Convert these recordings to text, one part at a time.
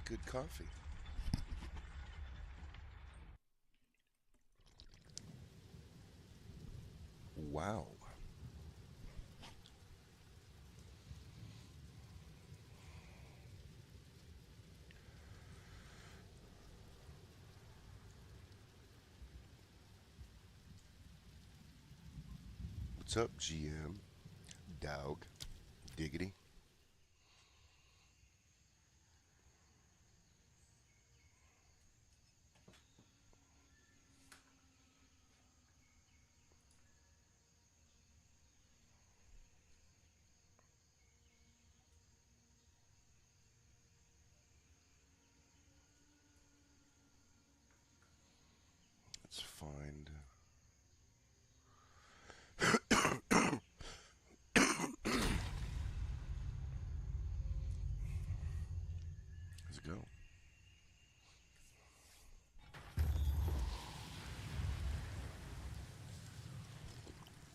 good coffee. Wow. What's up, GM? Dog. Diggity. Let's find. Let's go.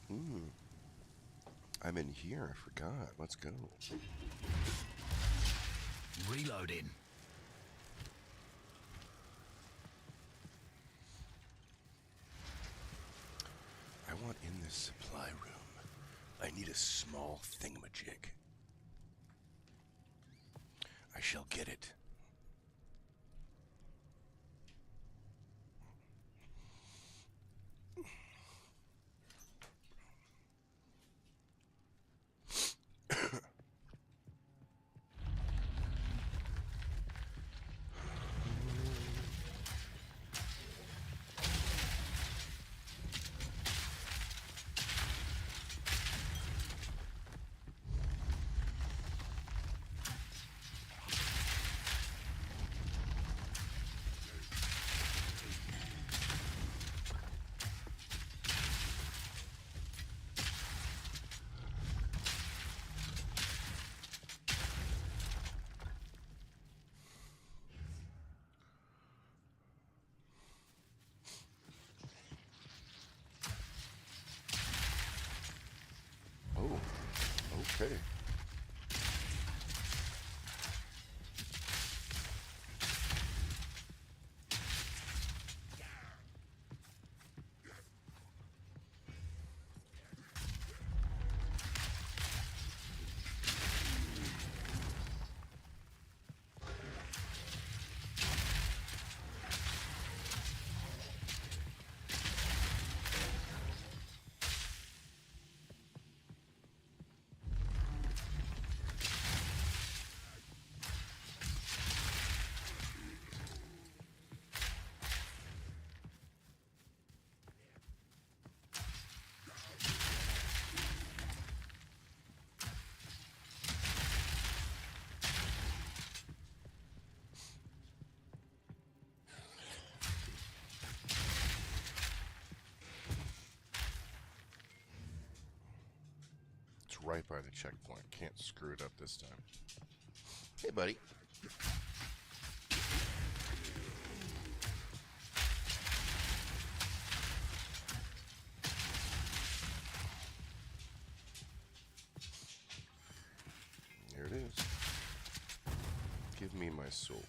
Hmm. I'm in here. I forgot. Let's go. Reloading. I want in this supply room. I need a small thingamajig. I shall get it. Oh, okay. It's right by the checkpoint. Can't screw it up this time. Hey, buddy. Here it is. Give me my soul.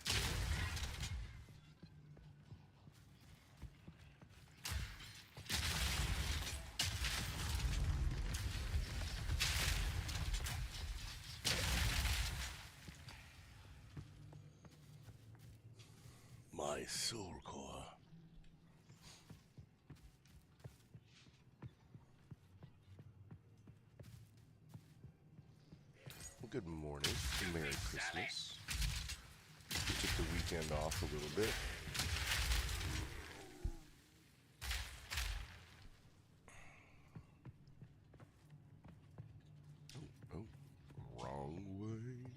My soul core. Well, good morning. Merry Christmas. We took the weekend off a little bit. Oh, wrong way.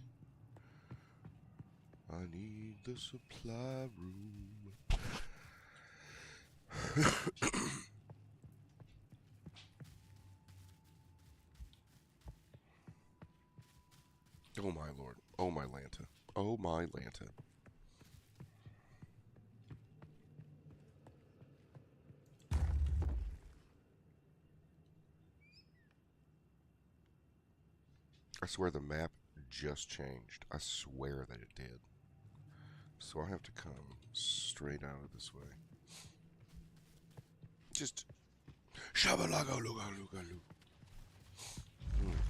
I need the supply room. Oh my lord. Oh my Lanta. Oh my Lanta. I swear the map just changed. I swear that it did. So I have to come straight out of this way. Just shabalaga-luga-luga-lu.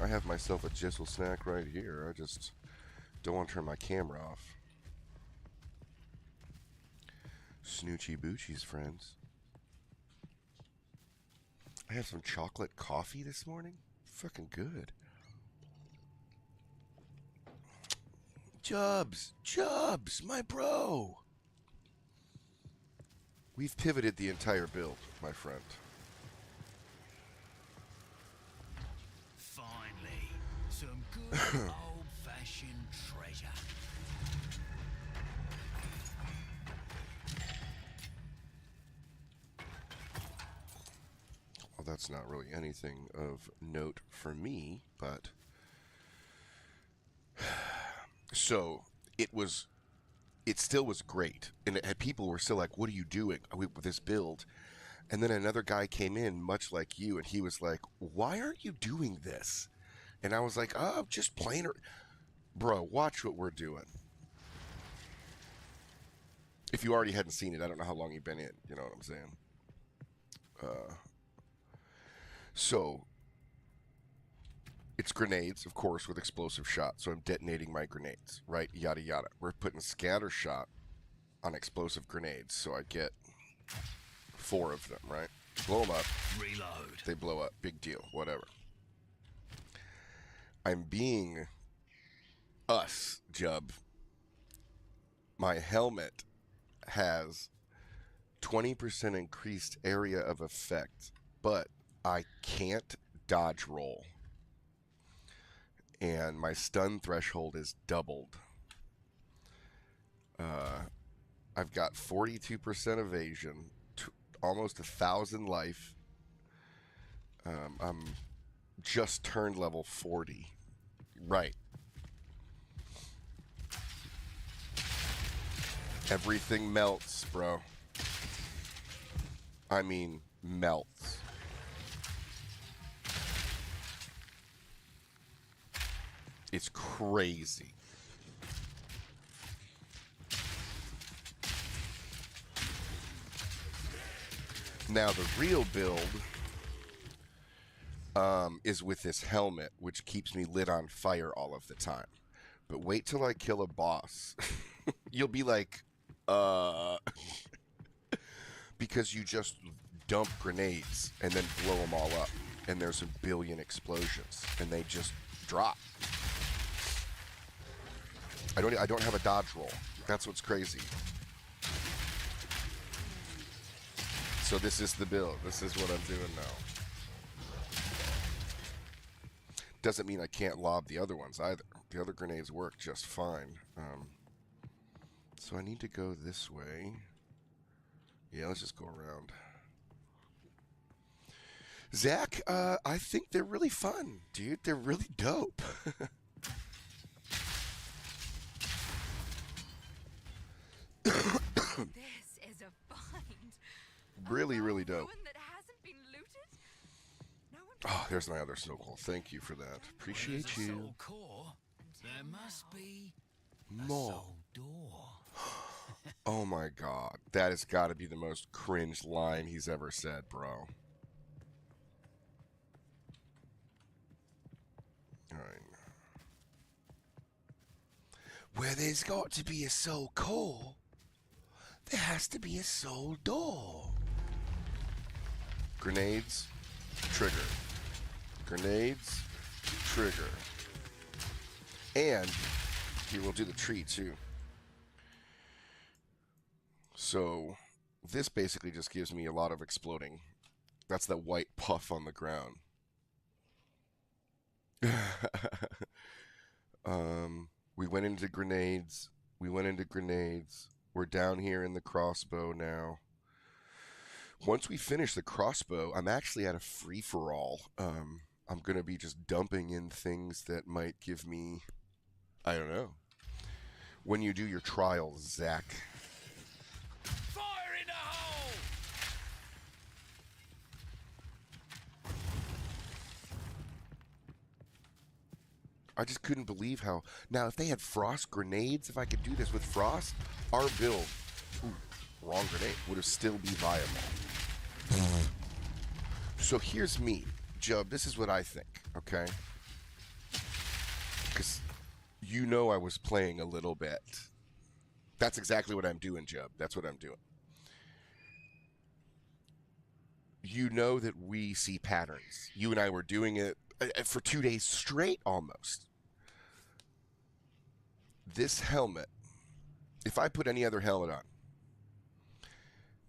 I have myself a Jissel snack right here. I just don't want to turn my camera off. Snoochie Boochies, friends. I have some chocolate coffee this morning. Fucking good. Chubbs, my bro. We've pivoted the entire build, my friend. Finally, some good old-fashioned treasure. Well, that's not really anything of note for me, but... So, it still was great. And people were still like, what are you doing with this build? And then another guy came in, much like you, and he was like, why aren't you doing this? And I was like, oh, just playing. Bro, watch what we're doing. If you already hadn't seen it, I don't know how long you've been in. You know what I'm saying? So, it's grenades, of course, with explosive shot. So I'm detonating my grenades, right? Yada, yada. We're putting scatter shot on explosive grenades. So I get 4 of them, right? Blow them up. Reload. They blow up. Big deal. Whatever. I'm being us, Jub. My helmet has 20% increased area of effect, but I can't dodge roll. And my stun threshold is doubled. I've got 42% evasion, almost 1,000 life. I'm just turned level 40. Right. Everything melts, bro. I mean, melts. It's crazy. Now, the real build is with this helmet, which keeps me lit on fire all of the time. But wait till I kill a boss. You'll be like, because you just dump grenades and then blow them all up. And there's a billion explosions. And they just drop. I don't have a dodge roll. That's what's crazy. So this is the build. This is what I'm doing now. Doesn't mean I can't lob the other ones either. The other grenades work just fine. So I need to go this way. Yeah, let's just go around. Zach, I think they're really fun, dude. They're really dope. This is a find. Really, really dope. That hasn't been looted? No one Oh, there's my other snow call. Thank you for that. Appreciate There's a you. soul core. There must be a More. soul door. Oh my god. That has got to be the most cringe line he's ever said, bro. Alright. Where there's got to be a soul core, there has to be a soul door. Grenades, trigger. Grenades, trigger. And he will do the tree too. So this basically just gives me a lot of exploding. That's that white puff on the ground. We went into grenades. We're down here in the crossbow now. Once we finish the crossbow, I'm actually at a free-for-all. I'm going to be just dumping in things that might give me, I don't know. When you do your trials, Zach. Fire in the hole! I just couldn't believe how... Now, if they had frost grenades, if I could do this with frost, our build, wrong grenade, would have still be viable. So here's me, Jub. This is what I think, okay? Because you know I was playing a little bit. That's exactly what I'm doing, Jub. That's what I'm doing. You know that we see patterns. You and I were doing it for 2 days straight almost. This helmet, if I put any other helmet on,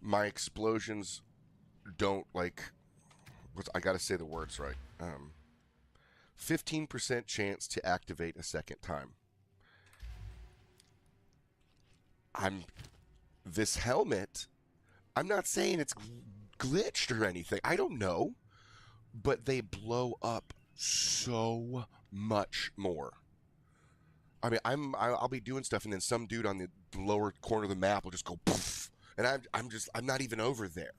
my explosions don't I gotta say the words right. 15% chance to activate a second time. This helmet, I'm not saying it's glitched or anything. I don't know. But they blow up so much more. I mean, I'll be doing stuff, and then some dude on the lower corner of the map will just go poof, and I'm not even over there.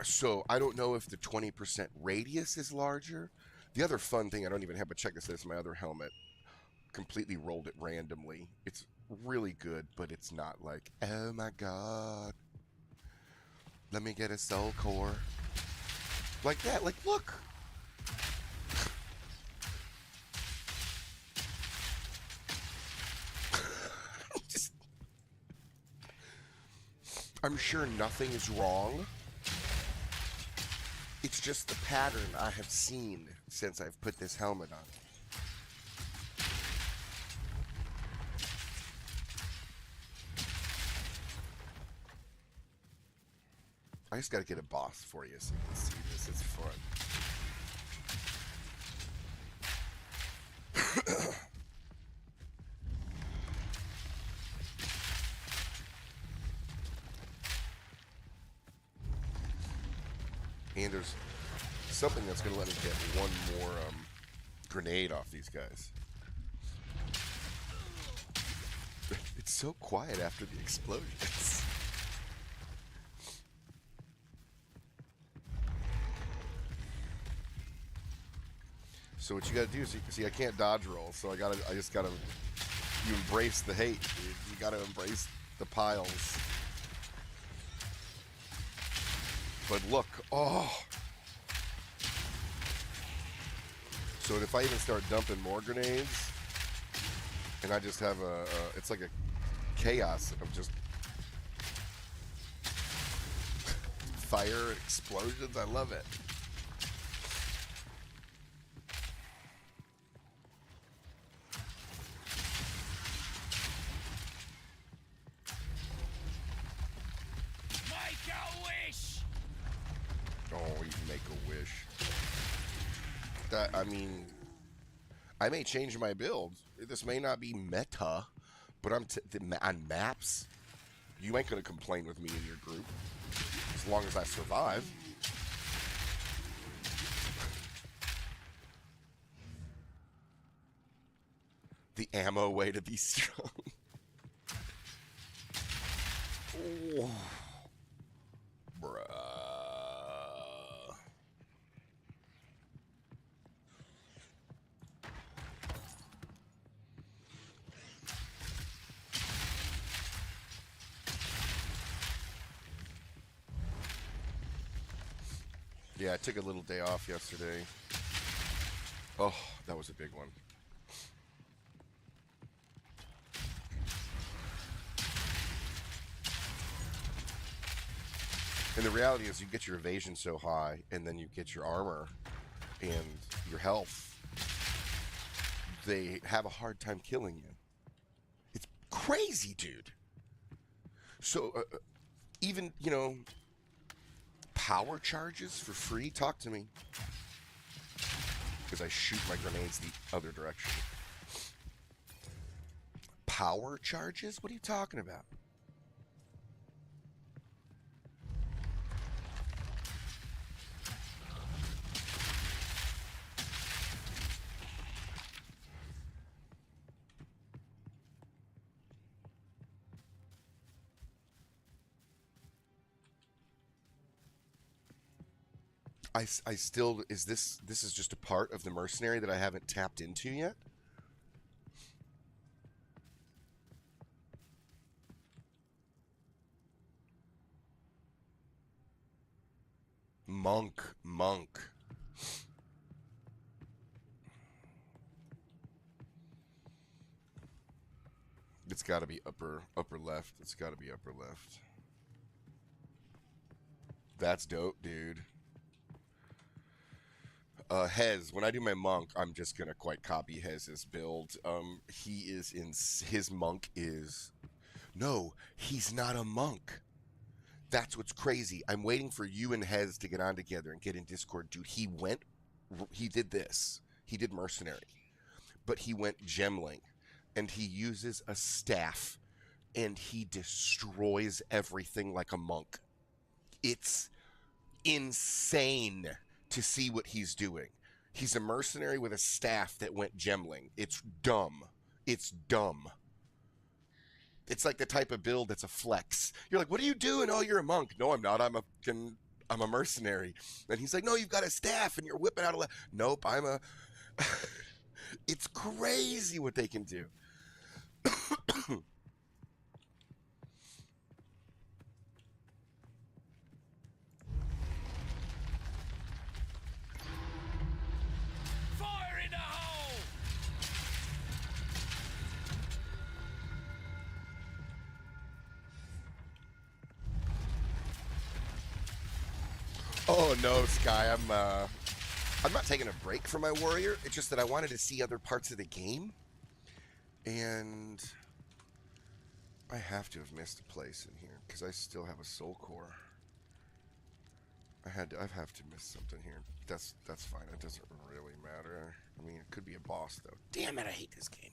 So I don't know if the 20% radius is larger. The other fun thing, I don't even have, but check this out, is my other helmet. Completely rolled it randomly. It's really good, but it's not like, oh my god, let me get a soul core. Like that, like, look. I'm sure nothing is wrong. It's just the pattern I have seen since I've put this helmet on. I just gotta get a boss for you so you can see this. It's fun. And there's something that's going to let me get one more grenade off these guys. It's so quiet after the explosions. So what you got to do is, see, I can't dodge roll, so I just got to, you embrace the hate, dude. You got to embrace the piles. But look, oh. So if I even start dumping more grenades, and I just have it's like a chaos of just fire explosions. I love it. Make a wish. Oh, you make a wish. That, I mean, I may change my build. This may not be meta, but on maps, you ain't gonna complain with me in your group as long as I survive. The ammo way to be strong. Oh, bruh. Yeah, I took a little day off yesterday. Oh, that was a big one. And the reality is you get your evasion so high, and then you get your armor and your health. They have a hard time killing you. It's crazy, dude. So, even, you know, power charges for free? Talk to me. Because I shoot my grenades the other direction. Power charges? What are you talking about? I still, this is just a part of the mercenary that I haven't tapped into yet? Monk. It's got to be upper left. It's got to be upper left. That's dope, dude. Hez, when I do my monk, I'm just gonna quite copy Hez's build. He is in his monk is no, he's not a monk. That's what's crazy. I'm waiting for you and Hez to get on together and get in Discord, dude. He did this. He did mercenary, but he went gemling, and he uses a staff, and he destroys everything like a monk. It's insane to see what he's doing. He's a mercenary with a staff that went gemling. It's dumb. It's dumb. It's like the type of build that's a flex. You're like, what are you doing? Oh, you're a monk. No, I'm not. I'm a mercenary. And he's like, no, you've got a staff and you're whipping out a nope, I'm a it's crazy what they can do. Fire in the hole! Oh no, Sky, I'm not taking a break from my warrior. It's just that I wanted to see other parts of the game. And I have to have missed a place in here because I still have a soul core. I have to miss something here. That's fine. It doesn't really matter. I mean, it could be a boss though. Damn it, I hate this game.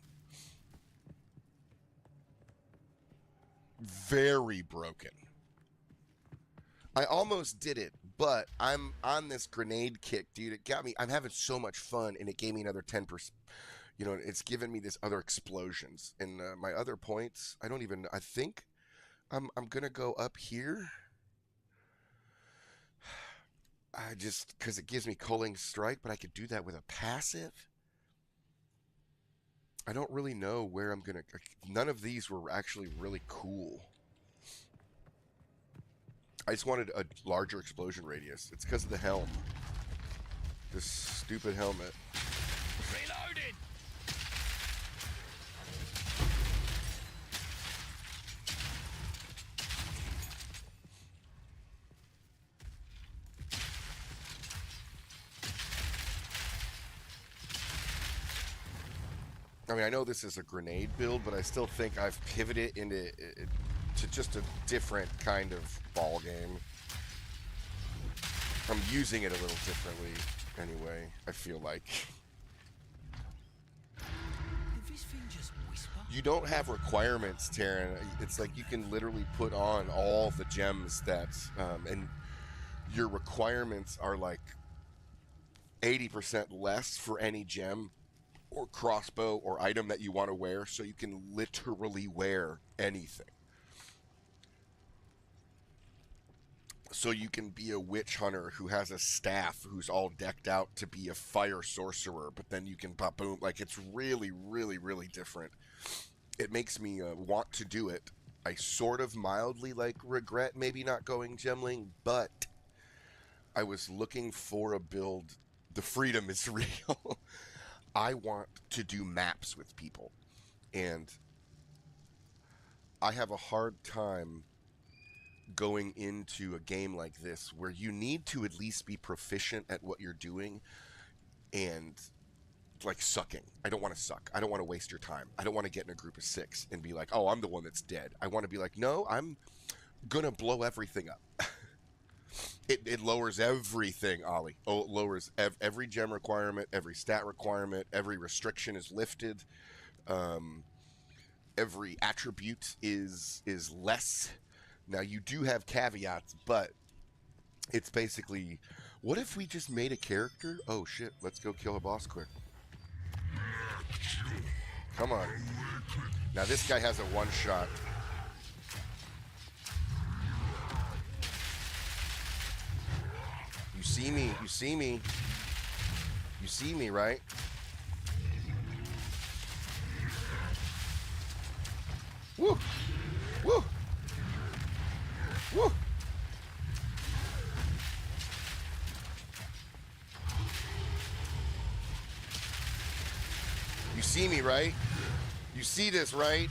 Very broken. I almost did it, but I'm on this grenade kick, dude. It got me. I'm having so much fun, and it gave me another 10%. You know, it's given me this other explosions. And my other points, I don't even. I think I'm gonna go up here. I just because it gives me Culling Strike, but I could do that with a passive. I don't really know where I'm gonna. None of these were actually really cool. I just wanted a larger explosion radius. It's because of the helm. This stupid helmet. Reloaded! I mean, I know this is a grenade build, but I still think I've pivoted into to just a different kind of ball game. I'm using it a little differently anyway, I feel like. Did this thing just whisper? You don't have requirements, Taryn. It's like you can literally put on all the gems that, and your requirements are like 80% less for any gem or crossbow or item that you want to wear, so you can literally wear anything. So you can be a witch hunter who has a staff who's all decked out to be a fire sorcerer, but then you can pop boom. Like, it's really, really, really different. It makes me want to do it. I sort of mildly like regret maybe not going gemling, but I was looking for a build. The freedom is real. I want to do maps with people, and I have a hard time going into a game like this where you need to at least be proficient at what you're doing and like sucking. I don't want to suck. I don't want to waste your time. I don't want to get in a group of 6 and be like, oh, I'm the one that's dead. I want to be like, no, I'm gonna blow everything up. It lowers everything, Ollie. Oh, it lowers every gem requirement, every stat requirement, every restriction is lifted. Every attribute is less. Now, you do have caveats, but it's basically, what if we just made a character? Oh, shit, let's go kill a boss quick. Come on. Now, this guy has a one-shot. You see me, you see me. You see me, right? Woo! Woo! Woo! right? You see this, right?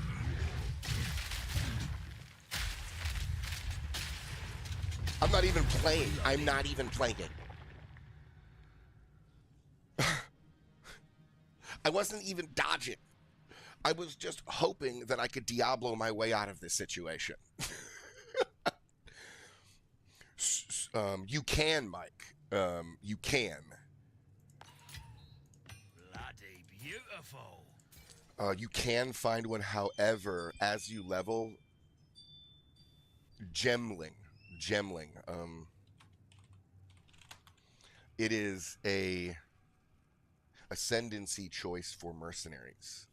I'm not even playing. I'm not even playing it. I wasn't even dodging. I was just hoping that I could Diablo my way out of this situation. You can, Mike. You can. Bloody beautiful. You can find one, however, as you level, gemling. It is a ascendancy choice for mercenaries.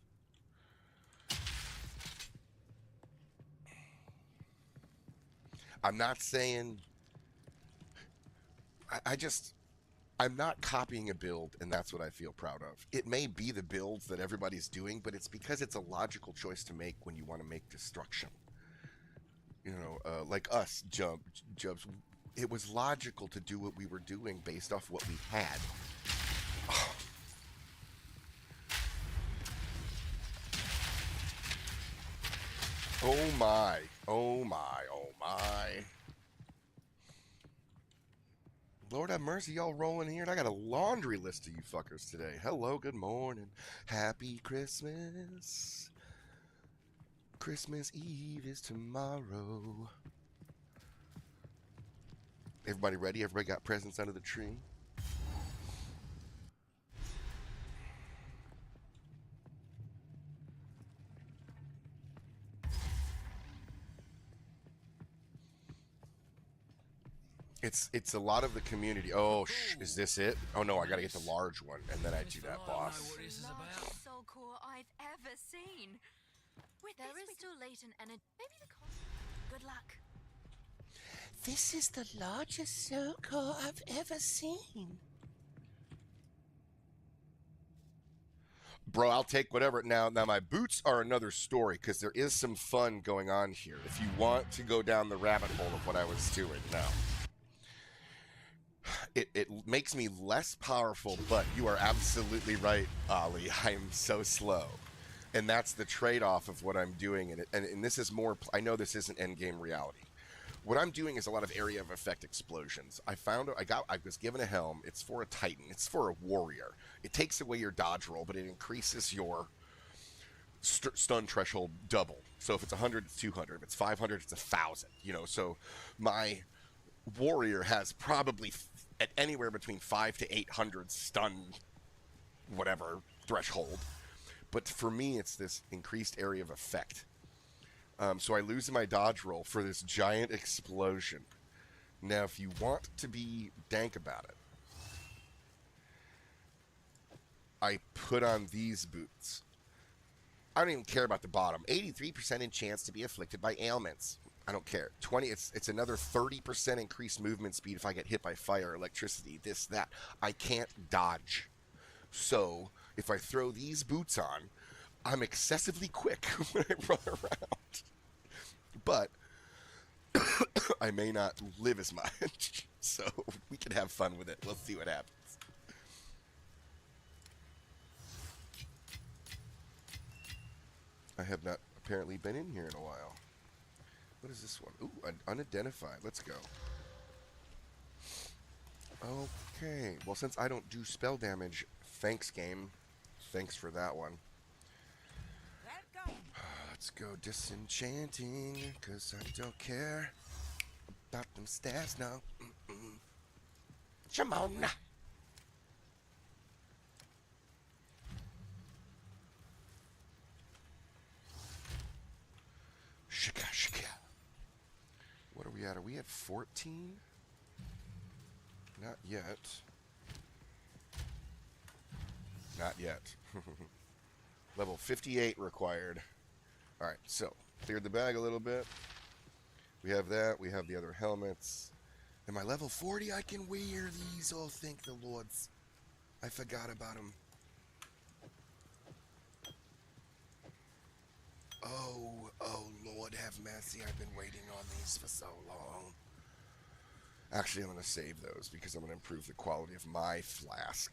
I'm not saying. I'm not copying a build, and that's what I feel proud of. It may be the builds that everybody's doing, but it's because it's a logical choice to make when you want to make destruction. You know, like us, Jubs. It was logical to do what we were doing based off what we had. Oh my, oh my, oh my. Lord have mercy, y'all rolling here, and I got a laundry list of you fuckers today. Hello, good morning. Happy Christmas. Christmas Eve is tomorrow. Everybody ready? Everybody got presents under the tree? It's a lot of the community. Oh, is this it? Oh no, I gotta get the large one, and then I do that, boss. Largest soul core I've ever seen. There is still latent energy. Maybe the good luck. This is the largest soul core I've ever seen. Bro, I'll take whatever. Now my boots are another story, because there is some fun going on here. If you want to go down the rabbit hole of what I was doing now. It makes me less powerful, but you are absolutely right, Ollie. I am so slow. And that's the trade-off of what I'm doing. And this is more, I know this isn't endgame reality. What I'm doing is a lot of area of effect explosions. I was given a helm. It's for a Titan. It's for a warrior. It takes away your dodge roll, but it increases your stun threshold double. So if it's 100, it's 200. If it's 500, it's 1,000. You know, so my warrior has probably at anywhere between 500 to 800 stun whatever threshold, but for me it's this increased area of effect. So I lose my dodge roll for this giant explosion. Now if you want to be dank about it, I put on these boots. I don't even care about the bottom. 83% in chance to be afflicted by ailments. I don't care. 20. It's another 30% increased movement speed if I get hit by fire, electricity, this, that. I can't dodge. So if I throw these boots on, I'm excessively quick when I run around. But I may not live as much. So we can have fun with it. We'll see what happens. I have not apparently been in here in a while. What is this one? Ooh, unidentified. Let's go. Okay. Well, since I don't do spell damage, thanks, game. Thanks for that one. Let's go disenchanting, because I don't care about them stats now. Come on. Shika, shika. What are we at? Are we at 14? Not yet. Not yet. Level 58 required. Alright, so cleared the bag a little bit. We have that. We have the other helmets. Am I level 40? I can wear these. Oh, thank the lords. I forgot about them. Oh, Lord have mercy. I've been waiting on these for so long. Actually, I'm going to save those because I'm going to improve the quality of my flask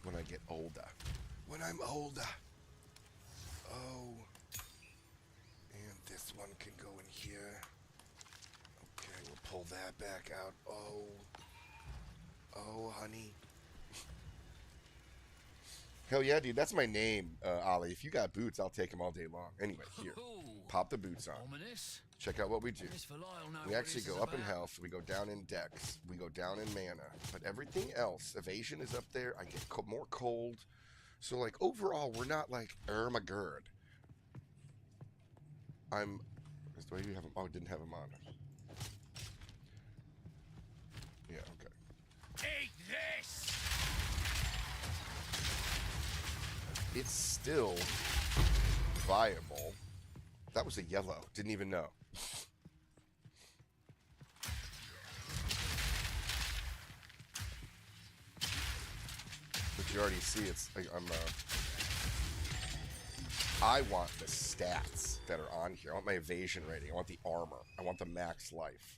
when I get older. when I'm older. Oh. And this one can go in here. Okay, we'll pull that back out. Oh. Oh, honey. Hell yeah, dude. That's my name, Ollie. If you got boots, I'll take them all day long. Anyway, here. Pop the boots on. Ominous. Check out what we do. Miss Valile know We what actually this go is up in about. health. We go down in dex. We go down in mana. But everything else, evasion is up there. I get more cold. So, like, overall, we're not like Ermagerd. Do I even have him? Oh, I didn't have him on. Yeah, okay. Eat this. It's still viable. That was a yellow. Didn't even know. But you already see it's. I want the stats that are on here. I want my evasion rating. I want the armor. I want the max life.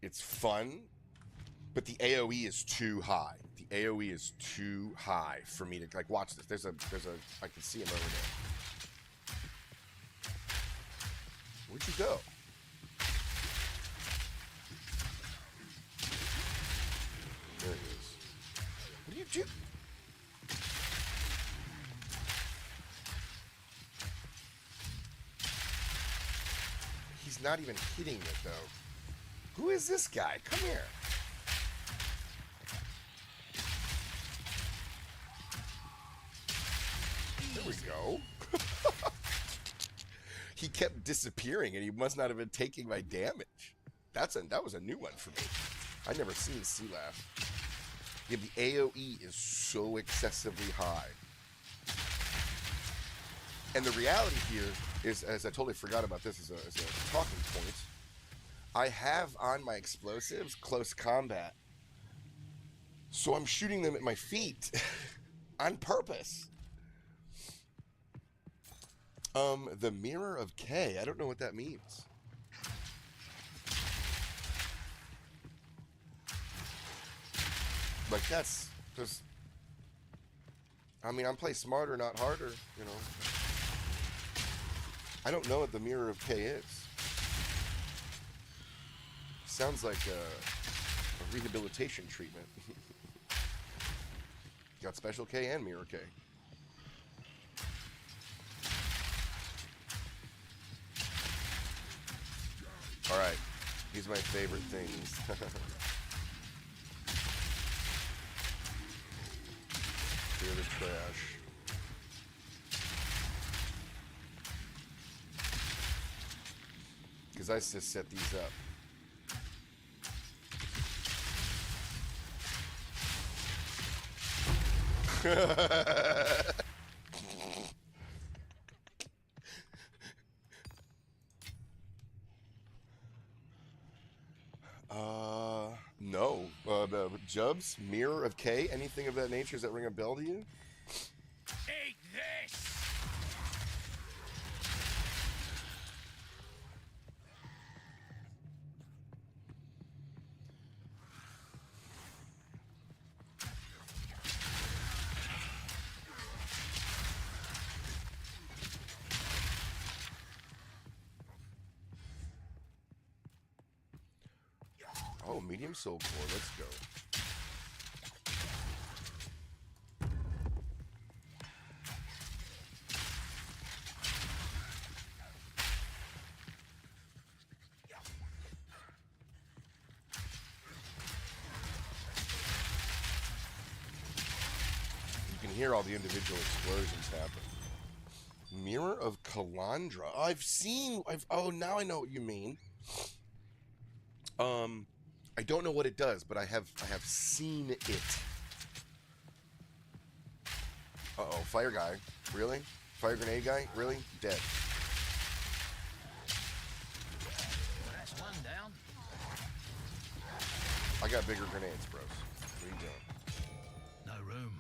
It's fun, but the AOE is too high. The AOE is too high for me to like watch this. There's a I can see him over there. Where'd you go? There he is. What do you do? He's not even hitting it though. Who is this guy? Come here. There we go. He kept disappearing, and he must not have been taking my damage. That was a new one for me. I'd never seen Sealaugh. Yeah, the AOE is so excessively high. And the reality here is, as I totally forgot about this as a talking point, I have on my explosives close combat. So I'm shooting them at my feet on purpose. The Mirror of K. I don't know what that means. Like that's just. I mean, I'm playing smarter, not harder. You know. I don't know what the Mirror of K is. Sounds like a rehabilitation treatment. Got Special K and Mirror K. Alright, these are my favorite things. Clear the trash. Because I just set these up. No. Jubs, Mirror of K, anything of that nature, does that ring a bell to you? Eat this. Oh, medium soul core, let's go. You can hear all the individual explosions happen. Mirror of Kalandra. Oh, now I know what you mean. I don't know what it does, but I have seen it. Uh-oh, fire guy. Really? Fire grenade guy? Really? Dead. That's one down. I got bigger grenades, bros. What are you doing? No room.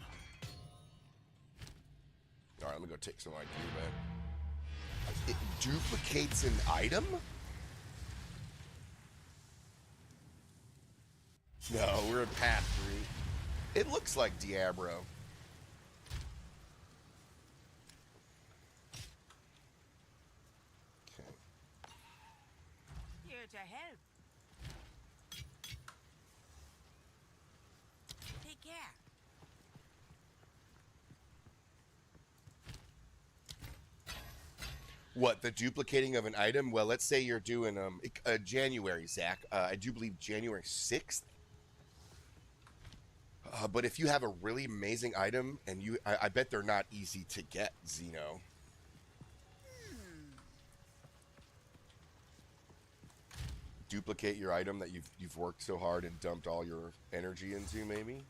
Alright, let me go take some IQ back. It duplicates an item? No, we're in path 3. It looks like Diablo. here to help. Take care. What, the duplicating of an item? Well, let's say you're doing January, Zach. I do believe January 6th. But if you have a really amazing item, and I bet they're not easy to get, Zeno. Duplicate your item that you've worked so hard and dumped all your energy into, maybe?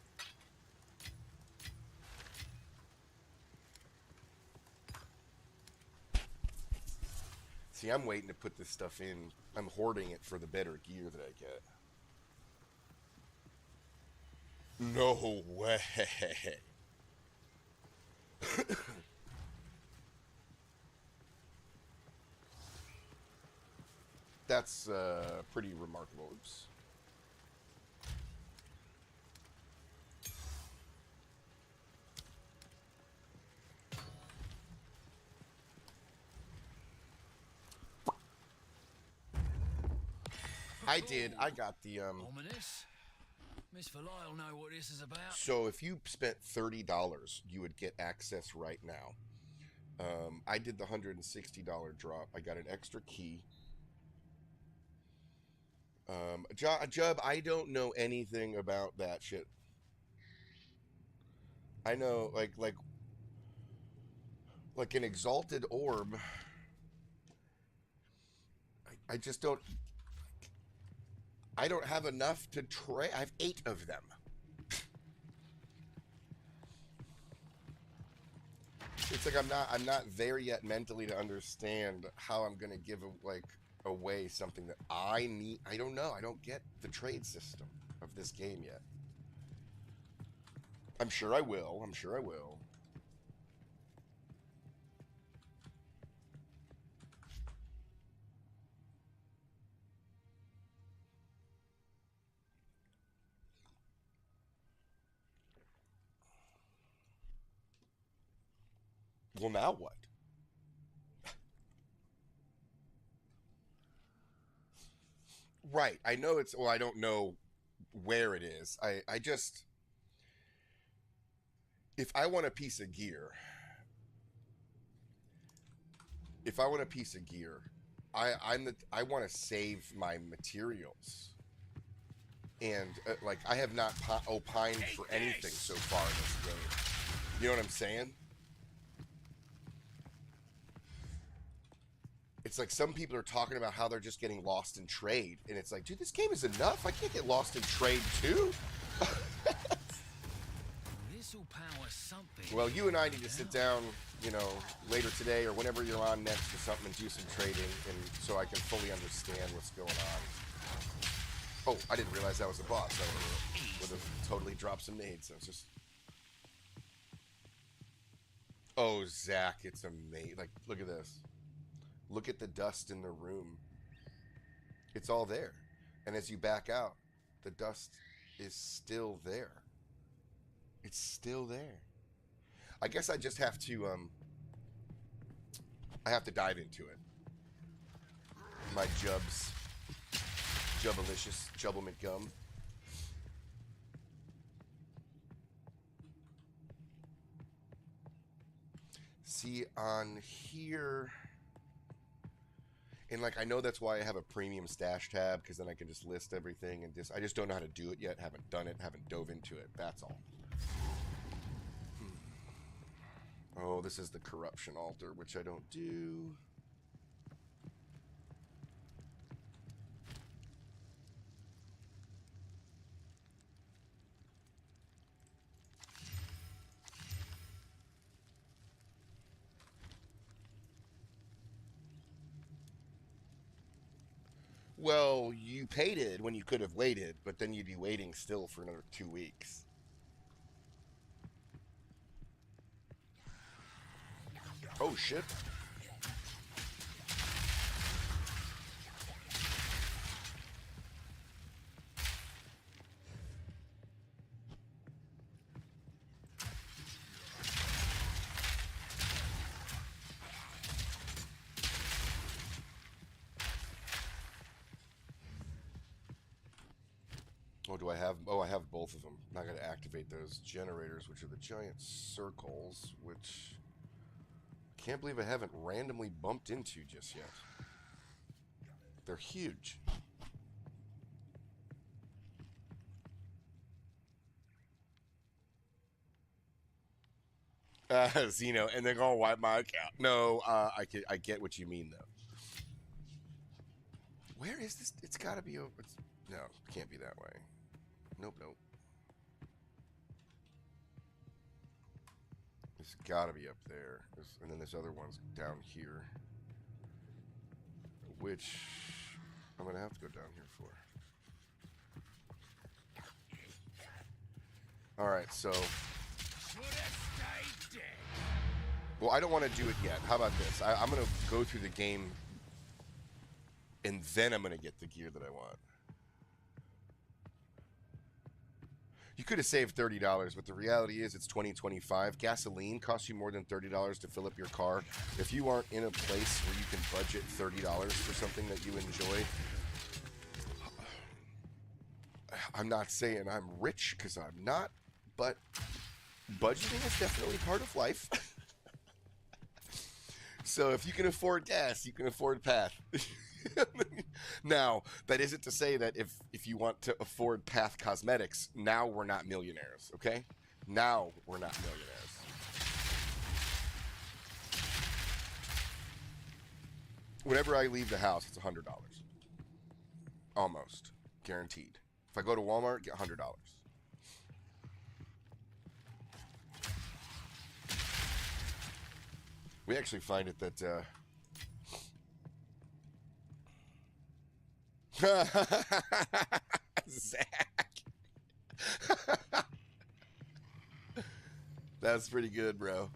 See, I'm waiting to put this stuff in. I'm hoarding it for the better gear that I get. No way. That's pretty remarkable. Oops. I did. I got the Ominous. Miss Valai will know what this is about. So if you spent $30, you would get access right now. I did the $160 drop. I got an extra key. Jub, I don't know anything about that shit. I know, like an exalted orb. I just don't. I don't have enough to trade. I have 8 of them. It's like I'm not there yet mentally to understand how I'm gonna give away something that I need. I don't know. I don't get the trade system of this game yet. I'm sure I will. I'm sure I will. Well, now what? Right. I know it's, well, I don't know where it is. I just, if I want a piece of gear, I want to save my materials. And, I have not opined for anything so far in this game. You know what I'm saying? It's like some people are talking about how they're just getting lost in trade. And it's like, dude, this game is enough. I can't get lost in trade too. This will power something. Well, you and I need to sit down, later today or whenever you're on next or something and do some trading, and so I can fully understand what's going on. Oh, I didn't realize that was a boss. I would have totally dropped some nades. So it's just... Oh, Zach, it's amazing. Like, look at this. Look at the dust in the room. It's all there. And as you back out, the dust is still there. It's still there. I guess I just have to, I have to dive into it. My Jubs. Jubbalicious. Jubblement gum. See, on here... And I know that's why I have a premium stash tab, because then I can just list everything and I just don't know how to do it yet. Haven't done it. Haven't dove into it. That's all. Oh, this is the corruption altar, which I don't do. Well, you paid it when you could have waited, but then you'd be waiting still for another 2 weeks. Oh, shit. Oh, do I have? Oh, I have both of them. Now I got to activate those generators, which are the giant circles, which can't believe I haven't randomly bumped into just yet. They're huge. Zeno, and they're gonna wipe my account. No, I get what you mean though. Where is this? It's got to be over. No, it can't be that way. Nope, nope. It's got to be up there. And then this other one's down here, which I'm gonna have to go down here for. All right, so. Well, I don't want to do it yet. How about this? I'm going to go through the game, and then I'm going to get the gear that I want. You could have saved $30, but the reality is it's 2025. Gasoline costs you more than $30 to fill up your car. If you aren't in a place where you can budget $30 for something that you enjoy, I'm not saying I'm rich, because I'm not, but budgeting is definitely part of life. So if you can afford gas, you can afford Path. Now, that isn't to say that if you want to afford Path Cosmetics, now we're not millionaires, okay? Now we're not millionaires. Whenever I leave the house, it's $100. Almost. Guaranteed. If I go to Walmart, get $100. We actually find it that Zach. That's pretty good, bro.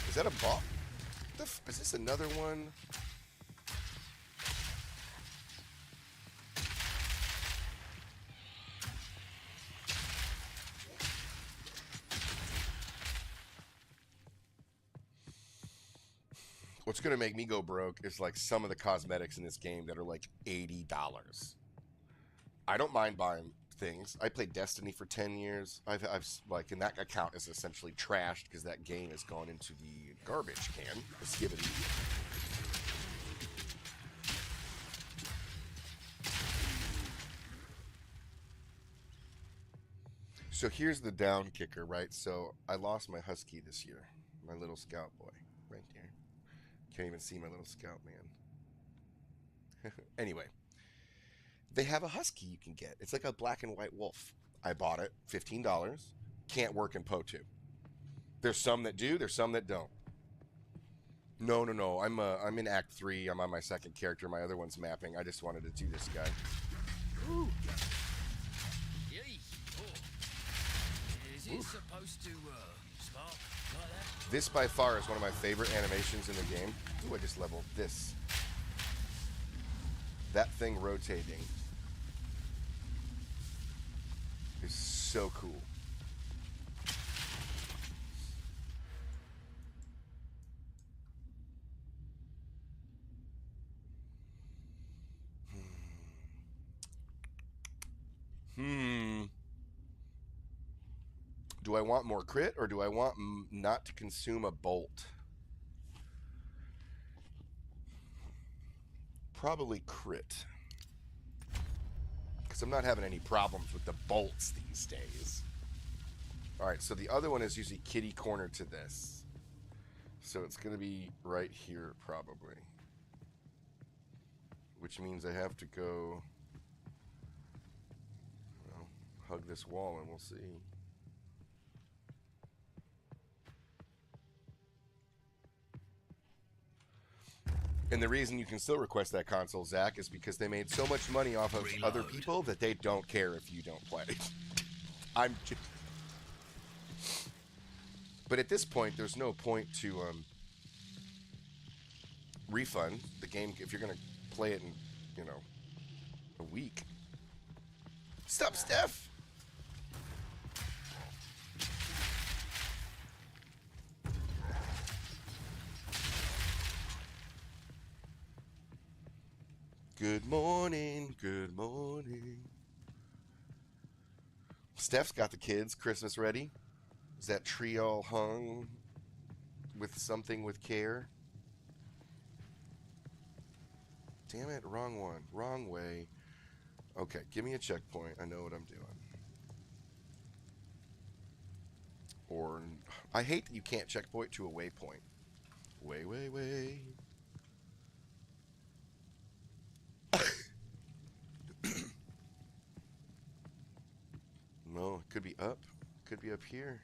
Is that a ball? Is this another one? What's going to make me go broke is like some of the cosmetics in this game that are like $80. I don't mind buying things. I played Destiny for 10 years. I've like, and that account is essentially trashed because that game has gone into the garbage can. The skibidi. So here's the down kicker, right? So I lost my husky this year, my little scout boy, right there. Can't even see my little scout man. Anyway, they have a husky you can get. It's like a black and white wolf. I bought it, $15. Can't work in PO2. There's some that do, there's some that don't. No. I'm in Act 3. I'm on my second character. My other one's mapping. I just wanted to do this guy. Ooh. Is it supposed to spark like that? This by far is one of my favorite animations in the game. Ooh, I just leveled this. That thing rotating is so cool. Do I want more crit, or do I want not to consume a bolt? Probably crit. Because I'm not having any problems with the bolts these days. Alright, so the other one is usually kitty corner to this. So it's going to be right here, probably. Which means I have to go... well, hug this wall and we'll see. And the reason you can still request that console, Zach, is because they made so much money off of other people that they don't care if you don't play. I'm just... But at this point, there's no point to refund the game if you're going to play it in, you know, a week. Stop, Steph! Good morning, good morning. Steph's got the kids Christmas ready. Is that tree all hung with something with care? Damn it, wrong one. Wrong way. Okay, give me a checkpoint. I know what I'm doing. Or, I hate that you can't checkpoint to a waypoint. Way. No, it could be up. Could be up here.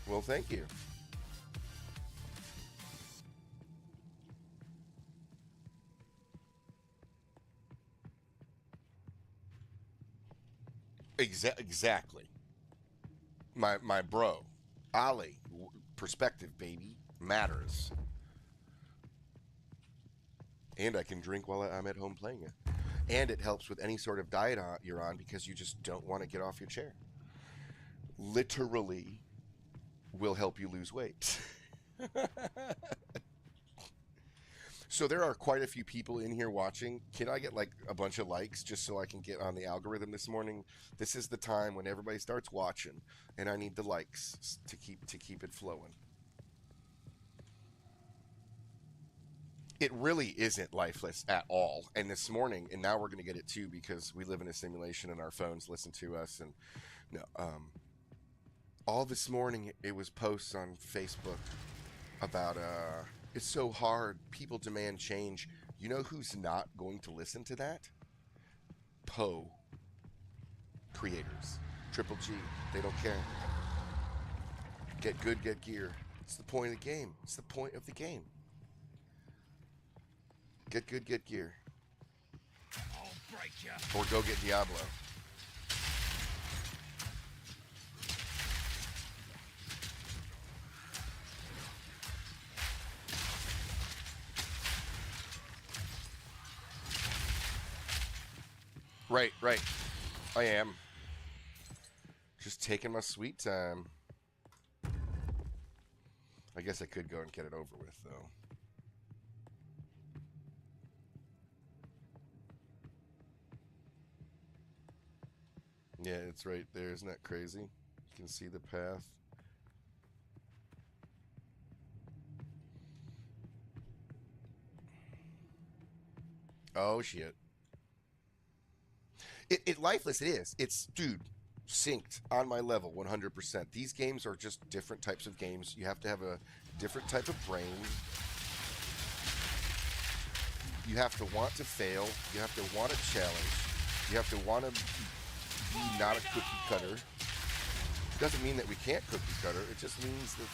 Well, thank you. Exactly. My bro. Ali. Perspective, baby. Matters. And I can drink while I'm at home playing it. And it helps with any sort of diet you're on because you just don't want to get off your chair. Literally will help you lose weight. So there are quite a few people in here watching. Can I get like a bunch of likes just so I can get on the algorithm this morning? This is the time when everybody starts watching, and I need the likes to keep it flowing. It really isn't lifeless at all. And this morning, and now we're going to get it too because we live in a simulation and our phones listen to us. And no, all this morning it was posts on Facebook about it's so hard. People demand change. You know who's not going to listen to that? Poe creators, Triple G. They don't care. Get good, get gear. It's the point of the game. It's the point of the game. Get good, get gear. I'll break you. Or go get Diablo. Right. I am. Just taking my sweet time. I guess I could go and get it over with, though. Yeah, it's right there. Isn't that crazy? You can see the path. Oh, shit. It lifeless, it is. It's, dude, synced on my level 100%. These games are just different types of games. You have to have a different type of brain. You have to want to fail. You have to want a challenge. You have to want to be not a cookie cutter. It doesn't mean that we can't cookie cutter. It just means that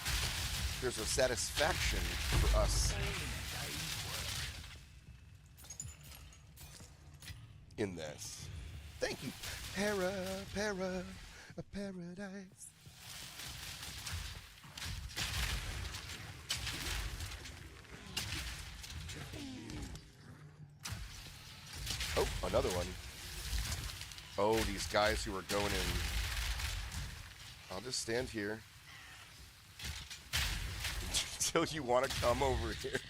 there's a satisfaction for us in this. Thank you. Para, a paradise. Oh, another one. Oh, these guys who are going in. I'll just stand here until you want to come over here.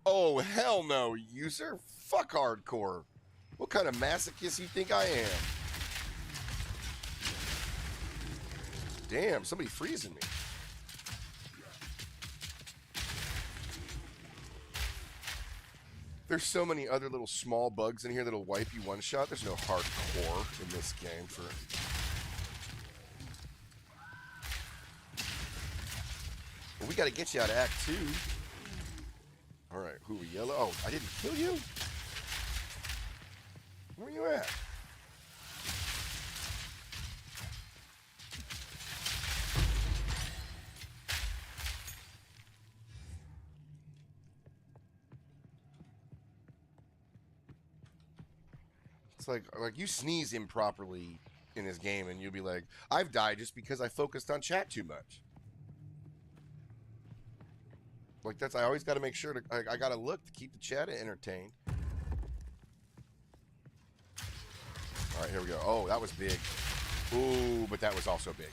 Oh, hell no, user. Fuck hardcore. What kind of masochist you think I am? Damn, somebody freezing me. There's so many other little small bugs in here that'll wipe you one shot. There's no hardcore in this game for... Well, we got to get you out of Act 2. Alright, who are yellow? Oh, I didn't kill you? Where you at? It's like you sneeze improperly in this game and you'll be like, I've died just because I focused on chat too much. Like that's, I always got to make sure to, I got to look to keep the chat entertained. All right, here we go. Oh, that was big. Ooh, but that was also big.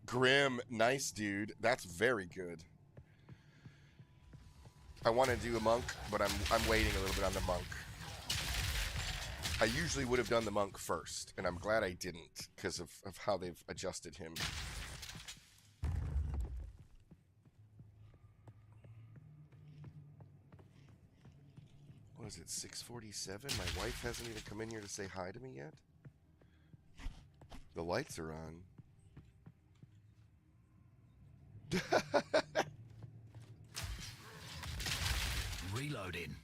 Grim, nice dude. That's very good. I want to do a monk, but I'm waiting a little bit on the monk. I usually would have done the monk first, and I'm glad I didn't because of how they've adjusted him. What is it, 6:47? My wife hasn't even come in here to say hi to me yet. The lights are on. Reloading.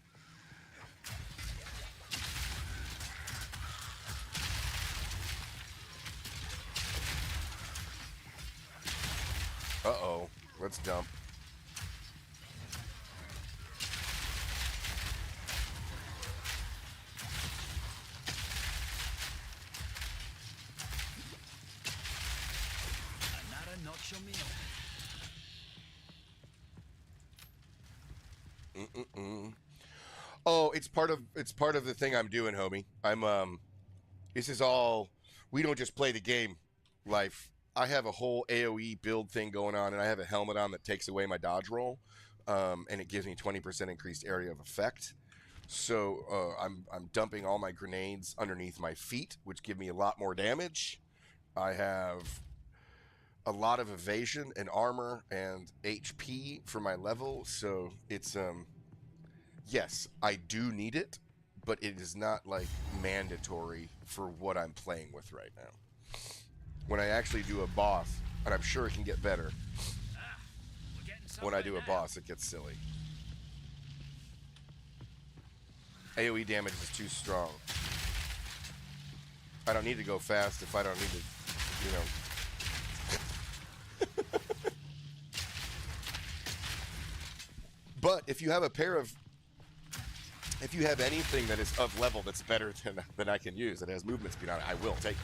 Uh-oh. Let's dump. Another notch on me. Oh, it's part of the thing I'm doing, homie. This is all, we don't just play the game, life. I have a whole AoE build thing going on, and I have a helmet on that takes away my dodge roll, and it gives me 20% increased area of effect. So I'm dumping all my grenades underneath my feet, which give me a lot more damage. I have a lot of evasion and armor and HP for my level, so it's yes, I do need it, but it is not like mandatory for what I'm playing with right now. When I actually do a boss, and I'm sure it can get better, when I do a boss, it gets silly. AoE damage is too strong. I don't need to go fast if I don't need to, you know. But if you have a pair of, if you have anything that is of level that's better than I can use, that has movement speed on it, I will take it.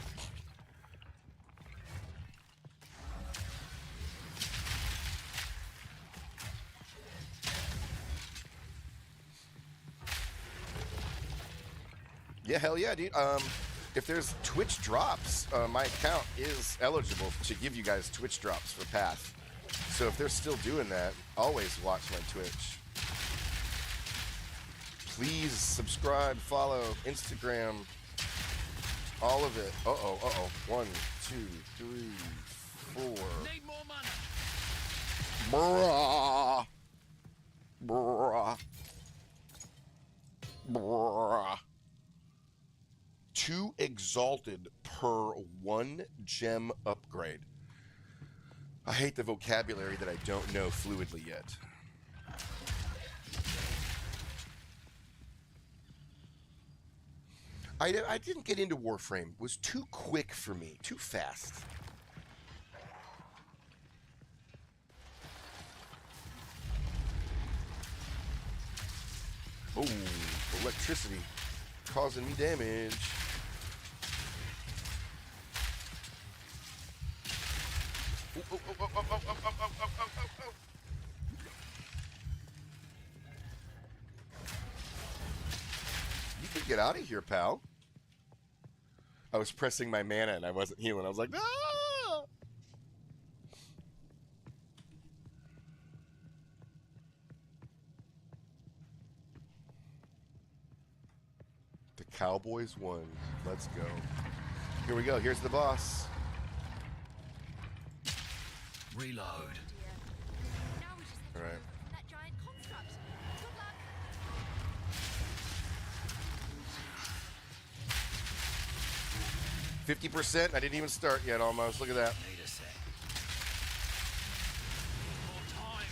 Yeah, hell yeah, dude. If there's Twitch drops, my account is eligible to give you guys Twitch drops for Path. So if they're still doing that, always watch my Twitch. Please subscribe, follow, Instagram, all of it. Uh-oh, uh-oh. 1, 2, 3, 4. Need more money. Bruh. Bruh. Bruh. 2 exalted per 1 gem upgrade. I hate the vocabulary that I don't know fluidly yet. I didn't get into Warframe. It was too quick for me. Too fast. Oh, electricity causing me damage. You can get out of here, pal. I was pressing my mana and I wasn't healing. I was like, ah! The Cowboys won. Let's go. Here we go. Here's the boss. Reload. Now we just have to All right. remove that giant construct. Good luck. 50%. I didn't even start yet almost. Look at that. Need a sec. More time.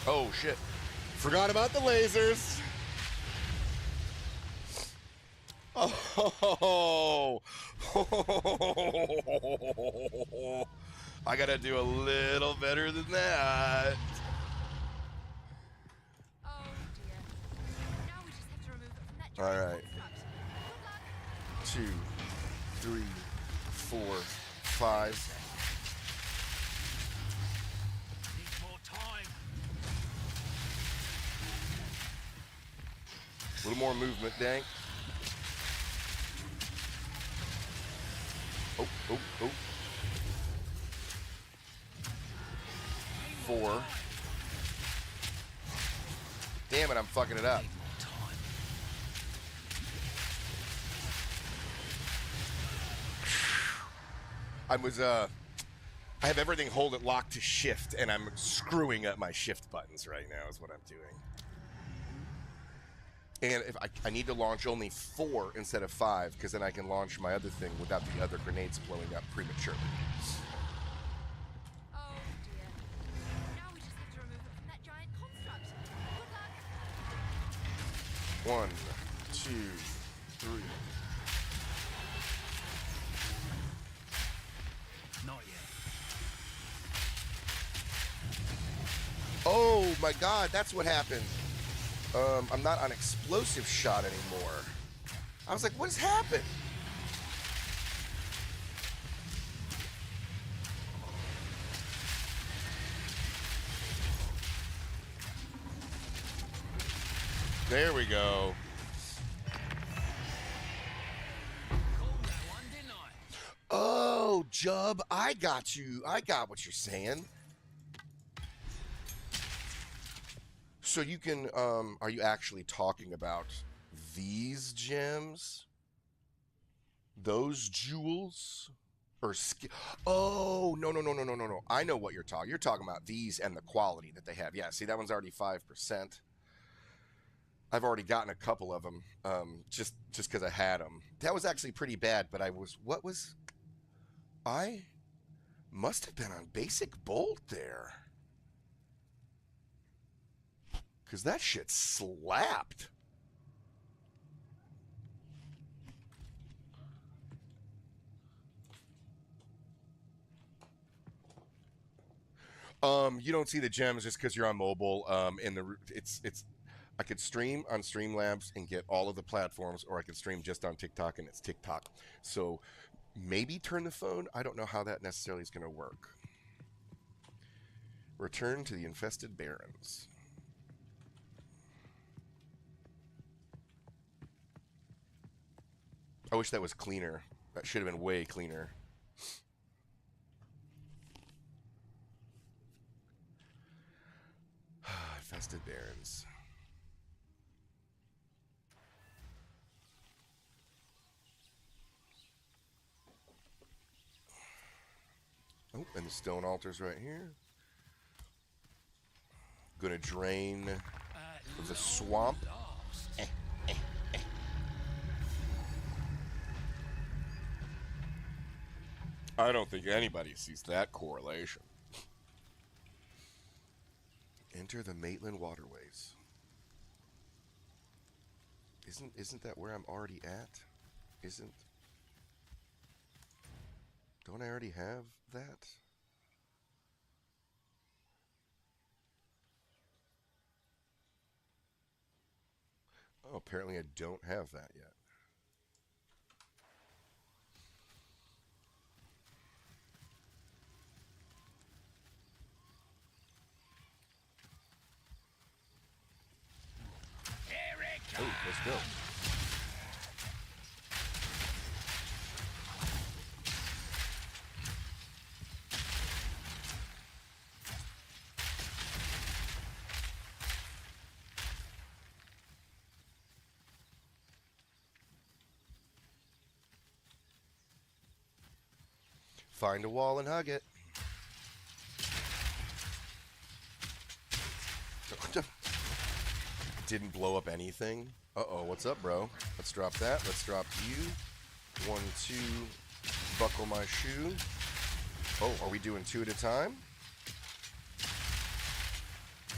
Oh, shit. Forgot about the lasers. Oh. I gotta do a little better than that. Oh dear. Now we just have to remove it from that All giant right. construct. Good luck. 2, 3, 4, 5. Need more time. A little more movement, Dank. Oh, oh, oh. 4. Damn it, I'm fucking it up. Need more time. I have everything hold it locked to shift, and I'm screwing up my shift buttons right now is what I'm doing. And if I need to launch only 4 instead of 5, because then I can launch my other thing without the other grenades blowing up prematurely. Oh dear. Now we just have to remove it from that giant construct. Good luck. 1, 2, 3. Not yet. Oh my god, that's what happened. I'm not on explosive shot anymore. I was like, what has happened? There we go. Called that one, didn't I? Oh, Jub, I got you. I got what you're saying. So you can, are you actually talking about these gems? Those jewels? Or oh, no. I know what you're talking. You're talking about these and the quality that they have. Yeah, see, that one's already 5%. I've already gotten a couple of them, just because I had them. That was actually pretty bad, but I must have been on basic bolt there. Because that shit slapped. You don't see the gems just because you're on mobile. I could stream on Streamlabs and get all of the platforms, or I could stream just on TikTok and it's TikTok. So maybe turn the phone. I don't know how that necessarily is going to work. Return to the infested barrens. I wish that was cleaner. That should have been way cleaner. Infested barrens. Oh, and the stone altar's right here. Gonna drain the swamp. Last. I don't think anybody sees that correlation. Enter the Maitland waterways. Isn't that where I'm already at? Don't I already have that? Oh, apparently I don't have that yet. Oh, let's go. Find a wall and hug it. Didn't blow up anything. Uh-oh, what's up, bro? Let's drop that. Let's drop you. 1, 2, buckle my shoe. Oh, are we doing 2 at a time?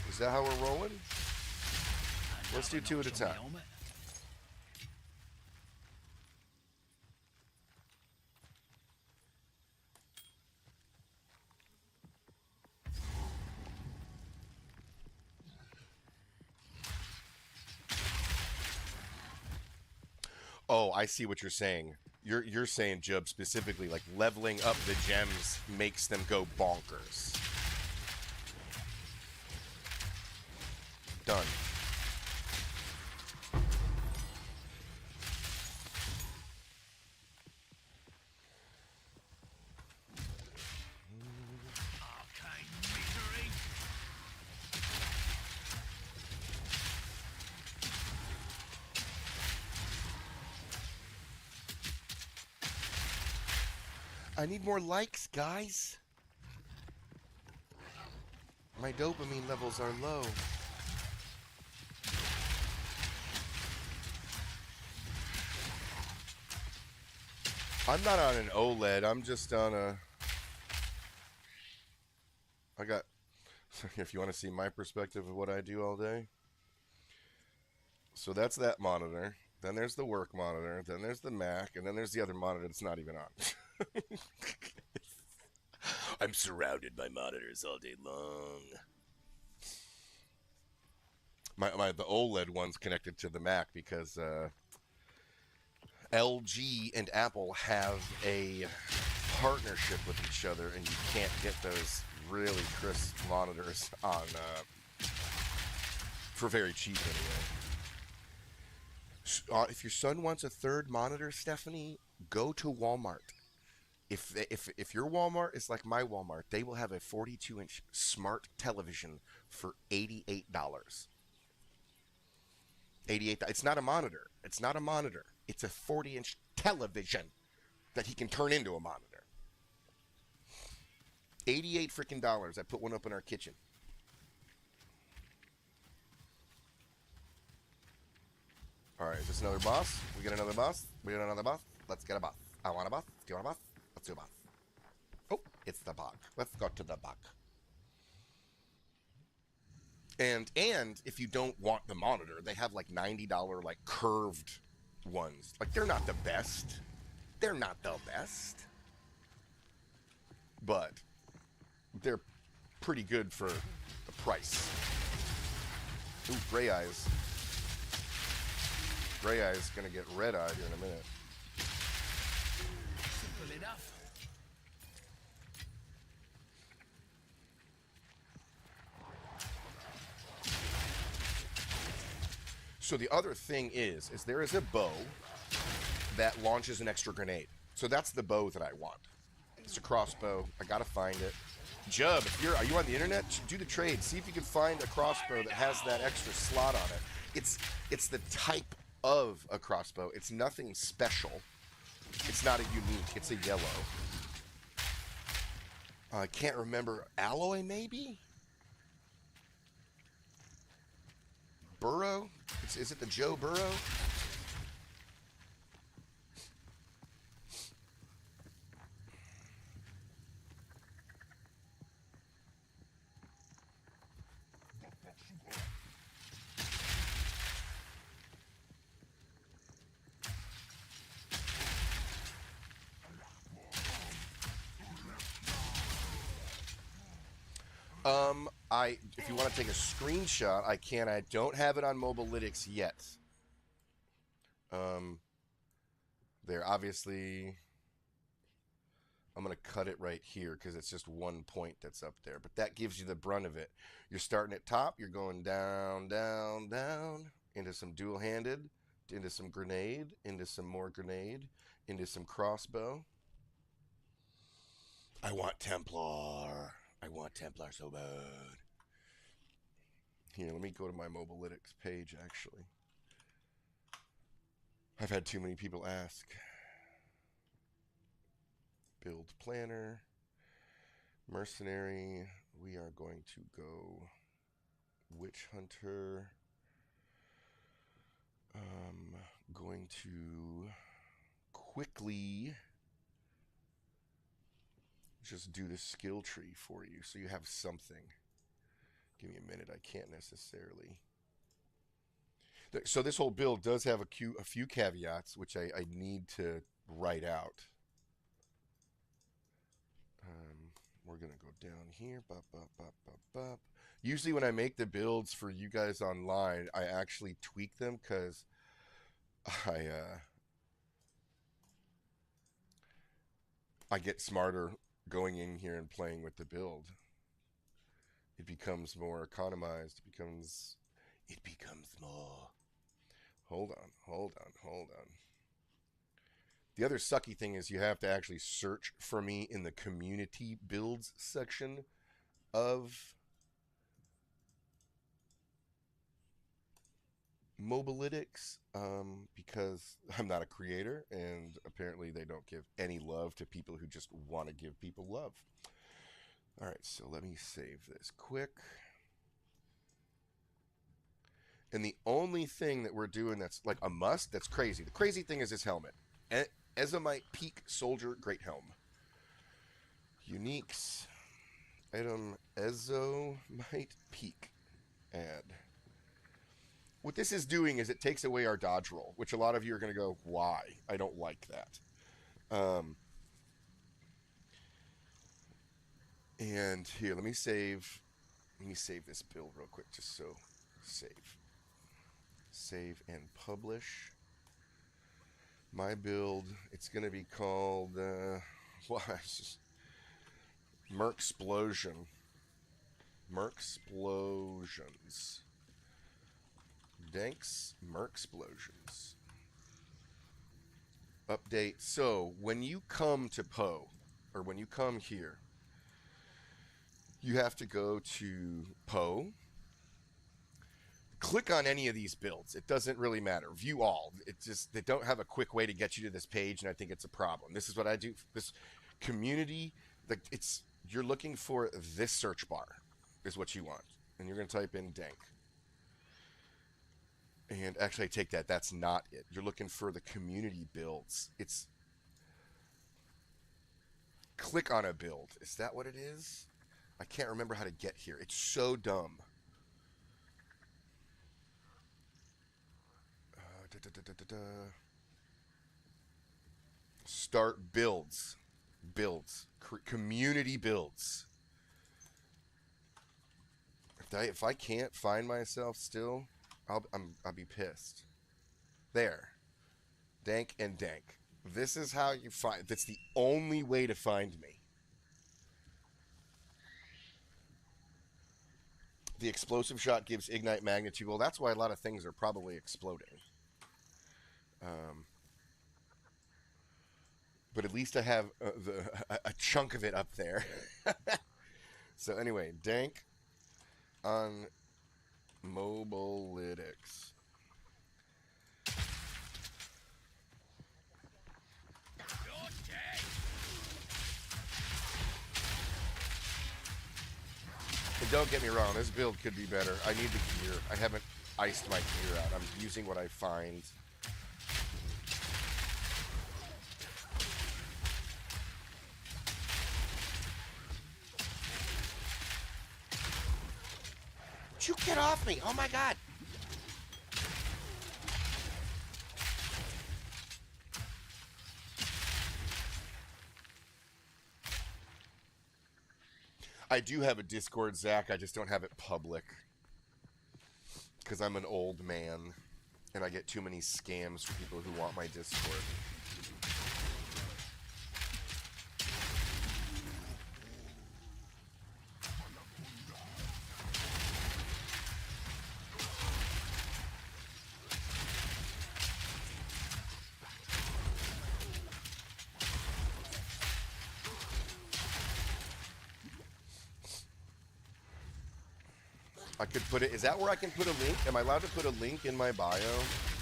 Is that how we're rolling? Let's do 2 at a time. Oh, I see what you're saying. You're saying, Jub, specifically, like leveling up the gems makes them go bonkers. Done. I need more likes, guys. My dopamine levels are low. I'm not on an OLED. I'm just on a... I got... If you want to see my perspective of what I do all day. So that's that monitor. Then there's the work monitor. Then there's the Mac. And then there's the other monitor that's not even on. I'm surrounded by monitors all day long. The OLED one's connected to the Mac because LG and Apple have a partnership with each other, and you can't get those really crisp monitors on for very cheap anyway. If your son wants a third monitor, Stephanie, go to Walmart. If your Walmart is like my Walmart, they will have a 42-inch smart television for $88. $88. It's not a monitor. It's not a monitor. It's a 40-inch television that he can turn into a monitor. $88 freaking dollars. I put one up in our kitchen. All right, is this another boss? We get another boss? We get another boss? Let's get a boss. I want a boss. Do you want a boss? Let's do a boss. Oh, it's the bug. Let's go to the bug. And if you don't want the monitor, they have like $90 like curved ones. Like they're not the best. They're not the best. But they're pretty good for the price. Ooh, Gray Eyes. Gray Eyes gonna get red-eyed here in a minute. Simple enough. So the other thing is there is a bow that launches an extra grenade. So that's the bow that I want. It's a crossbow. I gotta find it. Jub, are you on the internet? Do the trade. See if you can find a crossbow that has that extra slot on it. It's the type of a crossbow. It's nothing special. It's not a unique. It's a yellow. I can't remember. Alloy, maybe? Burrow? Is it the Joe Burrow? If you want to take a screenshot, I can. I don't have it on Mobilytics yet. There, obviously, I'm going to cut it right here because it's just one point that's up there. But that gives you the brunt of it. You're starting at top. You're going down, down, down, into some dual-handed, into some grenade, into some more grenade, into some crossbow. I want Templar. I want Templar so bad. Here, let me go to my Mobilytics page, actually. I've had too many people ask. Build planner. Mercenary. We are going to go Witch Hunter. Going to quickly just do the skill tree for you so you have something. Give me a minute. I can't necessarily. So this whole build does have a few caveats, which I need to write out. We're going to go down here. Bop, bop, bop, bop, bop. Usually when I make the builds for you guys online, I actually tweak them because I get smarter going in here and playing with the build. It becomes more economized. It becomes more. Hold on. The other sucky thing is you have to actually search for me in the community builds section of Mobalytics, because I'm not a creator, and apparently they don't give any love to people who just want to give people love. All right, so let me save this quick. And the only thing that we're doing that's like a must, that's crazy. The crazy thing is his helmet. Ezomite Peak Soldier Great Helm. Uniques. Item Ezomite Peak. Add. What this is doing is it takes away our dodge roll, which a lot of you are going to go, why? I don't like that. And here, let me save this build real quick, just so save and publish my build. It's going to be called Mercsplosion. Mercsplosions. Danks Mercsplosions. Update. So when you come to Poe, or when you come here, you have to go to Poe. Click on any of these builds. It doesn't really matter. View all. It's just they don't have a quick way to get you to this page, and I think it's a problem. This is what I do. This community, you're looking for this search bar is what you want, and you're going to type in Dank. And actually, I take that. That's not it. You're looking for the community builds. It's click on a build. Is that what it is? I can't remember how to get here. It's so dumb. Start builds. Community builds. If I can't find myself still, I'll be pissed. There. Dank and Dank. This is how you find. That's the only way to find me. The explosive shot gives ignite magnitude. Well, that's why a lot of things are probably exploding. But at least I have a chunk of it up there. So anyway, Dank on Mobalytics. And don't get me wrong, this build could be better. I need the gear. I haven't iced my gear out. I'm using what I find. Would you get off me? Oh my god! I do have a Discord, Zach. I just don't have it public. Because I'm an old man. And I get too many scams from people who want my Discord. I could put it. Is that where I can put a link? Am I allowed to put a link in my bio?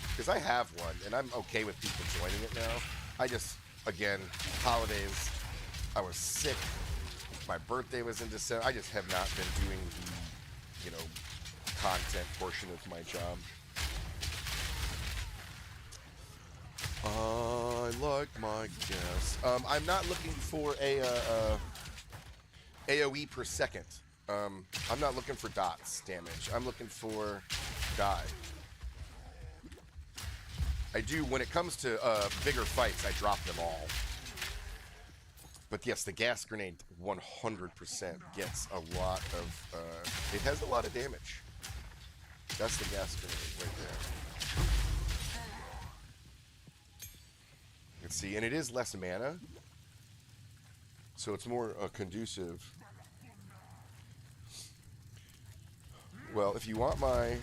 Because I have one, and I'm okay with people joining it now. I just, again, holidays. I was sick. My birthday was in December. I just have not been doing the, content portion of my job. I like my guess. I'm not looking for a AOE per second. I'm not looking for dots damage. I'm looking for die. I do, when it comes to bigger fights, I drop them all. But yes, the gas grenade 100% gets a lot of, it has a lot of damage. That's the gas grenade right there. Let's see, and it is less mana. So it's more conducive. Well, if you want my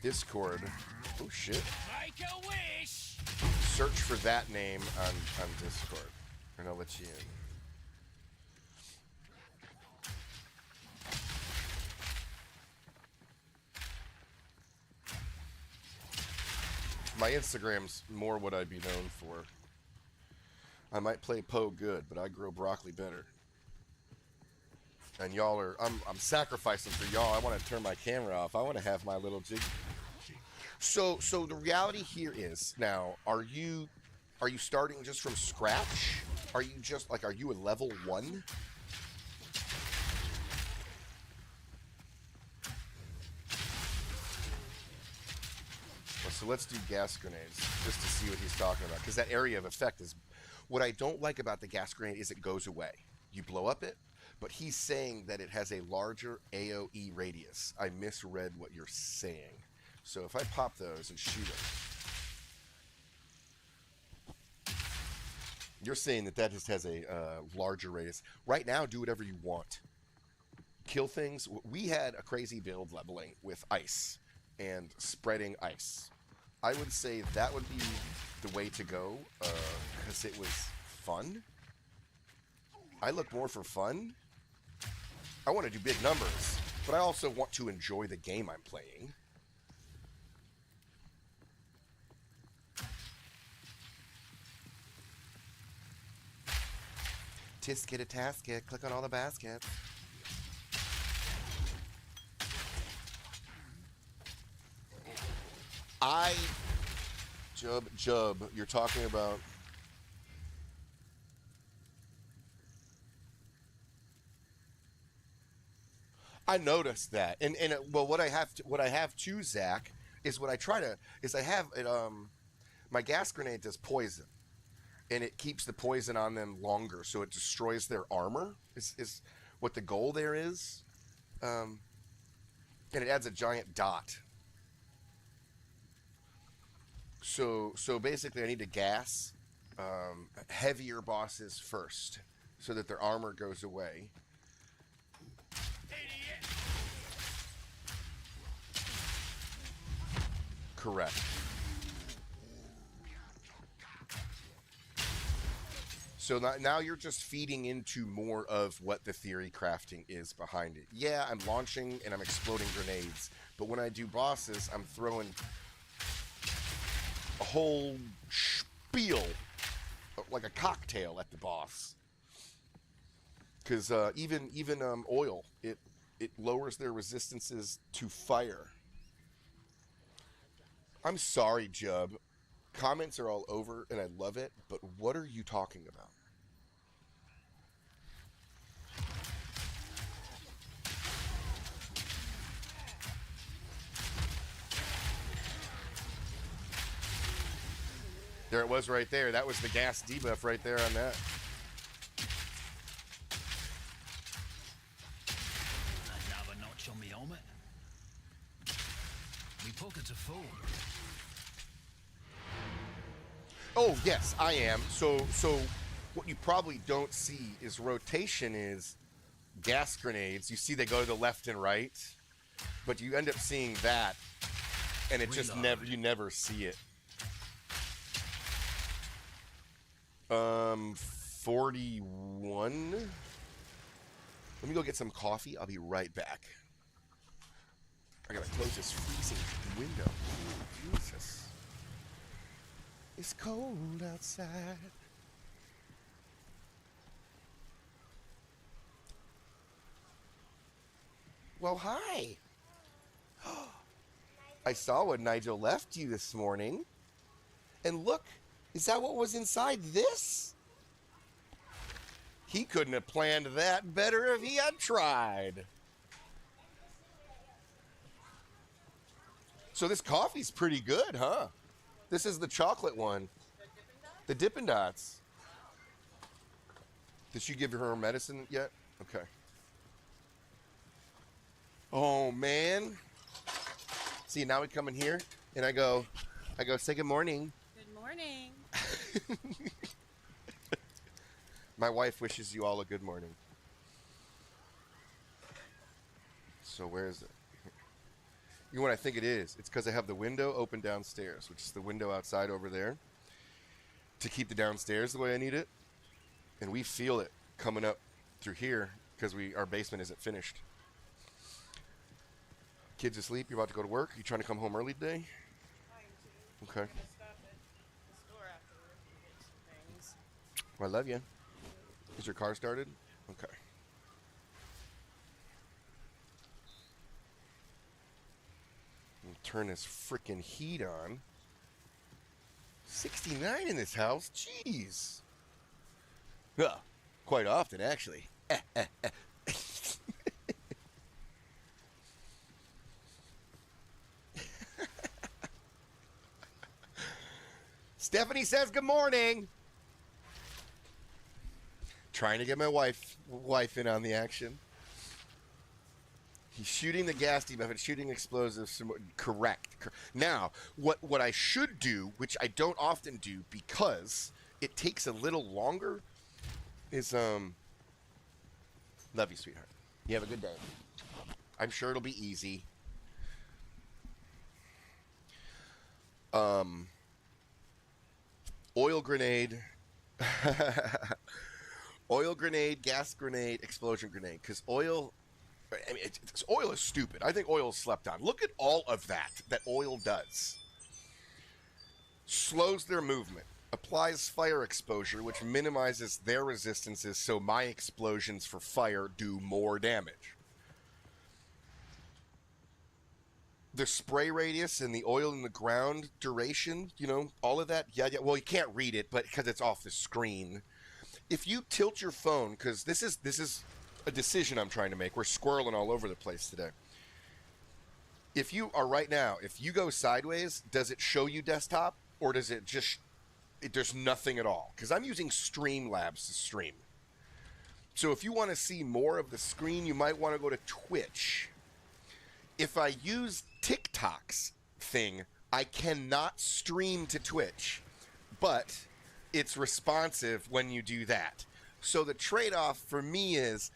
Discord, oh shit, Make a wish. search for that name on Discord, and I'll let you in. my Instagram's more what I'd be known for. I might play Poe good, but I grow broccoli better. And y'all are, I'm sacrificing for y'all. I want to turn my camera off. I want to have my little jig. So the reality here is, now, are you starting just from scratch? Are you just, like, are you a level 1? So let's do gas grenades, just to see what he's talking about. Because that area of effect is... What I don't like about the gas grenade is it goes away. You blow up it, but he's saying that it has a larger AoE radius. I misread what you're saying. So if I pop those and shoot them... You're saying that just has a larger radius. Right now, do whatever you want. Kill things. We had a crazy build leveling with ice and spreading ice. I would say that would be the way to go, because it was fun. I look more for fun. I want to do big numbers, but I also want to enjoy the game I'm playing. Tisket a tasket, click on all the baskets. Jub, you're talking about... I noticed that, and well, what I have too, Zach, is what I try to is I have it. My gas grenade does poison, and it keeps the poison on them longer, so it destroys their armor. Is what the goal there is, and it adds a giant dot. So basically, I need to gas heavier bosses first, so that their armor goes away. Correct. So now you're just feeding into more of what the theory crafting is behind it. Yeah, I'm launching and I'm exploding grenades, but when I do bosses, I'm throwing a whole spiel, like a cocktail at the boss. Because even oil, it lowers their resistances to fire. I'm sorry, Jub. Comments are all over, and I love it, but what are you talking about? There it was right there. That was the gas debuff right there on that. Another notch on me helmet. Me pockets are full. Oh, yes, I am. So what you probably don't see is rotation is gas grenades. You see they go to the left and right, but you end up seeing that, and it just you never see it. 41. Let me go get some coffee. I'll be right back. I gotta close this freezing window. Jesus. It's cold outside. Well, hi. I saw what Nigel left you this morning. And look, is that what was inside this? He couldn't have planned that better if he had tried. So this coffee's pretty good, huh? This is the chocolate one. The Dippin' Dots. Did she give her medicine yet? Okay. Oh, man. See, now we come in here, and I go, say good morning. Good morning. My wife wishes you all a good morning. So where is it? You know what I think it is? It's because I have the window open downstairs, which is the window outside over there, to keep the downstairs the way I need it. And we feel it coming up through here because our basement isn't finished. Kids asleep? You're about to go to work? You trying to come home early today? Okay. I love you. Is your car started? Okay. Turn this freaking heat on. 69 in this house? Jeez. Yeah, quite often, actually. Stephanie says good morning. Trying to get my wife in on the action. He's shooting the gas debuff and shooting explosives. Correct. Now, what I should do, which I don't often do because it takes a little longer, is love you, sweetheart. You have a good day. I'm sure it'll be easy. Oil grenade. Oil grenade, gas grenade, explosion grenade. Because oil, I mean, oil is stupid. I think oil is slept on. Look at all of that oil does. Slows their movement. Applies fire exposure, which minimizes their resistances, so my explosions for fire do more damage. The spray radius and the oil in the ground duration, you know, all of that. Yeah. Well, you can't read it, but because it's off the screen. If you tilt your phone, because this is a decision I'm trying to make. We're squirreling all over the place today. If you are right now, if you go sideways, does it show you desktop, or does it just... there's nothing at all? Because I'm using Streamlabs to stream. So if you want to see more of the screen, you might want to go to Twitch. If I use TikTok's thing, I cannot stream to Twitch, but it's responsive when you do that. So the trade-off for me is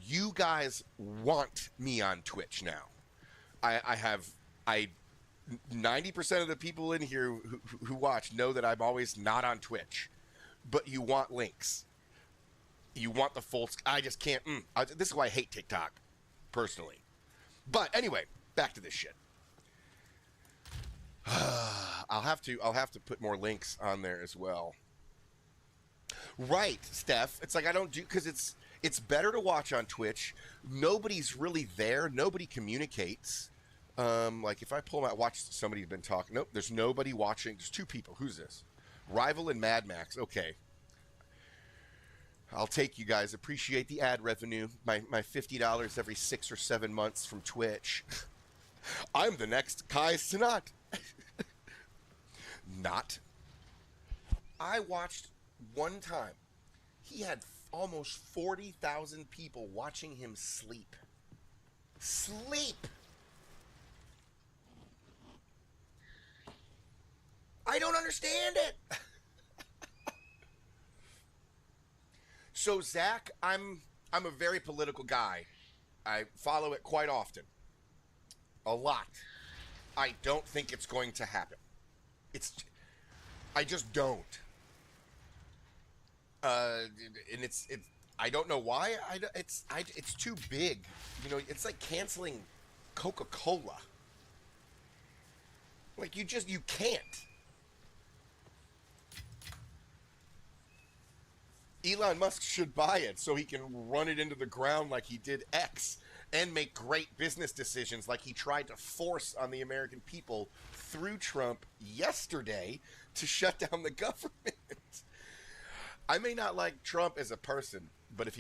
you guys want me on Twitch now. I 90% of the people in here who watch know that I'm always not on Twitch, but you want links. You want the full... I just can't... this is why I hate TikTok, personally. But anyway, back to this shit. I'll have to put more links on there as well. Right, Steph. It's like I don't do... because it's better to watch on Twitch. Nobody's really there. Nobody communicates. Like if I pull my... watch, somebody's been talking. Nope, there's nobody watching. There's two people. Who's this? Rival and Mad Max. Okay. I'll take you guys. Appreciate the ad revenue. My $50 every 6 or 7 months from Twitch. I'm the next Kai Cenat. Not. I watched one time. He had almost 40,000 people watching him sleep. Sleep! I don't understand it. So Zach, I'm a very political guy. I follow it quite often. A lot. I don't think it's going to happen. I just don't. And it's I don't know why. It's too big. You know, it's like canceling Coca-Cola. Like you can't. Elon Musk should buy it so he can run it into the ground like he did X and make great business decisions like he tried to force on the American people through Trump yesterday to shut down the government. I may not like Trump as a person, but if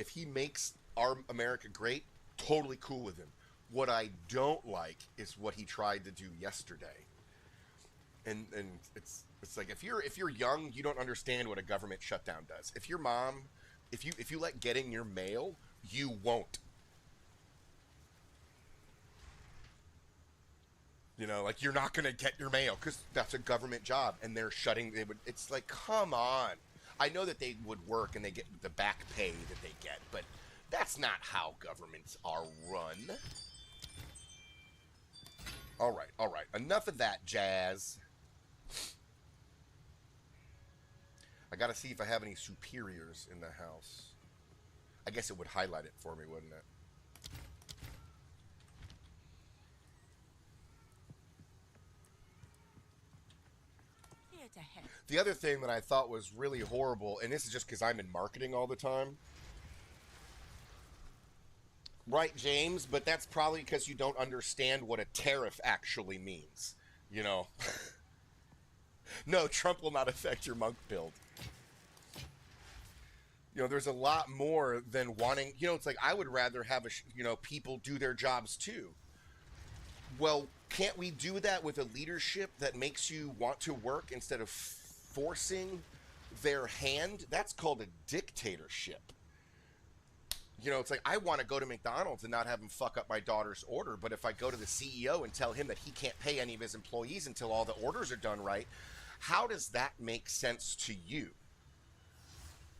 he makes our America great, totally cool with him. What I don't like is what he tried to do yesterday. And it's like if you're young, you don't understand what a government shutdown does. If your mom, if you like getting your mail, you won't. You know, like you're not gonna get your mail because that's a government job, and they're shutting. It's like, come on. I know that they would work and they get the back pay that they get, but that's not how governments are run. All right. Enough of that jazz. I gotta see if I have any superiors in the house. I guess it would highlight it for me, wouldn't it? Here, get ahead. The other thing that I thought was really horrible, and this is just because I'm in marketing all the time. Right, James, but that's probably because you don't understand what a tariff actually means. You know? No, Trump will not affect your monk build. You know, there's a lot more than wanting, you know, it's like I would rather have, people do their jobs too. Well, can't we do that with a leadership that makes you want to work instead of forcing their hand? That's called a dictatorship. You know, it's like I want to go to McDonald's and not have him fuck up my daughter's order, but if I go to the CEO and tell him that he can't pay any of his employees until all the orders are done right, how does that make sense to you?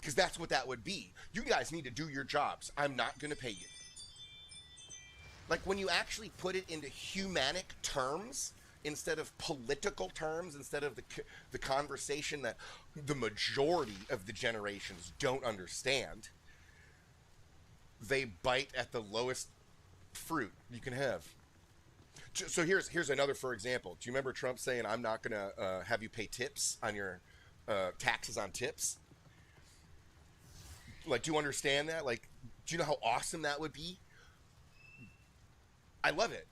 Because that's what that would be. You guys need to do your jobs. I'm not going to pay you. Like when you actually put it into humanic terms instead of political terms, instead of the conversation that the majority of the generations don't understand, they bite at the lowest fruit you can have. So here's another for example. Do you remember Trump saying, I'm not going to have you pay tips on your taxes on tips? Like, do you understand that? Like, do you know how awesome that would be? I love it.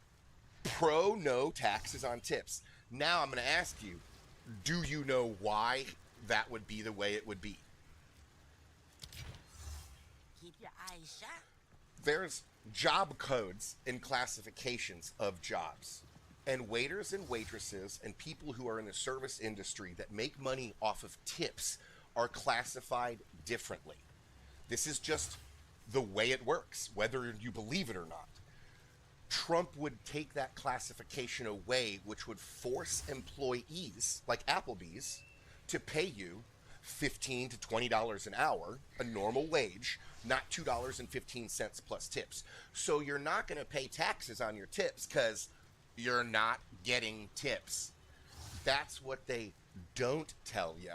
Pro no taxes on tips. Now I'm going to ask you, do you know why that would be the way it would be? Keep your eyes shut. There's job codes and classifications of jobs. And waiters and waitresses and people who are in the service industry that make money off of tips are classified differently. This is just the way it works, whether you believe it or not. Trump would take that classification away, which would force employees like Applebee's to pay you $15 to $20 an hour, a normal wage, not $2.15 plus tips. So you're not going to pay taxes on your tips because you're not getting tips. That's what they don't tell you.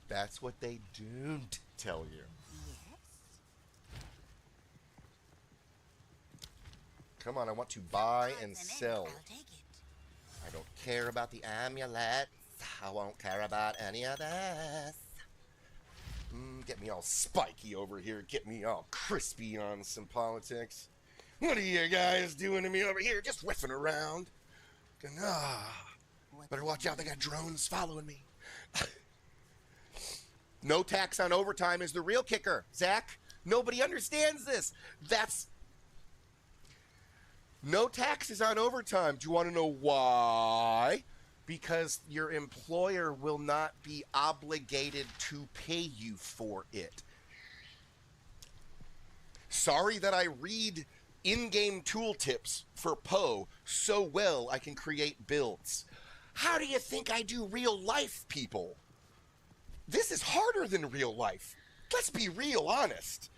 That's what they don't tell you. Yes. Come on, I want to buy and Odds ends, sell. I'll take it. I don't care about the amulet. I won't care about any of this. Get me all spiky over here. Get me all crispy on some politics. What are you guys doing to me over here? Just whiffing around. Better watch out. They got drones following me. No tax on overtime is the real kicker, Zach. Nobody understands this. That's... No taxes on overtime. Do you want to know why? Because your employer will not be obligated to pay you for it. Sorry that I read in-game tooltips for Poe so well I can create builds. How do you think I do real life, people? This is harder than real life. Let's be real honest.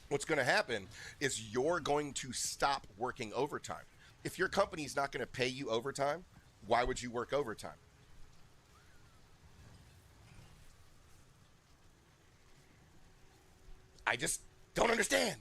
What's going to happen is you're going to stop working overtime. If your company's not going to pay you overtime, why would you work overtime? I just don't understand.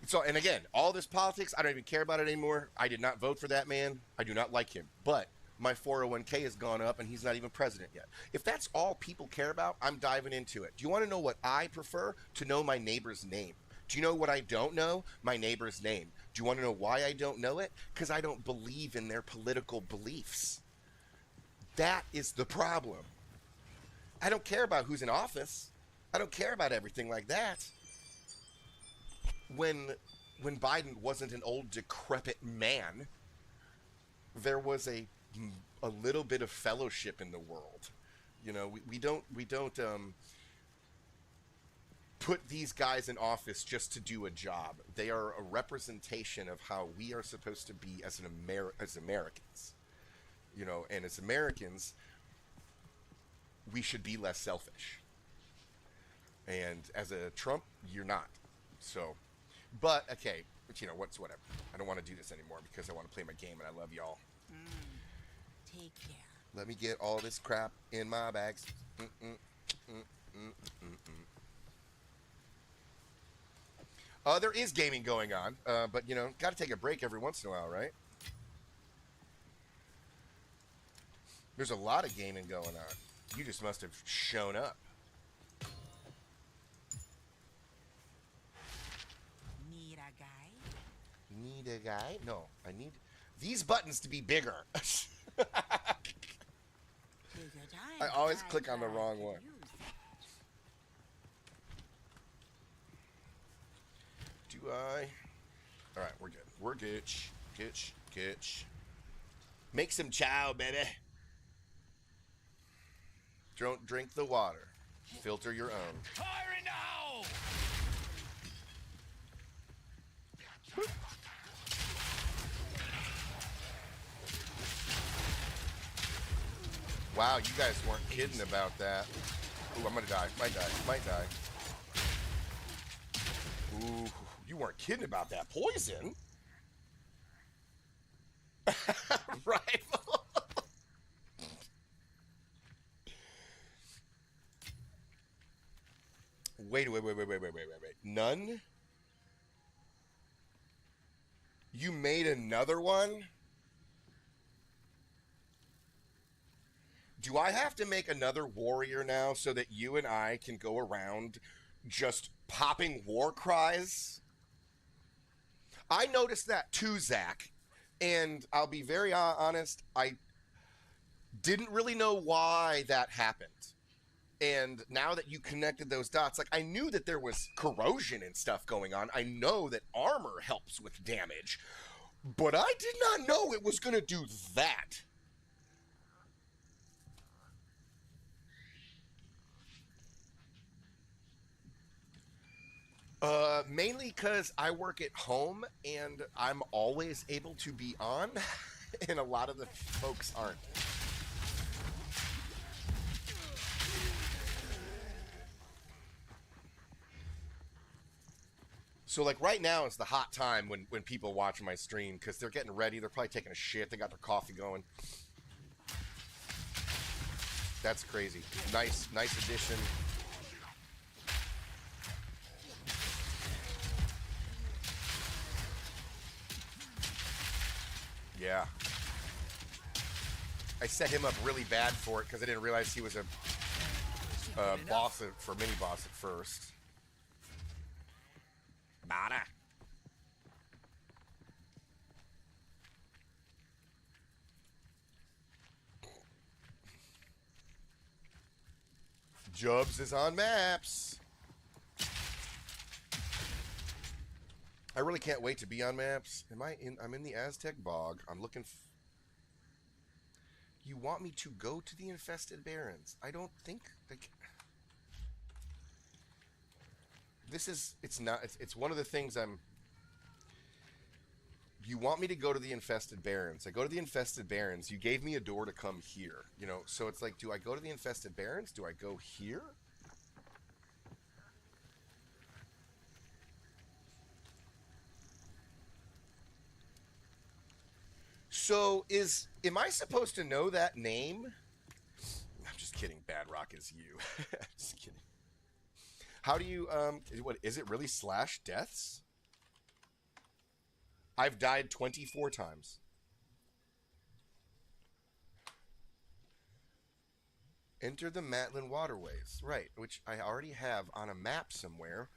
So, and again, all this politics, I don't even care about it anymore. I did not vote for that man. I do not like him. But my 401k has gone up and he's not even president yet. If that's all people care about, I'm diving into it. Do you want to know what I prefer? To know my neighbor's name. Do you know what I don't know? My neighbor's name. Do you want to know why I don't know it? Because I don't believe in their political beliefs. That is the problem. I don't care about who's in office. I don't care about everything like that. When Biden wasn't an old decrepit man, there was a little bit of fellowship in the world. You know, we don't put these guys in office just to do a job. They are a representation of how we are supposed to be as Americans. You know, and as Americans, we should be less selfish. And as a Trump, you're not. So, but okay, but you know what's whatever. I don't want to do this anymore because I want to play my game and I love y'all. Take care. Let me get all this crap in my bags. There is gaming going on, but you know, got to take a break every once in a while, right? There's a lot of gaming going on. You just must have shown up. Need a guy? Need a guy? No, I need these buttons to be bigger. Take your time. I always click on the wrong one. Do I? All right, we're good. We're good. Good. Make some chow, baby. Don't drink the water. Filter your own. Firing now! Wow, you guys weren't kidding about that. Ooh, I'm gonna die. Might die. Ooh, you weren't kidding about that poison. Right. Wait. None? You made another one? Do I have to make another warrior now so that you and I can go around just popping war cries? I noticed that too, Zach. And I'll be very honest, I didn't really know why that happened. And now that you connected those dots, like I knew that there was corrosion and stuff going on. I know that armor helps with damage. But I did not know it was going to do that. Mainly because I work at home and I'm always able to be on, and a lot of the folks aren't. So like right now is the hot time when people watch my stream because they're getting ready. They're probably taking a shit. They got their coffee going. That's crazy. Nice addition. Yeah. I set him up really bad for it because I didn't realize he was a boss for mini boss at first. Bada. Jubs is on maps. I really can't wait to be on maps. I'm in the Aztec Bog. I'm looking. You want me to go to the infested barrens? I don't think like. It's not. It's one of the things I'm. You want me to go to the infested barrens? I go to the infested barrens. You gave me a door to come here. You know, so it's like, do I go to the infested barrens? Do I go here? So am I supposed to know that name? I'm just kidding. Bad Rock is you. Just kidding. How do you what is it really slash deaths? I've died 24 times. Enter the Matlin waterways. Right, which I already have on a map somewhere.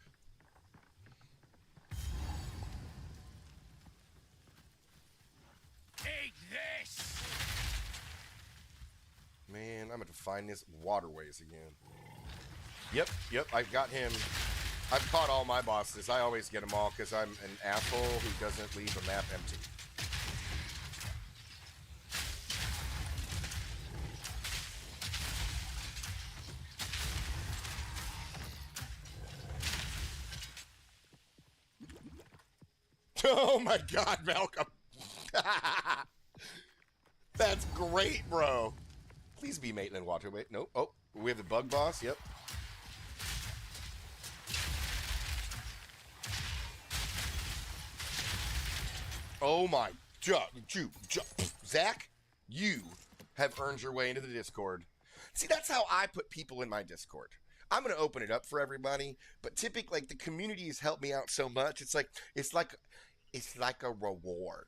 Take this! Man, I'm going to find this waterways again. Yep, I've got him. I've caught all my bosses. I always get them all because I'm an asshole who doesn't leave a map empty. Oh my God, Malcolm. That's great, bro. Please be Maitland Waterway. Nope. Oh, we have the bug boss. Yep. Oh my God. Zach, you have earned your way into the Discord. See, that's how I put people in my Discord. I'm gonna open it up for everybody, but typically, like, the community has helped me out so much. It's like a reward.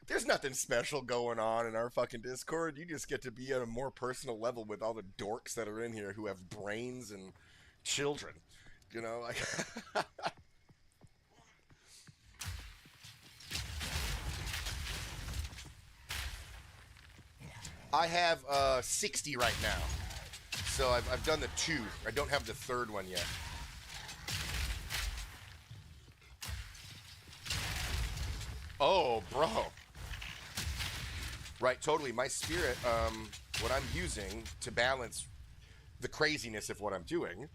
There's nothing special going on in our fucking Discord. You just get to be at a more personal level with all the dorks that are in here who have brains and children. You know, like. I have 60 right now. So I've done the 2. I don't have the 3rd one yet. Oh, bro. Right, totally. My spirit, what I'm using to balance the craziness of what I'm doing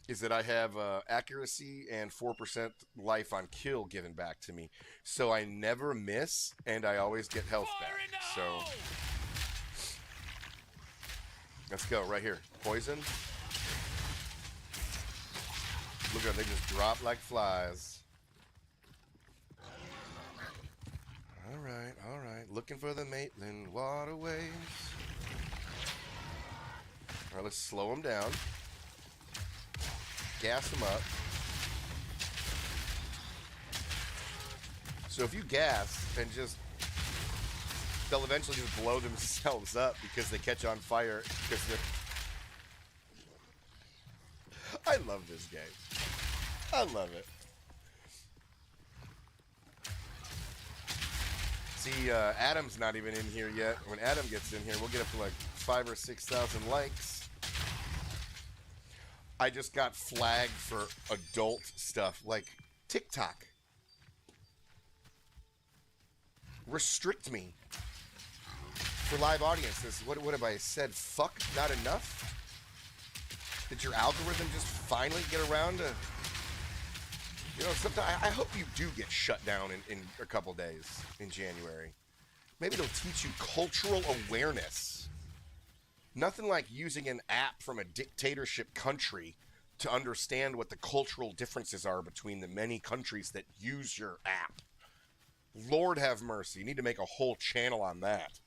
is that I have accuracy and 4% life on kill given back to me. So I never miss, and I always get health back. So let's go right here. Poison. Look at them, they just drop like flies. All right. Looking for the Maitland waterways. All right, let's slow them down. Gas them up. So if you gas and just, they'll eventually just blow themselves up because they catch on fire. Because I love this game. I love it. See, Adam's not even in here yet. When Adam gets in here, we'll get up to like 5,000 or 6,000 likes. I just got flagged for adult stuff like TikTok. Restrict me for live audiences. What have I said? Fuck, not enough? Did your algorithm just finally get around to... You know, sometimes I hope you do get shut down in a couple days in January. Maybe it'll teach you cultural awareness. Nothing like using an app from a dictatorship country to understand what the cultural differences are between the many countries that use your app. Lord have mercy. You need to make a whole channel on that.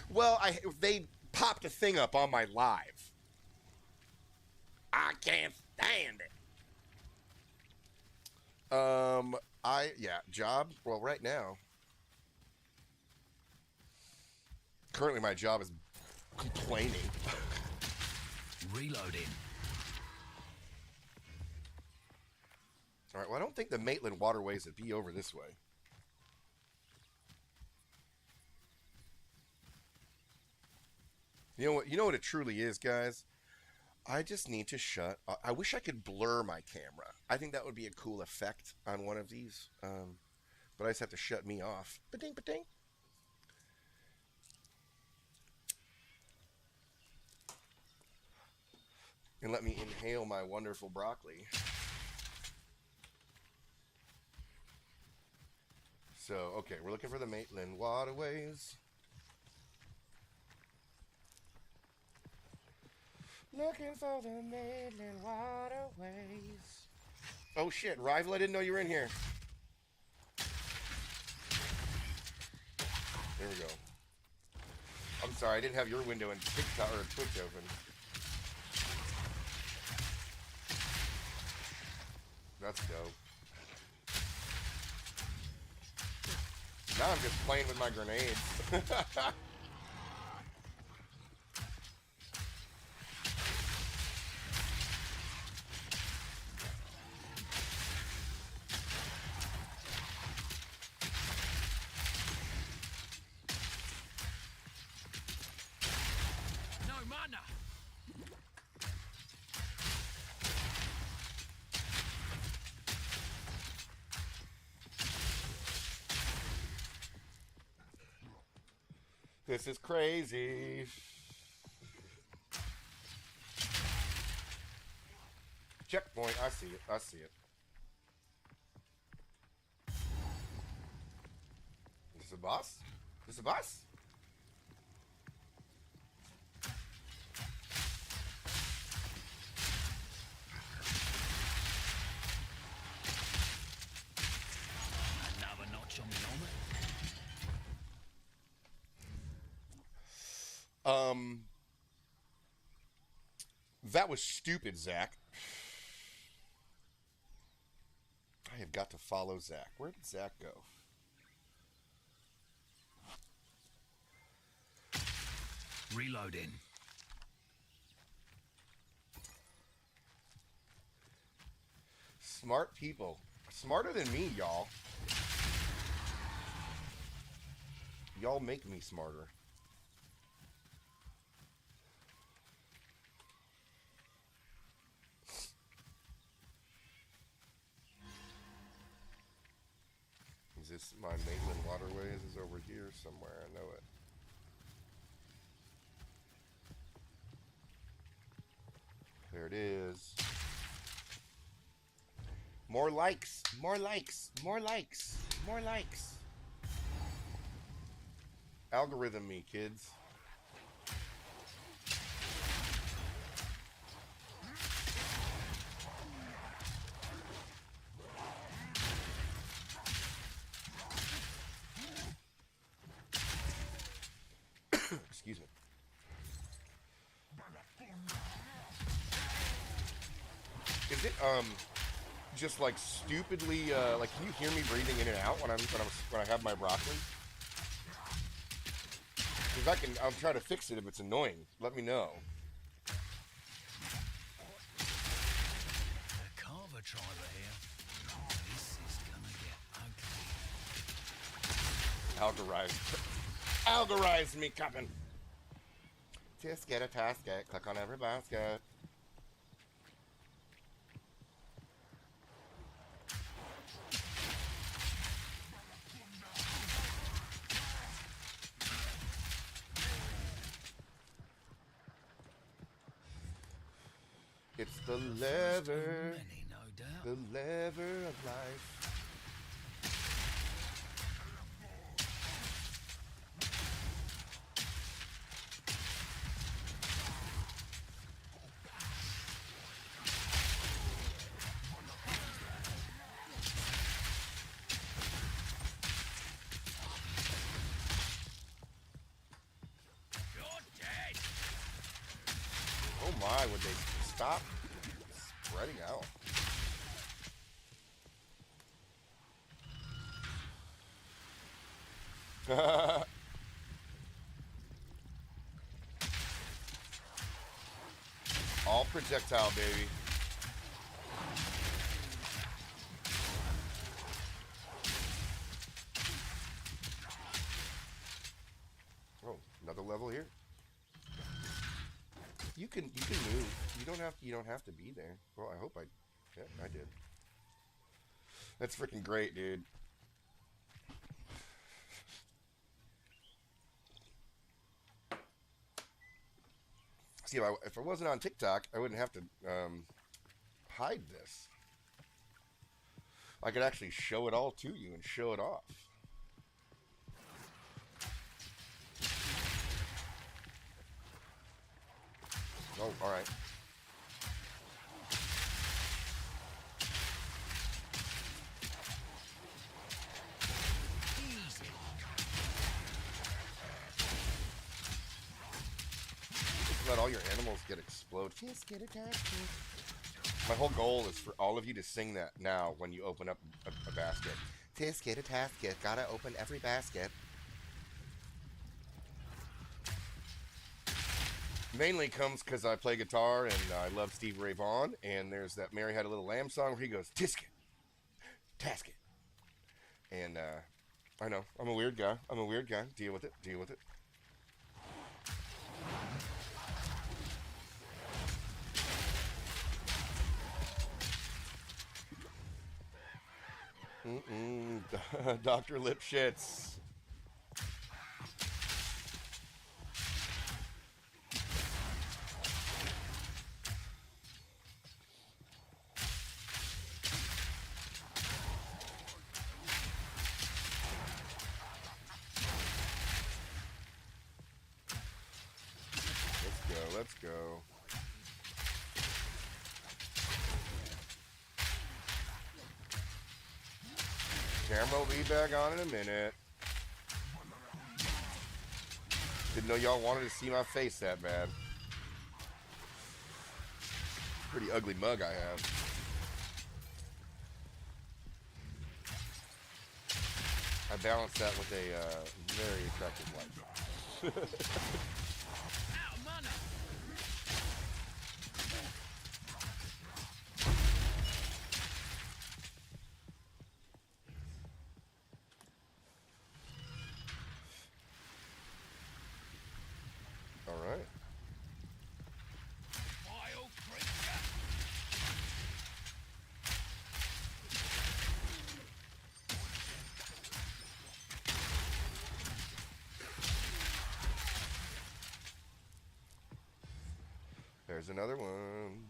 Well, they popped a thing up on my live. I can't stand it. Job. Well, right now, currently my job is complaining. Reloading. All right. Well, I don't think the Maitland waterways would be over this way. You know what? You know what it truly is, guys. I just need to shut. I wish I could blur my camera. I think that would be a cool effect on one of these. But I just have to shut me off. Ba-ding, ba-ding. And let me inhale my wonderful broccoli. So, okay, we're looking for the Maitland waterways. Looking for the Maitland waterways. Oh shit, Rival, I didn't know you were in here. There we go. I'm sorry, I didn't have your window in TikTok or Twitch open. That's dope. Now I'm just playing with my grenades. This is crazy. Checkpoint. I see it. I see it. Is this a boss? Is this a boss? That was stupid, Zach. I have got to follow Zach. Where did Zach go? Reloading. Smart people. Smarter than me, y'all. Y'all make me smarter. Is this my Maitland Waterways? Is over here somewhere. I know it. There it is. More likes, more likes, more likes, more likes. Algorithm me, kids. Excuse me. Is it just like stupidly like can you hear me breathing in and out when I have my broccoli? Because I'll try to fix it if it's annoying. Let me know. The Carver tribe are here. This is gonna get ugly. Algorize me, Captain. Just get a tasket. Click on every basket. It's the lever, Many, no doubt. the lever of life. You're dead. Oh my, would they stop spreading out? All projectile, baby. Oh, another level here. You can move. You don't have to be there. Well, I hope yeah, I did. That's freaking great, dude. See, if I wasn't on TikTok, I wouldn't have to hide this. I could actually show it all to you and show it off. Oh, all right. Easy. Just let all your animals get explode. Just get attacked. My whole goal is for all of you to sing that now when you open up a basket. Just get a tasket. Gotta open every basket. Mainly comes because I play guitar and I love Stevie Ray Vaughan. And there's that Mary Had a Little Lamb song where he goes, Tisket, Tasket. And I know, I'm a weird guy. Deal with it. Dr. Lipschitz. Let's go. Camera will be back on in a minute. Didn't know y'all wanted to see my face that bad. Pretty ugly mug I have. I balance that with a very attractive wife. Out of mana. All right. Vile creature. There's another one.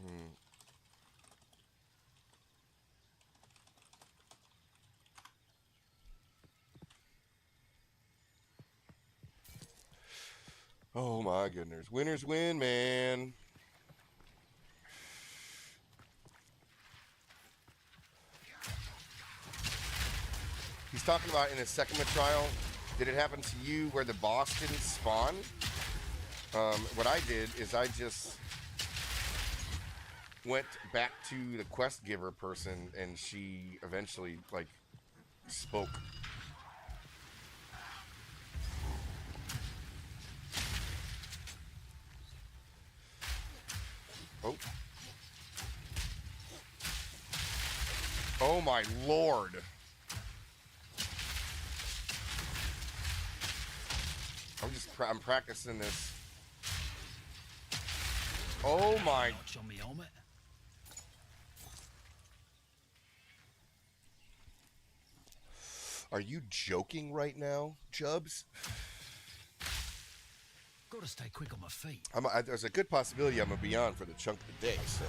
Hmm. Oh my goodness. Winners win, man. He's talking about in his second trial. Did it happen to you where the boss didn't spawn? What I did is I just went back to the quest giver person, and she eventually like spoke. Oh. Oh my lord. I'm practicing this. Oh my. Notch on me helmet. Are you joking right now, Jubs? Gotta stay quick on my feet. There's a good possibility I'm gonna be on for the chunk of the day, so.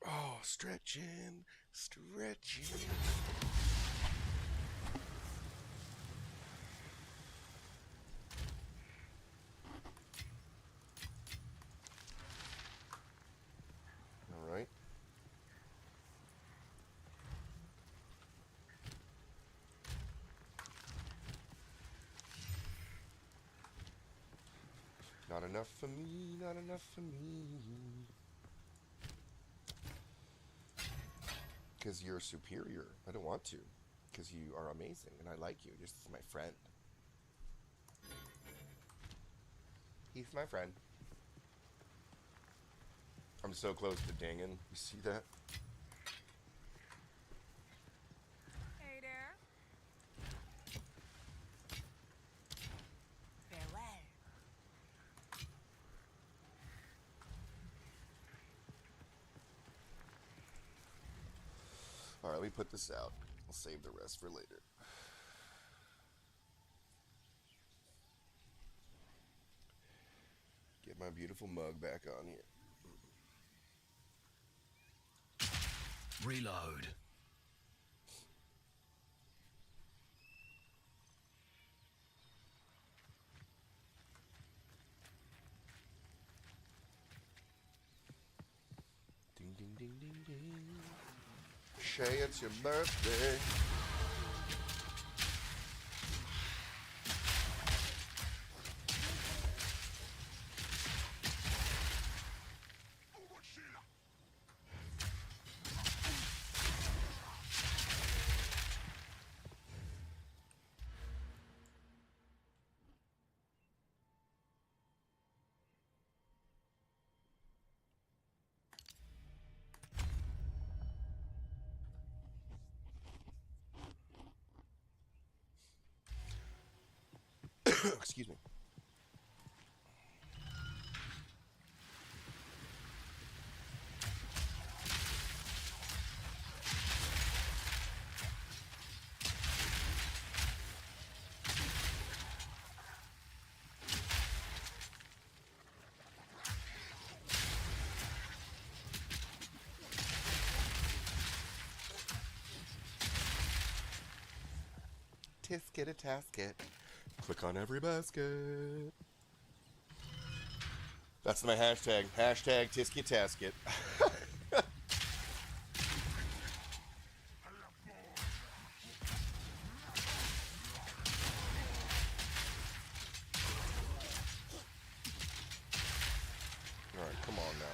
Oh, stretching. All right. Not enough for me, not enough for me. Because you're superior. I don't want to. Because you are amazing and I like you just as my friend. He's my friend. I'm so close to dinging. You see that? Hey there. Farewell. All right, let me put this out. I'll save the rest for later. Get my beautiful mug back on here. Reload. Ding, ding, ding, ding, ding. Shay, it's your birthday. Excuse me. Tisket a tasket. Click on every basket. That's my hashtag. Hashtag Tisket Tasket. Alright, come on now.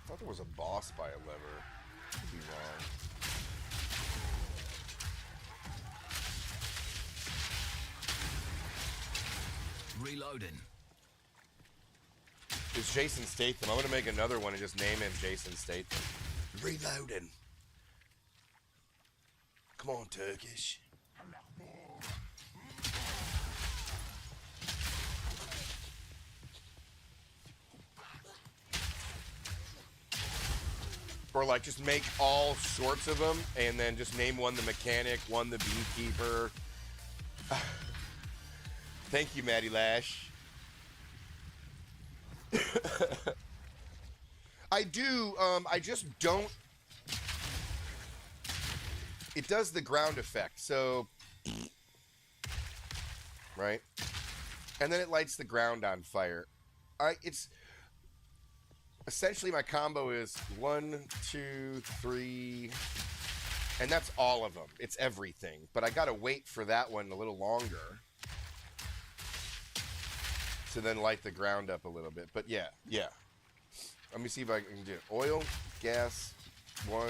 I thought there was a boss by a lever. Could be wrong. Reloading. It's Jason Statham. I'm gonna make another one and just name him Jason Statham. Reloading. Come on, Turkish. Or like just make all sorts of them and then just name one the mechanic, one the beekeeper. Thank you, Maddie Lash. I do, I just don't. It does the ground effect, so. Right? And then it lights the ground on fire. It's. Essentially, my combo is 1, 2, 3, and that's all of them. It's everything. But I gotta wait for that one a little longer to then light the ground up a little bit. But yeah. Let me see if I can do it. Oil, gas, 1.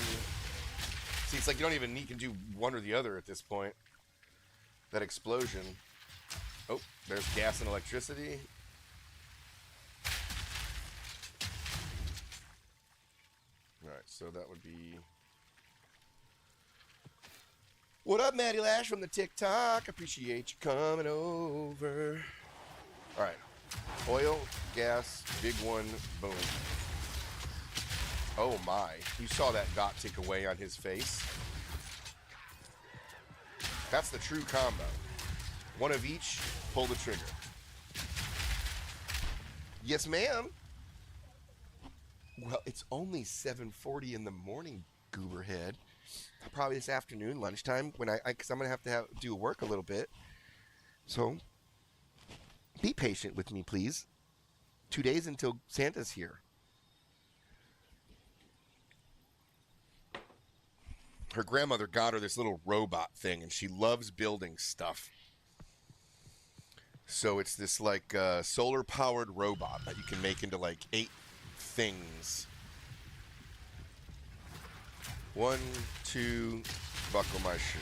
See, it's like you don't even need, you can do one or the other at this point. That explosion. Oh, there's gas and electricity. Alright, so that would be... What up, Maddie Lash from the TikTok? Appreciate you coming over. Alright. Oil, gas, big one, boom. Oh my. You saw that dot tick away on his face. That's the true combo. One of each, pull the trigger. Yes, ma'am. Well, it's only 7:40 in the morning, Gooberhead. Probably this afternoon, lunchtime, when because I'm gonna have to do work a little bit. So, be patient with me, please. 2 days until Santa's here. Her grandmother got her this little robot thing, and she loves building stuff. So it's this like solar-powered robot that you can make into like 8 things. 1, 2, buckle my shoe.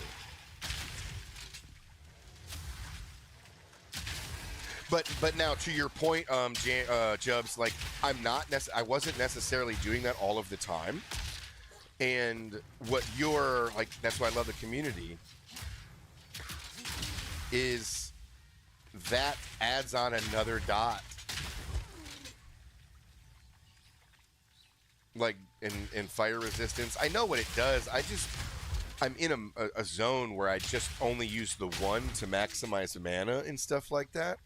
But now to your point, Jubs, like I wasn't necessarily doing that all of the time. And what you're like, that's why I love the community, is that adds on another dot. Like in fire resistance. I know what it does. I'm in a zone where I just only use the 1 to maximize the mana and stuff like that.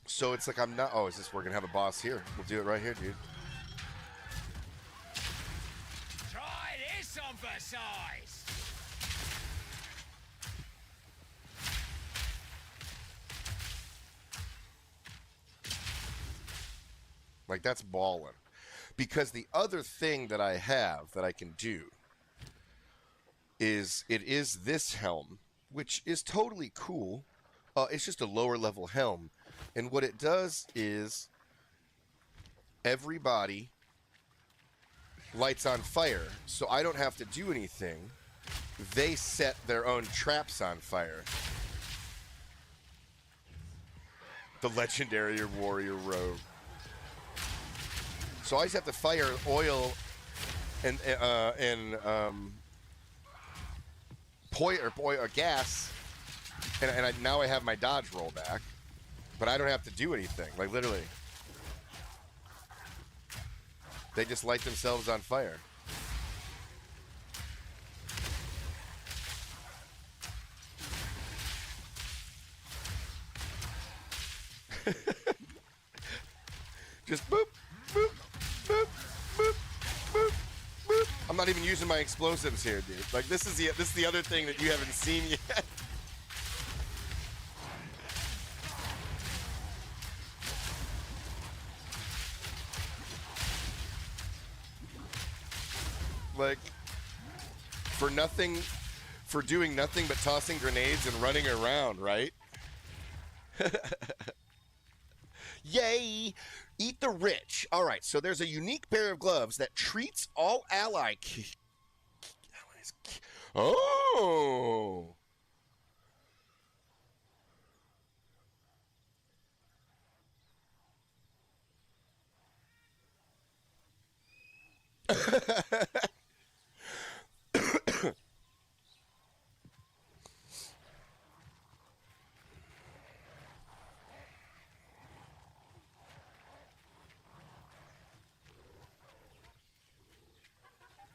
So it's like I'm not. Oh, is this? We're gonna have a boss here. We'll do it right here, dude. Try this on for size. Like that's ballin'. Because the other thing that I have that I can do is it is this helm, which is totally cool. It's just a lower level helm. And what it does is everybody lights on fire, so I don't have to do anything. They set their own traps on fire. The legendary warrior rogue. So I just have to fire oil and gas, and now I have my dodge roll back, but I don't have to do anything. Like literally, they just light themselves on fire. Just boop, boop, boop, boop, boop, boop. I'm not even using my explosives here, dude. Like this is the other thing that you haven't seen yet. Like for doing nothing but tossing grenades and running around, right? Yay! Eat the rich. All right, so there's a unique pair of gloves that treats all allies. Oh!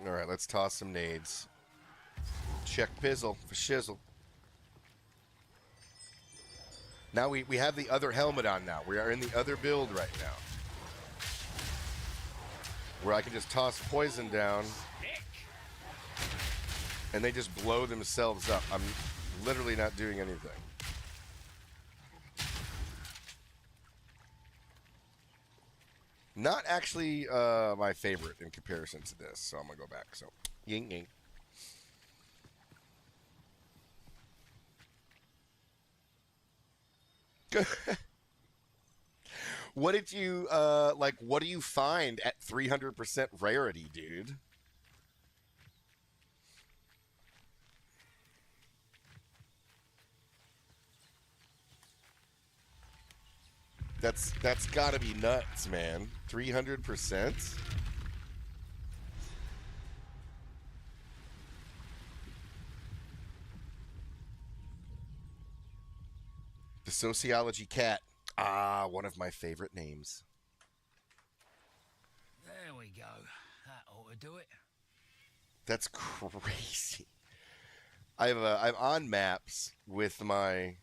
All right, let's toss some nades. Check pizzle for shizzle. Now we have the other helmet on now. We are in the other build right now. Where I can just toss poison down and they just blow themselves up. I'm literally not doing anything. Not actually my favorite in comparison to this, so I'm gonna go back. So, ying ying. What did you like? What do you find at 300% rarity, dude? That's gotta be nuts, man. 300%? The Sociology Cat. Ah, one of my favorite names. There we go. That ought to do it. That's crazy. I'm on maps with my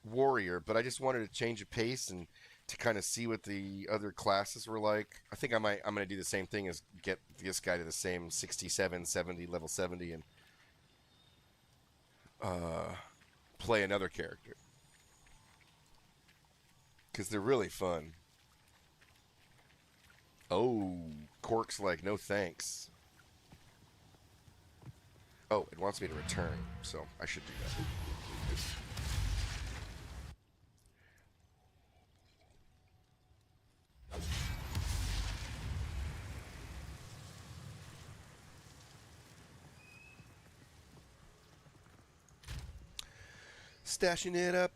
warrior, but I just wanted to change a pace and to kind of see what the other classes were like. I think I'm going to do the same thing as get this guy to the same 67, 70, level 70 and play another character. Because they're really fun. Oh, Cork's like, no thanks. Oh, it wants me to return, so I should do that. Stashing it up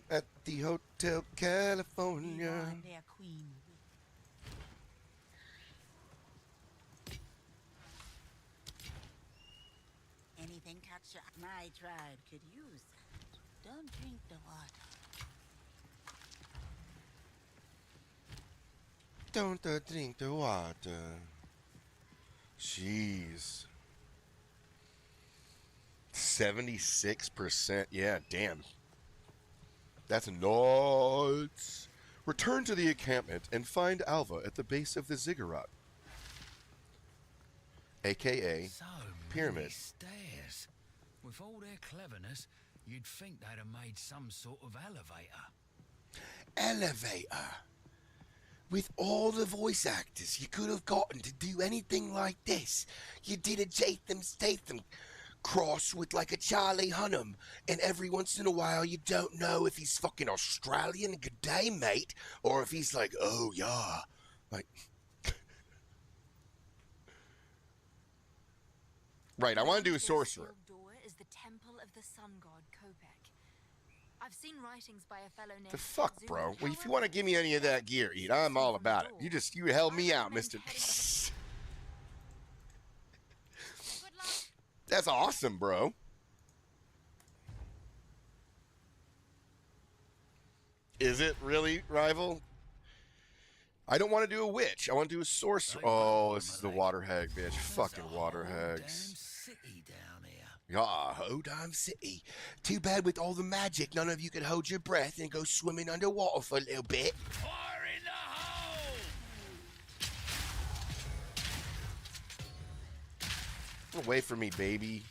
at the Hotel California. Their queen. Anything catch your my tribe could use that. Don't drink the water. Don't drink the water. Jeez. 76%. Yeah, damn. That's nuts. Return to the encampment and find Alva at the base of the ziggurat. AKA So Pyramid. many stairs. With all their cleverness, you'd think they'd have made some sort of elevator. Elevator. With all the voice actors you could have gotten to do anything like this, you did a Jatham Statham cross with like a Charlie Hunnam, and every once in a while you don't know if he's fucking Australian, good day mate, or if he's like, oh yeah, like Right, I want to do a Behind this sorcerer. sealed door is the temple of the sun god Kopek. I've seen writings by a fellow named The fuck, Tetsu. bro? Well, if you However, want to give me any of that gear, Eat, I'm all about it. You held me out, mister. Good luck. That's awesome, bro. Is it really, rival? I don't want to do a witch. I want to do a sorcerer. Oh, this is the water hag, bitch. Fucking water hags. City down here. Yeah, Hodam City. Too bad with all the magic, none of you could hold your breath and go swimming underwater for a little bit. Fire in the hole! Away from me, baby.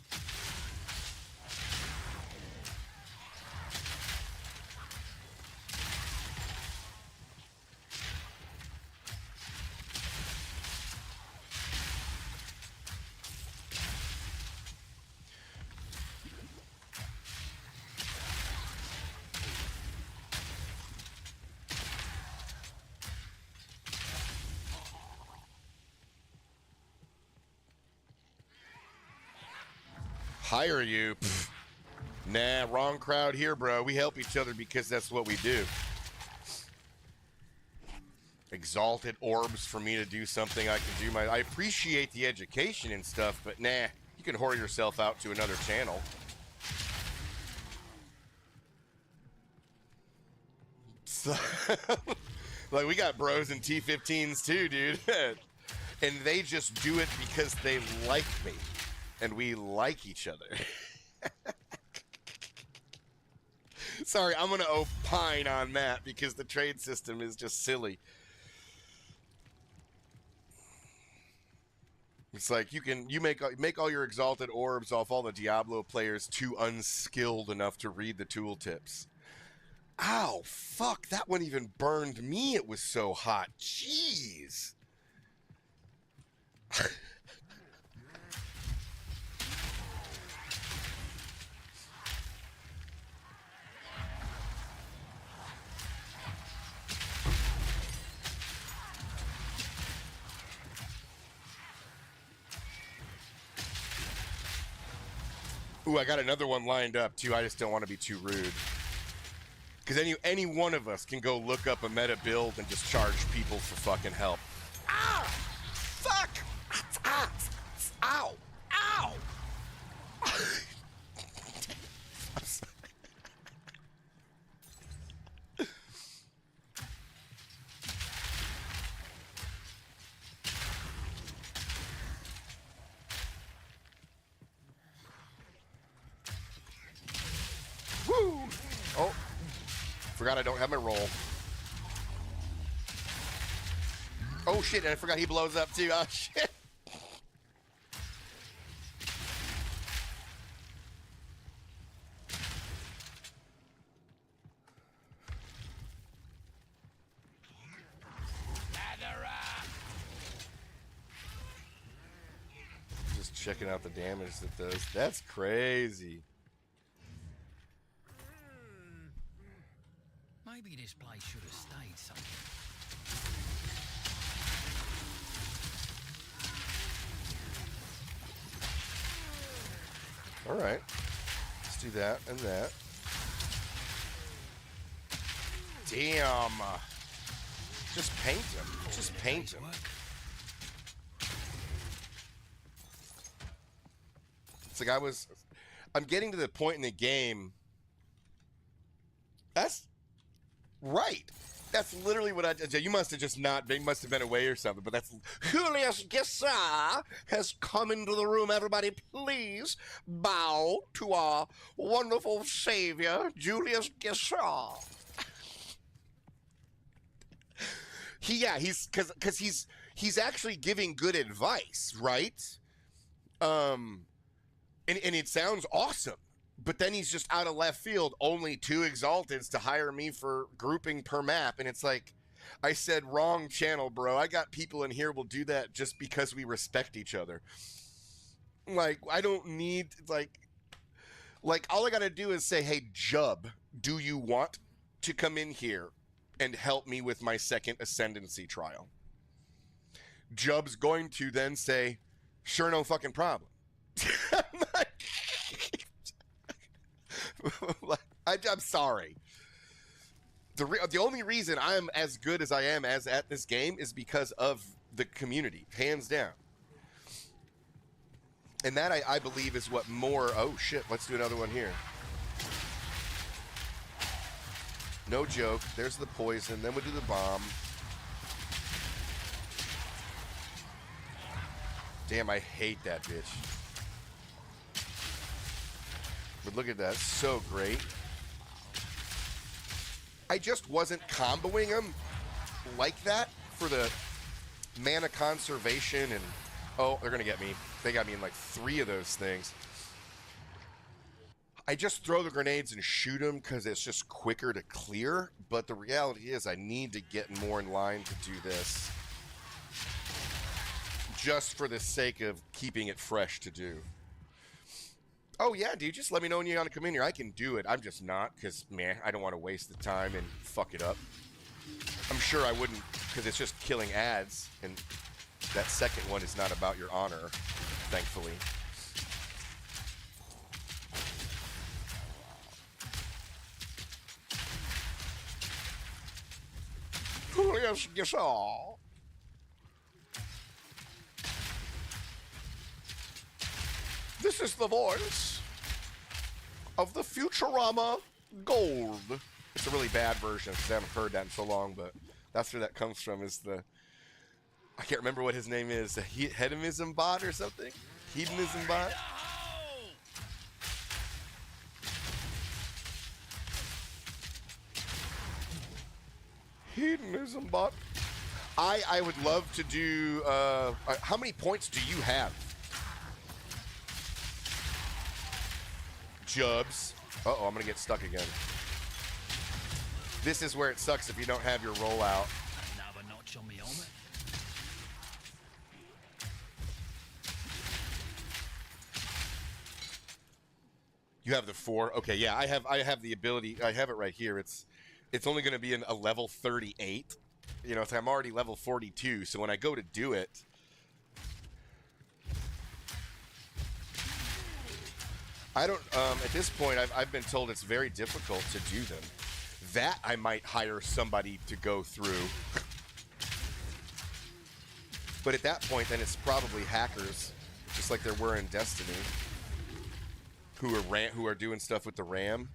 Hire you? Pfft. Nah, wrong crowd here, bro. We help each other because that's what we do. Exalted orbs for me to do something I can do. I appreciate the education and stuff, but nah, you can whore yourself out to another channel. So, like, we got bros in T15s too, dude. And they just do it because they like me. And we like each other. Sorry, I'm going to opine on that because the trade system is just silly. It's like you make all your exalted orbs off all the Diablo players too unskilled enough to read the tooltips. Ow, fuck, that one even burned me. It was so hot. Jeez. Ooh, I got another one lined up too. I just don't want to be too rude. Because any one of us can go look up a meta build and just charge people for fucking help. Ah! Fuck! Ah! Ow! Ow! I'm sorry. Woo! Oh. Forgot I don't have my roll. Oh shit, and I forgot he blows up too. Oh shit. Just checking out the damage that does. That's crazy. Maybe this place should have stayed something. All right. Let's do that and that. Damn. Just paint him. Just paint him. It's like I'm getting to the point in the game. That's right. That's literally what I did. You must have just not been, must have been away or something, but that's Julius Caesar has come into the room. Everybody, please bow to our wonderful savior, Julius Caesar. He's actually giving good advice, right? And it sounds awesome. But then he's just out of left field, only 2 Exalteds to hire me for grouping per map. And it's like, I said, wrong channel, bro. I got people in here will do that just because we respect each other. Like, I don't need, like all I got to do is say, hey, Jub, do you want to come in here and help me with my second ascendancy trial? Jub's going to then say, sure, no fucking problem. I'm sorry. The only reason I'm as good as I am as at this game is because of the community, hands down. And that, I believe, is what more... Oh, shit. Let's do another one here. No joke. There's the poison. Then we'll do the bomb. Damn, I hate that bitch. But look at that. So great. I just wasn't comboing them like that for the mana conservation and... Oh, they're going to get me. They got me in like 3 of those things. I just throw the grenades and shoot them because it's just quicker to clear. But the reality is I need to get more in line to do this. Just for the sake of keeping it fresh to do. Oh, yeah, dude. Just let me know when you're on a community. I can do it. I'm just not because, man, I don't want to waste the time and fuck it up. I'm sure I wouldn't because it's just killing ads. And that second one is not about your honor, thankfully. Yes, all. This is the voice of the Futurama Gold. It's a really bad version because I haven't heard that in so long, but that's where that comes from. Is the... I can't remember what his name is. A hedonism bot or something? Hedonism bot? Hedonism bot. I would love to do... how many points do you have? Jubs. Uh-oh, I'm going to get stuck again. This is where it sucks if you don't have your rollout. Another notch on me helmet. You have the 4. Okay, yeah, I have the ability. I have it right here. It's only going to be a level 38. You know, so I'm already level 42. So when I go to do it, I don't. At this point, I've been told it's very difficult to do them. That I might hire somebody to go through. But at that point, then it's probably hackers, just like there were in Destiny, who are doing stuff with the RAM.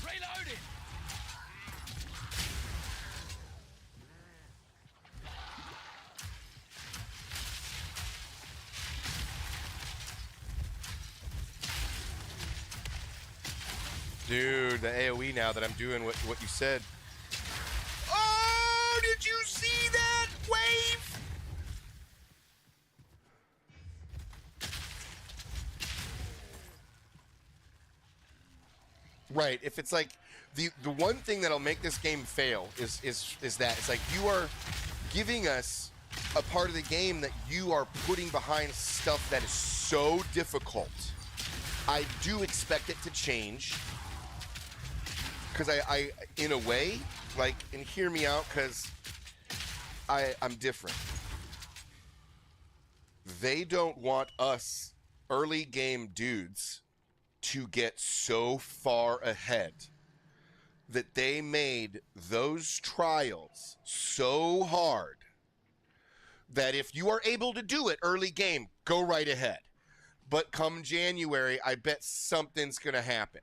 Reloading. Dude, the AoE now that I'm doing what you said. Oh, did you see that wave? Right, if it's like the one thing that'll make this game fail is that it's like you are giving us a part of the game that you are putting behind stuff that is so difficult. I do expect it to change. Because I, in a way, like, and hear me out, because I'm different. They don't want us early game dudes to get so far ahead that they made those trials so hard that if you are able to do it early game, go right ahead. But come January, I bet something's going to happen.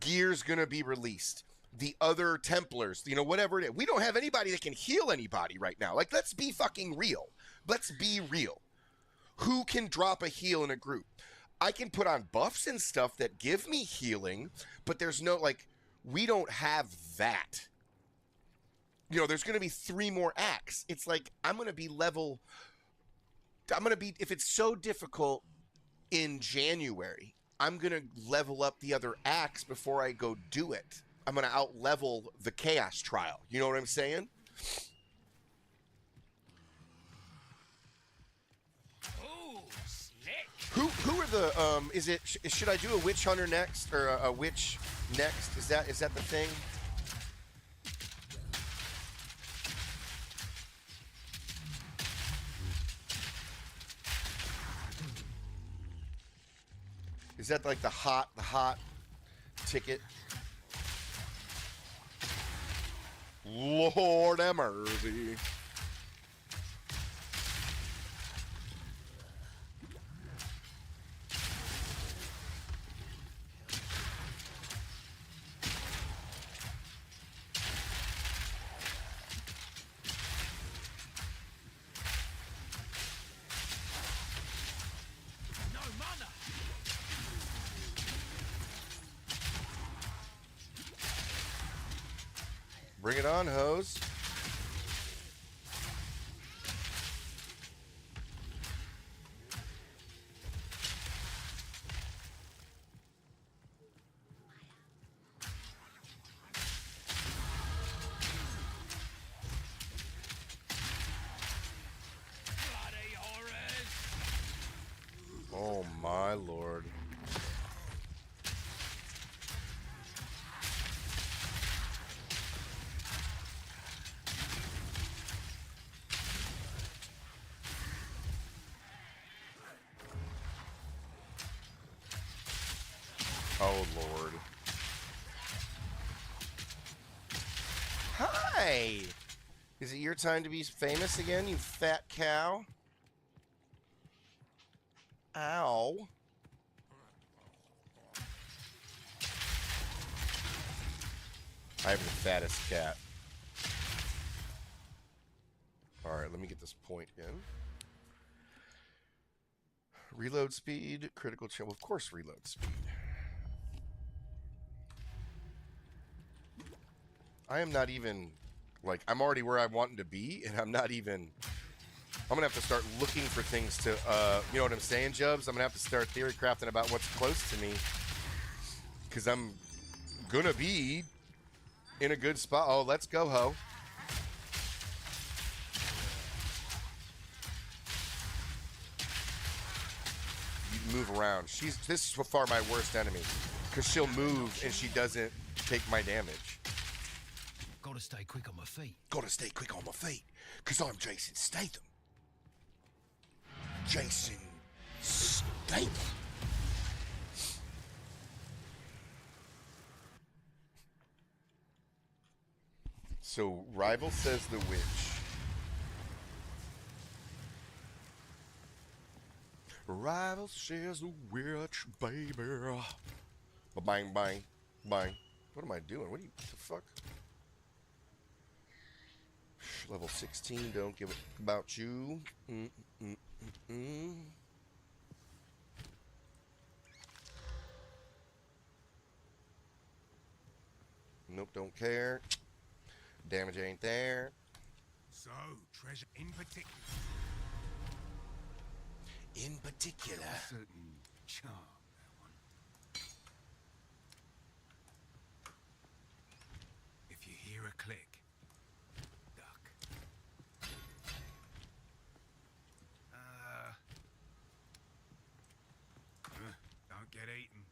Gear's gonna be released. The other Templars, you know, whatever it is. We don't have anybody that can heal anybody right now. Like, let's be fucking real. Let's be real. Who can drop a heal in a group? I can put on buffs and stuff that give me healing, but there's no, like, we don't have that. You know, there's gonna be 3 more acts. It's like, if it's so difficult in January, I'm going to level up the other acts before I go do it. I'm gonna out level the chaos trial. You know what I'm saying? Oh, slick. Who are the should I do a witch hunter next or a witch next? Is that the thing? Is that like the hot ticket? Lord have mercy. No mana. Bring it on, hose. Bloody horrors. Oh my lord. Oh lord. Hi! Is it your time to be famous again, you fat cow? Ow. I have the fattest cat. Alright, let me get this point in. Reload speed, critical chill. Of course, reload speed. I am not even, like, I'm already where I want to be, and I'm not even, I'm gonna have to start looking for things to, you know what I'm saying, Jubs? I'm gonna have to start theory crafting about what's close to me, because I'm gonna be in a good spot. Oh, let's go, ho. You move around. This is so far my worst enemy, because she'll move and she doesn't take my damage. Gotta stay quick on my feet. Gotta stay quick on my feet, because I'm Jason Statham. Jason Statham. So, Rival says the witch. Rival says the witch, baby. Bang, bang, bang. What am I doing? What the fuck? Level 16, don't give a about you. Nope, don't care. Damage ain't there. So, treasure in particular. In particular. Certain charm, that one. If you hear a click, duck. Don't get eaten.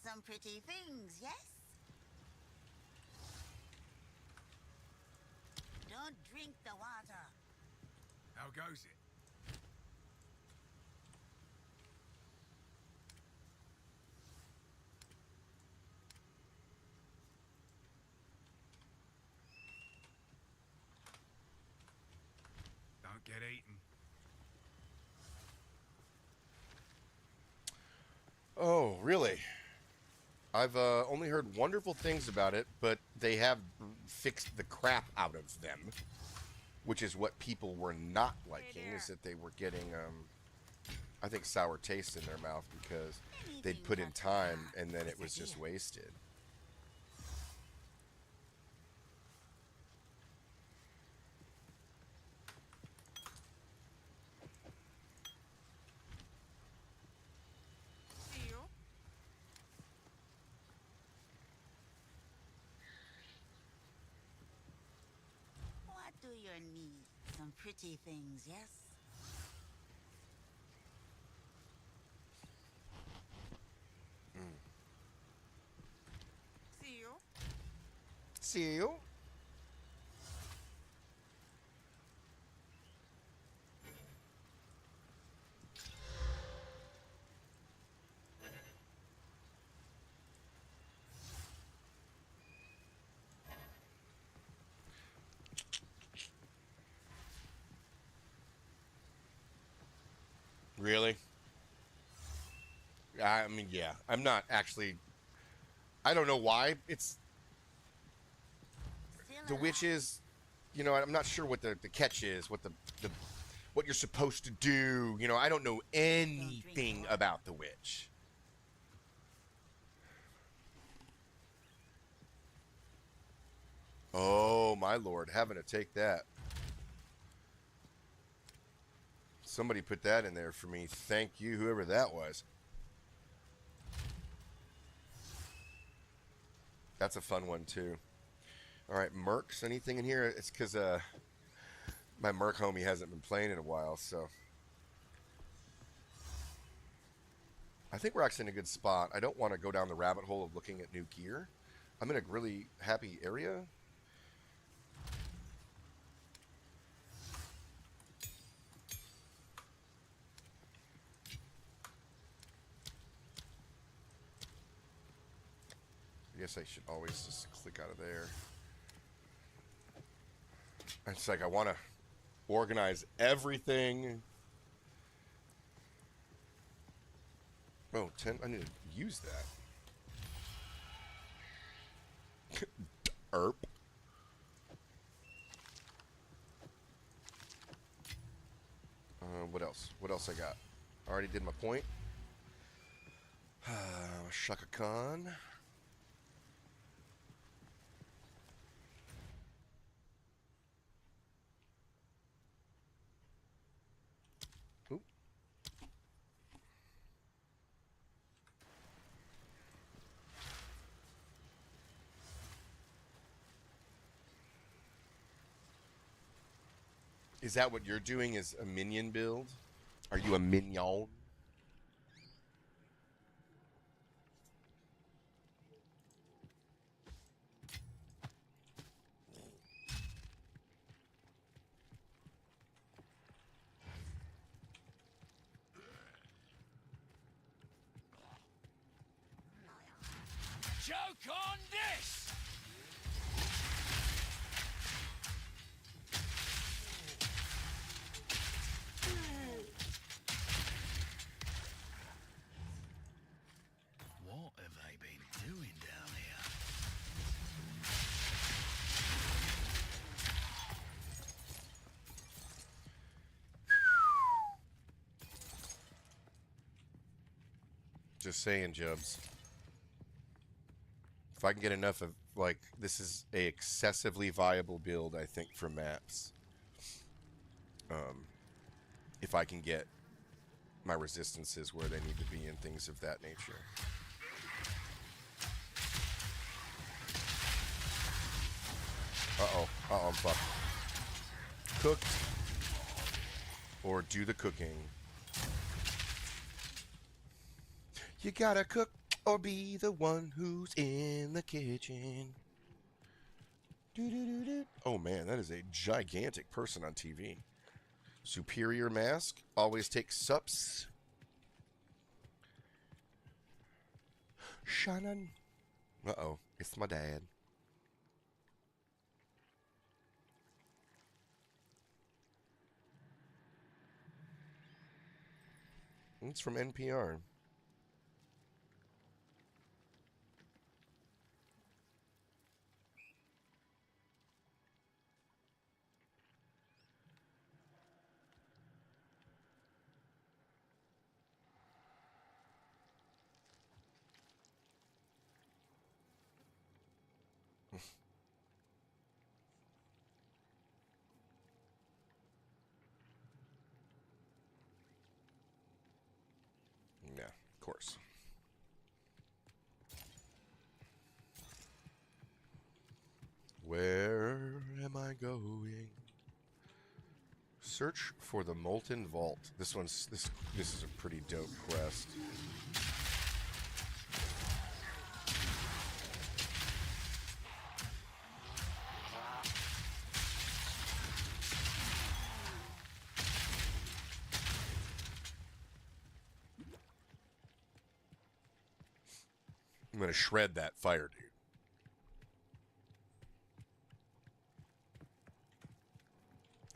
Some pretty things, yes? Don't drink the water. How goes it? Don't get eaten. Oh, really? I've only heard wonderful things about it, but they have fixed the crap out of them, which is what people were not liking, is that they were getting, I think, sour taste in their mouth because they'd put in time and then it was just wasted. your needs. Some pretty things, yes? See you. See you. Really? I mean, yeah. I'm not actually. I don't know why. It's Still the alive. witch is. You know, I'm not sure what the catch is. What the what you're supposed to do. You know, I don't know anything about the witch. Oh my lord, having to take that. Somebody put that in there for me. Thank you, whoever that was. That's a fun one too. All right, Mercs. Anything in here? It's because my Merc homie hasn't been playing in a while, so I think we're actually in a good spot. I don't want to go down the rabbit hole of looking at new gear. I'm in a really happy area. I guess I should always just click out of there. It's like I want to organize everything. Oh, 10. I need to use that. Derp. What else? What else I got? I already did my point. Shaka Khan. Oop. Is that what you're doing? Is a minion build? Are you a minion? Joke on this! What have they been doing down here? Just saying, Jubs. If I can get enough of, like, this is a excessively viable build, I think, for maps. If I can get my resistances where they need to be and things of that nature. Uh-oh. Uh-oh, I'm fucked. Cooked. Or do the cooking. You gotta cook or be the one who's in the kitchen. Doo-doo-doo-doo. Oh man, that is a gigantic person on TV. Superior mask. Always take sups. Shannon. Uh-oh. It's my dad. It's from NPR. Yeah, of course. Where am I going? Search for the Molten Vault. This is a pretty dope quest. I'm gonna shred that fire, dude.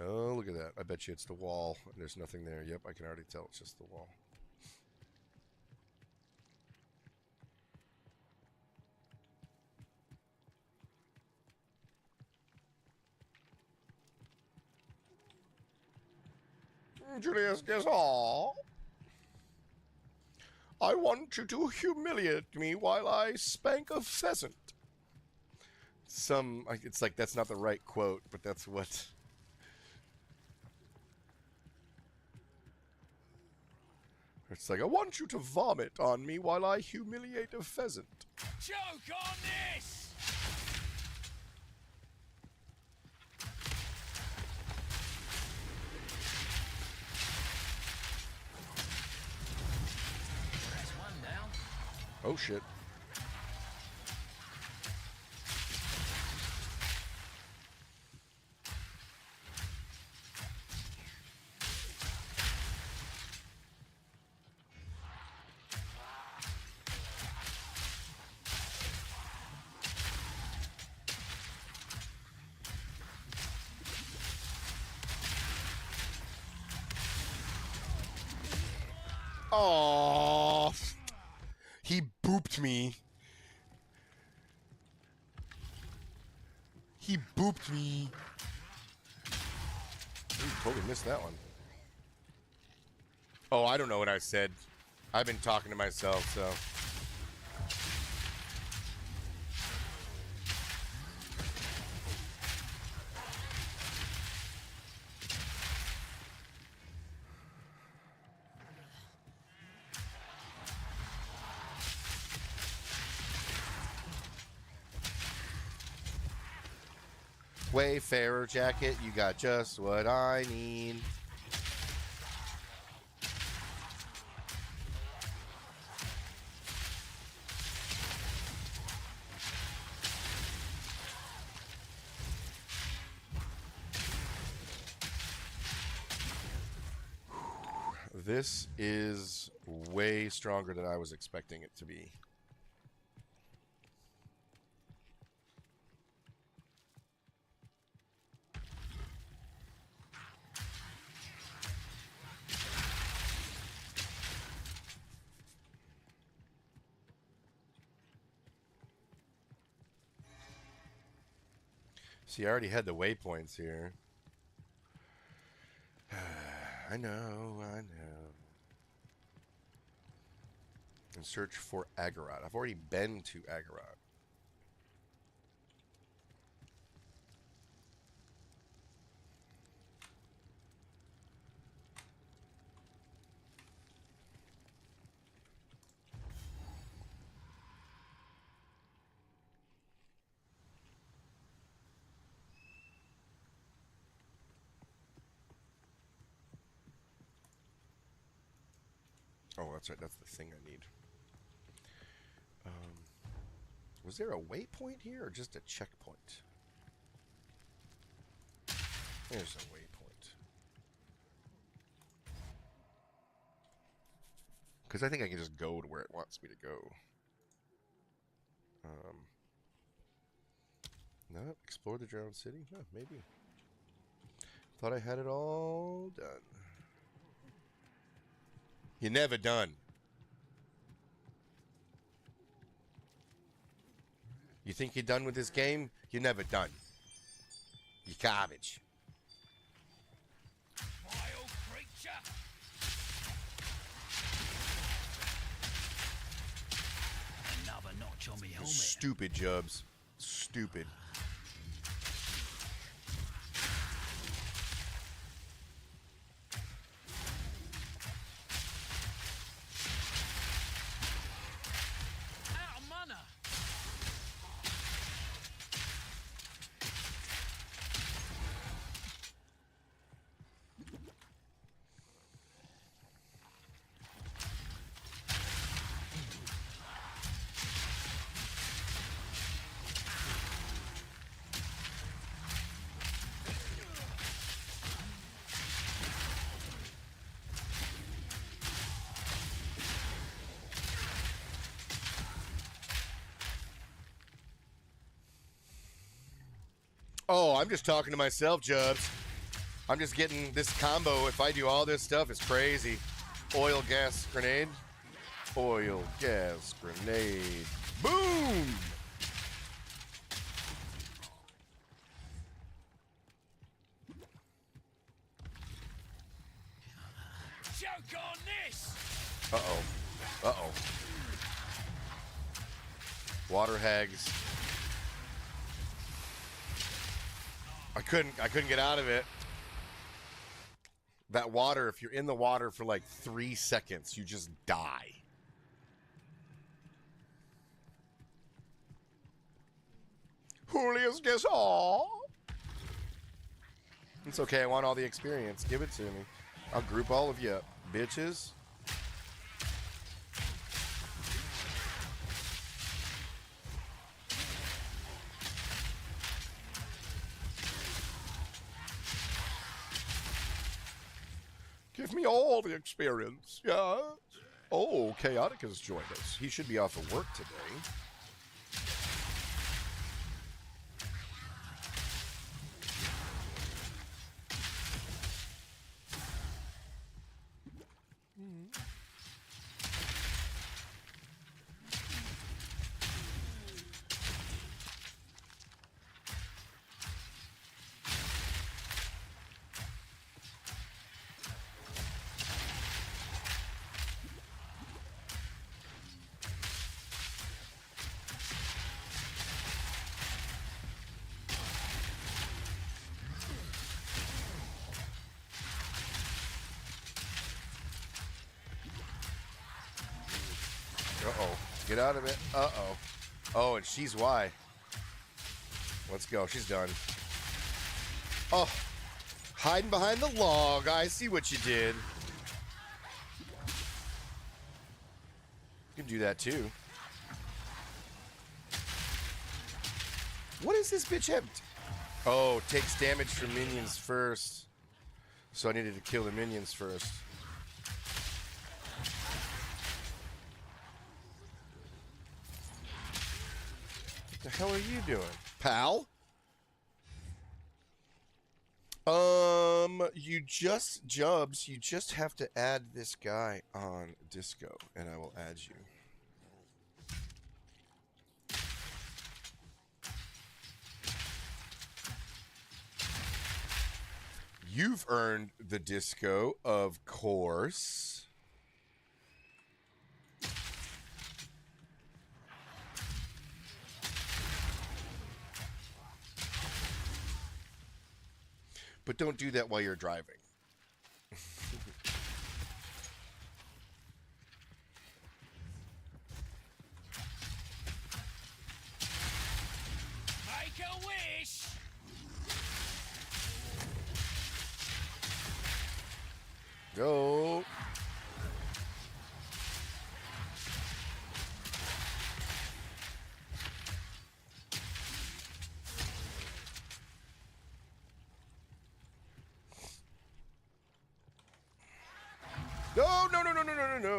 Oh, look at that. I bet you it's the wall. There's nothing there. Yep, I can already tell it's just the wall. Julius, guess all. I want you to humiliate me while I spank a pheasant. It's like that's not the right quote, but that's what... It's like, I want you to vomit on me while I humiliate a pheasant. Choke on this! That's one down. Oh, shit. Oh, he booped me. He booped me. Ooh, totally missed that one. Oh, I don't know what I said. I've been talking to myself, so. Wayfarer jacket, you got just what I need. This is way stronger than I was expecting it to be. See, I already had the waypoints here. I know. And search for Agorot. I've already been to Agorot. Oh, that's right. That's the thing I need. Was there a waypoint here or just a checkpoint? There's a waypoint. Because I think I can just go to where it wants me to go. No, explore the drowned city? No, maybe. Thought I had it all done. You're never done. You think you're done with this game? You're never done. You garbage. Wild creature! Another notch on me helmet. Stupid, Jubs. Stupid. Out of mana! Oh, I'm just talking to myself, Jubs. I'm just getting this combo. If I do all this stuff, it's crazy. Oil, gas, grenade. Oil, gas, grenade. Boom! Choke on this! Uh-oh. Uh-oh. Water hags. I couldn't get out of it. That water, if you're in the water for like 3 seconds, you just die. Julius gets all. It's okay, I want all the experience. Give it to me. I'll group all of you up, bitches. Give me all the experience, yeah. Oh, Chaotic has joined us. He should be off of work today. Uh-oh. Get out of it. Uh-oh. Oh, and she's why. Let's go. She's done. Oh. Hiding behind the log. I see what you did. You can do that too. What is this bitch have? Oh, takes damage from minions first. So I needed to kill the minions first. What the hell are you doing, pal? You just, Jubs, you just have to add this guy on Disco, and I will add you. You've earned the Disco, of course. But don't do that while you're driving. Make a wish! Go. No, no, no, no, no, no, no, no.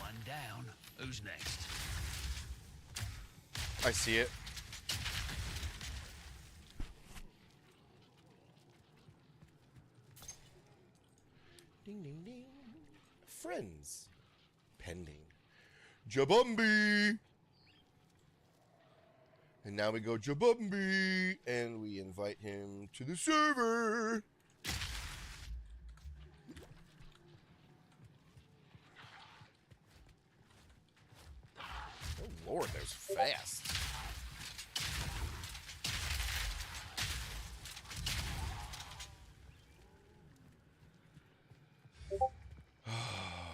One down. Who's next? I see it. Ding, ding, ding. Friends. Pending. Jabumbi. And now we go Jabumbi. And we invite him to the server. Oh, Lord, that was fast.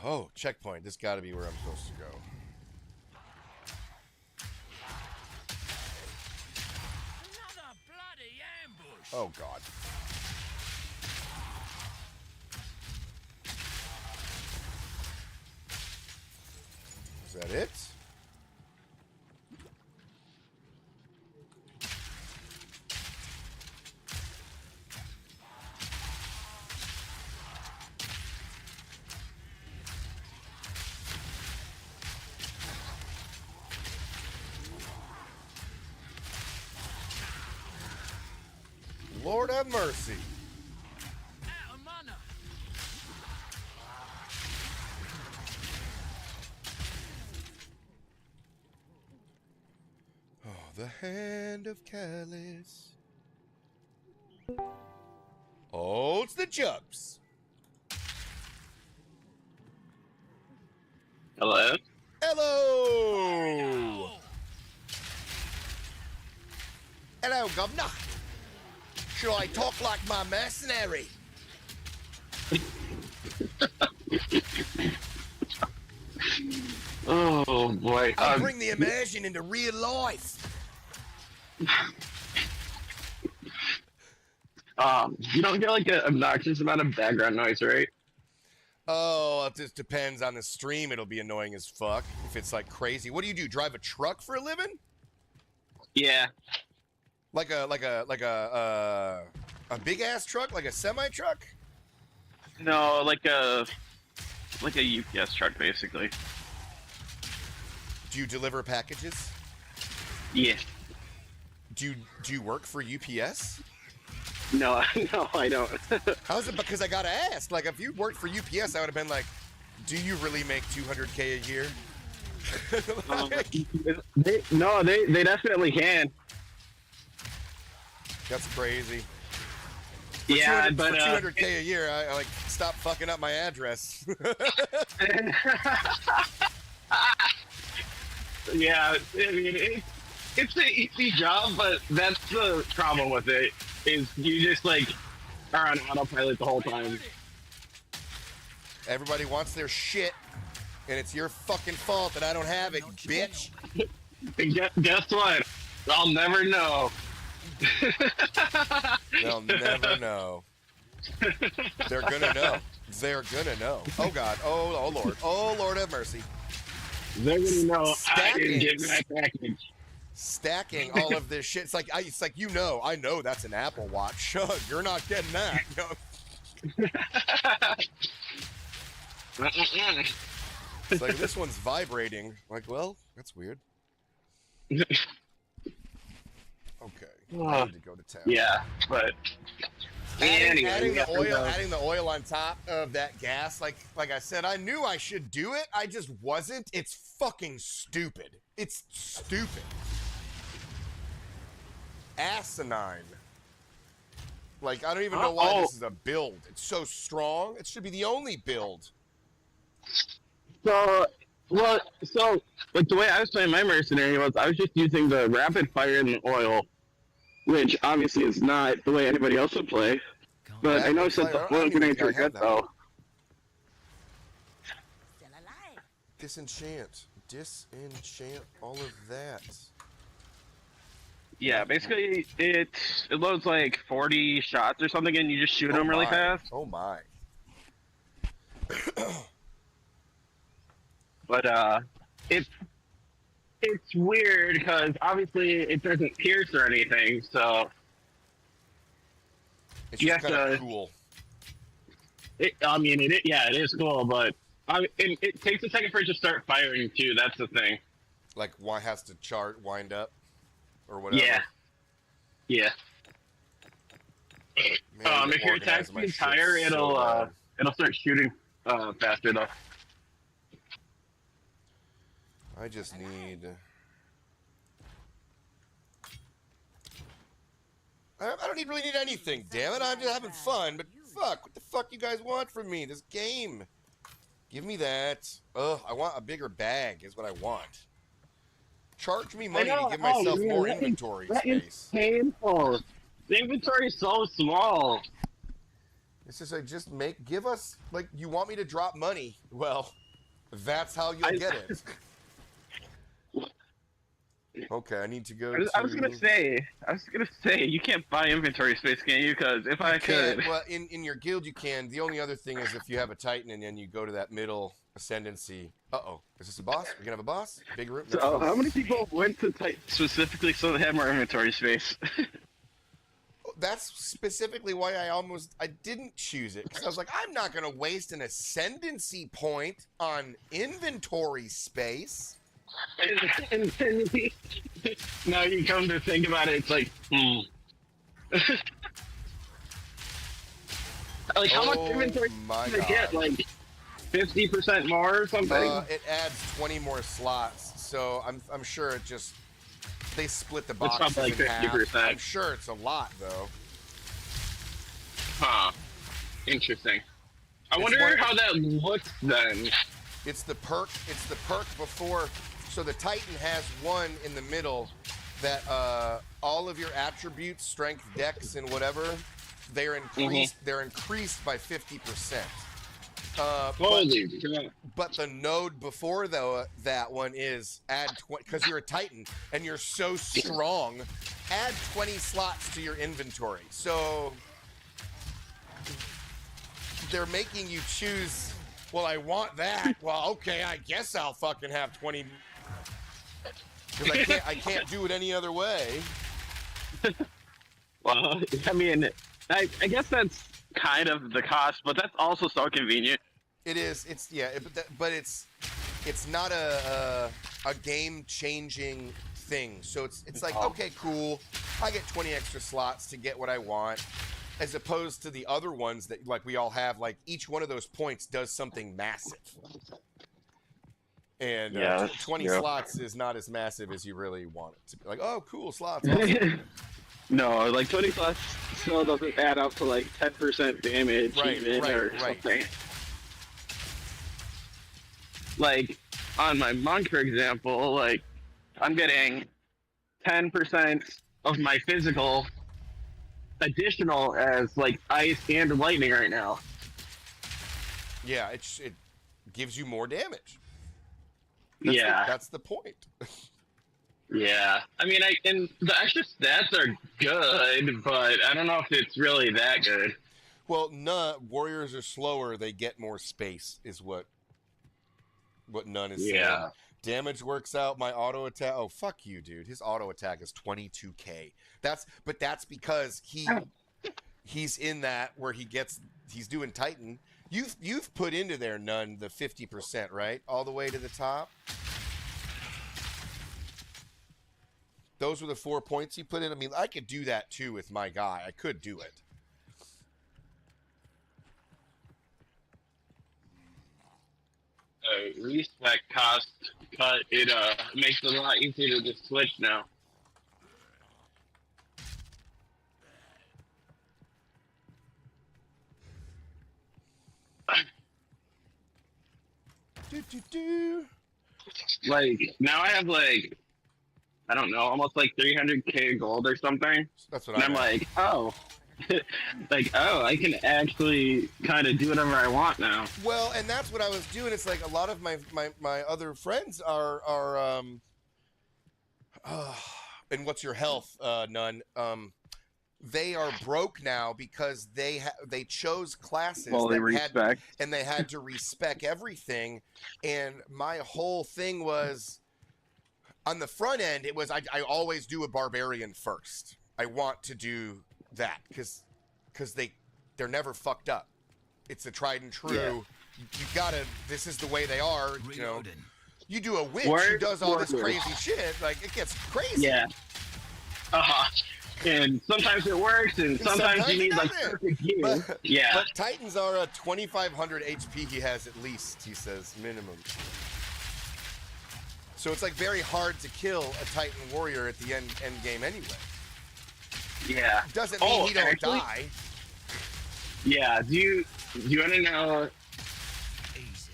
Oh, checkpoint. This got to be where I'm supposed to go. Another bloody ambush! Oh, God. Is that it? Lord have mercy. Out of mana. Oh, the hand of Callus. Oh, it's the Jubs. Hello? Hello. Hello, governor. Shall I talk like my mercenary? Oh boy. I bring the immersion into real life. You don't get like an obnoxious amount of background noise, right? Oh, it just depends on the stream. It'll be annoying as fuck if it's like crazy. What do? Drive a truck for a living? Yeah. Like a big ass truck, like a semi truck? No, like a UPS truck, basically. Do you deliver packages? Yeah. Do you work for UPS? No, no, I don't. How's it? Because I gotta ask. Like, if you worked for UPS, I would have been like, "Do you really make $200K a year?" They definitely can. That's crazy. Yeah, 200, but for $200K a year, I like stop fucking up my address. yeah, I mean, it's an easy job, but that's the problem with it. Is you just like are on autopilot the whole time. Everybody wants their shit, and it's your fucking fault that I don't have it, bitch. And guess what? I'll never know. They'll never know. They're gonna know. They're gonna know. Oh God. Oh Lord. Oh Lord have mercy. They're gonna know I didn't get Stackings. my package. Stacking all of this shit. It's like I know that's an Apple Watch. You're not getting that. It's like this one's vibrating. Like, well, that's weird. Okay. I need to go to town. Yeah, but Adding anyway, the oil on top of that gas, like I said, I knew I should do it. I just wasn't. It's fucking stupid. It's stupid. Asinine. Like, I don't even know why this is a build. It's so strong. It should be the only build. So like the way I was playing my mercenary was I was just using the rapid fire and the oil, which obviously is not the way anybody else would play. But I noticed that the oil grenades are good though. Still alive. Disenchant all of that. Yeah, basically it loads like 40 shots or something, and you just shoot them really fast. Oh my. But it's weird because obviously it doesn't pierce or anything, so It's You just have kind of to- cool. it is cool, but it takes a second for it to start firing too. That's the thing. Like, why has to wind up or whatever. Yeah. Man, If you're organize attacking my the shit tire, so it'll start shooting faster though. I just need. I don't really need anything, damn it. I'm just having fun, but fuck, what the fuck you guys want from me? This game. Give me that. Ugh, I want a bigger bag, is what I want. Charge me money to give myself more inventory space. Painful. The inventory is so small. It's just like, give us, like, you want me to drop money? Well, that's how you'll get it. Okay, I need to go I was gonna say, you can't buy inventory space, can you? Because if I could, Well, in your guild you can. The only other thing is if you have a Titan and then you go to that middle ascendancy. Uh-oh. Is this a boss? We're gonna have a boss? Big room? so how many people went to Titan specifically so they had more inventory space? That's specifically why I didn't choose it. Because I was like, I'm not gonna waste an ascendancy point on inventory space. and then now you come to think about it, it's like, Like, how much Oh inventory my do they get? God. Like, 50% more or something? It adds 20 more slots, so I'm sure it just they split the It's boxes probably like in half. 50%. I'm sure it's a lot though. Huh. Interesting. I It's wonder one- how that looks then. It's the perk. It's the perk before. So the Titan has one in the middle that all of your attributes, strength, dex, and whatever, they're increased. They're increased by 50%. Holy crap. But the node before that one is add 20 because you're a Titan and you're so strong. Add 20 slots to your inventory. So they're making you choose. Well, I want that. Well, okay, I guess I'll fucking have 20. Because I can't do it any other way. Well, I mean, I guess that's kind of the cost, but that's also so convenient. It is. It's yeah. But it's not a game changing thing. So it's like okay, cool. I get 20 extra slots to get what I want, as opposed to the other ones that like we all have. Like each one of those points does something massive. And 20 slots is not as massive as you really want it to be. Like, oh, cool, slots. Awesome. No, like 20 plus still doesn't add up to like 10% damage or something. Like on my monk, for example, like I'm getting 10% of my physical additional as like ice and lightning right now. Yeah, it gives you more damage. That's the point. Yeah, I mean, and the extra stats are good, but I don't know if it's really that good. Well, warriors are slower. They get more space, is what None is saying. Damage works out. My auto attack. Oh, fuck you, dude. His auto attack is 22k. That's because he's in that where he's doing Titan. You've put into there, None, the 50%, right? All the way to the top. Those were the 4 points you put in. I mean, I could do that too with my guy. I could do it. Respec cost cut. It makes it a lot easier to just switch now. Like now I have like I don't know, almost like 300k gold or something. That's what and I'm like, oh. I can actually kind of do whatever I want now. Well, and that's what I was doing. It's like a lot of my other friends are and what's your health, None? They are broke now because they chose classes and they had to respec everything. And my whole thing was on the front end. It was I always do a barbarian first. I want to do that because they're never fucked up. It's a tried and true. Yeah. You gotta. This is the way they are. You know. You do a witch who does all this crazy shit. Like it gets crazy. Yeah. And sometimes it works, and sometimes you need like perfect gear. But Titans are a 2,500 HP. He has at least. He says minimum. So it's like very hard to kill a Titan warrior at the end game anyway. Yeah. Doesn't mean he don't die. Yeah. Do you want to know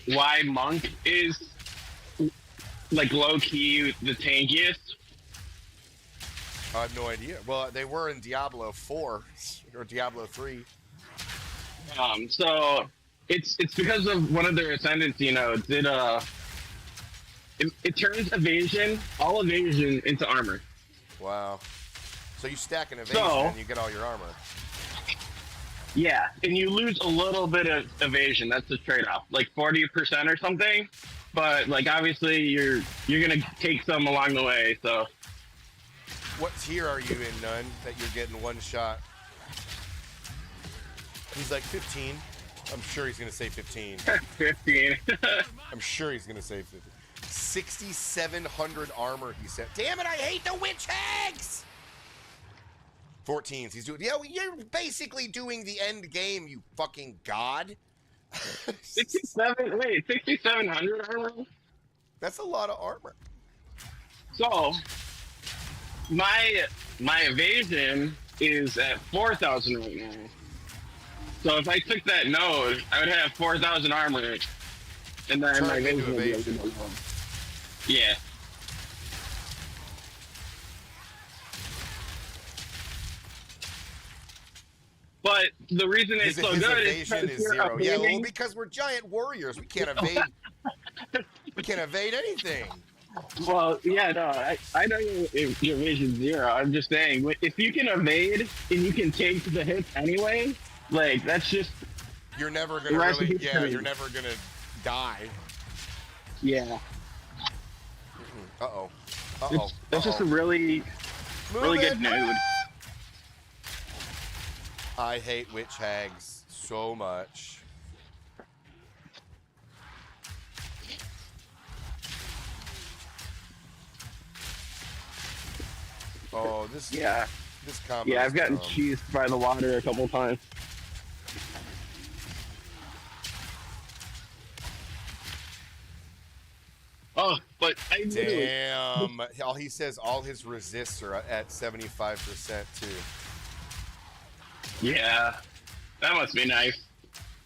why Monk is like low key the tankiest? I have no idea. Well, they were in Diablo 4 or Diablo 3. So it's because of one of their ascendancy nodes. It turns all evasion into armor. Wow. So you stack an evasion and you get all your armor. Yeah, and you lose a little bit of evasion. That's the trade-off, like 40% or something. But like obviously you're gonna take some along the way. So what tier are you in, None, that you're getting one shot? He's like 15. I'm sure he's gonna say 15. 15. I'm sure he's gonna say 15. 6,700 armor. He said. Damn it! I hate the witch hags. 14s. He's doing. Yeah, well, you're basically doing the end game. You fucking god. 67. Wait, 6,700 armor. That's a lot of armor. So my evasion is at 4,000 right now. So if I took that node, I would have 4,000 armor, and then Turn my it into evasion would be evasion. like, yeah. But the reason it's so His good evasion is is 0. Yeah, well, evading. because we're giant warriors. We can't evade. We can't evade anything. Well, yeah, no, I know your evasion's 0. I'm just saying, if you can evade and you can take the hits anyway, like, that's just, You're never gonna Rest really. in peace Yeah, to me. you're never gonna die. yeah. Uh oh. Uh oh. That's just a really good node. I hate witch hags so much. Oh, this Yeah. this combo. Yeah, is I've gotten dumb. cheesed by the water a couple times. Oh, but I literally, Damn. All he says, all his resists are at 75% too. yeah, that must be nice.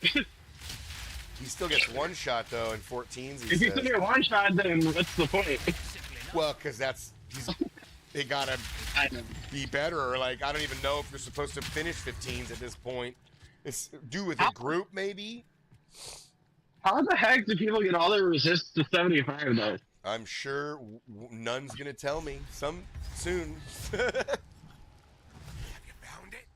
He still gets one shot though in 14s. He If you says. still get one shot, then what's the point? Simple enough. Well, because they gotta I know. be better. Or like I don't even know if you're supposed to finish 15s at this point. It's do with a How- group maybe. How the heck do people get all their resists to 75 though? I'm sure none's gonna tell me soon. Have you found it?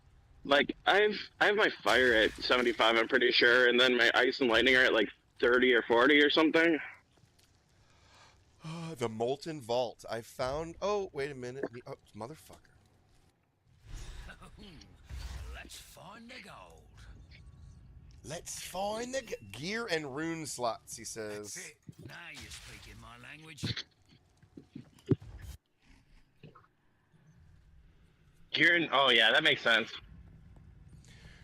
Like I have my fire at 75, I'm pretty sure, and then my ice and lightning are at like 30 or 40 or something. The molten vault. I found. Oh wait a minute. Oh, motherfucker. Let's find the gold. Let's find the gear and rune slots. He That's says. it. Now you're speaking my language. Kieran, oh yeah, that makes sense.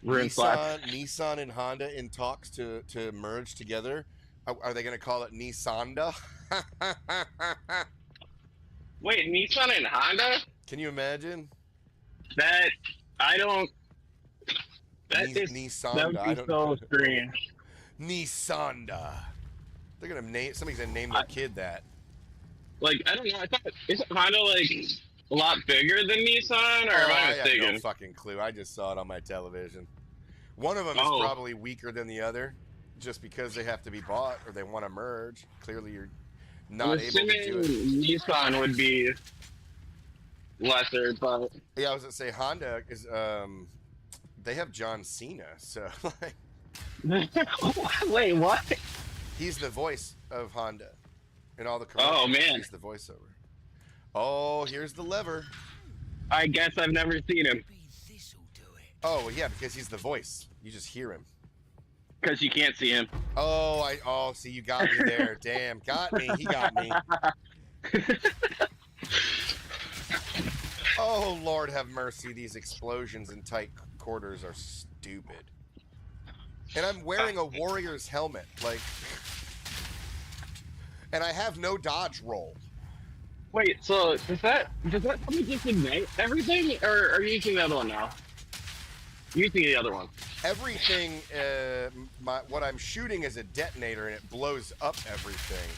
Rune slots. Nissan and Honda in talks to merge together. Are they going to call it Nissanda? Wait, Nissan and Honda? Can you imagine? That I don't. That is that Nissanda. would I be don't so strange. Nissanda. They're gonna name. Somebody's gonna name their kid that. Like I don't know. I thought isn't Honda like a lot bigger than Nissan, or am I I have mistaken? no fucking clue. I just saw it on my television. One of them Oh. is probably weaker than the other, just because they have to be bought or they want to merge. Clearly, you're I'm not able to assuming do it. Nissan would be lesser, but Yeah, I was gonna say Honda is. They have John Cena, so like, wait, what? he's the voice of Honda in all the Oh, commercials. man. He's the voiceover. Oh, here's the lever. I guess I've never seen him Maybe this'll do it. Oh, well, yeah, because he's the voice. You just hear him. because you can't see him. Oh, see, you got me there. Damn, got me. He got me. Oh, Lord have mercy. These explosions in tight quarters are stupid. And I'm wearing a warrior's helmet, like, and I have no dodge roll. Wait, so does that probably just ignite everything, or are you using the other one now? You're using the other one. Everything, what I'm shooting is a detonator, and it blows up everything.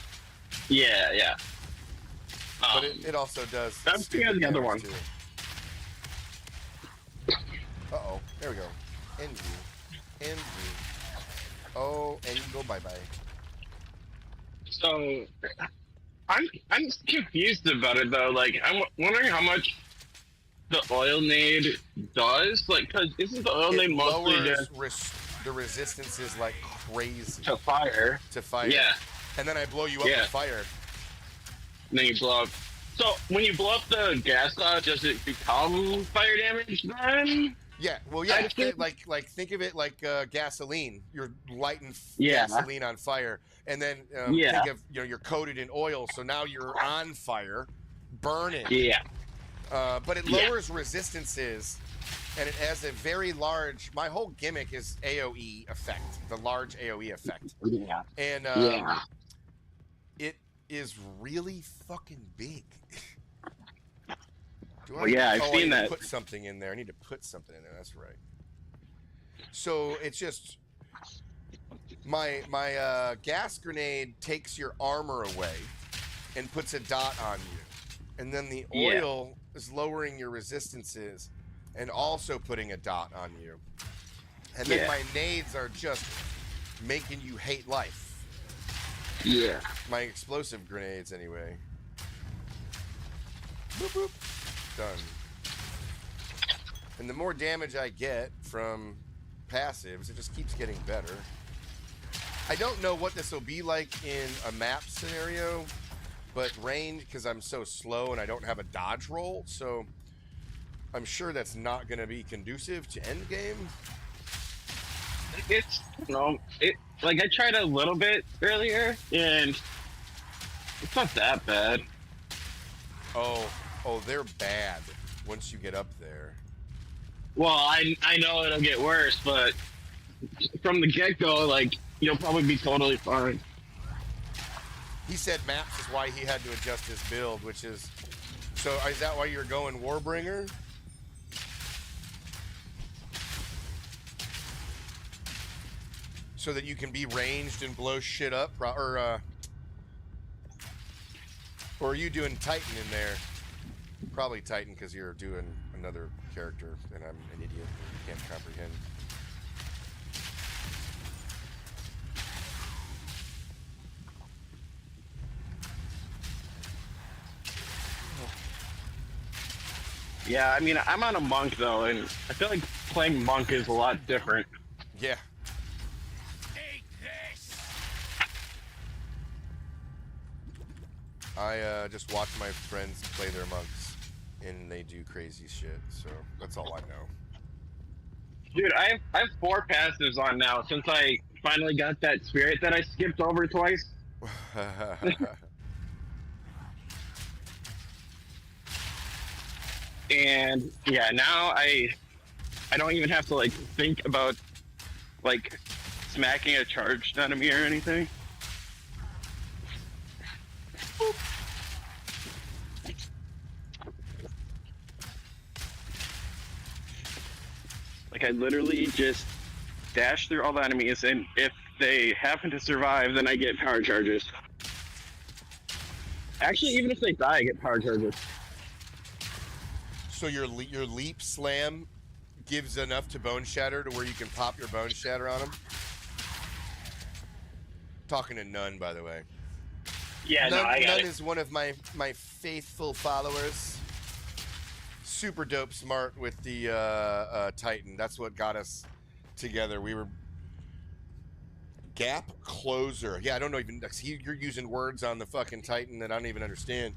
Yeah. But it also does. I'm thinking of the other one. Too. Uh-oh. There we go. End you. Oh, and you go bye-bye. So I'm confused about it though. Like I'm wondering how much the oil nade does. Like, cause isn't the oil It nade mostly lowers just the resistance is like crazy to fire? to fire. Yeah. And then I blow you up Yeah. with fire. And then you blow up. So when you blow up the gas dot, does it become fire damage then? Yeah, well, I yeah, think- like think of it like gasoline. You're lighting Yeah. gasoline on fire, and then Yeah. think of you're coated in oil, so now you're on fire, burning. Yeah. But it lowers resistances, and it has a very large. My whole gimmick is AOE effect, the large AOE effect, Yeah. and Yeah. it is really fucking big. Well, yeah, I've I seen need to that. put something in there. I need to put something in there. That's right. So it's just my gas grenade takes your armor away and puts a dot on you, and then the oil is lowering your resistances and also putting a dot on you, and then my nades are just making you hate life. Yeah. My explosive grenades, anyway. Boop, boop. Done. And the more damage I get from passives, it just keeps getting better. I don't know what this will be like in a map scenario, but range, because I'm so slow and I don't have a dodge roll, so I'm sure that's not going to be conducive to endgame. It's like I tried a little bit earlier, and it's not that bad. Oh, they're bad once you get up there. Well, I know it'll get worse, but from the get-go, like, you'll probably be totally fine. He said maps is why he had to adjust his build, which is... So is that why you're going Warbringer? So that you can be ranged and blow shit up? Or are you doing Titan in there? Probably Titan, because you're doing another character, and I'm an idiot and can't comprehend. Yeah, I mean, I'm on a monk, though, and I feel like playing monk is a lot different. Yeah. Eat this! I just watch my friends play their monks, and they do crazy shit, so that's all I know. Dude, I have 4 passives on now since I finally got that spirit that I skipped over twice. And yeah, now I don't even have to like think about like smacking a charged enemy or anything. Boop. Like I literally just dash through all the enemies, and if they happen to survive, then I get power charges. Actually, even if they die, I get power charges. So your leap slam gives enough to Bone Shatter to where you can pop your Bone Shatter on them? Talking to Nun, by the way. Yeah, Nun, no, I got Nun it. is one of my faithful followers. Super dope smart with the Titan. That's what got us together. We were... Gap closer. Yeah, I don't know even... You're using words on the fucking Titan that I don't even understand.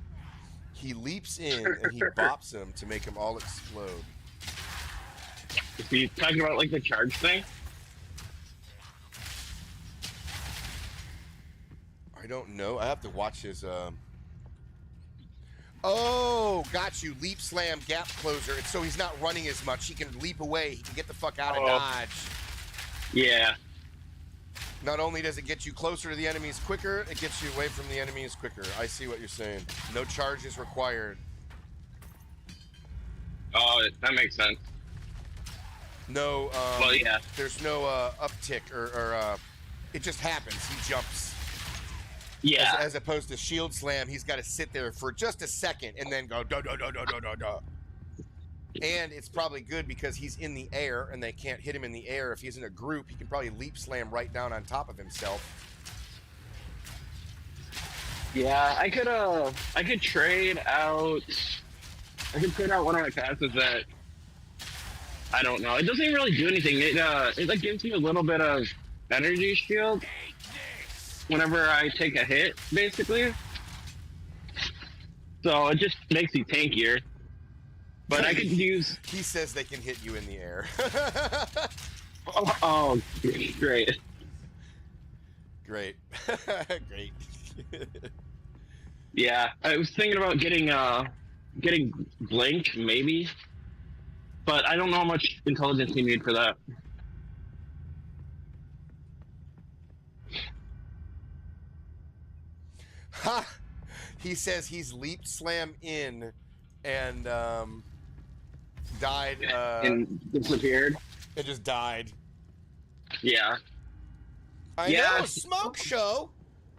He leaps in and he bops them to make them all explode. Is he talking about like the charge thing? I don't know. I have to watch his. Oh, got you. Leap slam, gap closer. And so he's not running as much. He can leap away. He can get the fuck out of dodge. Yeah. Not only does it get you closer to the enemies quicker, it gets you away from the enemies quicker. I see what you're saying. No charges required. Oh, that makes sense. No. Well, yeah. There's no uptick or it just happens. He jumps. Yeah. As opposed to shield slam, he's got to sit there for just a second and then go da da da da da da da. And it's probably good because he's in the air and they can't hit him in the air. If he's in a group, he can probably leap slam right down on top of himself. Yeah, I could trade out. I could trade out one of my passes that. I don't know. It doesn't even really do anything. It like gives me a little bit of energy shield whenever I take a hit, basically. So it just makes you tankier. But I could use... He says they can hit you in the air. Oh, great. Great. Great. Yeah, I was thinking about getting getting Blink, maybe. But I don't know how much intelligence you need for that. Ha! He says he's leap slam in and died And disappeared. and just died. Yeah. I Yeah. know, smoke show,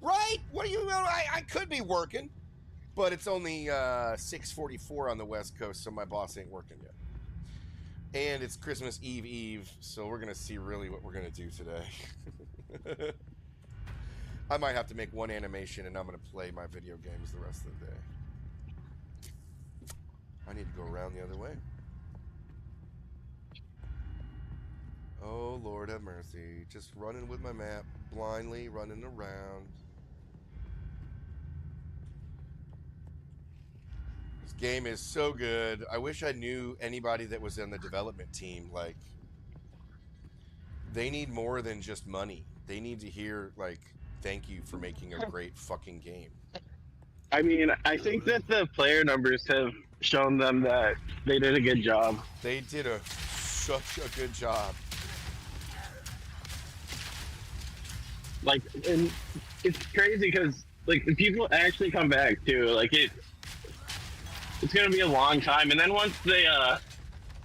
right? What are you? I could be working, but it's only 6:44 on the West Coast, so my boss ain't working yet. And it's Christmas Eve, so we're gonna see really what we're gonna do today. I might have to make one animation, and I'm gonna play my video games the rest of the day. I need to go around the other way. Oh, Lord have mercy. Just running with my map, blindly running around. This game is so good. I wish I knew anybody that was in the development team. Like, they need more than just money. They need to hear, like, thank you for making a great fucking game. I mean, I think that the player numbers have shown them that they did a good job. They did such a good job. Like, and it's crazy because like the people actually come back too. Like it's gonna be a long time, and then once they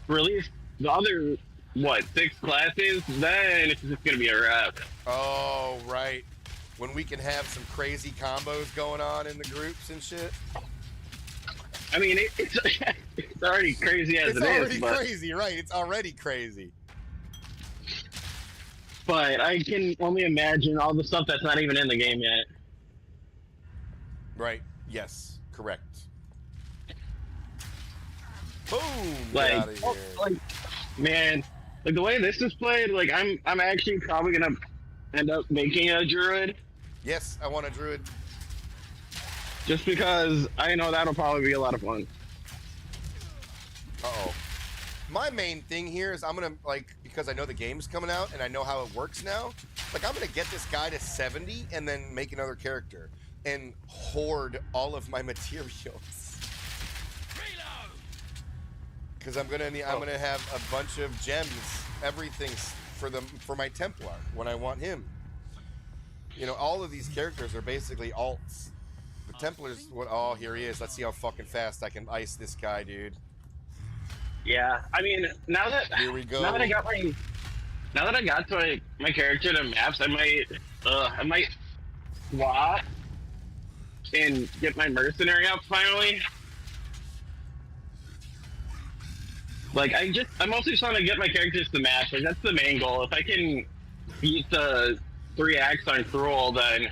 release the other 6 classes, then it's just gonna be a wrap. Oh, right. When we can have some crazy combos going on in the groups and shit. I mean, it's it's already crazy as It's it is. already But, crazy, right? It's already crazy. but I can only imagine all the stuff that's not even in the game yet. Right. Yes. Correct. Boom. Like, Get out of here. like, man, like the way this is played, like I'm actually probably gonna end up making a druid Yes, I want a druid. just because I know that'll probably be a lot of fun. Uh-oh. My main thing here is I'm gonna, like, because I know the game's coming out and I know how it works now, like, I'm gonna get this guy to 70 and then make another character and hoard all of my materials. Reload! Because I'm gonna have a bunch of gems, everything for my Templar when I want him. You know, all of these characters are basically alts. The Templar's oh, here he is. Let's see how fucking fast I can ice this guy, dude. Yeah, I mean, now that Here we go. now that I got to my character to maps, I might swap and get my mercenary up finally. Like I mostly just want to get my characters to maps. Like that's the main goal. If I can beat the 3 acts on Thrall, then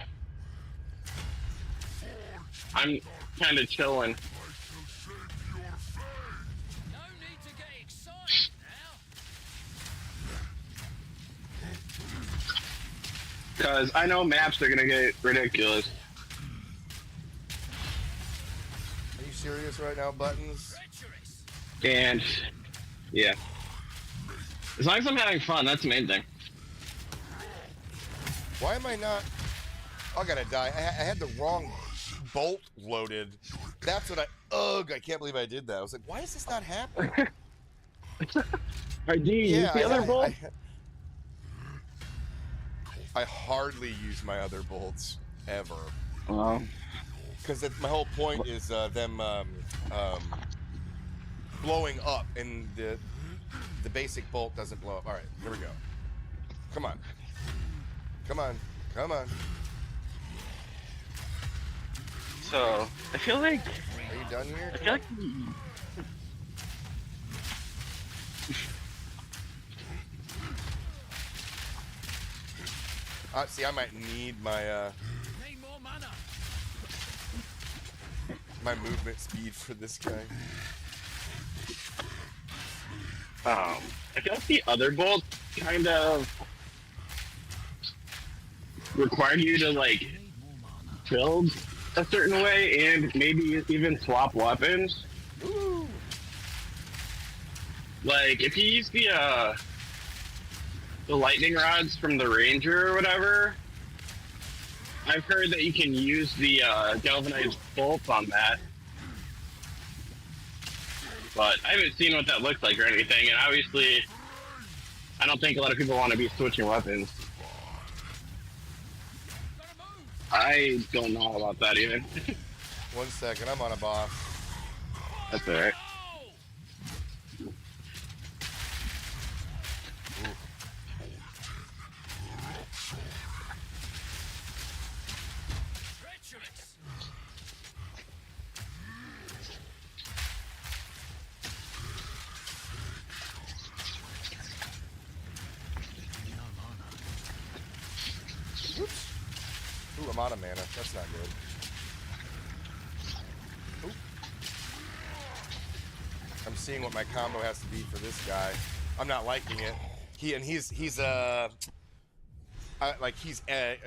I'm kind of chilling. No need to get excited now. Because I know maps are gonna get ridiculous. Are you serious right now, Buttons? Treacherous. And yeah, as long as I'm having fun, that's the main thing. Why am I not? I gotta die. I had the wrong bolt loaded. That's what I can't believe I did that. I was like, why is this not happening? Alright, do you use the other bolt? I hardly use my other bolts ever. Because my whole point is them blowing up, and the basic bolt doesn't blow up. All right, here we go. Come on. Come on. Come on. So I feel like Are you done here? I feel like See, I might need my Need more mana. my movement speed for this guy. I feel like the other bolt kind of required you to like Need more mana. build a certain way and maybe even swap weapons. Ooh. Like if you use the lightning rods from the ranger or whatever, I've heard that you can use the galvanized bolts on that. but I haven't seen what that looks like or anything. And obviously, I don't think a lot of people want to be switching weapons. I don't know about that even. 1 second, I'm on a boss. That's alright. Treacherous. No mana. Oops. Ooh, I'm out of mana. That's not good. Ooh. I'm seeing what my combo has to be for this guy. I'm not liking it. He's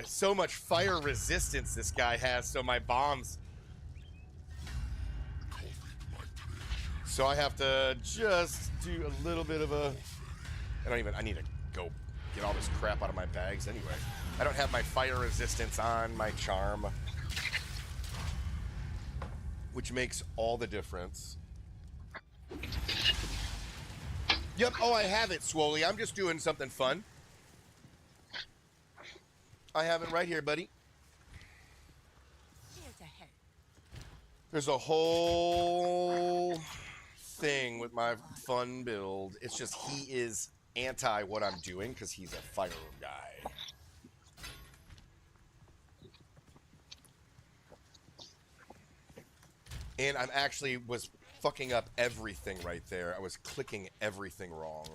so much fire resistance this guy has, so my bombs. So I have to just do a little bit of a. I need to go get all this crap out of my bags anyway. I don't have my fire resistance on, my charm. Which makes all the difference. Yep, oh, I have it, Swoley. I'm just doing something fun. I have it right here, buddy. Here's a head. There's a whole thing with my fun build. It's just he is anti what I'm doing because he's a fire guy. And I'm actually was fucking up everything right there. I was clicking everything wrong.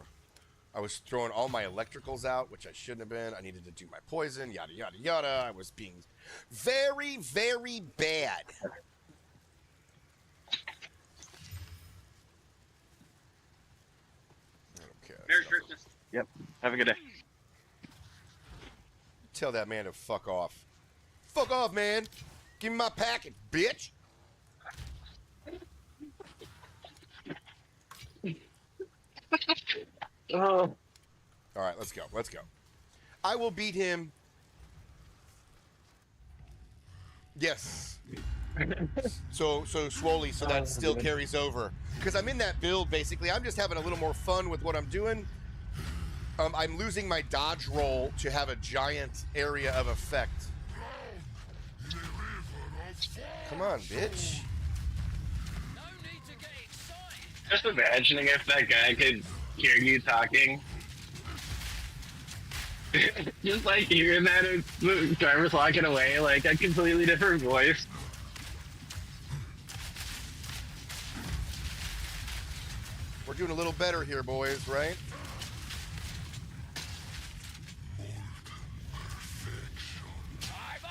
I was throwing all my electricals out, which I shouldn't have been. I needed to do my poison, yada, yada, yada. I was being very, very bad. Okay. Merry Christmas. Yep. Have a good day. Tell that man to fuck off. Fuck off, man. Give me my packet, bitch. Oh. All right, let's go. Let's go. I will beat him. Yes. So Swoley, so that still carries over. Because I'm in that build, basically. I'm just having a little more fun with what I'm doing. I'm losing my dodge roll to have a giant area of effect. Come on, bitch. No need to get excited. Just imagining if that guy could hear you talking. Just like hearing that the driver's walking away, like a completely different voice. We're doing a little better here, boys, right? Bye-bye.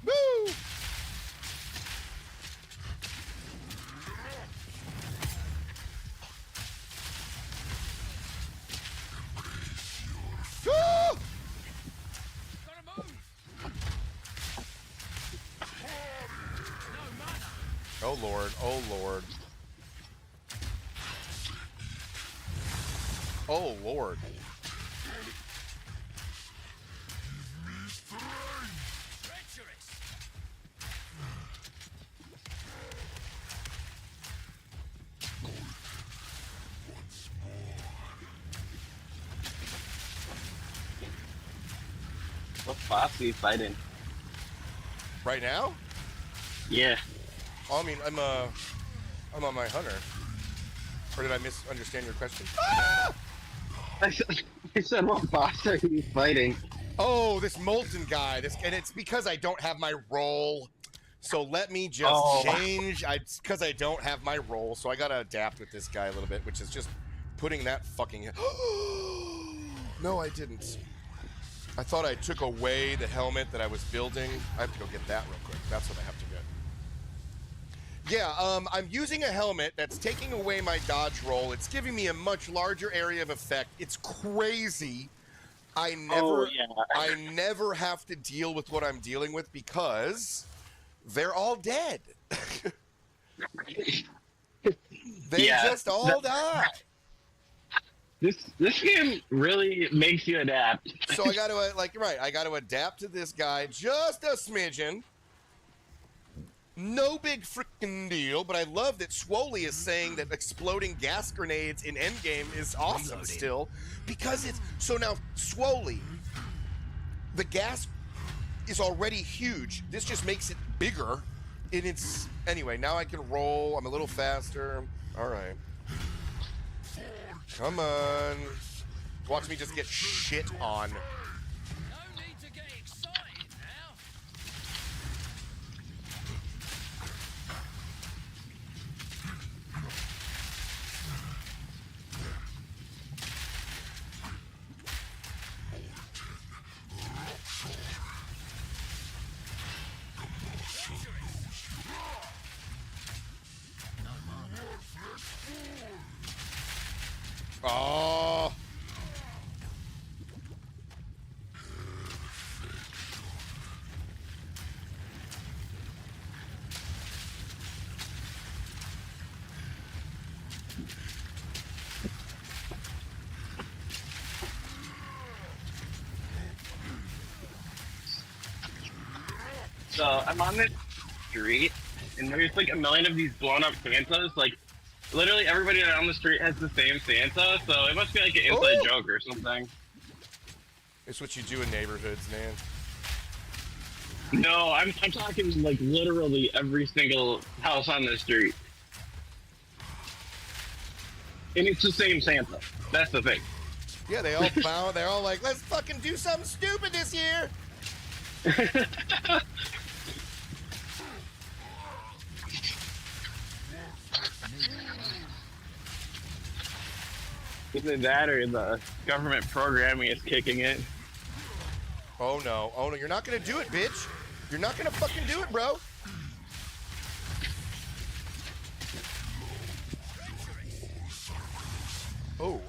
Woo! Woo! Gotta move. No mana. Oh Lord, oh Lord. Oh Lord. Treacherous. What boss are you fighting? Right now? Yeah. Oh, I mean, I'm on my hunter. Or did I misunderstand your question? I said, what boss are you fighting? Oh, this molten guy. And it's because I don't have my roll. So let me just change. Because I don't have my roll, so I gotta adapt with this guy a little bit, which is just putting that fucking. No, I didn't. I thought I took away the helmet that I was building. I have to go get that real quick. That's what I have to get. Yeah, I'm using a helmet that's taking away my dodge roll. It's giving me a much larger area of effect. It's crazy. I never have to deal with what I'm dealing with because they're all dead. They just all die. This game really makes you adapt. So I got to I got to adapt to this guy just a smidgen. No big freaking deal, but I love that Swoley is saying that exploding gas grenades in Endgame is awesome Reloading. still, because it's so now Swoley. The gas is already huge. This just makes it bigger. And it's anyway. Now I can roll. I'm a little faster. All right. Come on. Watch me just get shit on. No need to get excited now. Oh. So I'm on this street, and there's like a million of these blown up Santas. Like, literally everybody down the street has the same Santa, so it must be like an inside Oh. joke or something. It's what you do in neighborhoods, man. No, I'm talking like literally every single house on the street. And it's the same Santa. That's the thing. Yeah, they all bow. They're all like, let's fucking do something stupid this year. Either that or the government programming is kicking in. Oh no, you're not gonna do it, bitch. You're not gonna fucking do it, bro. Oh,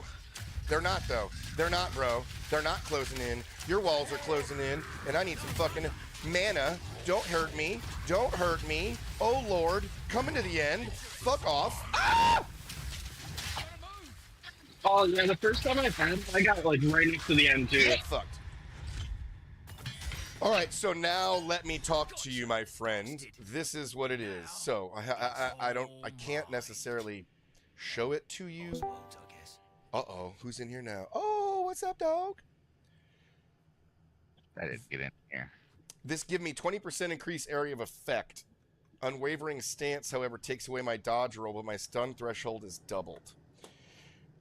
they're not though. They're not, bro. They're not closing in. Your walls are closing in, and I need some fucking mana. Don't hurt me. Don't hurt me. Oh Lord, coming to the end. Fuck off. Ah! Oh yeah, the first time I found it, I got like right next to the end too. Get fucked. All right, so now let me talk to you, my friend. This is what it is. So I can't necessarily show it to you. Walt, I guess. Uh-oh, who's in here now? Oh, what's up, dog? I didn't get in here. This give me 20% increased area of effect. Unwavering stance, however, takes away my dodge roll, but my stun threshold is doubled.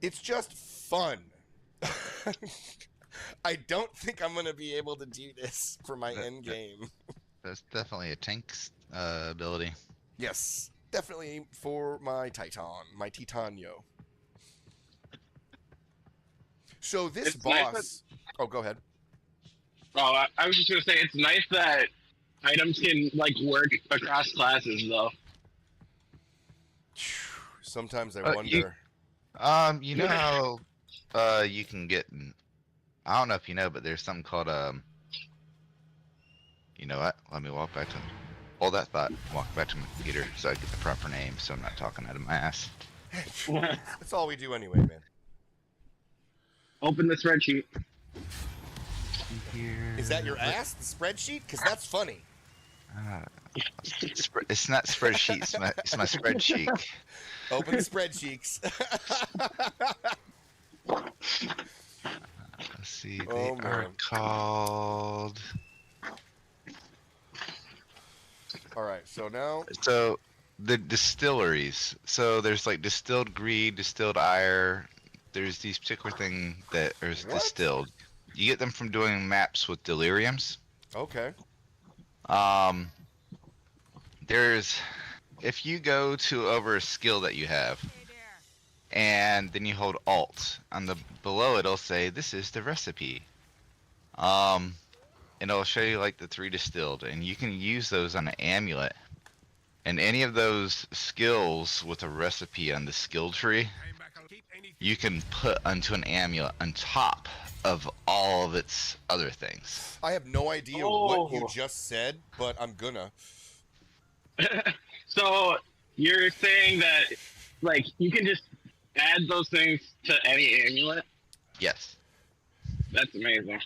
It's just fun. I don't think I'm going to be able to do this for my end game. That's definitely a tank's ability. Yes, definitely for my Titan, my Titanio. So this It's nice boss... Oh, go ahead. Oh, I was just gonna say it's nice that items can like work across classes though. Sometimes I You wonder... you know how you can get. I don't know if you know, but there's something called You know what? Let me walk back to. Hold that thought. Walk back to my computer so I get the proper name, so I'm not talking out of my ass. That's all we do anyway, man. Open the spreadsheet. Is that your ass, the spreadsheet? Because that's funny. It's not spreadsheet. It's my spreadsheet. Open the spreadsheets. Let's see. They Oh, are man. called. All right, so now... So the distilleries. So there's like distilled greed, distilled ire. There's these particular things that are What? distilled. You get them from doing maps with deliriums. Okay. There's if you go to over a skill that you have, and then you hold Alt on the below, it'll say this is the recipe. And it'll show you like the 3 distilled, and you can use those on an amulet. And any of those skills with a recipe on the skill tree, you can put onto an amulet on top of all of its other things. I have no idea what you just said, but I'm gonna. So you're saying that, like, you can just add those things to any amulet? Yes. That's amazing.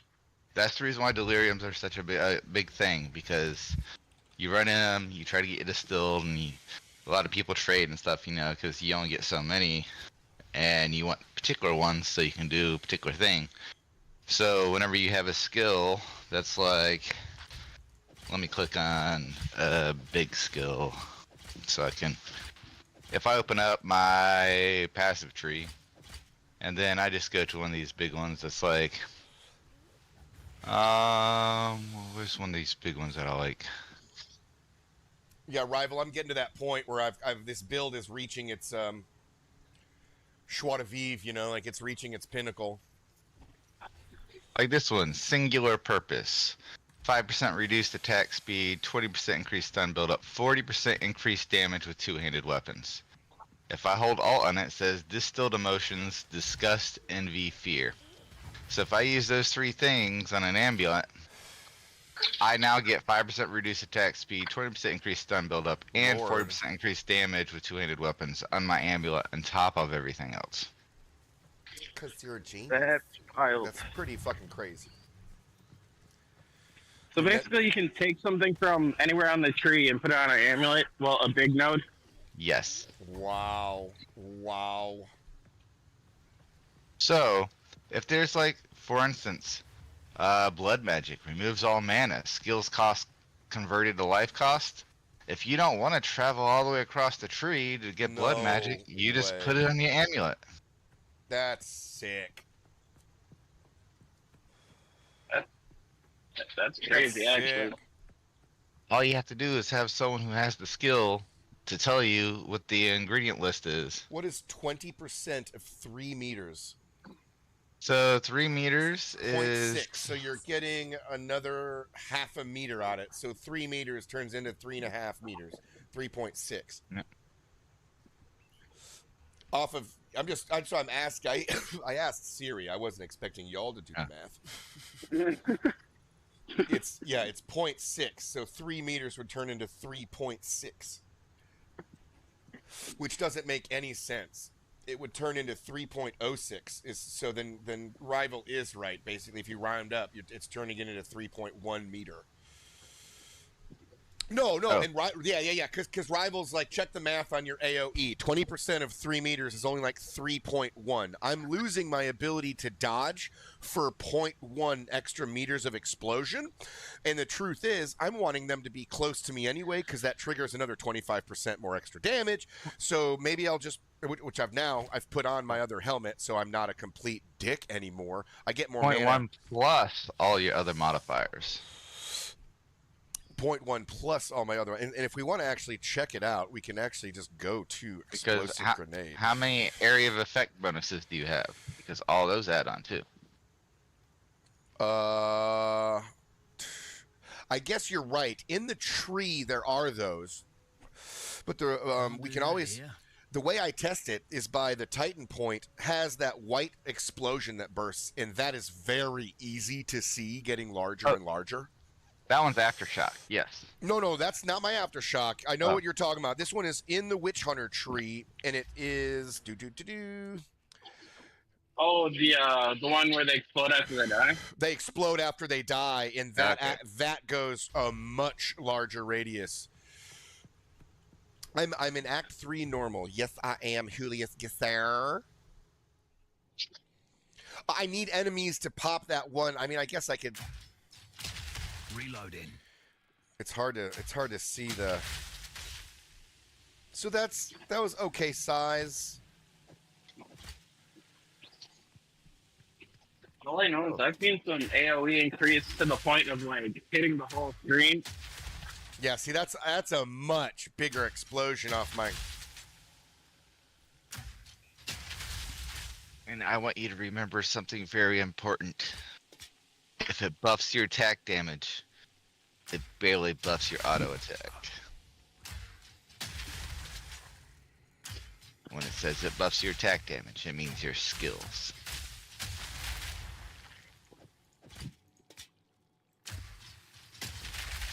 That's the reason why deliriums are such a big thing, because you run in them, you try to get it distilled, and a lot of people trade and stuff, you know, because you only get so many, and you want particular ones so you can do a particular thing. So whenever you have a skill that's like, let me click on a big skill so I can, if I open up my passive tree, and then I just go to one of these big ones that's like, where's one of these big ones that I like? Yeah, Rival, I'm getting to that point where I've this build is reaching its joie de vivre, you know, like it's reaching its pinnacle. Like this one, singular purpose. 5% reduced attack speed, 20% increased stun buildup, 40% increased damage with two-handed weapons. If I hold Alt on it, it says distilled emotions, disgust, envy, fear. So if I use those three things on an amulet, I now get 5% reduced attack speed, 20% increased stun buildup, and Lord. 40% increased damage with two-handed weapons on my amulet on top of everything else. Because you're a genius. That's wild. That's pretty fucking crazy. So basically, you can take something from anywhere on the tree and put it on an amulet. Well, a big node. Yes. Wow. Wow. So, if there's like, for instance, blood magic removes all mana, skills cost converted to life cost. If you don't want to travel all the way across the tree to get blood No magic, you just way. put it on the amulet. That's sick. That's crazy, That's actually. sick. All you have to do is have someone who has the skill to tell you what the ingredient list is. What is 20% of 3 meters? So 3 meters 0.6. is So you're getting another half a meter on it. So 3 meters turns into 3.5 meters. 3.6. Yeah. Off of, I'm asking. I asked Siri. I wasn't expecting y'all to do the math. It's 0.6. So 3 meters would turn into 3.6, which doesn't make any sense. It would turn into 3.06. So then Rival is right. Basically, if you round up, it's turning it into 3.1 meter. No, Oh. and because Rival's like, check the math on your AOE. 20% of 3 meters is only like 3.1. I'm losing my ability to dodge for 0.1 extra meters of explosion. And the truth is, I'm wanting them to be close to me anyway, because that triggers another 25% more extra damage. So maybe I'll just, which I've put on my other helmet, so I'm not a complete dick anymore. I get more mana. 0.1 plus all your other modifiers. 0.1 plus all my other, and if we want to actually check it out, we can actually just go to Because explosive grenade. how many area of effect bonuses do you have? Because all those add on too. I guess you're right. In the tree, there are those, but we can always. The way I test it is by the Titan point has that white explosion that bursts, and that is very easy to see getting larger and larger. That one's Aftershock, yes. No, that's not my Aftershock. I know Oh. what you're talking about. This one is in the Witch Hunter tree, and it is Oh, the one where they explode after they die? They explode after they die, and that Okay. that goes a much larger radius. I'm in Act 3 normal. Yes, I am Julius Caesar. I need enemies to pop that one. I mean, I guess I could. Reloading. It's hard to see the. So that was okay size. All I know is I've seen some AoE increase to the point of like hitting the whole screen. Yeah, see that's a much bigger explosion off my. And I want you to remember something very important. If it buffs your attack damage, it barely buffs your auto attack. says it buffs your attack damage. It means your skills.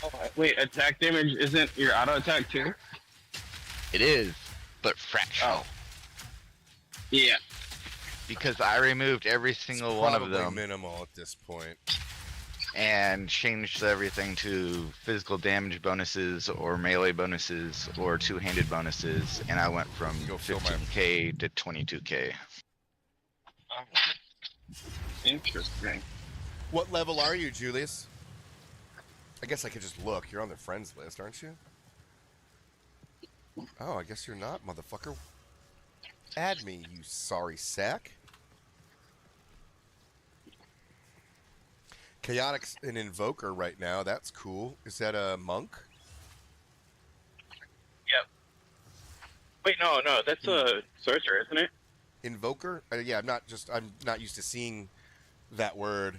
Oh, wait, attack damage isn't your auto attack too? It is, but fractional. Oh. Yeah. Because I removed every single one of Probably them minimal at this point. and changed everything to physical damage bonuses or melee bonuses or two-handed bonuses, and I went from Go fill my- 15k to 22k. Interesting. What level are you, Julius? I guess I could just look. You're on the friends list, aren't you? Oh, I guess you're not, motherfucker. Add me, you sorry sack. Chaotic's an invoker right now. That's cool. Is that a monk? Yep. Wait, no, that's a sorcerer, isn't it? Invoker? Yeah, I'm not used to seeing that word.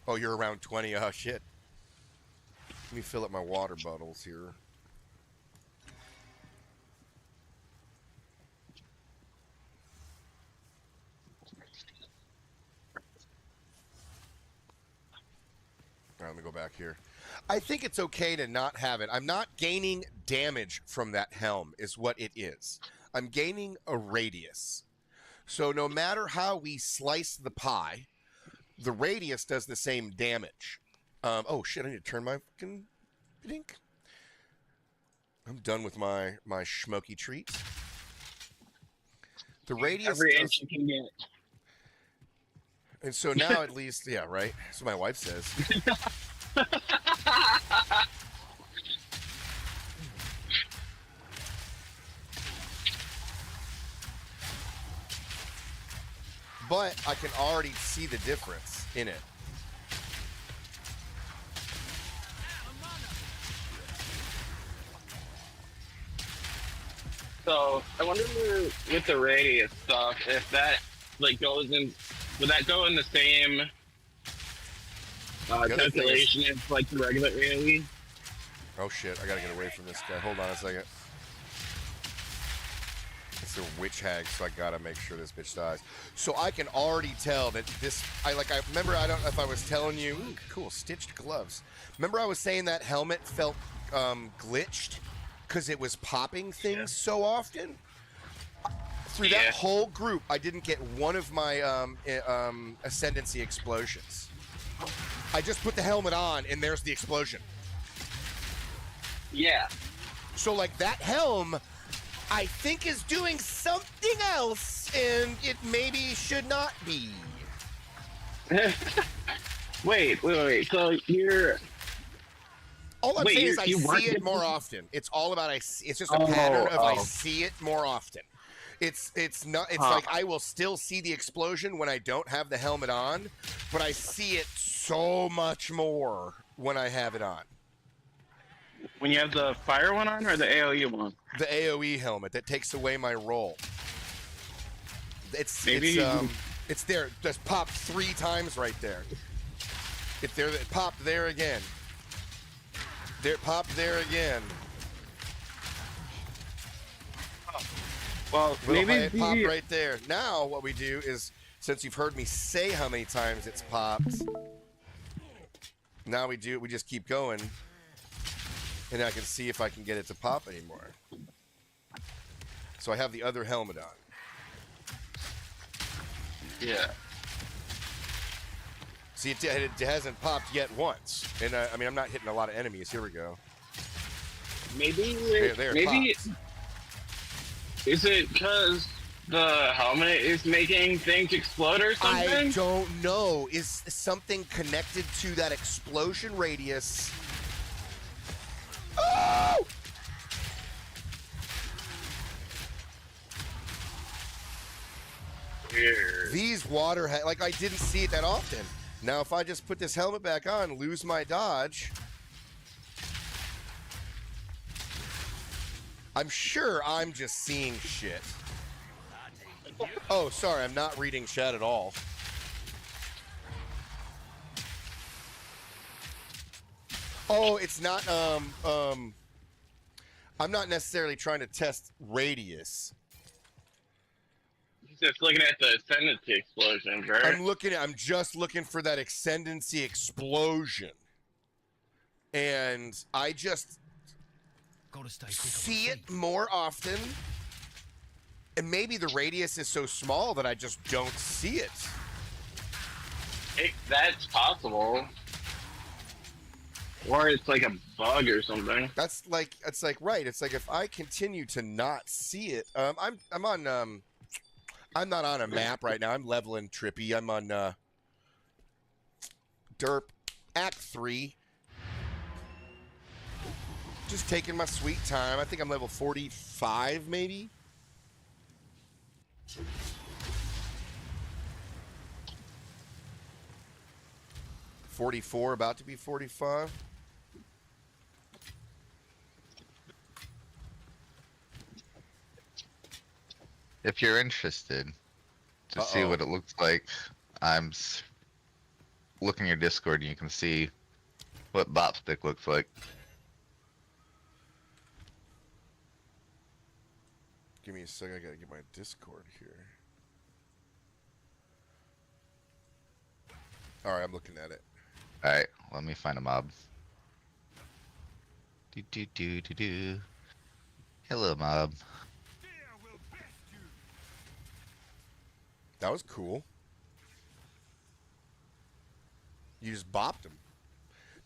Oh, you're around 20. Oh, shit. Let me fill up my water bottles here. All right, let me go back here. I think it's okay to not have it. I'm not gaining damage from that helm, is what it is. I'm gaining a radius. So no matter how we slice the pie, the radius does the same damage. Oh shit! I need to turn my fucking dink. I'm done with my schmoky treat. The radius. Every inch you can get. And so now at least, yeah, right. That's what my wife says. But I can already see the difference in it. So I wonder with the radius stuff if that like goes in. Would that go in the same other thing is- calculation as like the regular AoE? Oh shit, I gotta get away from this guy. Hold on a second. It's a witch hag, so I gotta make sure this bitch dies. So I can already tell that this, I remember, I don't know if I was telling you, ooh, cool, stitched gloves. Remember I was saying that helmet felt glitched because it was popping things so often? Through that whole group, I didn't get one of my ascendancy explosions. I just put the helmet on, and there's the explosion. Yeah. So, like, that helm, I think, is doing something else, and it maybe should not be. Wait. So you're. All I'm Wait, saying is I you weren't see it getting- more often. It's all about it's just a Oh, pattern of I oh. see it more often. It's not. It's Huh. like I will still see the explosion when I don't have the helmet on, but I see it so much more when I have it on. When you have the fire one on or the AoE one? The AOE helmet that takes away my roll. It's Maybe- it's there. Just popped 3 times right there. It there. It popped there again. There popped there again. Well, Little maybe it popped right there. Now what we do is, since you've heard me say how many times it's popped, now we just keep going, and I can see if I can get it to pop anymore. So I have the other helmet on. Yeah. See, it hasn't popped yet once, and I mean I'm not hitting a lot of enemies. Here we go. Maybe. There it Maybe. popped. Is it because the helmet is making things explode or I something? don't know. Is something connected to that explosion radius? Oh! Weird. These water, like I didn't see it that often. Now, if I just put this helmet back on, lose my dodge, I'm sure I'm just seeing shit. Oh, sorry, I'm not reading chat at all. Oh, it's not, I'm not necessarily trying to test radius. Just looking at the ascendancy explosions, right? I'm just looking for that ascendancy explosion. And I just Gotta stay quick on see my it feet. more often. And maybe the radius is so small that I just don't see it. That's possible. Or it's like a bug or something. It's like right. It's like if I continue to not see it, I'm not on a map right now. I'm leveling Trippy. I'm on Derp Act 3. Just taking my sweet time. I think I'm level 45 maybe. $44, about to be 45. If you're interested to see what it looks like, looking at your Discord and you can see what Bopstick looks like. Give me a second. I gotta get my Discord here. All right, I'm looking at it. All right, let me find a mob. Do. Hello, mob. That was cool. You just bopped him.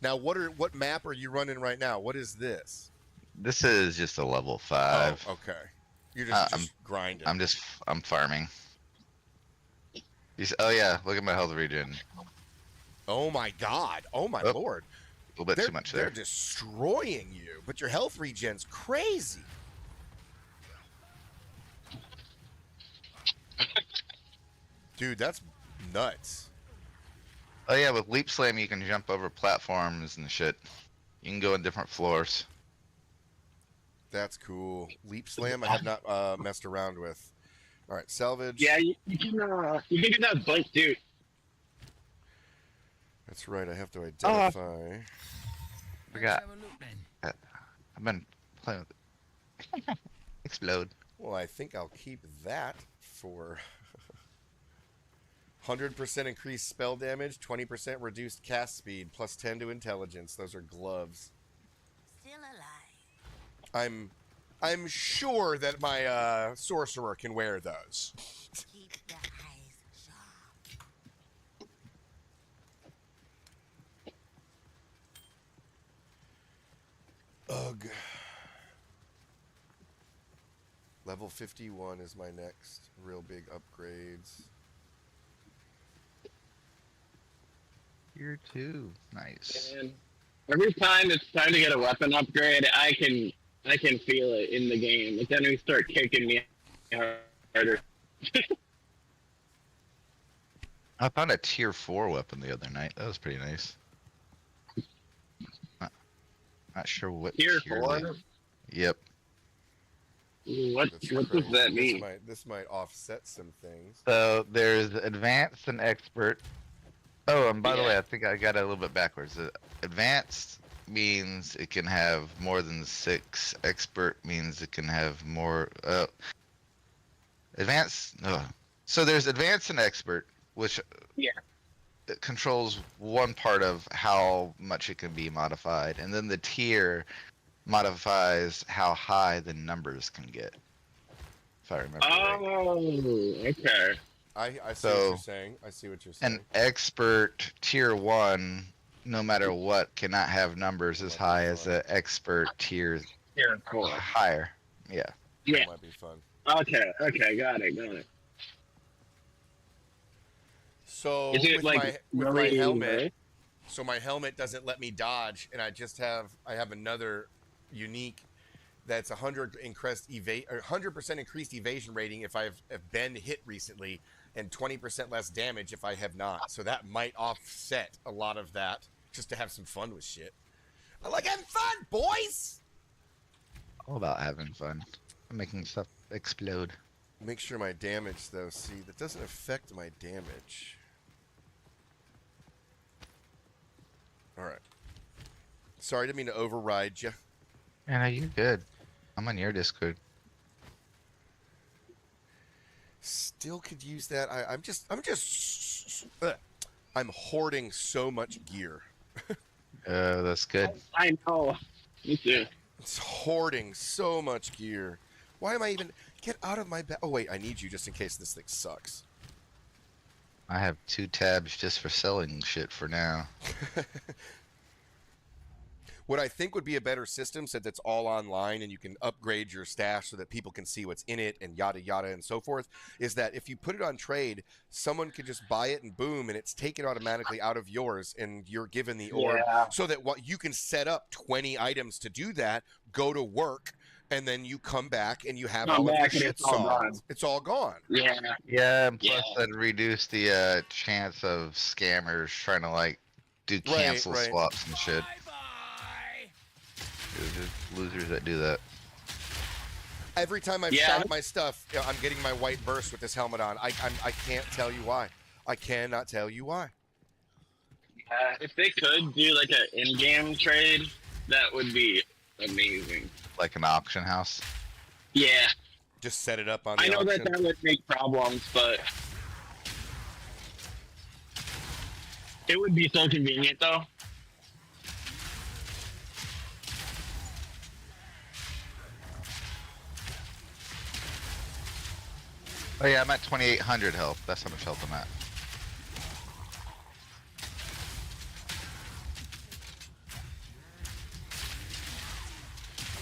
Now, what map are you running right now? What is this? This is just a level 5. Oh, okay. You're just I'm grinding. I'm farming. Oh yeah, look at my health regen. Oh my god. Oh my lord. A little bit too much there. They're destroying you, but your health regen's crazy. Dude, that's nuts. Oh yeah, with Leap Slam you can jump over platforms and shit. You can go in different floors. That's cool. Leap Slam I have not messed around with. All right, salvage. Yeah, you can do that blank too. That's right, I have to identify. Forgot. Let's have a look then. I've been playing with it. Explode. Well, I think I'll keep that for 100% increased spell damage, 20% reduced cast speed, plus 10 to intelligence. Those are gloves. Still alive. I'm sure that my sorcerer can wear those. Keep the eyes sharp. Ugh. Level 51 is my next real big upgrades. Here too. Nice. And every time it's time to get a weapon upgrade, I can feel it in the game. Like, the enemies start kicking me harder. I found a tier 4 weapon the other night. That was pretty nice. Not sure what Tier tier 4? Yep. What That's does crazy. that mean? This might offset some things. So there's advanced and expert. Oh, and by the way, I think I got it a little bit backwards. Advanced means it can have more than 6. Expert means it can have more. Advanced. So there's advanced and expert, which it controls one part of how much it can be modified, and then the tier modifies how high the numbers can get. If I remember right. Oh, okay. I see what you're saying. I see what you're saying. An expert tier 1, no matter what, cannot have numbers as high as an expert tier Tier 4. higher. Yeah. Yeah. That might be fun. Okay, got it. So Is it with like my really helmet, low? so my helmet doesn't let me dodge, and I have another unique that's 100% increased evasion rating if I've been hit recently, and 20% less damage if I have not. So that might offset a lot of that, just to have some fun with shit. I like having fun, boys. All about having fun. Making stuff explode. Make sure my damage, though, see, that doesn't affect my damage. All right. Sorry, didn't mean to override you. Yeah, no, you're good. I'm on your Discord. Still could use that. I'm hoarding so much gear. That's good. I know. Me too. It's hoarding so much gear. Why am I even... Get out of my... Oh, wait. I need you just in case this thing sucks. I have 2 tabs just for selling shit for now. What I think would be a better system, since it's all online and you can upgrade your stash so that people can see what's in it and yada yada and so forth, is that if you put it on trade, someone could just buy it and boom, and it's taken automatically out of yours, and you're given the orb, so that what you can set up 20 items to do that, go to work, and then you come back and you have all of your shit solved. It's all gone. Yeah. Yeah, and plus that reduce the chance of scammers trying to like do cancel swaps and shit. There's losers that do that. Every time I've shot my stuff, I'm getting my white burst with this helmet on. I can't tell you why. I cannot tell you why. If they could do like an in-game trade, that would be amazing. Like an auction house. Yeah. Just set it up on the I know auction. that would make problems, but it would be so convenient though. Oh yeah, I'm at 2,800 health. That's how much health I'm at.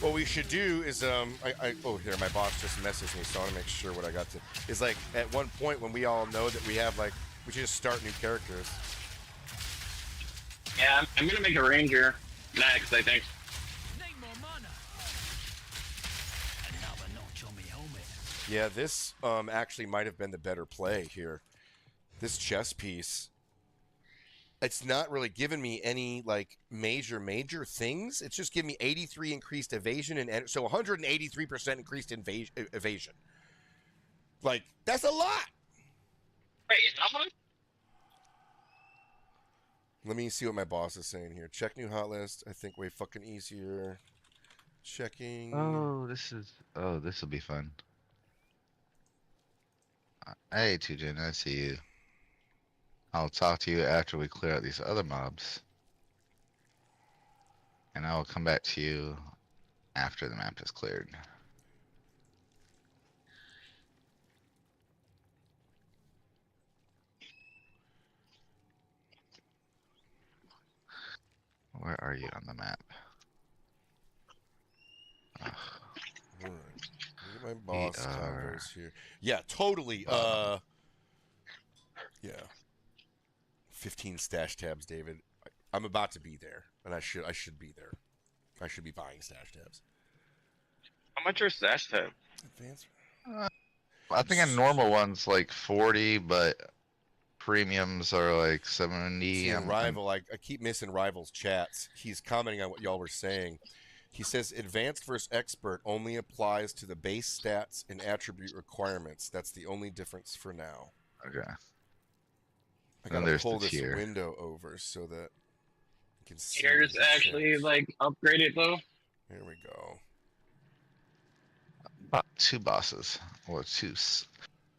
What we should do is, oh, here, my boss just messaged me, so I want to make sure what I got to. Is like, at one point when we all know that we have, like, we should just start new characters. Yeah, I'm gonna make a ranger next, I think. Need more mana. Another notch on me helmet. Yeah, this actually might have been the better play here. This chest piece, it's not really giving me any like major things. It's just giving me 83 increased evasion and so 183% increased evasion. Like, that's a lot. Wait, how much? Let me see what my boss is saying here. Check new hot list. I think way fucking easier. Checking. Oh, this will be fun. Hey, Tujin, I see you. I'll talk to you after we clear out these other mobs. And I will come back to you after the map is cleared. Where are you on the map? Ugh. All right. Look at my boss combos here. Yeah, totally. Yeah. 15 stash tabs, David. I'm about to be there, and I should be there. I should be buying stash tabs. How much are stash tabs? Advanced. I think a normal one's like 40, but premiums are like 70. See, Rival, I keep missing Rival's chats. He's commenting on what y'all were saying. He says advanced versus expert only applies to the base stats and attribute requirements. That's the only difference for now. Okay. I gotta pull this window over so that you can see. Here's actually like upgraded though. Here we go. About 2 bosses, or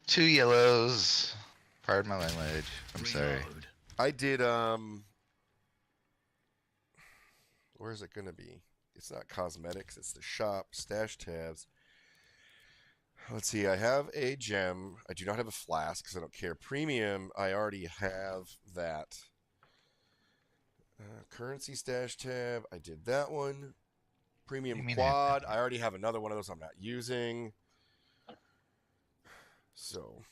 two yellows. Pardon my language. I'm sorry. I did where is it gonna be? It's not cosmetics, it's the shop, stash tabs. Let's see, I have a gem. I do not have a flask because I don't care. Premium, I already have that. Currency stash tab, I did that one. Premium quad, I already have another one of those I'm not using. So,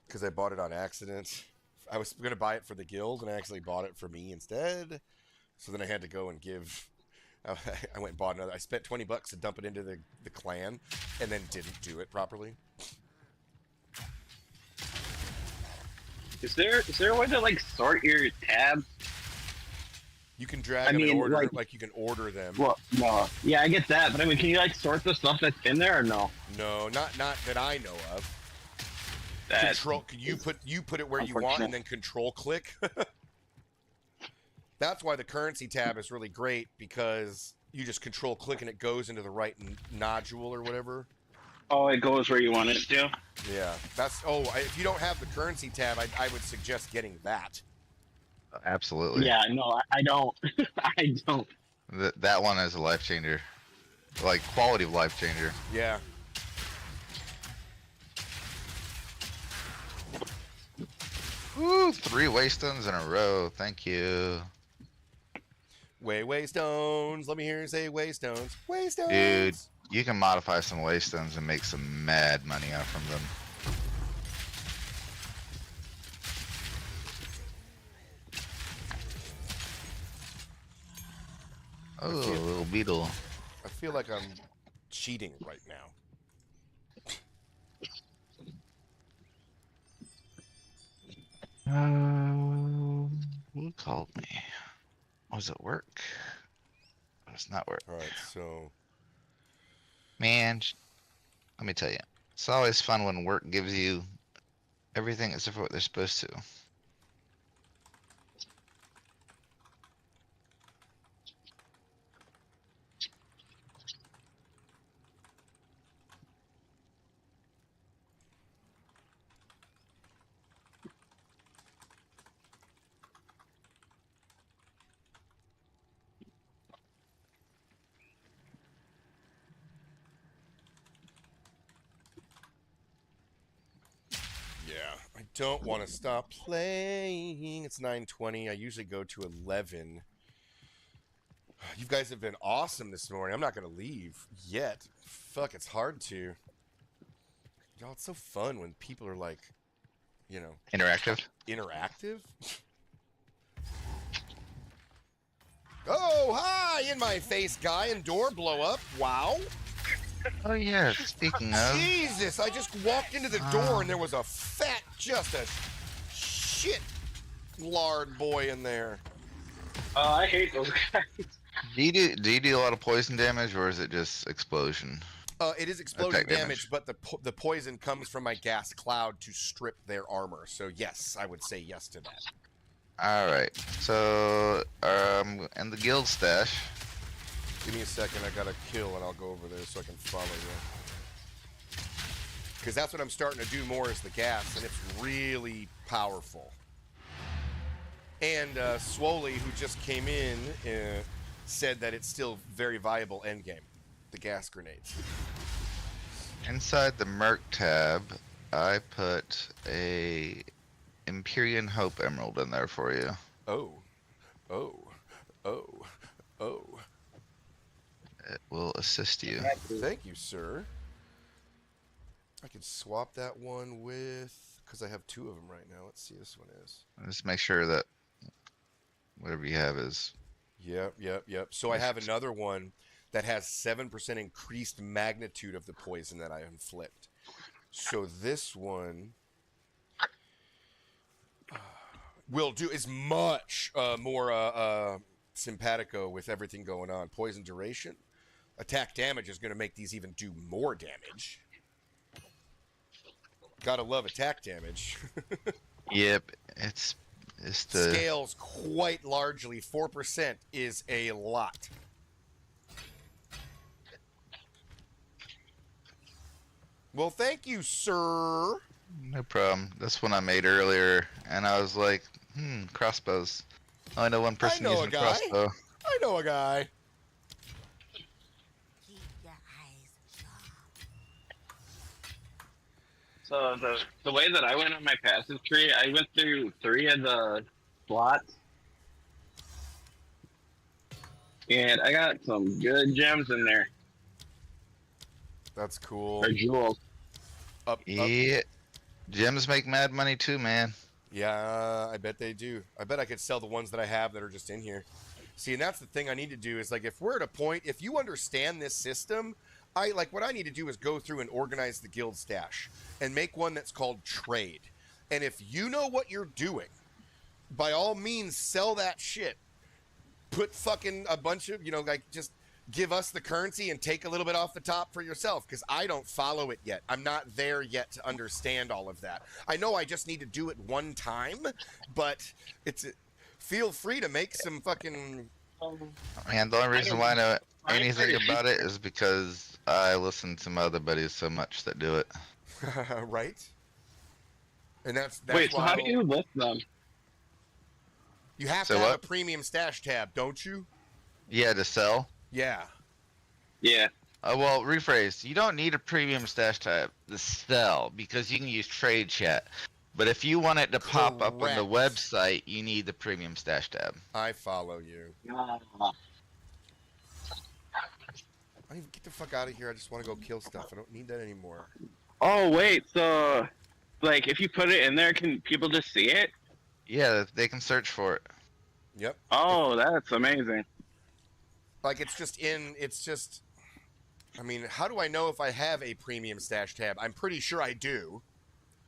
because I bought it on accident. I was going to buy it for the guild, and I actually bought it for me instead. So then I had to go and give... I went and bought another. I spent $20 to dump it into the clan, and then didn't do it properly. Is there a way to like sort your tabs? You can drag them in order, like you can order them. Well, no. Yeah, I get that, but I mean, can you like sort the stuff that's in there or no? No, not that I know of. Control. You put it where you want, and then control click. That's why the currency tab is really great, because You just control click and it goes into the right nodule or whatever. Oh, it goes where you want it to. Yeah, that's. Oh, if you don't have the currency tab, I would suggest getting that. Absolutely. Yeah, no, I don't. I don't. That one is a life changer. Like, quality of life changer. Yeah. Woo, 3 waystones in a row. Thank you. Waystones. Let me hear you say waystones. Waystones. Dude, you can modify some waystones and make some mad money out from them. Oh, little beetle. I feel like I'm cheating right now. Who called me? Was it work? It's not work. All right, so Man, let me tell you, it's always fun when work gives you everything except for what they're supposed to. yeah, I don't want to stop playing. It's 9:20. I usually go to 11. You guys have been awesome this morning. I'm not gonna leave yet. Fuck, it's hard to. Y'all, it's so fun when people are like, you know, Interactive? interactive. Oh, hi! In my face, guy, and door blow up. Wow. Oh yeah, speaking of, Jesus, I just walked into the door and there was a fat, just a shit lard boy in there. I hate those guys. do you do a lot of poison damage, or is it just explosion? It is explosion Attack damage, but the poison comes from my gas cloud to strip their armor. So yes, I would say yes to that. Alright, so, and the guild stash. Give me a second, I gotta kill and I'll go over there so I can follow you. Because that's what I'm starting to do more is the gas, and it's really powerful. And Swoley, who just came in, said that it's still very viable endgame. The gas grenades. Inside the Merc tab, I put a Empyrean Hope Emerald in there for you. Oh. Oh. Oh. Oh. It will assist you. Thank you, sir. I can swap that one with... Because I have 2 of them right now. Let's see this one is. Just make sure that whatever you have is... Yep. So I have another one that has 7% increased magnitude of the poison that I inflict. So this one will do is much more simpatico with everything going on. Poison duration, attack damage is going to make these even do more damage. Gotta love attack damage. Yep, it's the... Scales quite largely. 4% is a lot. Well, thank you, sir. No problem. This one I made earlier, and I was like, crossbows. I know one person know using a a guy. crossbow. I know a guy. Keep your eyes So sharp. the way that I went on my passive tree, I went through 3 of the slots, and I got some good gems in there, That's cool. or jewels. Up. Yeah, gems make mad money too, man. Yeah, I bet they do. I bet I could sell the ones that I have that are just in here. See, and that's the thing I need to do is like if we're at a point, if you understand this system, what I need to do is go through and organize the guild stash and make one that's called trade. And if you know what you're doing, by all means sell that shit. Put fucking a bunch of, just give us the currency and take a little bit off the top for yourself, because I don't follow it yet. I'm not there yet to understand all of that. I know I just need to do it one time, but feel free to make some fucking And the only reason why I know anything about it is because I listen to my other buddies so much that do it. Right? And that's Wait, so why how do you list them? you have So to have what? a premium stash tab, don't you? Yeah, to sell. Yeah. Yeah. Well, rephrase. You don't need a premium stash tab to sell because you can use trade chat. But if you want it to pop up on the Correct. website, you need the premium stash tab. I follow you. I need to get the fuck out of here. I just want to go kill stuff. I don't need that anymore. Oh wait, so like if you put it in there, can people just see it? Yeah, they can search for it. Yep. Oh, that's amazing. Like it's just I mean, how do I know if I have a premium stash tab? I'm pretty sure I do.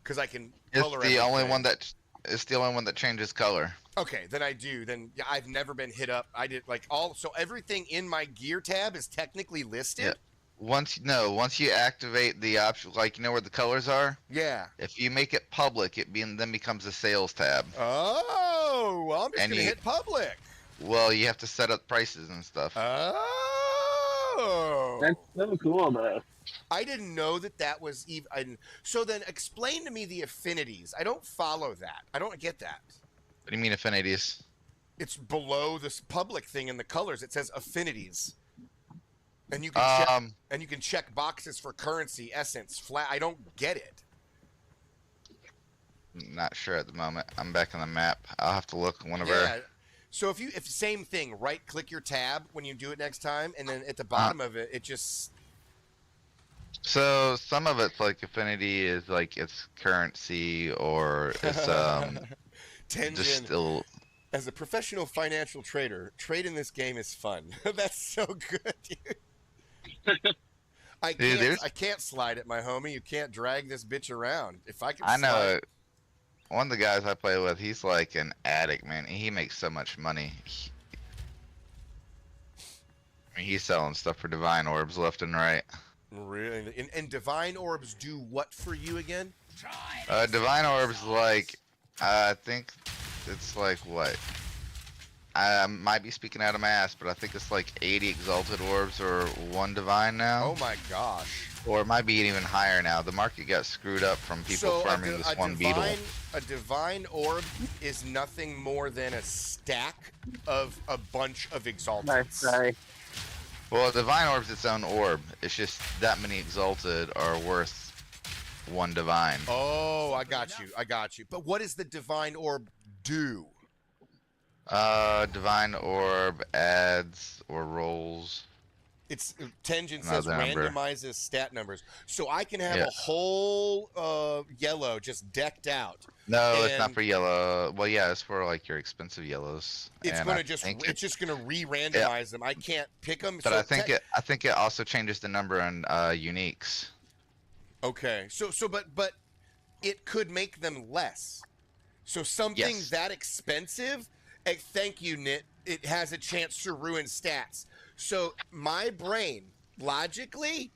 Cuz I can It's color the only everything. one that it's the only one that changes color. Okay, then I do. Then yeah, I've never been hit up. I did like so everything in my gear tab is technically listed. Yeah. Once you activate the option, like where the colors are, Yeah. if you make it public, then becomes a sales tab. Oh, well, I'm just And gonna you- hit public. Well, you have to set up prices and stuff. Oh. That's so cool, though. I didn't know that was even. So then, explain to me the affinities. I don't follow that. I don't get that. What do you mean affinities? It's below this public thing in the colors. It says affinities, and you can check boxes for currency, essence, flat. I don't get it. Not sure at the moment. I'm back on the map. I'll have to look whenever. Yeah. So if same thing, right click your tab when you do it next time, and then at the bottom of it, it just. So some of it's like affinity is like it's currency or it's Tenjin, just still. as a professional financial trader, trade in this game is fun. That's so good, dude. I can't slide it, my homie. You can't drag this bitch around. If I can I know slide, it. One of the guys I play with, he's like an addict, man. He makes so much money. I mean, he's selling stuff for divine orbs left and right. really, and divine orbs do what for you again? Divine orbs, like, I think it's like what? I might be speaking out of my ass, but I think it's like 80 exalted orbs or 1 divine now. Oh my gosh. Or it might be even higher now. The market got screwed up from people farming this one beetle. A divine orb is nothing more than a stack of a bunch of exalteds. Well, divine orb's its own orb. It's just that many exalted are worth 1 divine. Oh, I got you. But what does the divine orb do? Divine orb adds or rolls. It's Tenjin says Another number. randomizes stat numbers, so I can have Yeah. a whole yellow just decked out. No, it's not And- for yellow. Well, yeah, it's for like your expensive yellows. It's And gonna I just think it's just gonna re-randomize them. I can't pick them. But I think it also changes the number on uniques. Okay, but it could make them less. So something Yes. that expensive, thank you, Nit. It has a chance to ruin stats. So my brain, logically,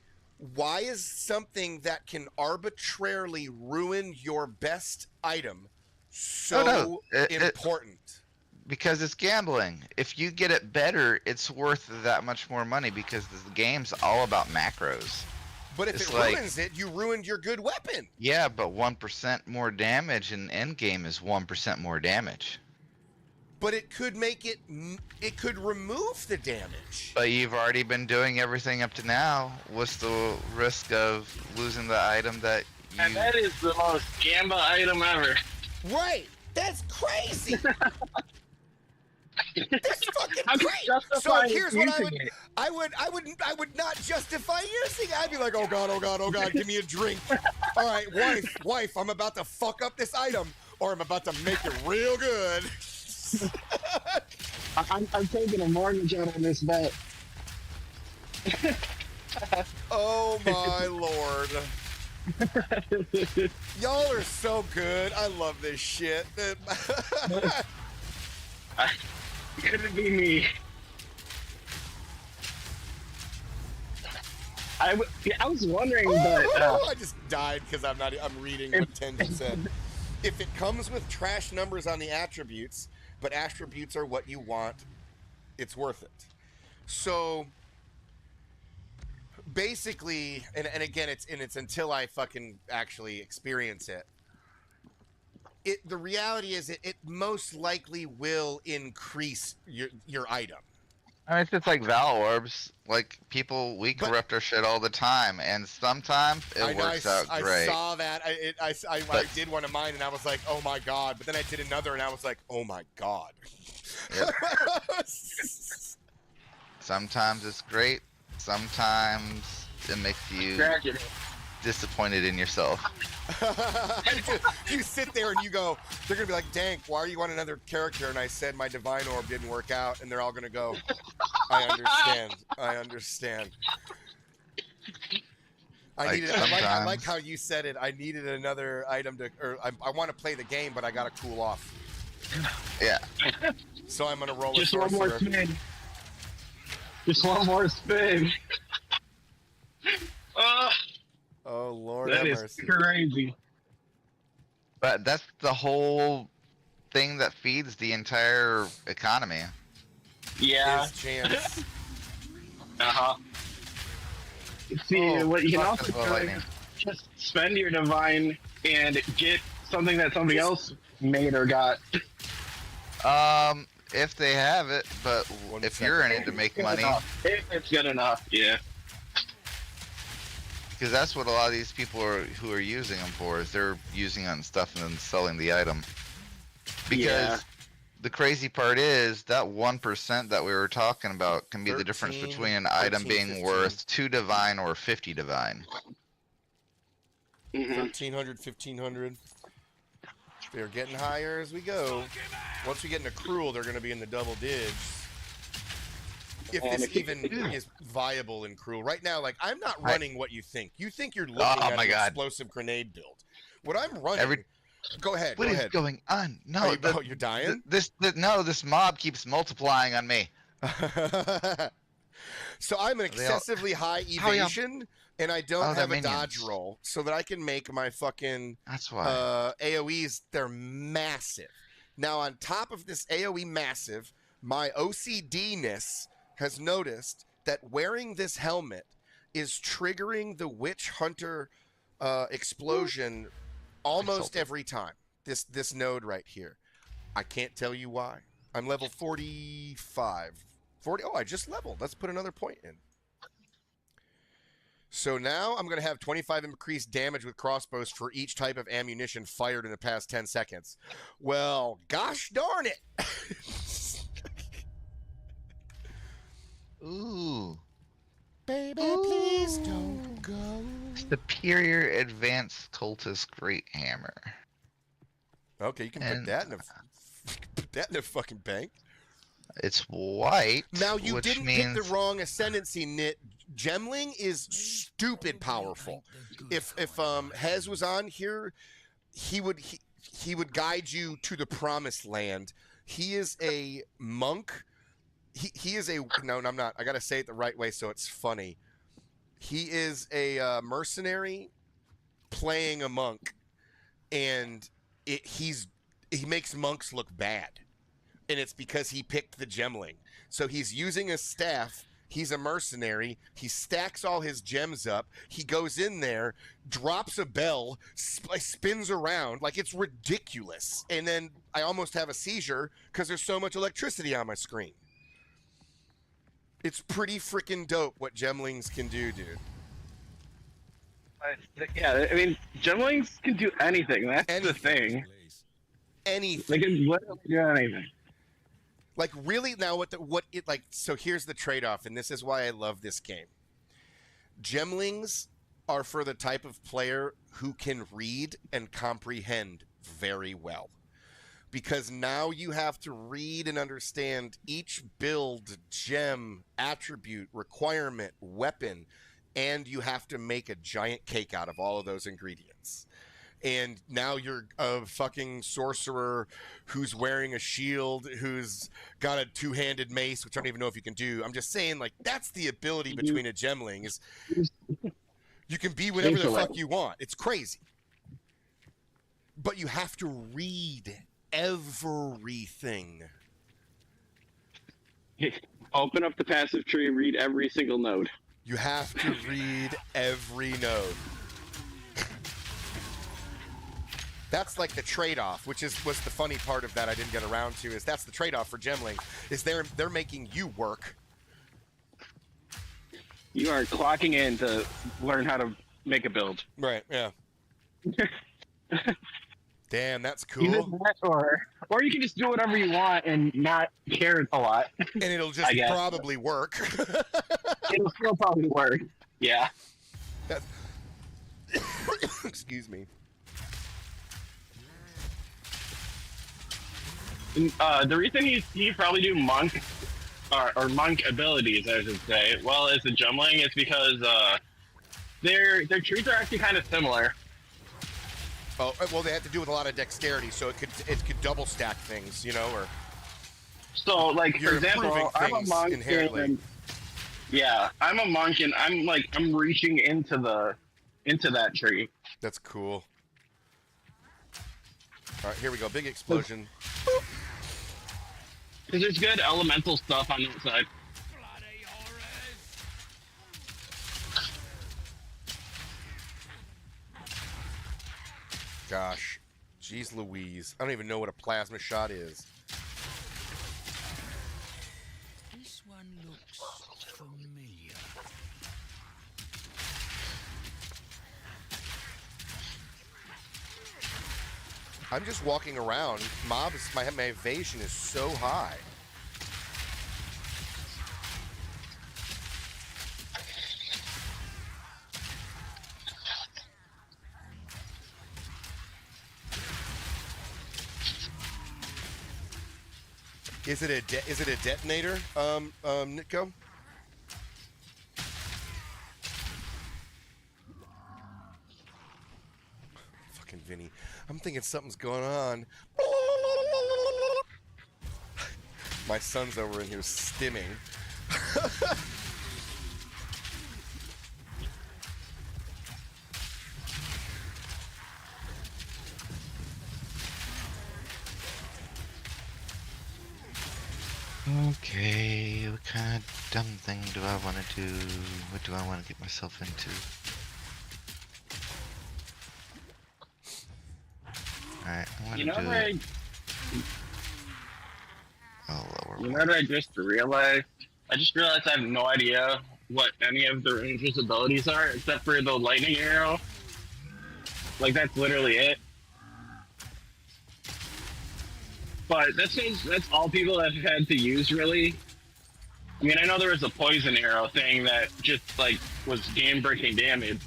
why is something that can arbitrarily ruin your best item so no, important? Because it's gambling. If you get it better, it's worth that much more money because the game's all about macros. But if it's it like- ruins it, you ruined your good weapon. Yeah, but 1% more damage in endgame is 1% more damage. But it could make it. It could remove the damage. But you've already been doing everything up to now. What's the risk of losing the item that you... And that is the most gamba item ever. Right. That's crazy. That's fucking How can you crazy. justify So here's what using it? I would not justify using it. I'd be like, oh god, give me a drink. All right, wife, I'm about to fuck up this item, or I'm about to make it real good. I'm taking a mortgage out on this bet. Oh my lord. Y'all are so good. I love this shit. Couldn't be me. I was wondering, but I just died because I'm reading what Tenjin said. If it comes with trash numbers on the attributes, but attributes are what you want, it's worth it. So basically, and again, it's until I fucking actually experience it. The reality is it most likely will increase your item. I mean, it's just like Val Orbs. Like, we corrupt our shit all the time, and sometimes it works out great. I saw that. I did one of mine, and I was like, oh my god. But then I did another, and I was like, oh my god. Yep. Sometimes it's great. Sometimes it makes you disappointed in yourself. You sit there and you go, they're gonna be like, Dank, why are you on another character? And I said my divine orb didn't work out, and they're all gonna go, I understand. I like how you said it. I needed another item I want to play the game, but I gotta cool off. Yeah. So I'm gonna roll Just a one more sorcerer. spin. Just one more spin. Oh Lord, That have is mercy. crazy. But that's the whole thing that feeds the entire economy. Yeah. His chance. See, what you can fuck, also that's do what lightning. is just spend your divine and get something that somebody else made or got. If they have it, but One if second. you're in it to make money, If it's good enough, yeah. because that's what a lot of these people who are using them for, is they're using on stuff and then selling the item. Because Yeah. the crazy part is that 1% that we were talking about can be the difference 13, between an item 14, being 15. worth 2 divine or 50 divine. 1,300, 1,500. They're getting higher as we go. Once we get into cruel, they're going to be in the double digs. If And this if you- even is viable in cruel. Right now, like, I'm not running what you think. You think you're looking Oh at my an God. explosive grenade build. What I'm running... Go ahead, What go is ahead. going on? No, You're dying? this mob keeps multiplying on me. So I'm an They all- excessively high How y'all- evasion, and I don't Oh, they're have a dodge minions. roll, so that I can make my fucking That's why. AoEs. They're massive. Now, on top of this AoE massive, my OCD-ness has noticed that wearing this helmet is triggering the Witch Hunter explosion almost Insulting. every time. This node right here. I can't tell you why. I'm level 45. 40. Oh, I just leveled. Let's put another point in. So now I'm going to have 25 increased damage with crossbows for each type of ammunition fired in the past 10 seconds. Well, gosh darn it. Ooh. Baby, please don't go. Superior Advanced Cultist Great Hammer. Okay, you can And- put that in a fucking bank. It's white. Now, you which didn't means... pick the wrong ascendancy, Knit. Gemling is stupid powerful. If Hez was on here, he would guide you to the promised land. He is a monk. He is a no, I'm not. I gotta say it the right way so it's funny. He is a mercenary playing a monk, and he makes monks look bad, and it's because he picked the Gemling. So he's using a staff. He's a mercenary. He stacks all his gems up. He goes in there, drops a bell, spins around like it's ridiculous. And then I almost have a seizure because there's so much electricity on my screen. It's pretty freaking dope what Gemlings can do, dude. Yeah, I mean, Gemlings can do anything. That's the thing. Anything. They can literally do anything. Like, really, now so here's the trade-off, and this is why I love this game. Gemlings are for the type of player who can read and comprehend very well. Because now you have to read and understand each build, gem, attribute, requirement, weapon, and you have to make a giant cake out of all of those ingredients. And now you're a fucking sorcerer who's wearing a shield, who's got a two-handed mace, which I don't even know if you can do. I'm just saying, like, that's the ability between a Gemling is you can be whatever the fuck you want. It's crazy. But you have to read everything. Open up the passive tree, read every single node. You have to read every node. That's like the trade-off, which was the funny part of that I didn't get around to, is that's the trade-off for Gemling, is they're making you work. You are clocking in to learn how to make a build. Right, yeah. Damn, that's Either cool. that or you can just do whatever you want and not care a lot. And it'll just I guess. probably work. It'll still probably work. Yeah. That's... Excuse me. The reason you probably do monk or monk abilities, I should say, well as a Gemling, is because their trees are actually kind of similar. Oh, well, they have to do with a lot of dexterity, so it could double stack things, you know, or So, like, You're for example, improving I'm a things monk inherently. and yeah, I'm a monk and I'm reaching into that tree. that's cool. All right, here we go. Big explosion. Because there's good elemental stuff on that side. Bloody horrors! Gosh. Jeez Louise. I don't even know what a plasma shot is. This one looks familiar. I'm just walking around. My evasion is so high. Is it a detonator, Nitko? Fucking Vinny. I'm thinking something's going on. My son's over in here stimming. Okay, what kind of dumb thing do I want to do? What do I want to get myself into? Alright, I'm You gonna know do what I, lower you know one. what I just realized? I just realized I have no idea what any of the ranger's abilities are except for the lightning arrow. Like, that's literally it. But that's all people have had to use, really. I mean, I know there was a poison arrow thing that just, like, was game-breaking damage.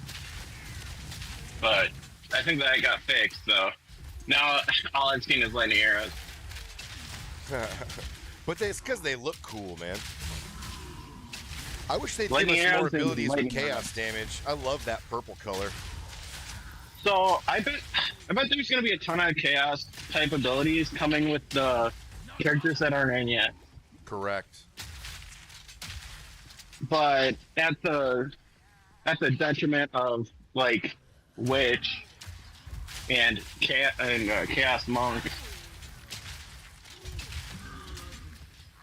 But I think that got fixed, so now all I've seen is lightning arrows. But it's because they look cool, man. I wish they'd Lightning give us more arrows and abilities with lightning chaos arrows. damage. I love that purple color. So I bet there's gonna be a ton of chaos type abilities coming with the characters that aren't in yet. Correct. But at the detriment of like Witch and Chaos Monk.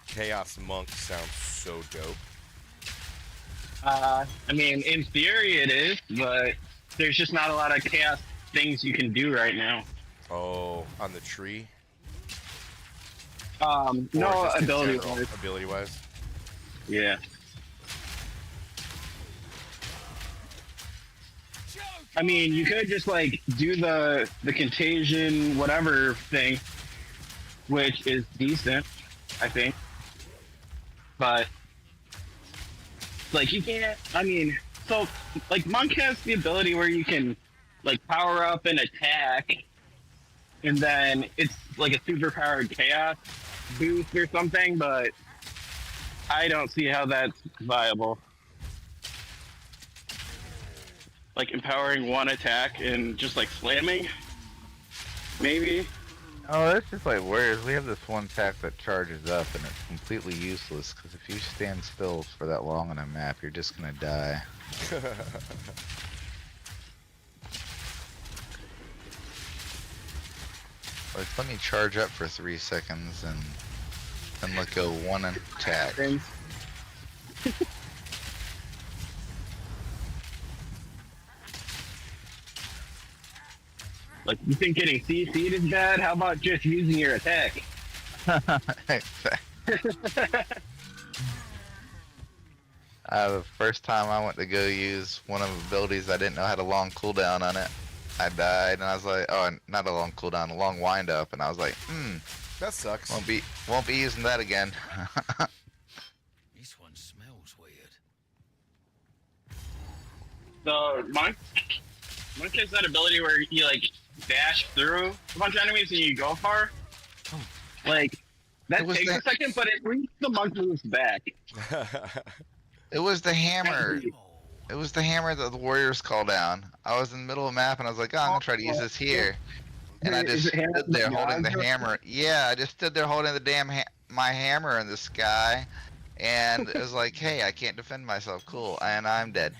Chaos Monk sounds so dope. I mean, in theory it is, but there's just not a lot of chaos things you can do right now. Oh, on the tree? No ability wise. Ability wise. Yeah. I mean, you could just like do the contagion whatever thing, which is decent, I think. But like you can't. I mean, so like Monk has the ability where you can like power up and attack, and then it's like a super powered chaos boost or something. But I don't see how that's viable. Like empowering one attack and just like slamming, maybe. Oh, that's just like whereas we have this one attack that charges up and it's completely useless because if you stand still for that long on a map, you're just gonna die. Like, let me charge up for 3 seconds and And let go one attack. Things. Like, you think getting CC'd is bad? How about just using your attack? The first time I went to go use one of the abilities, I didn't know had a long cooldown on it. I died, and I was like, oh, not a long cooldown, a long wind up, and I was like, That sucks. won't be using that again. This one smells weird. So, Monk has that ability where you, like, dash through a bunch of enemies and you go far. Like, that takes a second, but it brings the monk moves back. It was the hammer. It was the hammer that the warriors call down. I was in the middle of the map, and I was like, oh, I'm gonna try to use this here. And I just stood there holding the hammer. Yeah, I just stood there holding the damn my hammer in the sky. And it was like, hey, I can't defend myself. Cool. And I'm dead.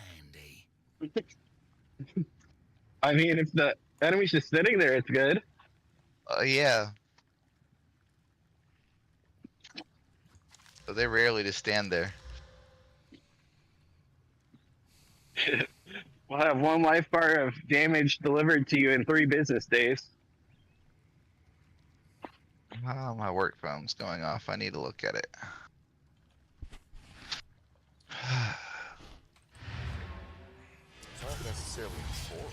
Handy. I mean, if the enemy's just sitting there, it's good. Yeah. So they rarely just stand there. We'll have 1 life bar of damage delivered to you in 3 business days. Oh, my work phone's going off. I need to look at it. It's not necessarily horrible.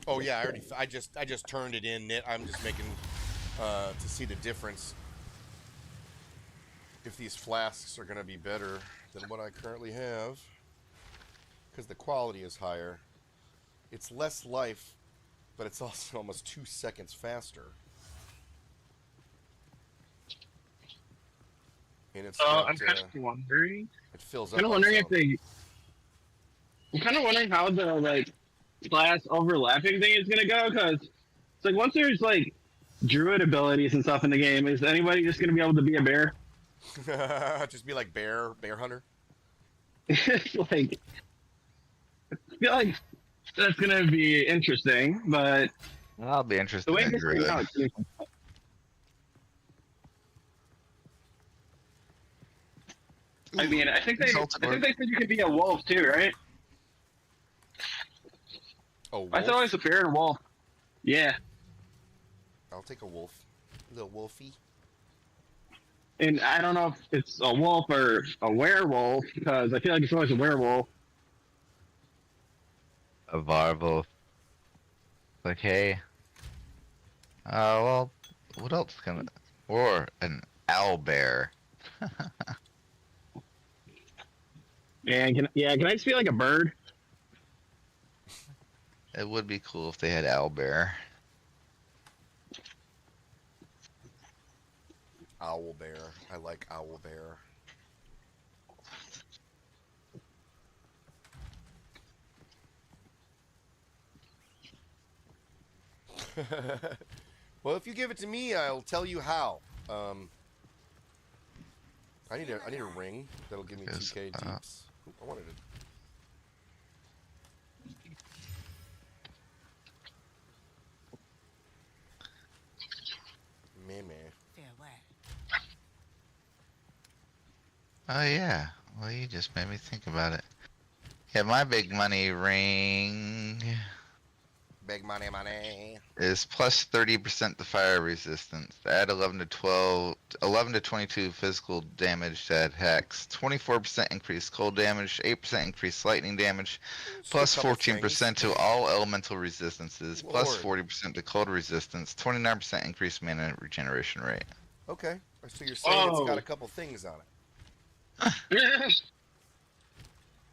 Oh yeah, I just turned it in. I'm just making to see the difference. If these flasks are going to be better than what I currently have, because the quality is higher. It's less life, but it's also almost 2 seconds faster. And it's I'm kind of wondering. it fills I'm up. kind of wondering I'm kind of wondering how the like class overlapping thing is gonna go, because it's like once there's like druid abilities and stuff in the game, is anybody just gonna be able to be a bear? Just be like bear hunter. It's like I feel like that's gonna be interesting, but I'll be interested the way in this druid. came out, I mean, I think they said you could be a wolf too, right? Oh, I thought it was a bear and a wolf. Yeah, I'll take a wolf. Little wolfie. and I don't know if it's a wolf or a werewolf, because I feel like it's always a werewolf. A Varvel. Like, hey. Well, what else can... Or an owlbear. And can I just be like a bird? It would be cool if they had owlbear. Owlbear. I like owlbear. Well, if you give it to me, I'll tell you how. I need a ring that'll give me Yes, 2k deeps. I wanted it. Meh. Farewell. Oh, yeah. Well, you just made me think about it. Yeah, my big money ring Big money. is plus 30% to fire resistance. Add 11 to 22 physical damage to add hex. 24% increase cold damage. 8% increase lightning damage. Plus 14% to all elemental resistances. Plus Lord. 40% to cold resistance. 29% increased mana regeneration rate. Okay. So you're saying it's got Oh. a couple things on it.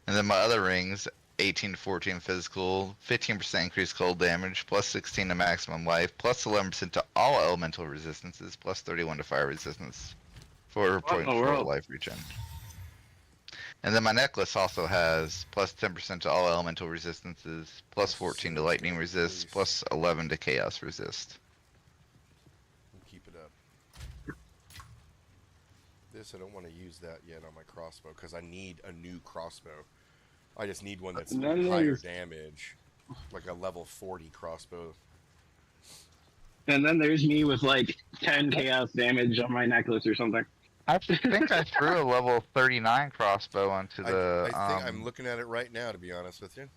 And then my other rings, 18 to 14 physical, 15% increased cold damage, plus 16 to maximum life, plus 11% to all elemental resistances, plus 31 to fire resistance, for What in the 0.4 world? life regen. And then my necklace also has plus 10% to all elemental resistances, plus 14 to lightning resist, plus 11 to chaos resist. Keep it up. This, I don't want to use that yet on my crossbow because I need a new crossbow. I just need one that's None of higher these- damage, like a level 40 crossbow. and then there's me with like 10 chaos damage on my necklace or something. I think I threw a level 39 crossbow onto the. I think I'm looking at it right now, to be honest with you.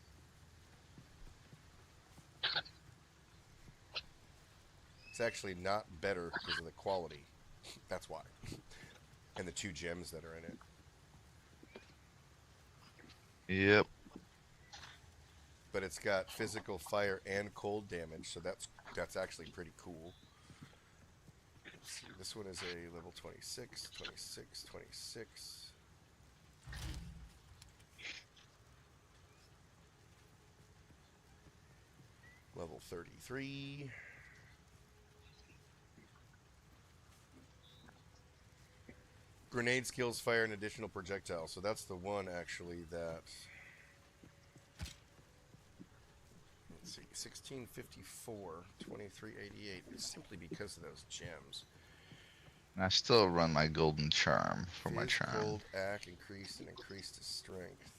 It's actually not better because of the quality. That's why. And the 2 gems that are in it. Yep. But it's got physical, fire, and cold damage, so that's actually pretty cool. Let's see, this one is a level 26, 26, 26. Level 33. Grenade skills fire an additional projectile, so that's the one actually that. Let's see, 1654, 2388, simply because of those gems. And I still run my golden charm for my Fizz, charm. Cold, act, increased, and increased to strength.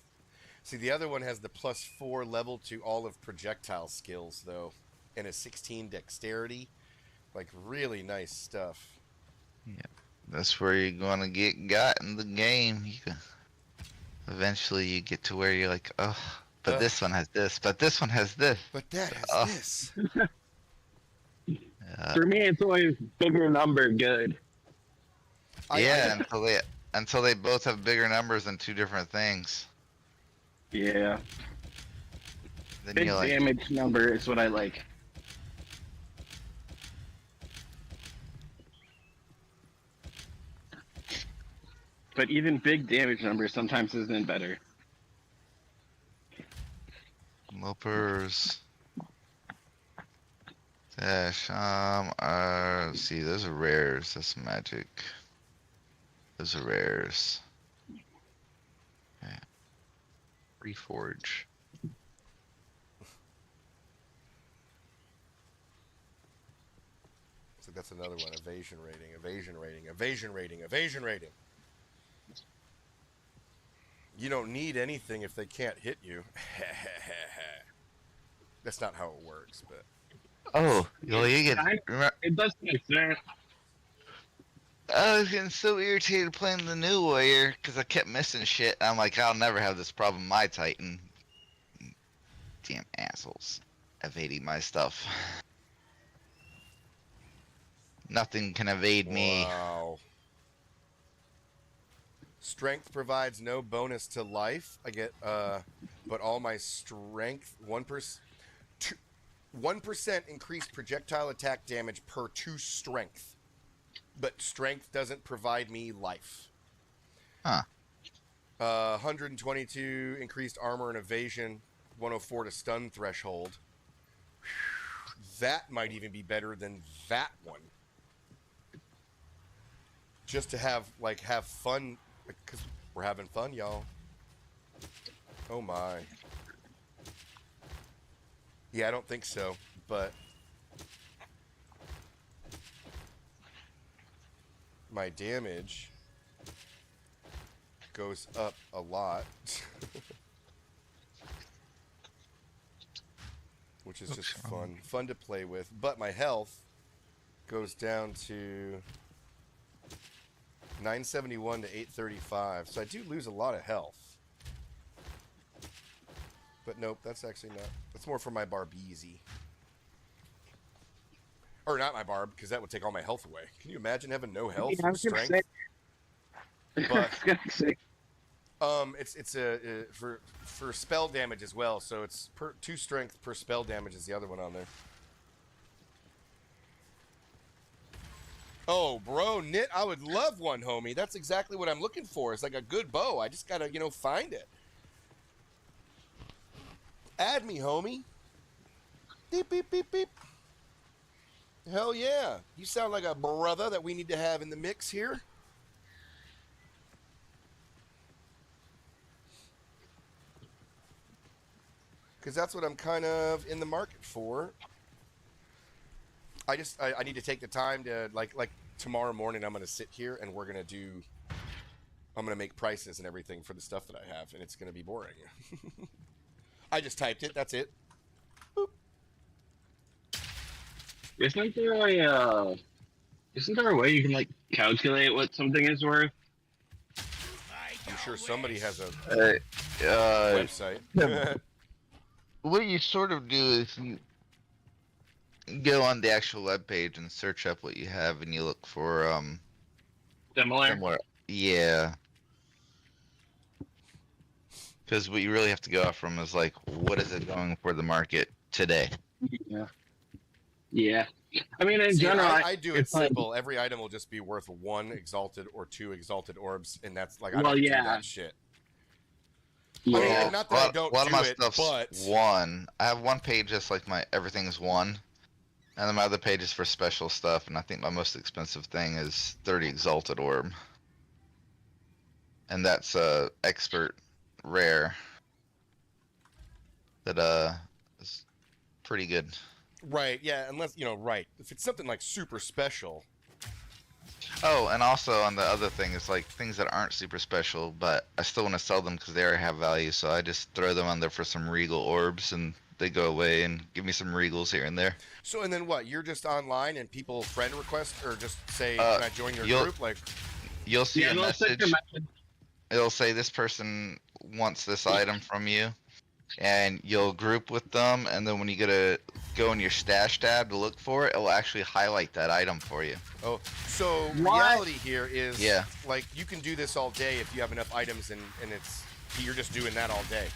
See, the other one has the +4 level to all of projectile skills, though, and a 16 dexterity. Like, really nice stuff. Yeah, that's where you're gonna get got in the game. Eventually, you get to where you're like, oh, but this one has this, but this one has this. But that has this. For me, it's always bigger number good. Until they both have bigger numbers than 2 different things. Yeah. Then Big you're like, damage number is what I like. But even big damage number sometimes isn't better. Lopers. Dash. Let's see, those are rares. That's magic. Those are rares. Okay. Reforge. So that's another one. Evasion rating, evasion rating, evasion rating, evasion rating. You don't need anything if they can't hit you. That's not how it works, but. Oh, well, you get. It does make sense. I was getting so irritated playing the new warrior because I kept missing shit. I'm like, I'll never have this problem. My Titan. Damn assholes, evading my stuff. Nothing can evade me. Wow. Strength provides no bonus to life. I get, but all my strength 1% increased projectile attack damage per 2 strength. But strength doesn't provide me life. Huh. 122 increased armor and evasion. 104 to stun threshold. That might even be better than that one. Just to have fun, because we're having fun, y'all. Oh my. Yeah, I don't think so, but my damage goes up a lot. Which is just fun to play with. But my health goes down to 971 to 835. So I do lose a lot of health. But nope, that's actually not. That's more for my Barbeezy. Or not my Barb, because that would take all my health away. Can you imagine having no health and strength? But it's for spell damage as well. So it's 2 strength per spell damage is the other one on there. Oh, bro, Knit, I would love one, homie. That's exactly what I'm looking for. It's like a good bow. I just gotta, find it. Add me, homie. Beep, beep, beep, beep. Hell yeah. You sound like a brother that we need to have in the mix here. Because that's what I'm kind of in the market for. I need to take the time to, like tomorrow morning I'm going to sit here and I'm going to make prices and everything for the stuff that I have, and it's going to be boring. I just typed it, that's it. Boop. isn't there a way you can like calculate what something is worth? I'm sure somebody has a Uh, website. what you sort of do is you go on the actual web page and search up what you have, and you look for Similar. similar. Yeah. Because what you really have to go off from is like, what is it going for the market today? Yeah. Yeah. I mean, in See, general, I do it it's like- simple. Every item will just be worth 1 exalted or 2 exalted orbs, and that's like I Well, don't yeah. do that shit. Yeah. I mean, not that I don't a lot do of my it, stuff's but 1. I have one page that's like my everything's 1, and then my other page is for special stuff. And I think my most expensive thing is 30 exalted orb, and that's expert rare. That is pretty good. right, yeah, unless right. If it's something like super special, Oh, and also on the other thing is like things that aren't super special, but I still want to sell them because they already have value. So I just throw them on there for some regal orbs, and they go away and give me some regals here and there. so and then what? You're just online and people friend request or just say, Uh, "Can I join your you'll- group?" Like, You'll see Yeah, a they'll send message. you a message. It'll say this person wants this item from you, and you'll group with them. And then when you go in your stash tab to look for it, it'll actually highlight that item for you. oh, so What? reality here is, Yeah. like you can do this all day if you have enough items, and you're just doing that all day.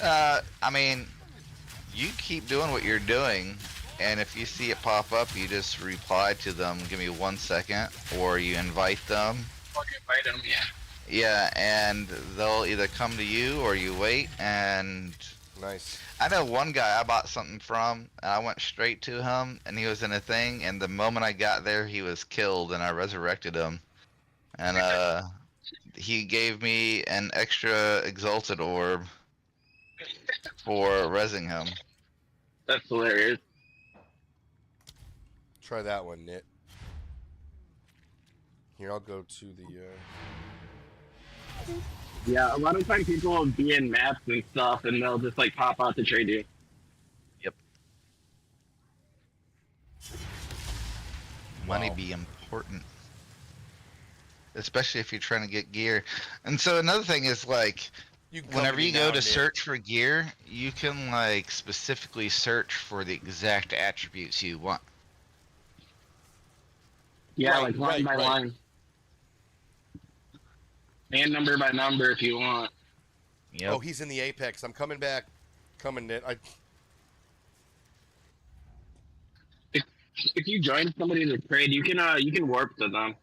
I mean, you keep doing what you're doing, and if you see it pop up, you just reply to them, give me 1 second, or you invite them. Item, yeah. Yeah, and they'll either come to you or you wait. And Nice. I know one guy I bought something from, and I went straight to him, and he was in a thing, and the moment I got there, he was killed, and I resurrected him. And he gave me an extra exalted orb for resing him. That's hilarious. Try that one, Nit. Here, I'll go to the. Yeah, a lot of times people will be in maps and stuff, and they'll just like pop out to trade you. Money Wow. be important, especially if you're trying to get gear. And so another thing is like, You can come whenever me you now, go to Nit. search for gear, you can like specifically search for the exact attributes you want. Yeah, Right, like line right, by right. line. And number by number if you want. Yep. Oh, he's in the Apex. I'm coming back. Coming, Nit. If you join somebody to trade, you can warp to them.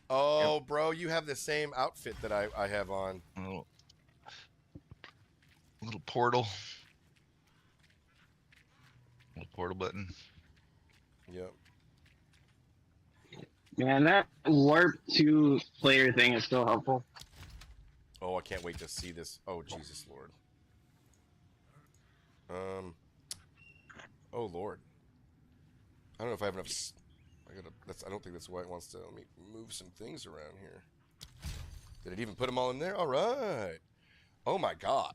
Oh, bro, you have the same outfit that I have on. Little portal. Little portal button. Yep. Man, that warp to player thing is so helpful. Oh, I can't wait to see this. Oh, Jesus Lord. Oh Lord. I don't know if I have enough. I don't think that's why it wants to. Let me move some things around here. Did it even put them all in there? All right. Oh my God.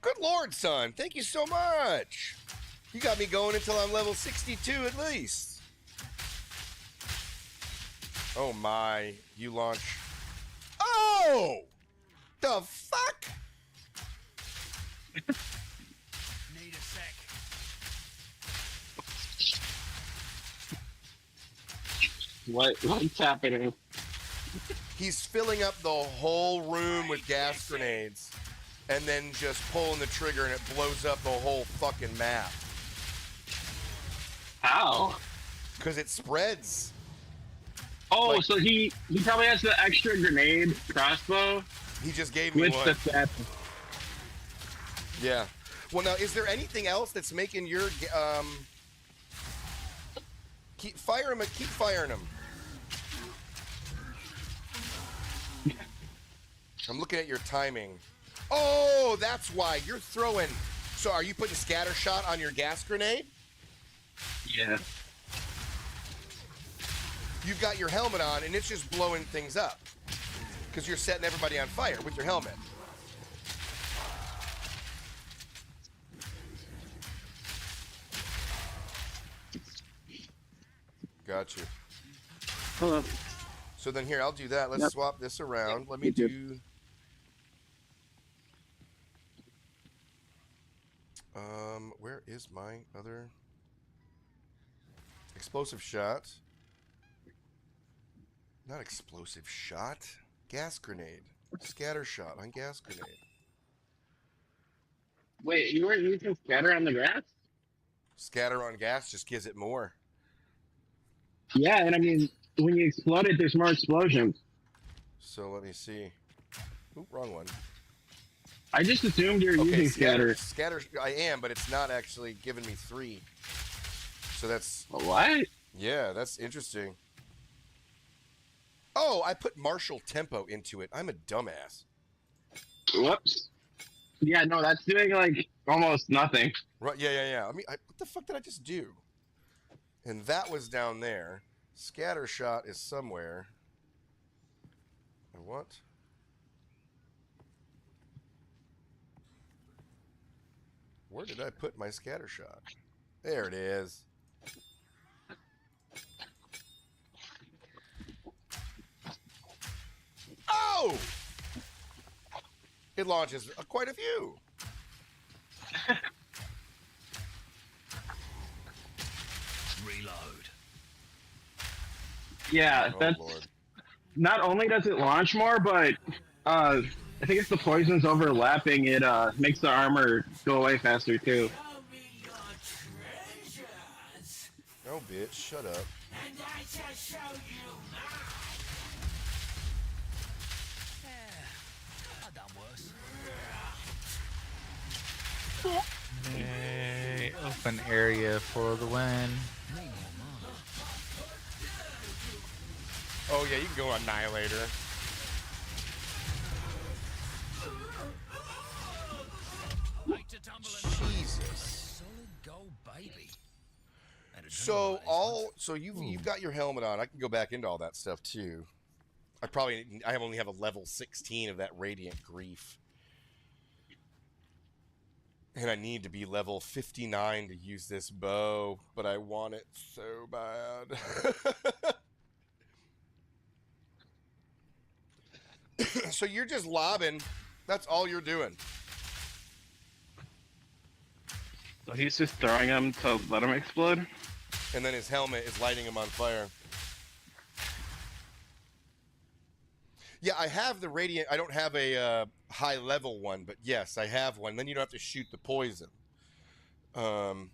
Good Lord, son. Thank you so much. You got me going until I'm level 62 at least. Oh my. You launch. Oh! The fuck? Need a sec. What's happening? He's filling up the whole room with gas grenades and then just pulling the trigger and it blows up the whole fucking map. How? Because it spreads. Oh, Like- so he probably has the extra grenade crossbow. He just gave me Which one. the stats. Yeah. Well, now, is there anything else that's making your keep firing him. I'm looking at your timing. Oh, that's why you're throwing. So, are you putting scatter shot on your gas grenade? Yeah. You've got your helmet on, and it's just blowing things up because you're setting everybody on fire with your helmet. Got you. Hello. So then here, I'll do that. Let's Yep. swap this around. Let me You too. do. Where is my other explosive shot? Not explosive shot. Gas grenade. Scatter shot on gas grenade. Wait, you weren't using scatter on the grass? Scatter on gas just gives it more. Yeah, and I mean, when you explode it, there's more explosions. So let me see. Oop, wrong one. I just assumed you were Okay, using scatter. Scatter. I am, but it's not actually giving me 3. So that's What? yeah, that's interesting. Oh, I put martial tempo into it. I'm a dumbass. Whoops. Yeah, no, that's doing like almost nothing. Right? Yeah. I mean, what the fuck did I just do? And that was down there. Scatter shot is somewhere. And what? Where did I put my scatter shot? There it is. Oh! It launches quite a few. Reload. Yeah, Oh, that's Lord. not only does it launch more, but I think it's the poisons overlapping. It makes the armor go away faster too. Show me your treasures, Oh, bitch, shut up. and I shall show you mine. I've done worse. Yay, open area for the win. Need more mana. Oh, yeah, you can go Annihilator. Hate to tumble and Jesus. solid gold baby. And a So drink like this so you've got your helmet on. I can go back into all that stuff too. I only have a level 16 of that Radiant Grief. And I need to be level 59 to use this bow, but I want it so bad. So you're just lobbing. That's all you're doing. So he's just throwing them to let them explode. And then his helmet is lighting him on fire. Yeah, I have the Radiant. I don't have a high level one, but yes, I have one. Then you don't have to shoot the poison. Man,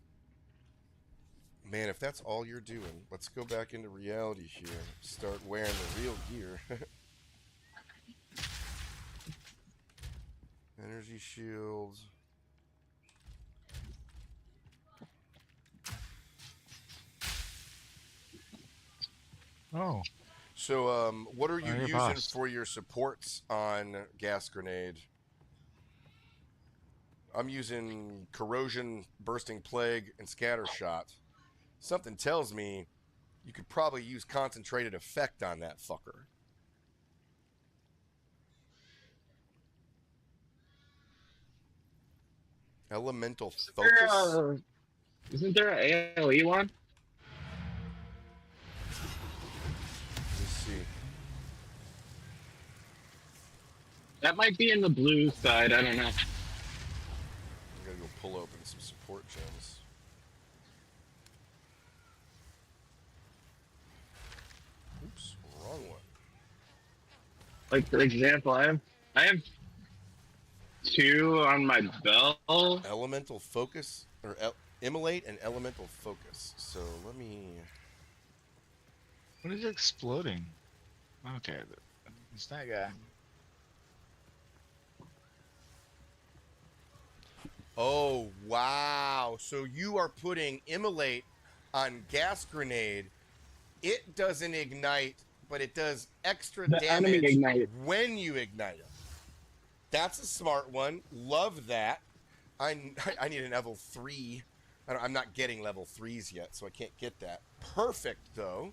if that's all you're doing, let's go back into reality here. Start wearing the real gear. Energy shields. Oh, So, what are you Your using boss. for your supports on Gas Grenade? I'm using Corrosion, Bursting Plague, and Scatter Shot. Something tells me you could probably use Concentrated Effect on that fucker. Elemental Focus? Isn't there an AoE one? Let's see. That might be in the blue side. I don't know. I'm gonna go pull open some support gems. Oops, wrong one. Like for example, I have 2 on my belt. Elemental Focus, or Immolate and Elemental Focus. So let me. what is exploding? Okay, it's that guy. Oh, wow. So you are putting Immolate on Gas Grenade. It doesn't ignite, but it does extra The enemy damage ignite. when you ignite it. That's a smart one. Love that. I need a level 3. I'm not getting level 3s yet, so I can't get that. Perfect, though.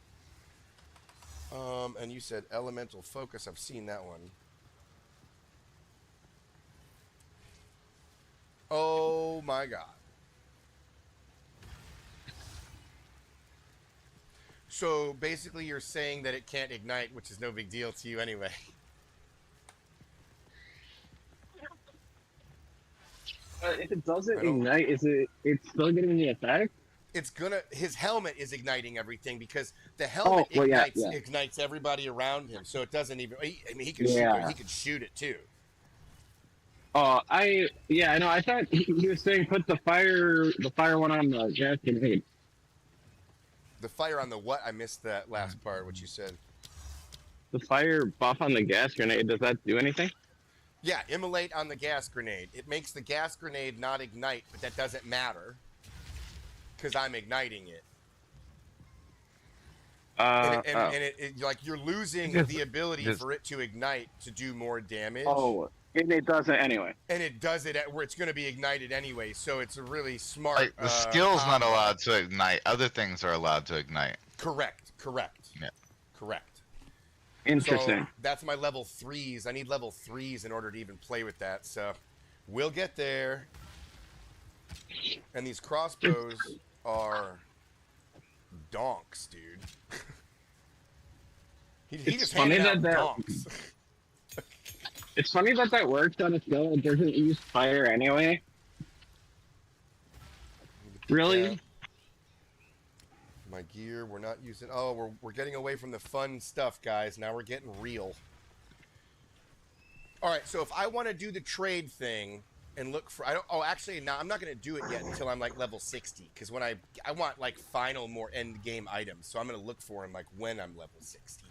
And you said Elemental Focus. I've seen that one. Oh my god. So basically, you're saying that it can't ignite, which is no big deal to you anyway. If it doesn't I don't- ignite, it's still getting the effect? It's gonna. His helmet is igniting everything because the helmet Oh, well, yeah, ignites everybody around him. So it doesn't even. I mean, he could Yeah. shoot. He could shoot it too. Oh, I know. I thought he was saying put the fire one on the gas grenade. The fire on the what? I missed that last part. What you said? The fire buff on the gas grenade, does that do anything? Yeah, immolate on the gas grenade. It makes the gas grenade not ignite, but that doesn't matter because I'm igniting it. And it like you're losing the ability for it to ignite to do more damage. Oh, and it does it anyway. And it does it at where it's going to be ignited anyway. So it's a really smart. Like the skill's not combo. allowed to ignite. Other things are allowed to ignite. Correct. Yeah. Correct. Interesting. So that's my level 3s. I need level 3s in order to even play with that. So we'll get there. And these crossbows are donks, dude. he It's just funny handed out that donks. It's funny that works on a skill that doesn't use fire anyway. Really? Yeah. My gear, we're not using. Oh, we're getting away from the fun stuff, guys. Now we're getting real. All right, so if I want to do the trade thing and look for, I don't. Oh, actually, no, I'm not gonna do it yet until I'm like level 60, because when I want like final more end game items, so I'm gonna look for them like when I'm level 60.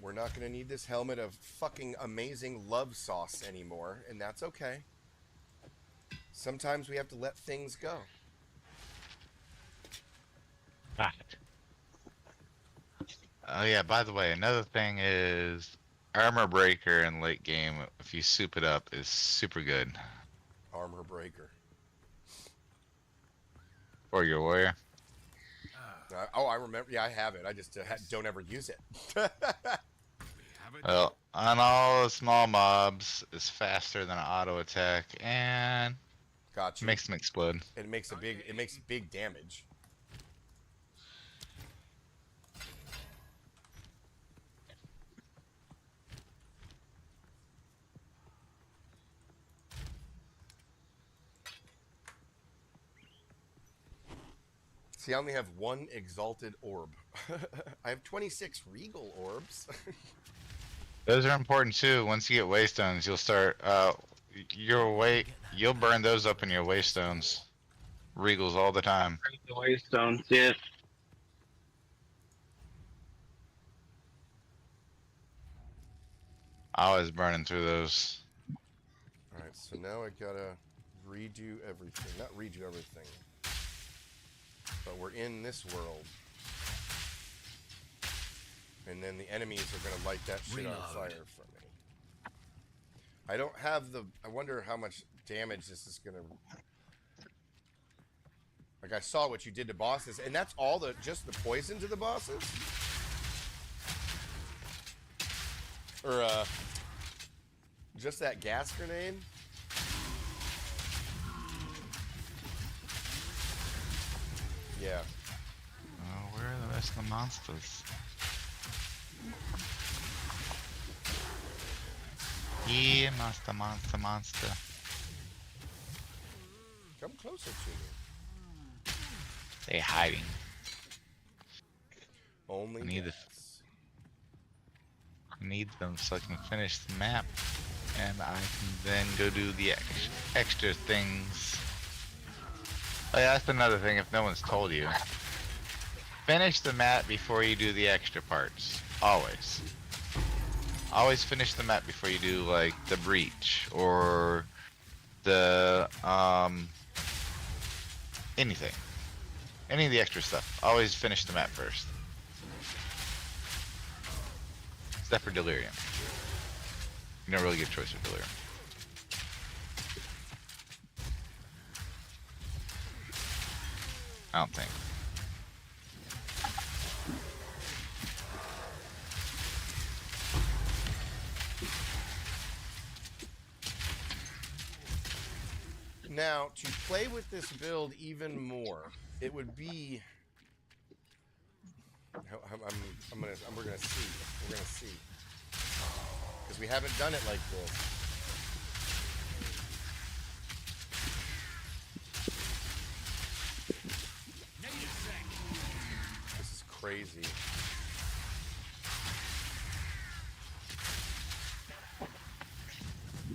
We're not gonna need this helmet of fucking amazing love sauce anymore, and that's okay. Sometimes we have to let things go. Oh yeah, by the way, another thing is Armor Breaker in late game, if you soup it up, is super good. Armor Breaker. For your warrior. Oh, I remember. Yeah, I have it. I just don't ever use it. Well, on all the small mobs, it's faster than an auto attack and Gotcha. makes them explode. It makes big damage. See, I only have one exalted orb. I have 26 regal orbs. Those are important too. Once you get waystones, you'll start you'll burn those up in your waystones. Regals all the time. The waystones, yeah. I was burning through those. Alright, so now I gotta redo everything. Not redo everything. But we're in this world. And then the enemies are gonna light that shit on fire for me. I don't have the... I wonder how much damage this is gonna... Like, I saw what you did to bosses, and that's all the... just the poison to the bosses? Or, just that gas grenade? Yeah. Oh, where are the rest of the monsters? Yeah, monster. Come closer to me. They hiding. Only I need gas. Need them so I can finish the map, and I can then go do the extra things. Oh yeah, that's another thing. If no one's told you, finish the map before you do the extra parts. Always. Always finish the map before you do like the breach or the anything. Any of the extra stuff. Always finish the map first. Except for Delirium. You don't really get a choice with Delirium. I don't think. Now, to play with this build even more, it would be. We're gonna see. We're gonna see. Because we haven't done it like this. This is crazy.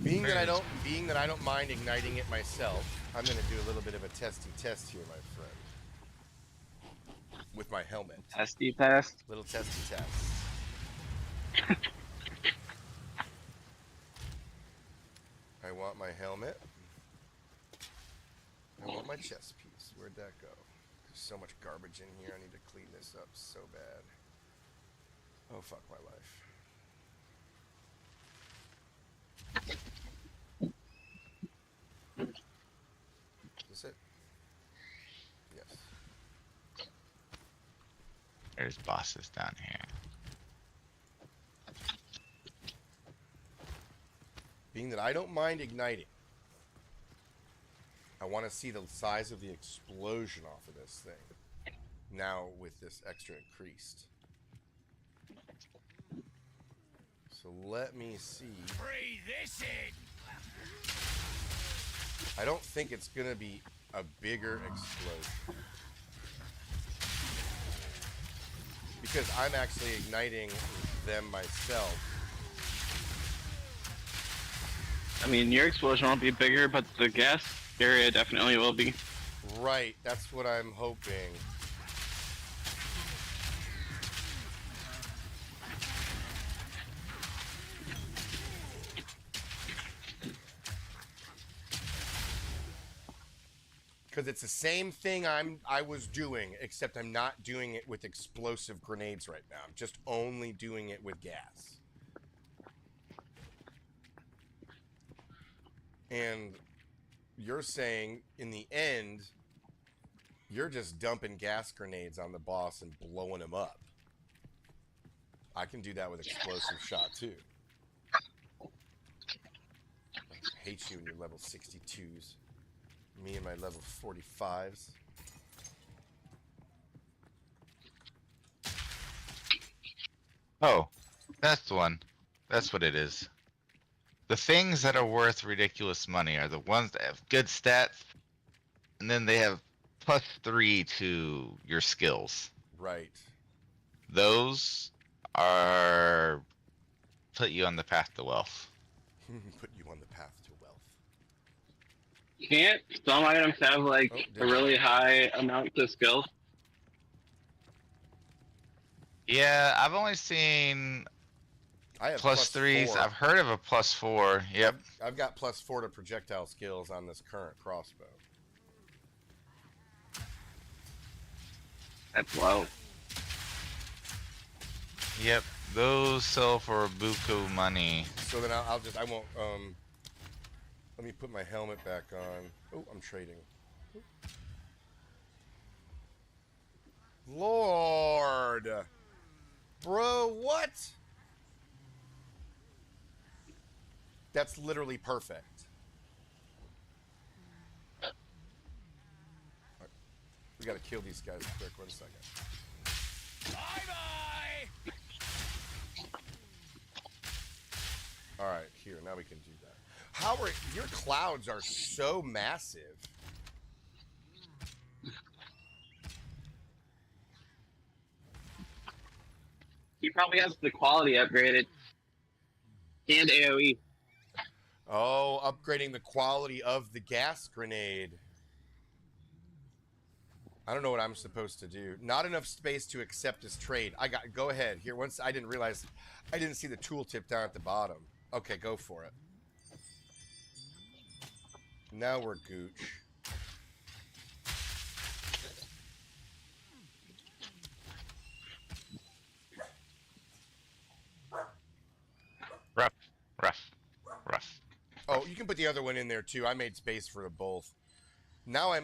Being that I don't mind igniting it myself, I'm gonna do a little bit of a testy test here, my friend. With my helmet. Testy test. Little testy test. I want my helmet. I want my chest piece. Where'd that go? There's so much garbage in here. I need to clean this up so bad. Oh, fuck my life. Is this it? Yes. There's bosses down here. Being that I don't mind igniting, I want to see the size of the explosion off of this thing. Now with this extra increased. So let me see. Breathe this in. I don't think it's gonna be a bigger explosion. Because I'm actually igniting them myself. I mean, your explosion won't be bigger, but the gas area definitely will be. Right, that's what I'm hoping. Because it's the same thing I was doing, except I'm not doing it with explosive grenades right now. I'm just only doing it with gas. And you're saying, in the end, you're just dumping gas grenades on the boss and blowing him up. I can do that with explosive shot, too. I hate you and your level 62s. Me and my level 45s. Oh, that's the one. That's what it is. The things that are worth ridiculous money are the ones that have good stats, and then they have +3 to your skills. Right. Those are put you on the path to wealth. Put you on the path to wealth. Can't some items have like a really high amount of skill? Yeah, I've only seen I have +3s. +4. I've heard of a +4. Yep. I've got +4 to projectile skills on this current crossbow. That's low. Yep. Those sell for buku money. So then I won't, let me put my helmet back on. Oh, I'm trading. Lord! Bro, what? That's literally perfect. Right. We gotta kill these guys quick, 1 second. Bye-bye! Alright, here, now we can do that. Howard, your clouds are so massive. He probably has the quality upgraded. And AoE. Oh, upgrading the quality of the gas grenade. I don't know what I'm supposed to do. Not enough space to accept this trade. Go ahead. Here, once I didn't realize, I didn't see the tooltip down at the bottom. Okay, go for it. Now we're gooch. Rough. Oh, you can put the other one in there too. I made space for the both. Now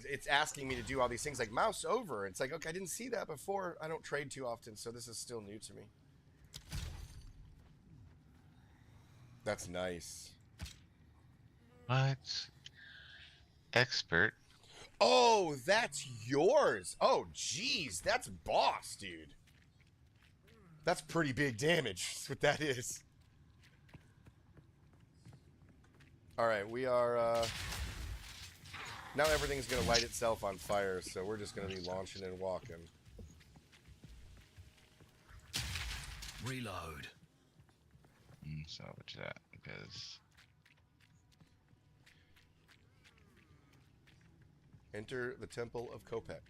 it's asking me to do all these things like mouse over. It's like, okay, I didn't see that before. I don't trade too often, so this is still new to me. That's nice. What? Expert. Oh, that's yours. Oh, jeez, that's boss, dude. That's pretty big damage. That's what that is. All right, we are. Now everything's gonna light itself on fire, so we're just gonna be launching and walking. Reload. Salvage that because Enter the Temple of Kopek.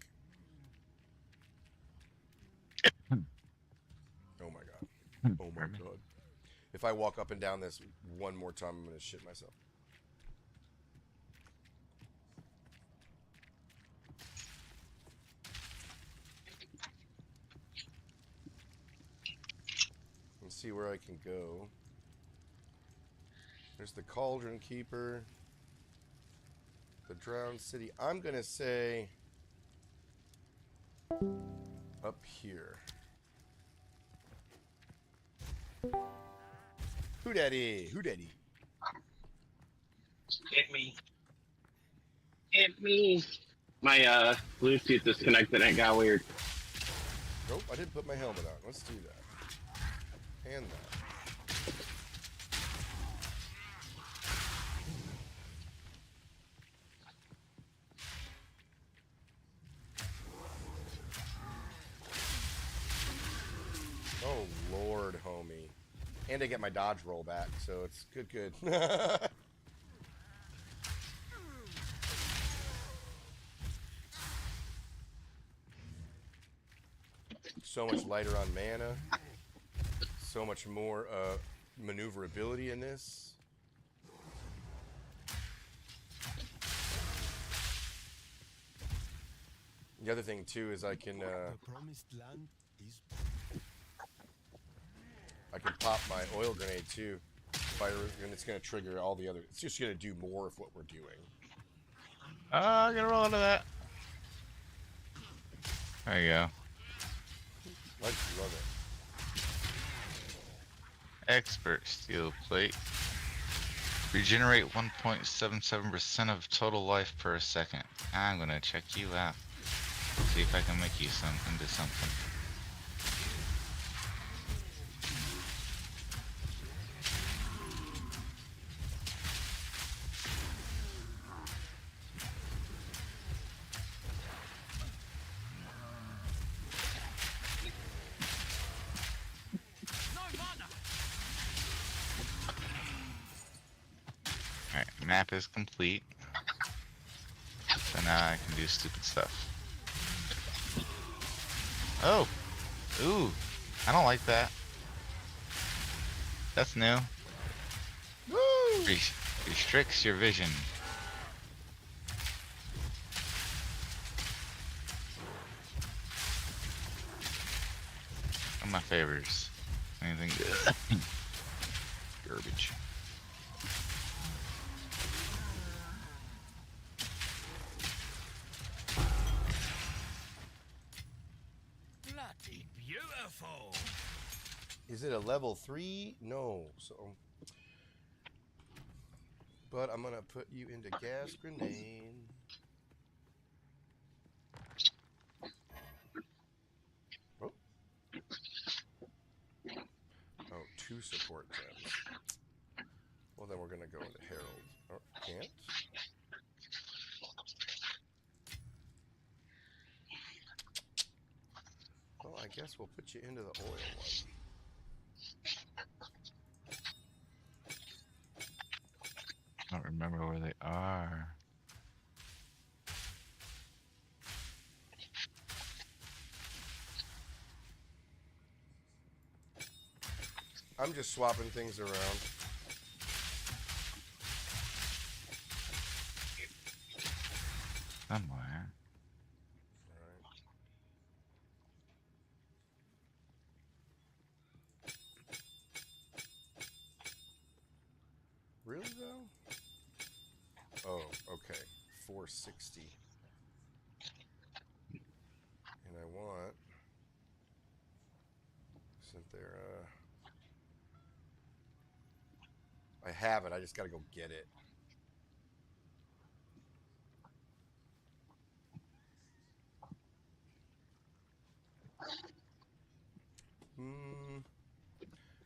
Oh my god. Oh my god. If I walk up and down this one more time, I'm gonna shit myself. Let's see where I can go. There's the Cauldron Keeper. The Drowned City. I'm gonna say up here. Who daddy? Who daddy? Hit me. Hit me. My Bluetooth disconnected and it got weird. Nope, I didn't put my helmet on. Let's do that. And that. Oh, Lord, homie. And I get my dodge roll back, so it's good, good. So much lighter on mana. So much more maneuverability in this. The other thing, too, is I can pop my oil grenade too, fire, and it's gonna trigger all the other. It's just gonna do more of what we're doing. I'm gonna roll into that. There you go. I just love it. Expert steel plate. Regenerate 1.77% of total life per second. I'm gonna check you out. See if I can make you into something. Alright, map is complete. So now I can do stupid stuff. Oh! Ooh! I don't like that. That's new. Woo! Restricts your vision. One of my favors. Anything good? Garbage. Bloody beautiful. Is it a level 3? No. So, but I'm gonna put you into gas grenade. Oh. Oh, 2 support gems. Well, then we're gonna go into Herald. Oh, can't. Well, I guess we'll put you into the oil one. I don't remember where they are. I'm just swapping things around. Somewhere. Right. Really though? Oh, okay. 460. And I want. Isn't there I have it, I just gotta go get it.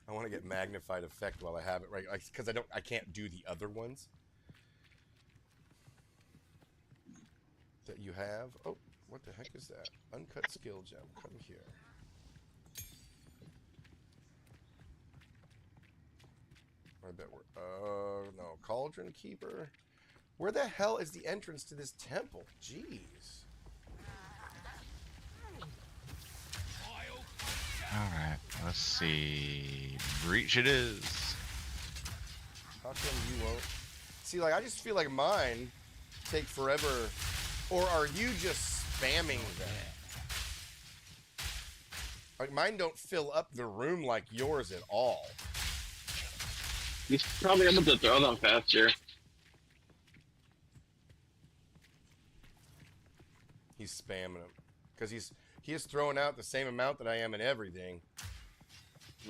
I want to get magnified effect while I have it, right? Because I can't do the other ones that you have. Oh, what the heck is that? Uncut skill gem. Come here. I bet we're no, Cauldron Keeper. Where the hell is the entrance to this temple? Jeez. Alright, let's see. Breach it is. How come you won't? See, like, I just feel like mine take forever. Or are you just spamming them? Like, mine don't fill up the room like yours at all. He's probably able to throw them faster. He's spamming them. Because he is throwing out the same amount that I am in everything.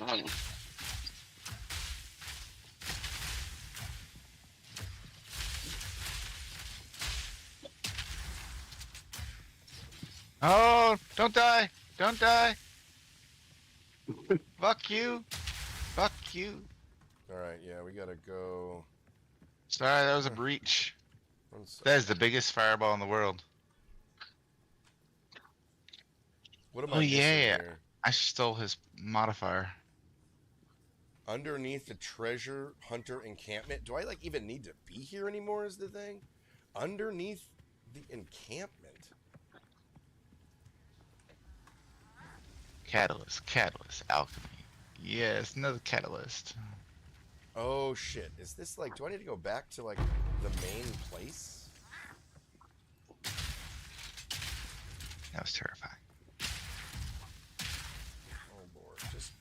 I don't know. Oh, don't die! Don't die! Fuck you! Fuck you! Alright, yeah, we gotta go. Sorry, that was a breach. One sec. That is the biggest fireball in the world. What am Oh, I missing yeah. here? I stole his modifier. Underneath the treasure hunter encampment. Do I like even need to be here anymore is the thing? Underneath the encampment. Catalyst, alchemy. Yes, another catalyst. Oh shit. Is this like, do I need to go back to like the main place? That was terrifying. Oh lord, just.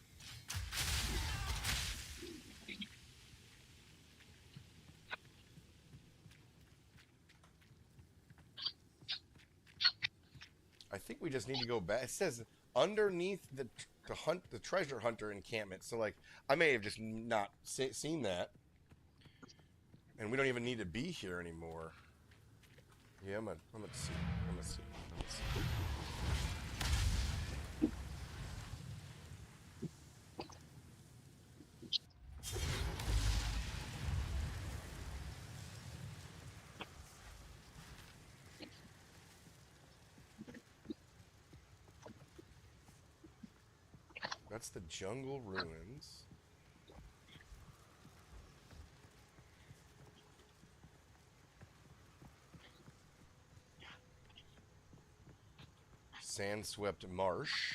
I think we just need to go back. It says underneath the treasure hunter encampment. So like, I may have just not seen that, and we don't even need to be here anymore. Yeah, I'm gonna see. I'm gonna see. That's the jungle ruins. Sandswept marsh.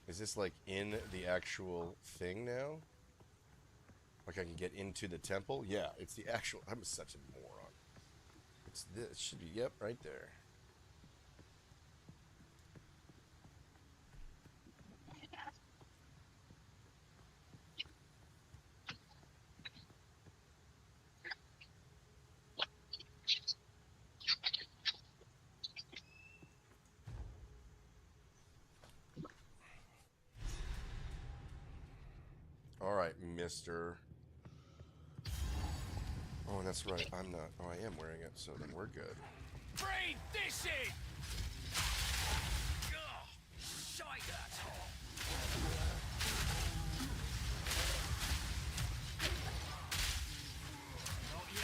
Is this like in the actual thing now? Like I can get into the temple? Yeah, it's the actual. I'm such a moron. It's this. It should be, yep, right there. Alright, mister. Oh, and that's right. I'm not. Oh, I am wearing it, so then we're good. Bring this in! Ugh, shite that hot. Not yet.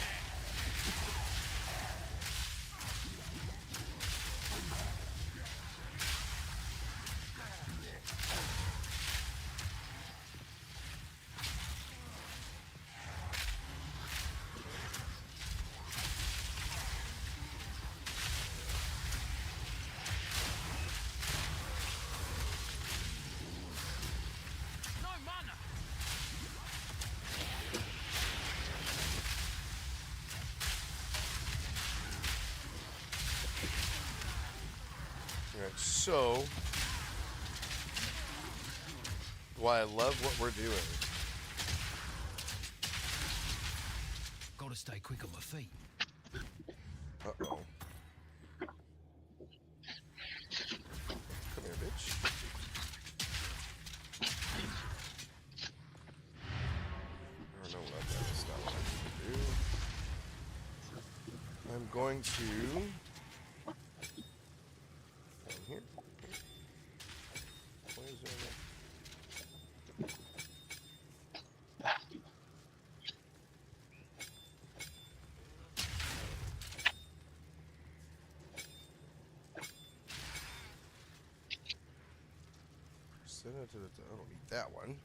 No mana. Alright, so. Why I love what we're doing. Gotta stay quick on my feet. Uh-oh. Come here, bitch. I don't know what that's not what I need to do. I'm going to Send it to the. I don't need that one.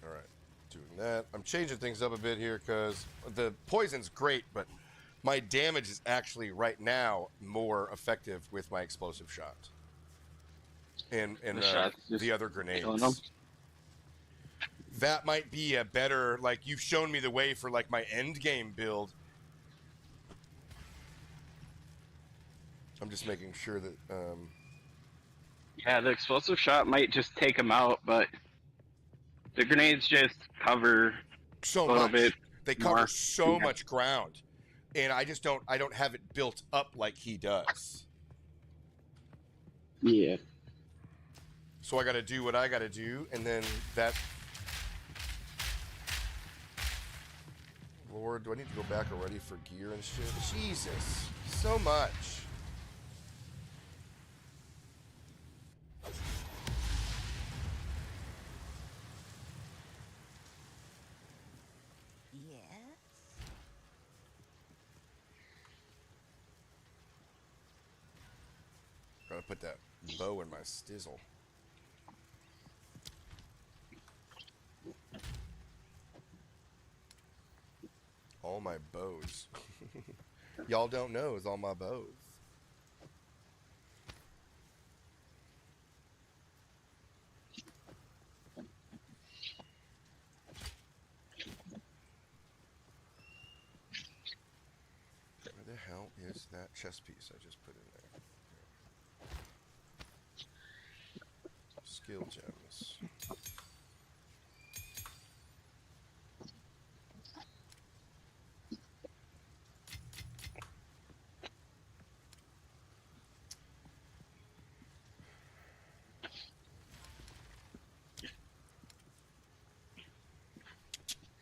All right, doing that. I'm changing things up a bit here because the poison's great, but my damage is actually right now more effective with my explosive shot and The shot's just the other killing them. grenades. That might be a better, like, you've shown me the way for, like, my end game build. I'm just making sure that, Yeah, the explosive shot might just take them out, but the grenades just cover so a little much. bit. They cover more. so Yeah. much ground. And I don't have it built up like he does. Yeah. So I gotta do what I gotta do, and then that... Lord, do I need to go back already for gear and shit? Jesus, so much. Yes. Gotta put that bow in my stizzle. All my bows. Y'all don't know is all my bows. Where the hell is that chess piece I just put in there? Skill gems.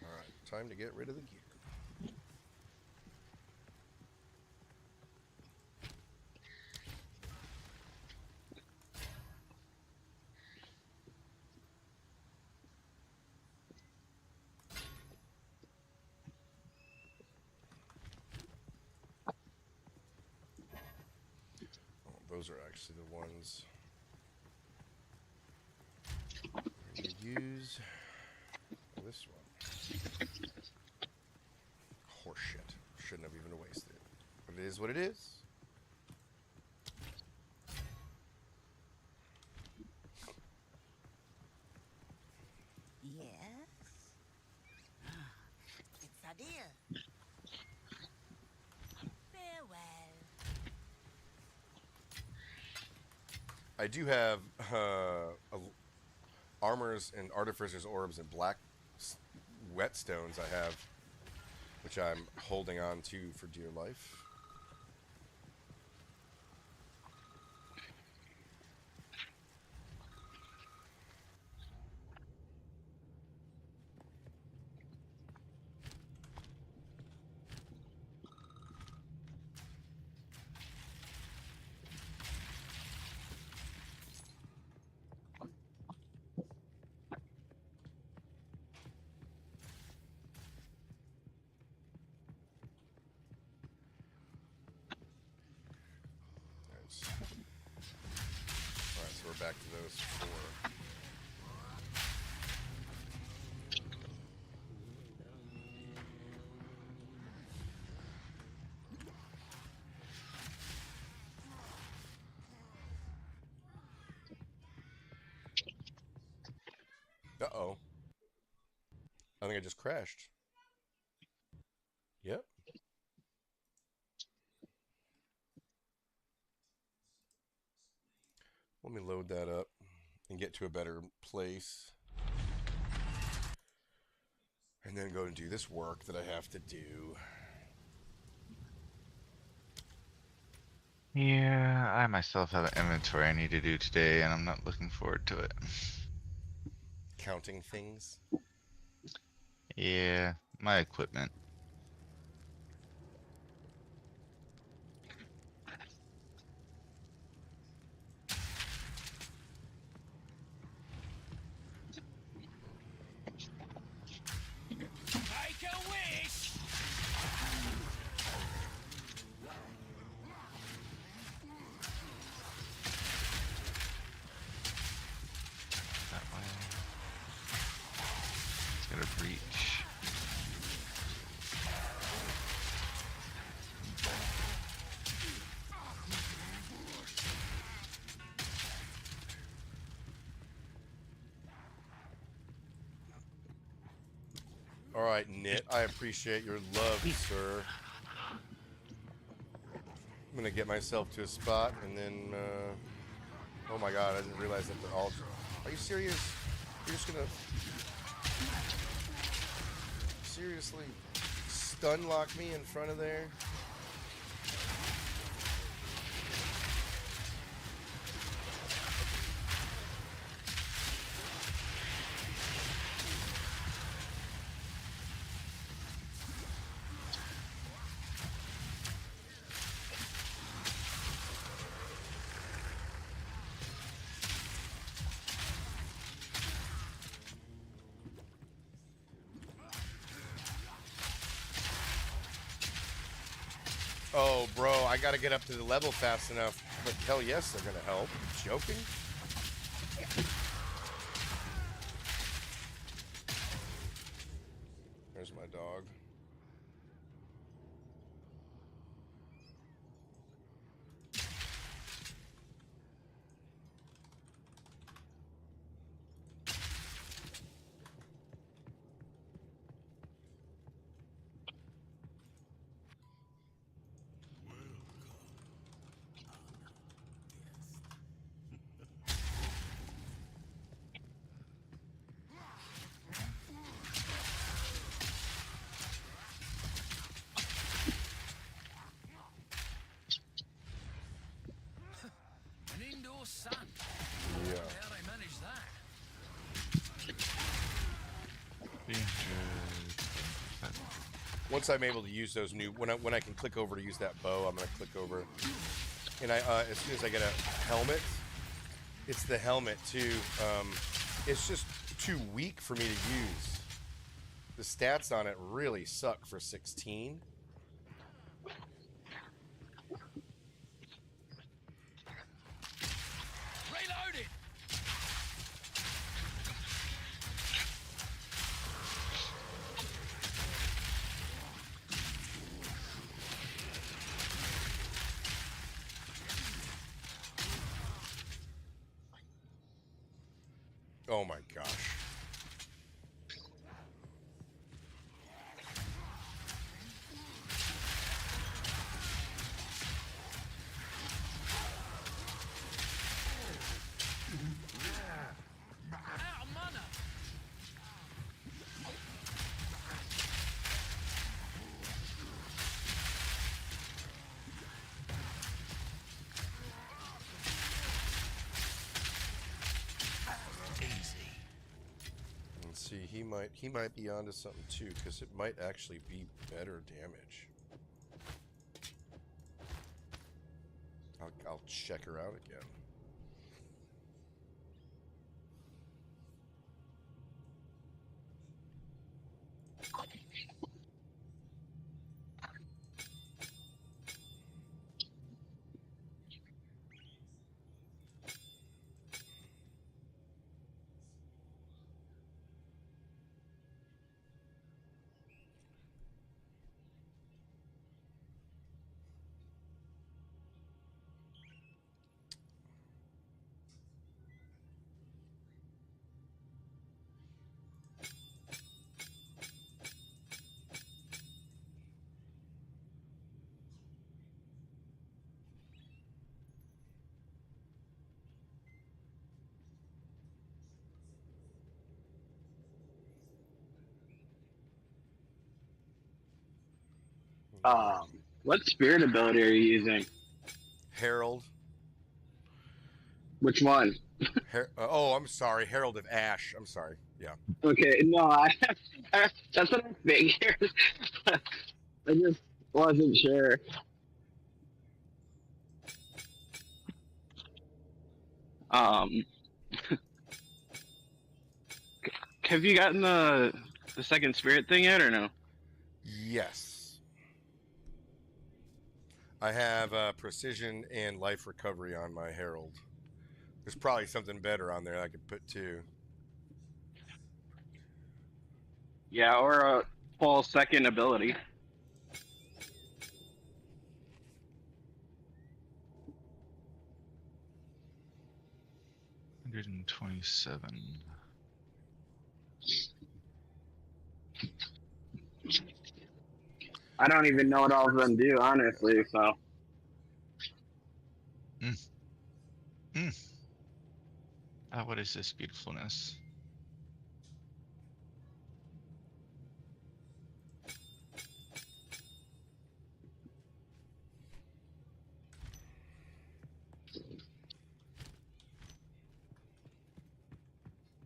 Alright, time to get rid of the gear. Those are actually the ones I'm going to use. This one. Horseshit. Shouldn't have even wasted it. But it is what it is. Yes. It's a deal. Farewell. I do have armors and artificer's orbs and black whetstones I have, which I'm holding on to for dear life. Alright, so we're back to those four. Uh-oh. I think I just crashed. Yep. Let me load that up and get to a better place. And then go and do this work that I have to do. Yeah, I myself have an inventory I need to do today, and I'm not looking forward to it. Counting things. Yeah, my equipment. Make a wish! That way. It's got a breach. All right, Knit. I appreciate your love, sir. I'm gonna get myself to a spot, and then. Oh my God! I didn't realize that they're all. Are you serious? You're just gonna seriously stun lock me in front of there? Oh, bro, I gotta get up to the level fast enough. But hell yes, they're gonna help. Joking? There's my dog. An indoor sun. Yeah. How they manage that? 300. Once I'm able to use those new, when I can click over to use that bow, I'm gonna click over, and as soon as I get a helmet, it's the helmet too. It's just too weak for me to use. The stats on it really suck for 16. Reloaded. Oh my gosh. Out of mana. Easy. Let's see, he might be onto something too, because it might actually be better damage. I'll check her out again. What spirit ability are you using? Herald. Which one? Oh, I'm sorry. Herald of Ash. I'm sorry. Yeah. Okay, no, that's what I figured. I just wasn't sure. Um, have you gotten the second spirit thing yet, or no? Yes. I have precision and life recovery on my herald. There's probably something better on there I could put too. Yeah, or a full second ability. $127. I don't even know what all of them do, honestly. So. What is this beautifulness?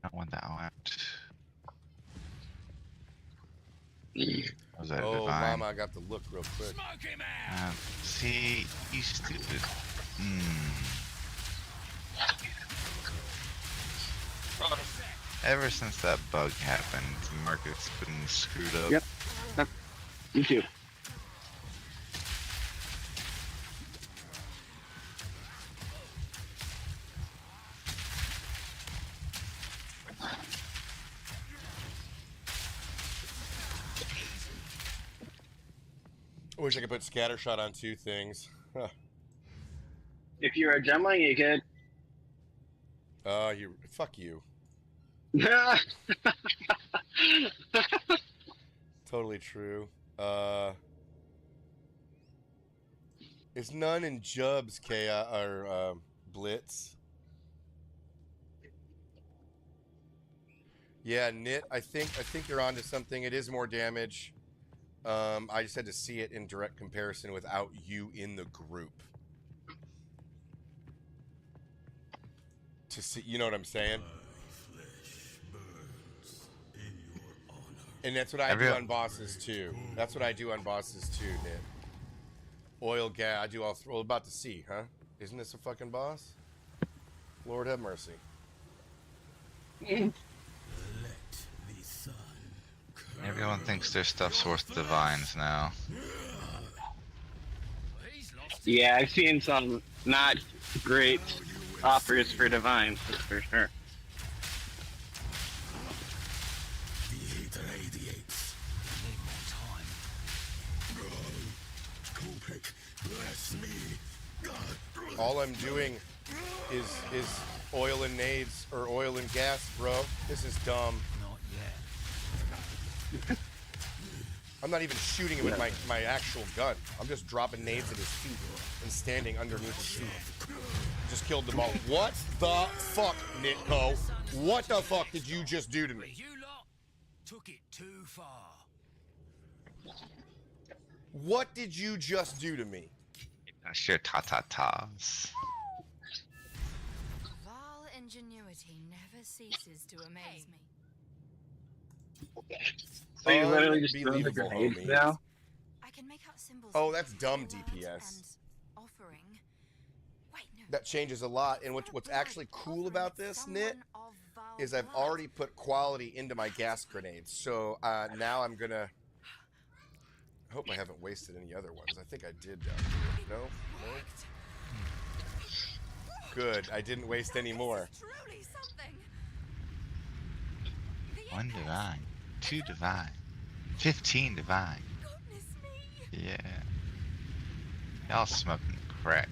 I want that one. Was that Oh, divine? mama, I got the look real quick. Smoke him out! See, you stupid. Ever since that bug happened, the market's been screwed up. Yep. You too. I wish I could put scattershot on two things. Huh. If you're a gemling, you could. You fuck you. Totally true. Is none in Jub's chaos or Blitz? Yeah, Knit. I think you're onto something. It is more damage. I just had to see it in direct comparison without you in the group. To see, you know what I'm saying? And that's what I do on bosses too. That's what I do on bosses too, Knit. Oil, gas. I do all. Well, about to see, huh? Isn't this a fucking boss? Lord have mercy. Everyone thinks their stuff's worth divines now. Yeah, I've seen some not great offers for divines, for sure. All I'm doing is oil and nades or oil and gas, bro. This is dumb. Not yet. I'm not even shooting it with my actual gun. I'm just dropping nades at his feet and standing underneath his feet. Just killed them all. What the fuck, Nitko? What the fuck did you just do to me? You lot took it too far. What did you just do to me? That's your ta-ta-tas. Val ingenuity never ceases to amaze me. So you literally just throw the Unbelievable, grenades homies. now? I can make out symbols. Oh, like that's dumb cloud DPS. and offering. Wait, no. That changes a lot. And what's actually cool about this, Nit, is I've already put quality into my gas grenades. So now I'm gonna. I hope I haven't wasted any other ones. I think I did down here. No? Good. I didn't waste any more. Truly something. 1 divine, 2 divine, 15 divine. Goodness me. Yeah. Y'all smoking crack.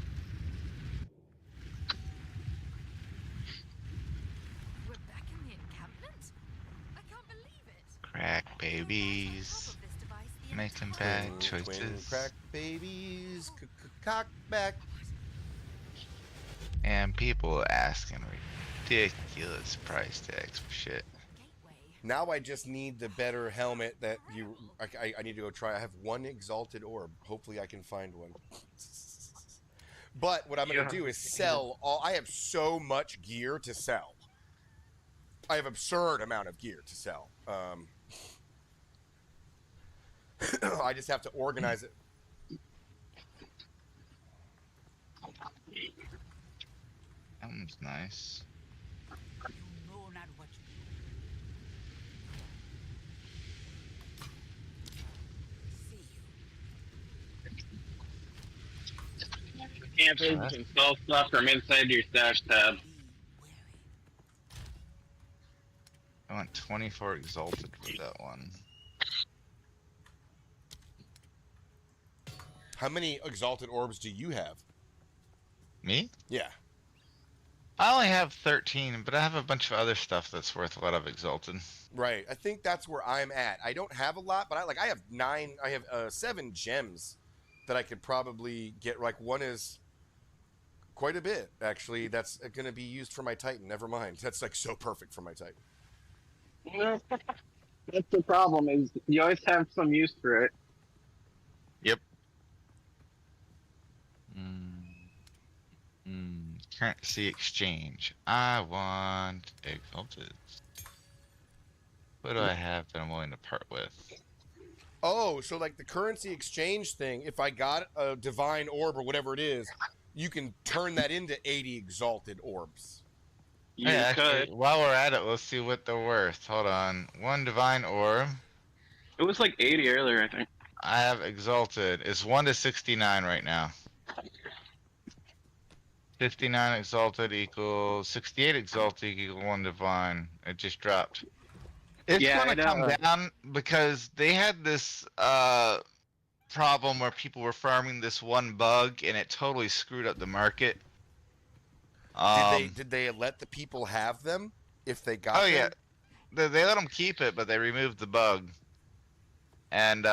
We're back in the encampment? I can't believe it. Crack babies. Making bad choices. Crack babies. Cock back. And people asking ridiculous price tags for shit. Now I just need the better helmet that you. I need to go try. I have one exalted orb. Hopefully I can find one. But what I'm gonna do is sell all. I have so much gear to sell. I have absurd amount of gear to sell. I just have to organize it. That one's nice. You know not what you see you. Campus and sell stuff from inside your stash tab. Be wary. I want 24 exalted for that one. How many exalted orbs do you have? Me? Yeah. I only have 13, but I have a bunch of other stuff that's worth a lot of exalted. Right. I think that's where I'm at. I don't have a lot, but I have 7 gems that I could probably get. Like, one is quite a bit, actually. That's going to be used for my Titan. Never mind. That's like so perfect for my Titan. That's the problem, is you always have some use for it. Yep. Currency exchange. I want exalted. What do I have that I'm willing to part with? Oh, so like the currency exchange thing, if I got a divine orb or whatever it is, you can turn that into 80 exalted orbs. You Hey, actually, could. while we're at it, let's see what they're worth. Hold on. One divine orb. It was like 80 earlier, I think. I have exalted. It's 1 to 69 right now. 59 exalted equals 68 exalted equals 1 divine. It just dropped. It's Yeah, gonna I come know. down because they had this problem where people were farming this one bug and it totally screwed up the market. Did they let the people have them if they got Oh them? yeah, they let them keep it, but they removed the bug, and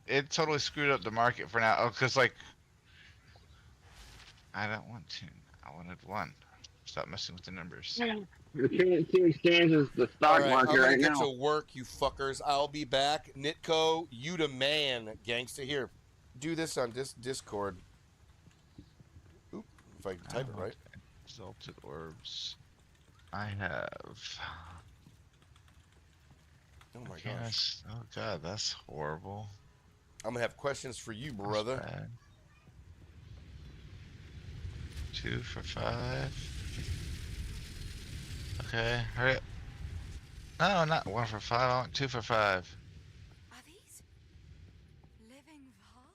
it totally screwed up the market for now. Oh, cause like I don't want to. I wanted 1. Stop messing with the numbers. The currency exchange is the All stock right, market I'm gonna right get now. to work, you fuckers. I'll be back. Nitko, you the man, gangsta. Here, do this on Discord. Oop, if I can type it right. Exalted orbs. I have. Oh my Okay, gosh. oh god, that's horrible. I'm gonna have questions for you, That's brother. bad. 2 for 5. Okay, hurry up. No, not 1 for 5. I want 2 for 5. Are these living Val?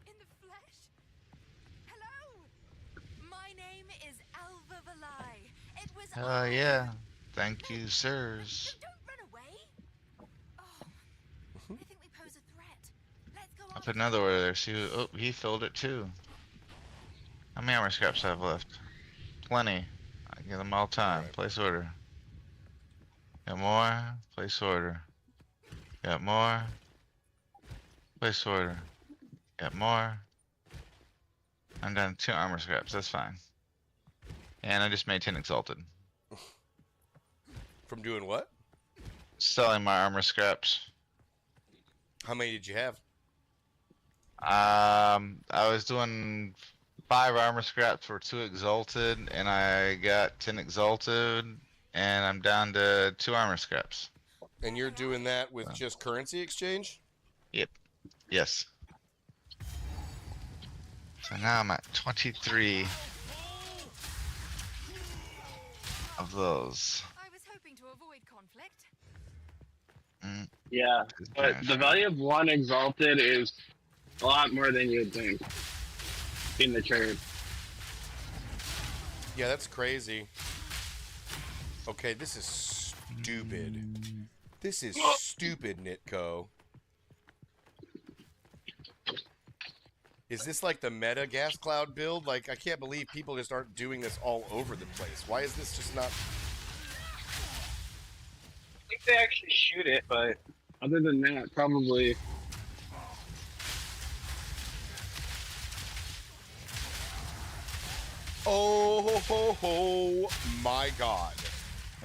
In the flesh? Hello! My name is Alva Valai. It was I. Yeah. Thank you, sirs. Don't run away! Oh, I think we pose a threat. Let's go I'll on. put another order there. See, oh, he filled it too. How many armor scraps I have left? Plenty. I get them all time. Alright. Place order. Got more. Place order. Got more. Place order. Got more. I'm down to 2 armor scraps. That's fine. And I just made 10 exalted. From doing what? Selling my armor scraps. How many did you have? I was doing 5 armor scraps for 2 exalted, and I got 10 exalted, and I'm down to 2 armor scraps. And you're doing that with just currency exchange? Yep. Yes. So now I'm at 23 of those. I was hoping to avoid conflict. Yeah, but the value of 1 exalted is a lot more than you'd think in the trade. Yeah, that's crazy. Okay, this is stupid. This is stupid, Nitko. Is this like the meta gas cloud build? Like, I can't believe people just aren't doing this all over the place. Why is this just not... I think they actually shoot it, but other than that, probably. Oh, ho, ho, my God.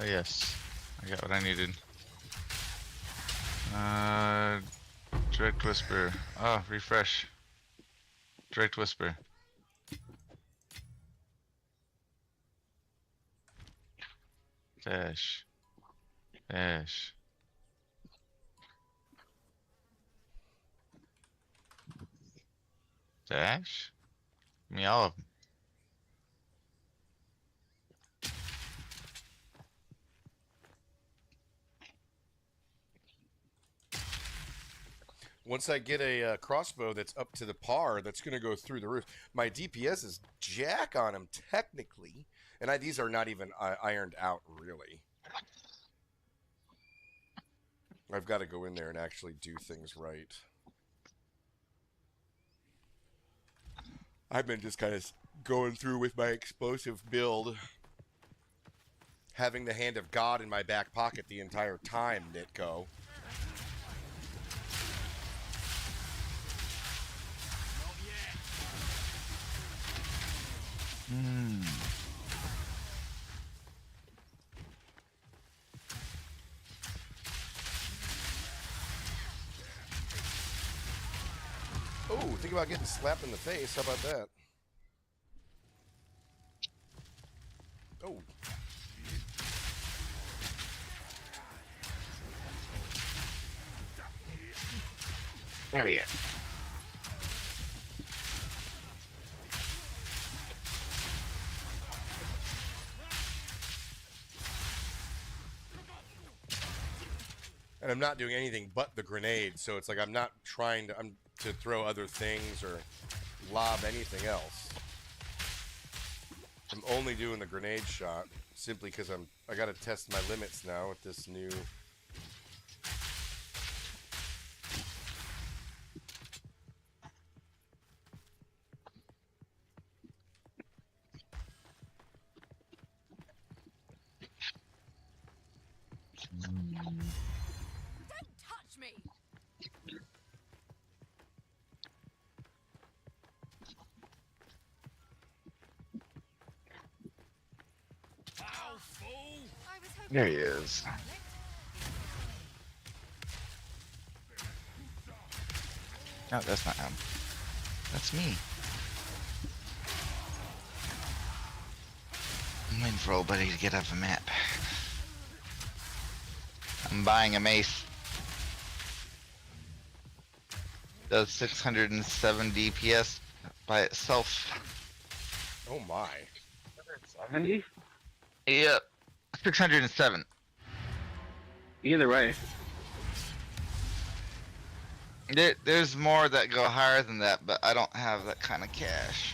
Oh yes, I got what I needed. Direct Whisper. Oh, refresh. Direct Whisper. Fish. Fish. Dash? Give me all of them. Once I get a crossbow that's up to the par, that's going to go through the roof. My DPS is jack on him technically, and these are not even ironed out really. I've got to go in there and actually do things right. I've been just kind of going through with my explosive build, having the hand of God in my back pocket the entire time, Nitko. Oh, think about getting slapped in the face. How about that? Oh. There we go. And I'm not doing anything but the grenade, so it's like I'm not trying to throw other things or lob anything else. I'm only doing the grenade shot simply because I got to test my limits now with this new. Don't touch me! Oh, fool! I was hoping There he is. No, that's not him. That's me. I'm waiting for old buddy to get off the map. I'm buying a mace. Does 607 DPS by itself. Oh my. 70? Yep. 607. Either way. There's more that go higher than that, but I don't have that kind of cash.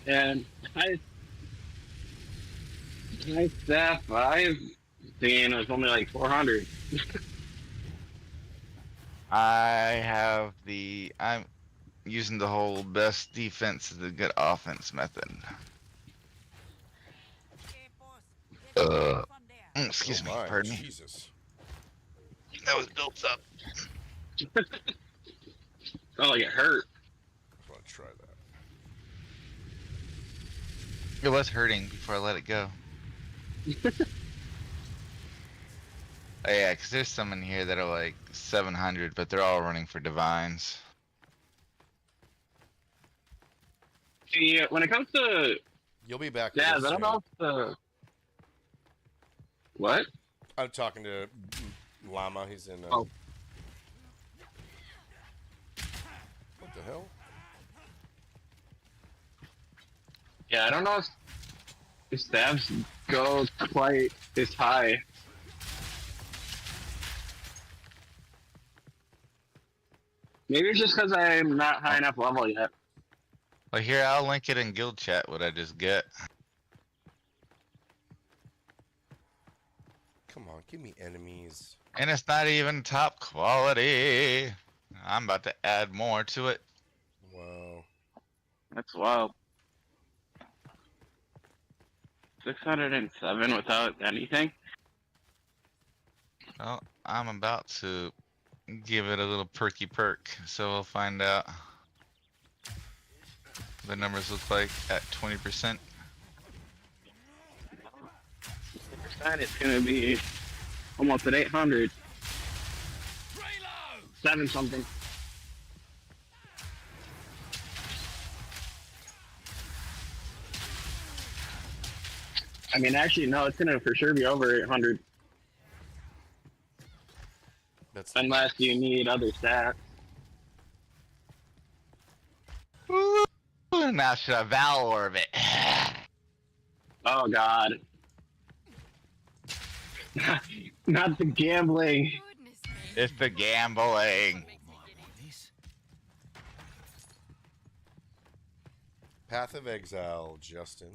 And my staff I've seen was only like 400. I'm using the whole best defense is a good offense method. Excuse me, my, pardon me. Jesus. That was built up. Oh, like it hurt. I want to try that. It was hurting before I let it go. Oh yeah, because there's some in here that are like 700, but they're all running for divines. See, when it comes to You'll be back. yeah, I real don't soon. know if the what? I'm talking to Llama. He's in. Oh. What the hell? Yeah, I don't know if stabs go quite this high. Maybe it's just because I'm not high enough level yet. Well, here, I'll link it in guild chat, what I just get. Come on, give me enemies. And it's not even top quality. I'm about to add more to it. Wow. That's wild. 607 without anything? Well, I'm about to give it a little perky perk, so we'll find out what the numbers look like at 20%. It's gonna be almost at 800. 7 something. I mean, actually, no, it's gonna for sure be over 800 That's unless you need other stats. Ooh, now should I Val Orbit? Oh God. Not the gambling. Goodness me. It's the gambling. This. Path of Exile, Justin.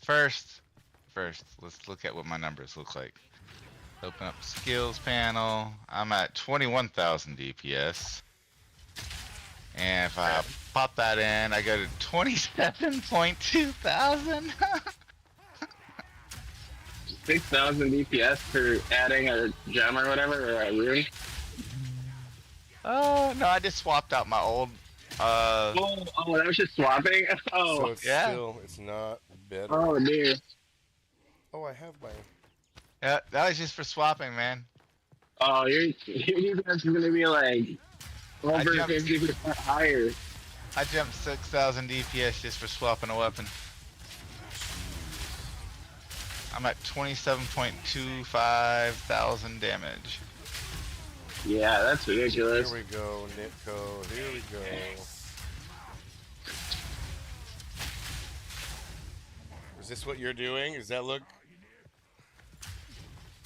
First, let's look at what my numbers look like. Open up skills panel. I'm at 21,000 DPS. And if I pop that in, I go to 27.2 thousand. 6,000 DPS for adding a gem or whatever, or a rune. Oh, no, I just swapped out my old, Oh, that was just swapping? So Oh, it's yeah. still, it's not better. oh dear. Oh, I have my. Yeah, that was just for swapping, man. Oh, your defense is gonna be like over jumped- 50% higher. I jumped 6,000 DPS just for swapping a weapon. I'm at 27.25 thousand damage. Yeah, that's ridiculous. Here we go, Nitko. Here we go. Is this what you're doing? Does that look?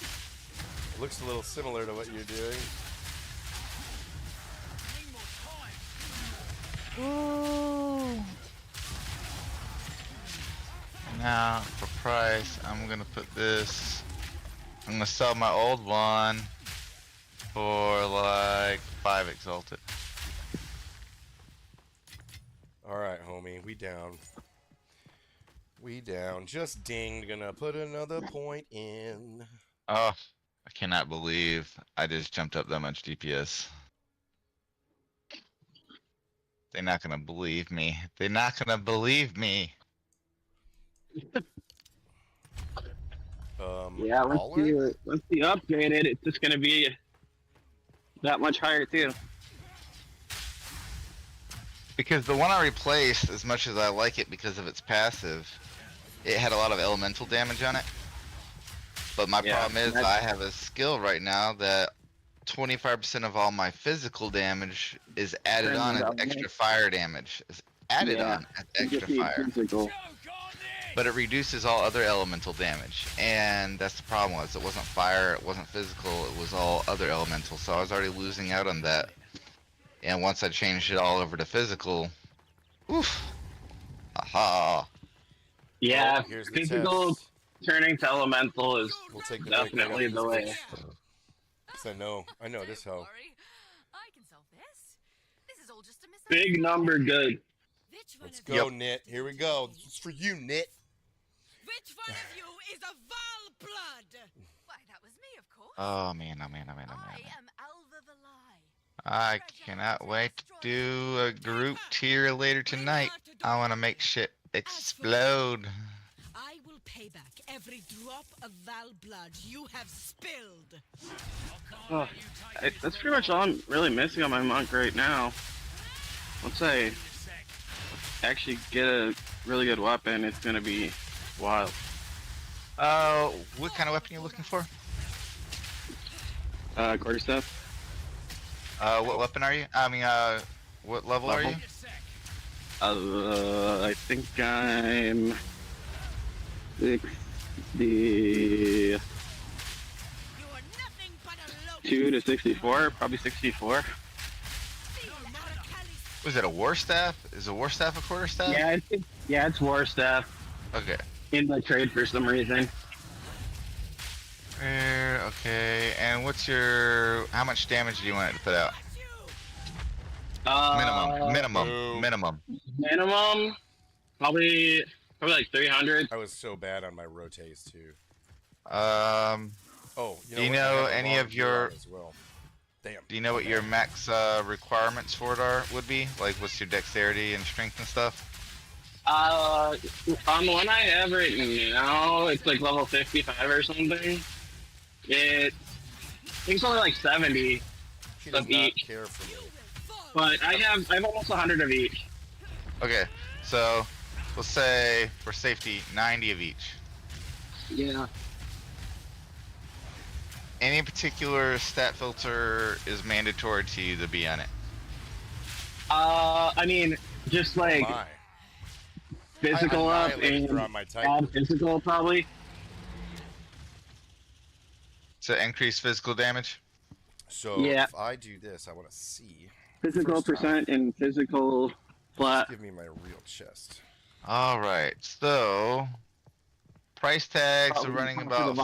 It looks a little similar to what you're doing. Now, for price, I'm gonna put this. I'm gonna sell my old one for like 5 exalted. All right, homie, we down. We down. Just dinged. Gonna put another point in. Oh, I cannot believe I just jumped up that much DPS. They're not gonna believe me. They're not gonna believe me. Yeah, Baller? once you upgrade it, it's just gonna be that much higher too. Because the one I replaced, as much as I like it because of its passive, it had a lot of elemental damage on it. But my Yeah, problem is that's- I have a skill right now that 25% of all my physical damage is added Turns on as out, extra man. fire damage. It's added Yeah, on as You extra get the fire. physical. But it reduces all other elemental damage. And that's the problem was it wasn't fire, it wasn't physical, it was all other elemental. So I was already losing out on that. And once I changed it all over to physical, oof. Aha. Yeah, Oh, here's the physical test. turning to elemental is We'll take the break right definitely after the this way. bitch. 'Cause I know this Don't hoe. worry. I can solve this. This is all just a mistake. Big number good. Which one Let's of go, Nit. Here we go. It's for you, Nit. Which one of you is a Val blood? Why, that was me, of course. Oh man, oh man, oh man, oh I man. am Alva Valai. I cannot wait to do a group tier later tonight. I want to make shit explode. I will pay back every drop of Val blood you have spilled. Oh, that's pretty much all I'm really missing on my monk right now. Once I actually get a really good weapon, it's gonna be wild. What kind of weapon you looking for? Quarter step. What weapon are you? I mean, what level are you? I think I'm 62 You are nothing but a low. to 64, probably 64. Was it a war staff? Is a war staff a quarter staff? Yeah, it's war staff Okay. in the trade for some reason. Okay, and what's your... How much damage do you want it to put out? Boo. Minimum. Probably like 300. I was so bad on my rotates too. Um, Oh, Do you what? I know have a any long of your- Huron as well. Damn. do you know what your max requirements for it would be? Like, what's your dexterity and strength and stuff? On the one I have right now, it's like level 55 or something. I think it's only like 70, She does Of not each. care for me. but I have almost 100 of each. Okay, so Let's say, for safety, 90 of each. Yeah. Any particular stat filter is mandatory to you to be on it. I mean, just like My. physical I up annihilated her and on my Titan. add physical probably. To increase physical damage. So Yeah. if I do this, I want to see. Physical First off, percent and physical flat. give me my real chest. All right, so price tags are running about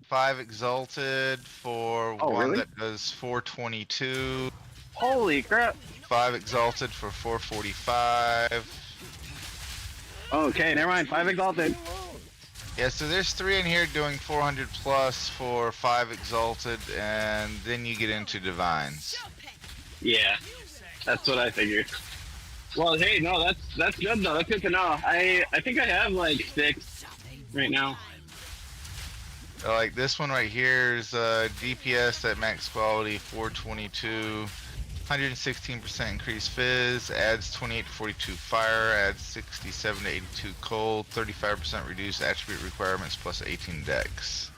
five exalted for Oh, one really? that does 422. Holy crap! 5 exalted for 445. Okay, never mind. 5 exalted. Yeah, so there's 3 in here doing 400 plus for 5 exalted, and then you get into divines. Yeah, that's what I figured. Well, hey, no, that's good though. That's good to know. I think I have like 6 right now. So, like this one right here is DPS at max quality 422, 116% increased fizz, adds 28 to 42 fire, adds 67 to 82 cold, 35% reduced attribute requirements plus 18 dex.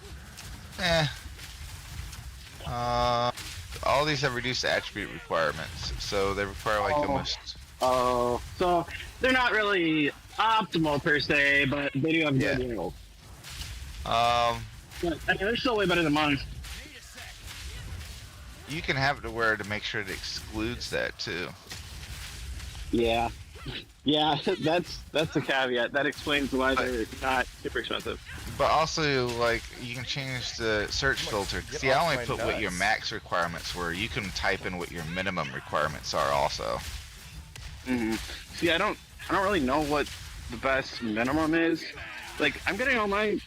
All these have reduced attribute requirements, so they require like almost. Oh, so they're not really optimal per se, but they do have good rolls. But I mean, they're still way better than mine. You can have it to where to make sure it excludes that too. Yeah, yeah, that's a caveat. That explains why they're not super expensive. But also, like, you can change the search filter. Get See, I off only my put what your nuts. max requirements were. You can type in what your minimum requirements are also. See, I don't really know what the best minimum is. Like, I'm getting all my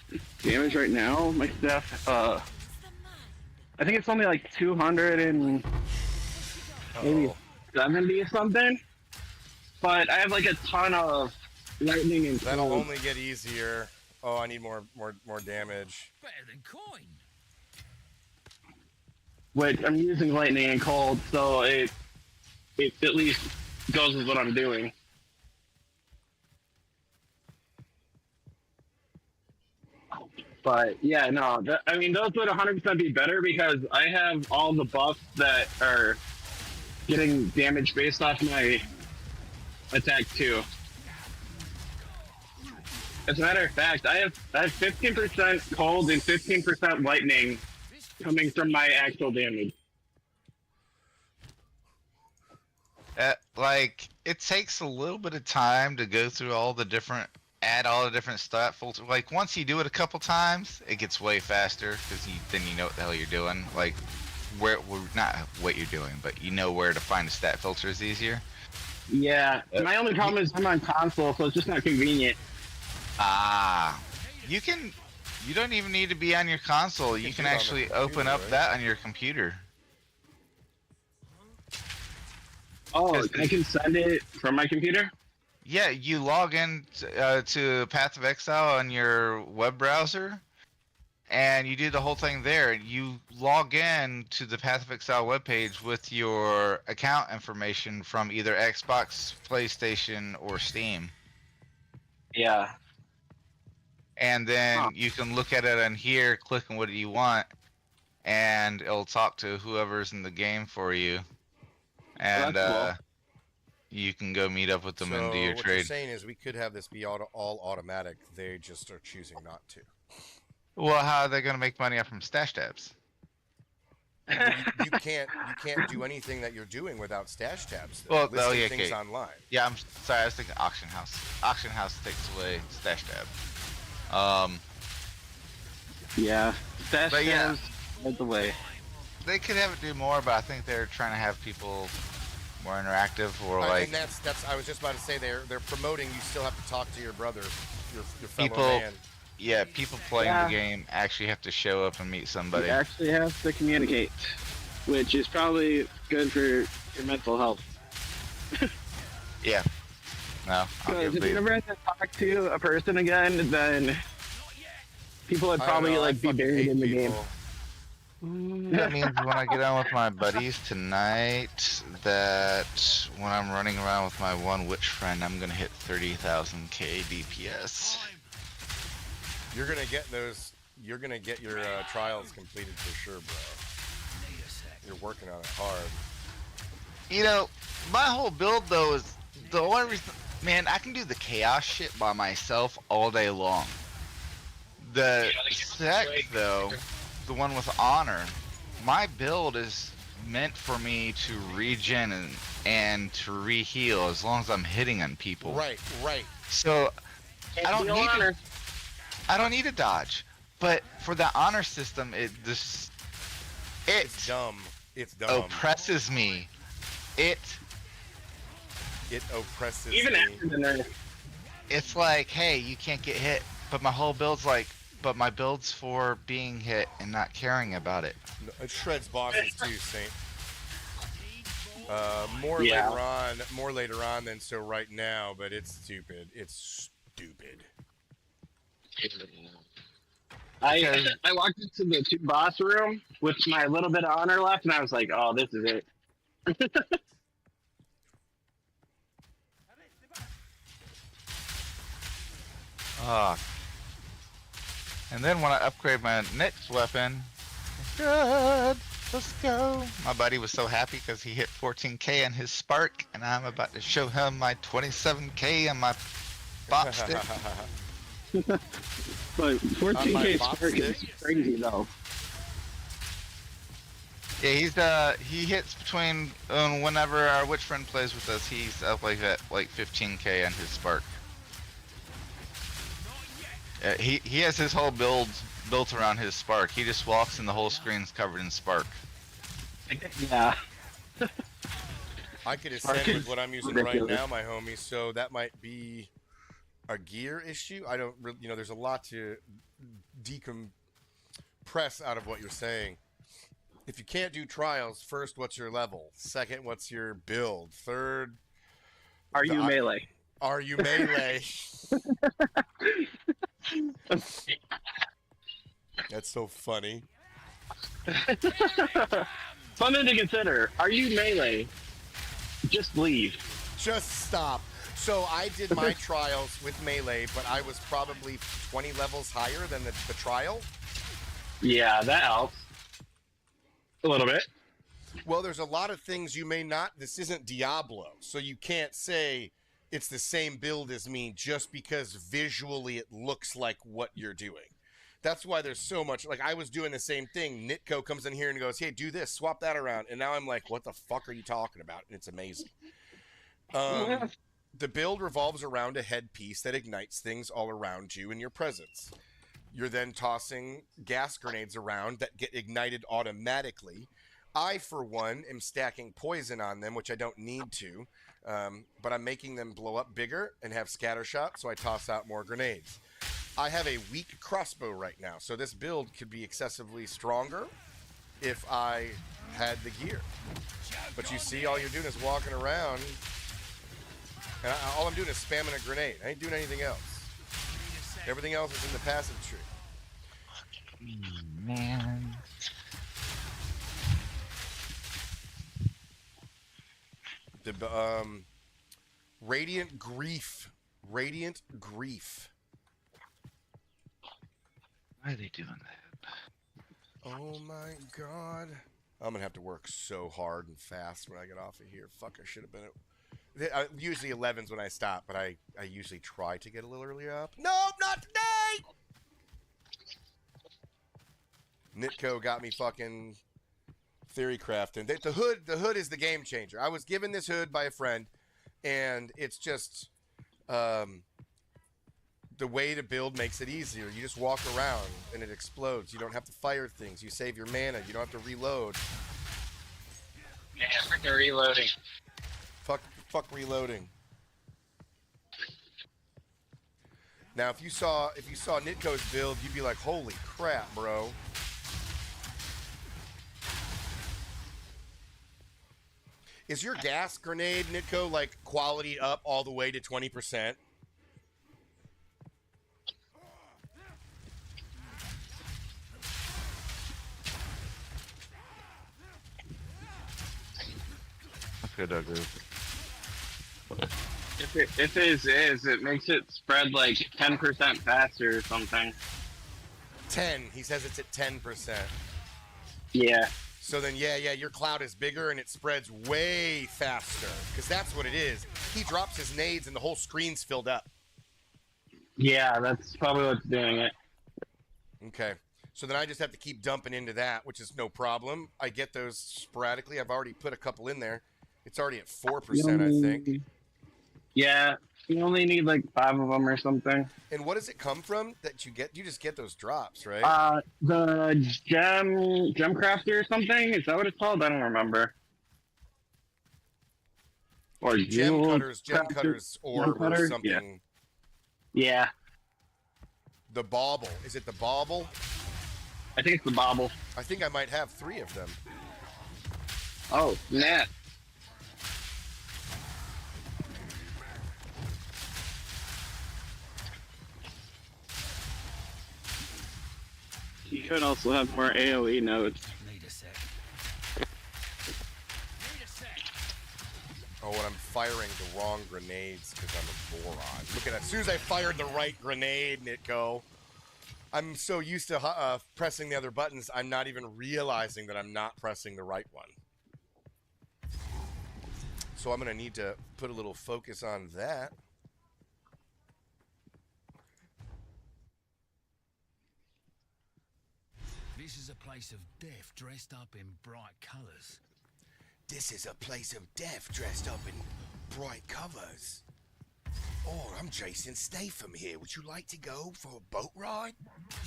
damage right now. My stuff. I think it's only like 200 and maybe 70 something. But I have like a ton of lightning and That'll cold, only get easier. Oh, I need more damage. Better than coin. which I'm using lightning and cold, so it at least goes with what I'm doing. But yeah, no, I mean those would 100% be better because I have all the buffs that are getting damage based off my attack too. As a matter of fact, I have 15% cold and 15% lightning coming from my actual damage. Like, it takes a little bit of time to go through all the different, add all the different stat filters. Like, once you do it a couple times, it gets way faster because then you know what the hell you're doing. Like, not what you're doing, but you know where to find the stat filters easier. Yeah, my only problem is I'm on console, so it's just not convenient. You don't even need to be on your console. You can actually open up that on your computer. Oh, I can send it from my computer? Yeah, you log in to Path of Exile on your web browser, and you do the whole thing there. You log in to the Path of Exile webpage with your account information from either Xbox, PlayStation, or Steam. Yeah. And then you can look at it on here, click on what you want, and it'll talk to whoever's in the game for you. And that's cool. you can go meet up with them and do your what trade. you're saying is we could have this be all automatic. They just are choosing not to. Well, how are they going to make money off from stash tabs? You can't do anything that you're doing without stash tabs. Well, listing yeah, things okay. online. Yeah, I'm sorry. I was thinking auction house. Auction house takes away stash tab. Yeah. Stash But yeah. tabs led the way. They could have it do more, but I think they're trying to have people more interactive or like and that's I was just about to say they're promoting. You still have to talk to your brother, your fellow people. man. Yeah, people playing the game actually have to show up and meet somebody. You actually have to communicate, which is probably good for your mental health. Yeah. No. Because if you never had to talk to a person again, then people would probably like be buried in the game. That means when I get on with my buddies tonight, that when I'm running around with my one witch friend, I'm gonna hit 30,000 K DPS. You're gonna get those. You're gonna get your trials completed for sure, bro. You're working on it hard. You know, my whole build though is the only reason. Man, I can do the chaos shit by myself all day long. The sec though, the one with honor, my build is meant for me to regen and to re-heal as long as I'm hitting on people. Right. So I don't need a dodge. But for the honor system, it's dumb. It's dumb. Oppresses me. It oppresses Even me. after the nerf. It's like, hey, you can't get hit, but my whole build's like, but my build's for being hit and not caring about it. No, it shreds bosses too, Saint. More later on than so right now, but it's stupid. It's stupid. I walked into the 2 boss room with my little bit of honor left, and I was like, oh, this is it. And then when I upgrade my next weapon, good, let's go. My buddy was so happy because he hit 14K on his spark, and I'm about to show him my 27K on my bop stick. But 14K bop spark is stick? crazy, though. Yeah, he hits between whenever our witch friend plays with us, he's up like at like 15K on his spark. He has his whole build built around his spark. He just walks and the whole screen's covered in spark. Yeah. I could ascend with what I'm using right now, my homie. So that might be a gear issue. I don't really, there's a lot to decompress out of what you're saying. If you can't do trials, first, what's your level? Second, what's your build? Third, Are you melee? Are you melee? That's so funny. Something to consider. Are you melee? Just leave. Just stop. So I did my trials with melee, but I was probably 20 levels higher than the trial. Yeah, that helps. A little bit. Well, there's a lot of things you may not. This isn't Diablo, so you can't say it's the same build as me just because visually it looks like what you're doing. That's why there's so much. Like, I was doing the same thing. Nitko comes in here and goes, hey, do this, swap that around. And now I'm like, what the fuck are you talking about? And it's amazing. The build revolves around a headpiece that ignites things all around you in your presence. You're then tossing gas grenades around that get ignited automatically. I, for one, am stacking poison on them, which I don't need to. But I'm making them blow up bigger and have scatter shot, so I toss out more grenades. I have a weak crossbow right now, so this build could be excessively stronger if I had the gear. But you see, all you're doing is walking around, and all I'm doing is spamming a grenade. I ain't doing anything else. Everything else is in the passive tree. Man. The Radiant Grief. Radiant Grief. Why are they doing that? Oh my god. I'm gonna have to work so hard and fast when I get off of here. Fuck, I should have been at... usually 11's when I stop, but I usually try to get a little earlier up. Nope, not today! Nitko got me fucking theory crafting. The hood is the game changer. I was given this hood by a friend, and it's just the way to build makes it easier. You just walk around and it explodes. You don't have to fire things. You save your mana. You don't have to reload. Yeah, freaking reloading. Fuck reloading. Now, if you saw Nitko's build, you'd be like, holy crap, bro. Is your gas grenade, Nitko, like quality up all the way to 20%? That's good, Doug. If it is, it makes it spread like 10% faster or something. 10. He says it's at 10%. Yeah. So then, yeah, your cloud is bigger and it spreads way faster. Because that's what it is. He drops his nades and the whole screen's filled up. Yeah, that's probably what's doing it. Okay. So then I just have to keep dumping into that, which is no problem. I get those sporadically. I've already put a couple in there. It's already at 4%, I think. Yeah, you only need like 5 of them or something. And what does it come from that you get? You just get those drops, right? The gem crafter or something? Is that what it's called? I don't remember. Or Gem jewel cutters orb or something. Yeah. The bauble. Is it the bauble? I think it's the bauble. I think I might have 3 of them. Oh, snap. You could also have more AoE nodes. Need a sec. Oh, and I'm firing the wrong grenades because I'm a moron. Look at that. As soon as I fired the right grenade, Nitko. I'm so used to pressing the other buttons, I'm not even realizing that I'm not pressing the right one. So I'm going to need to put a little focus on that. This is a place of death dressed up in bright colours. This is a place of death dressed up in bright covers. Oh, I'm Jason Statham here. Would you like to go for a boat ride?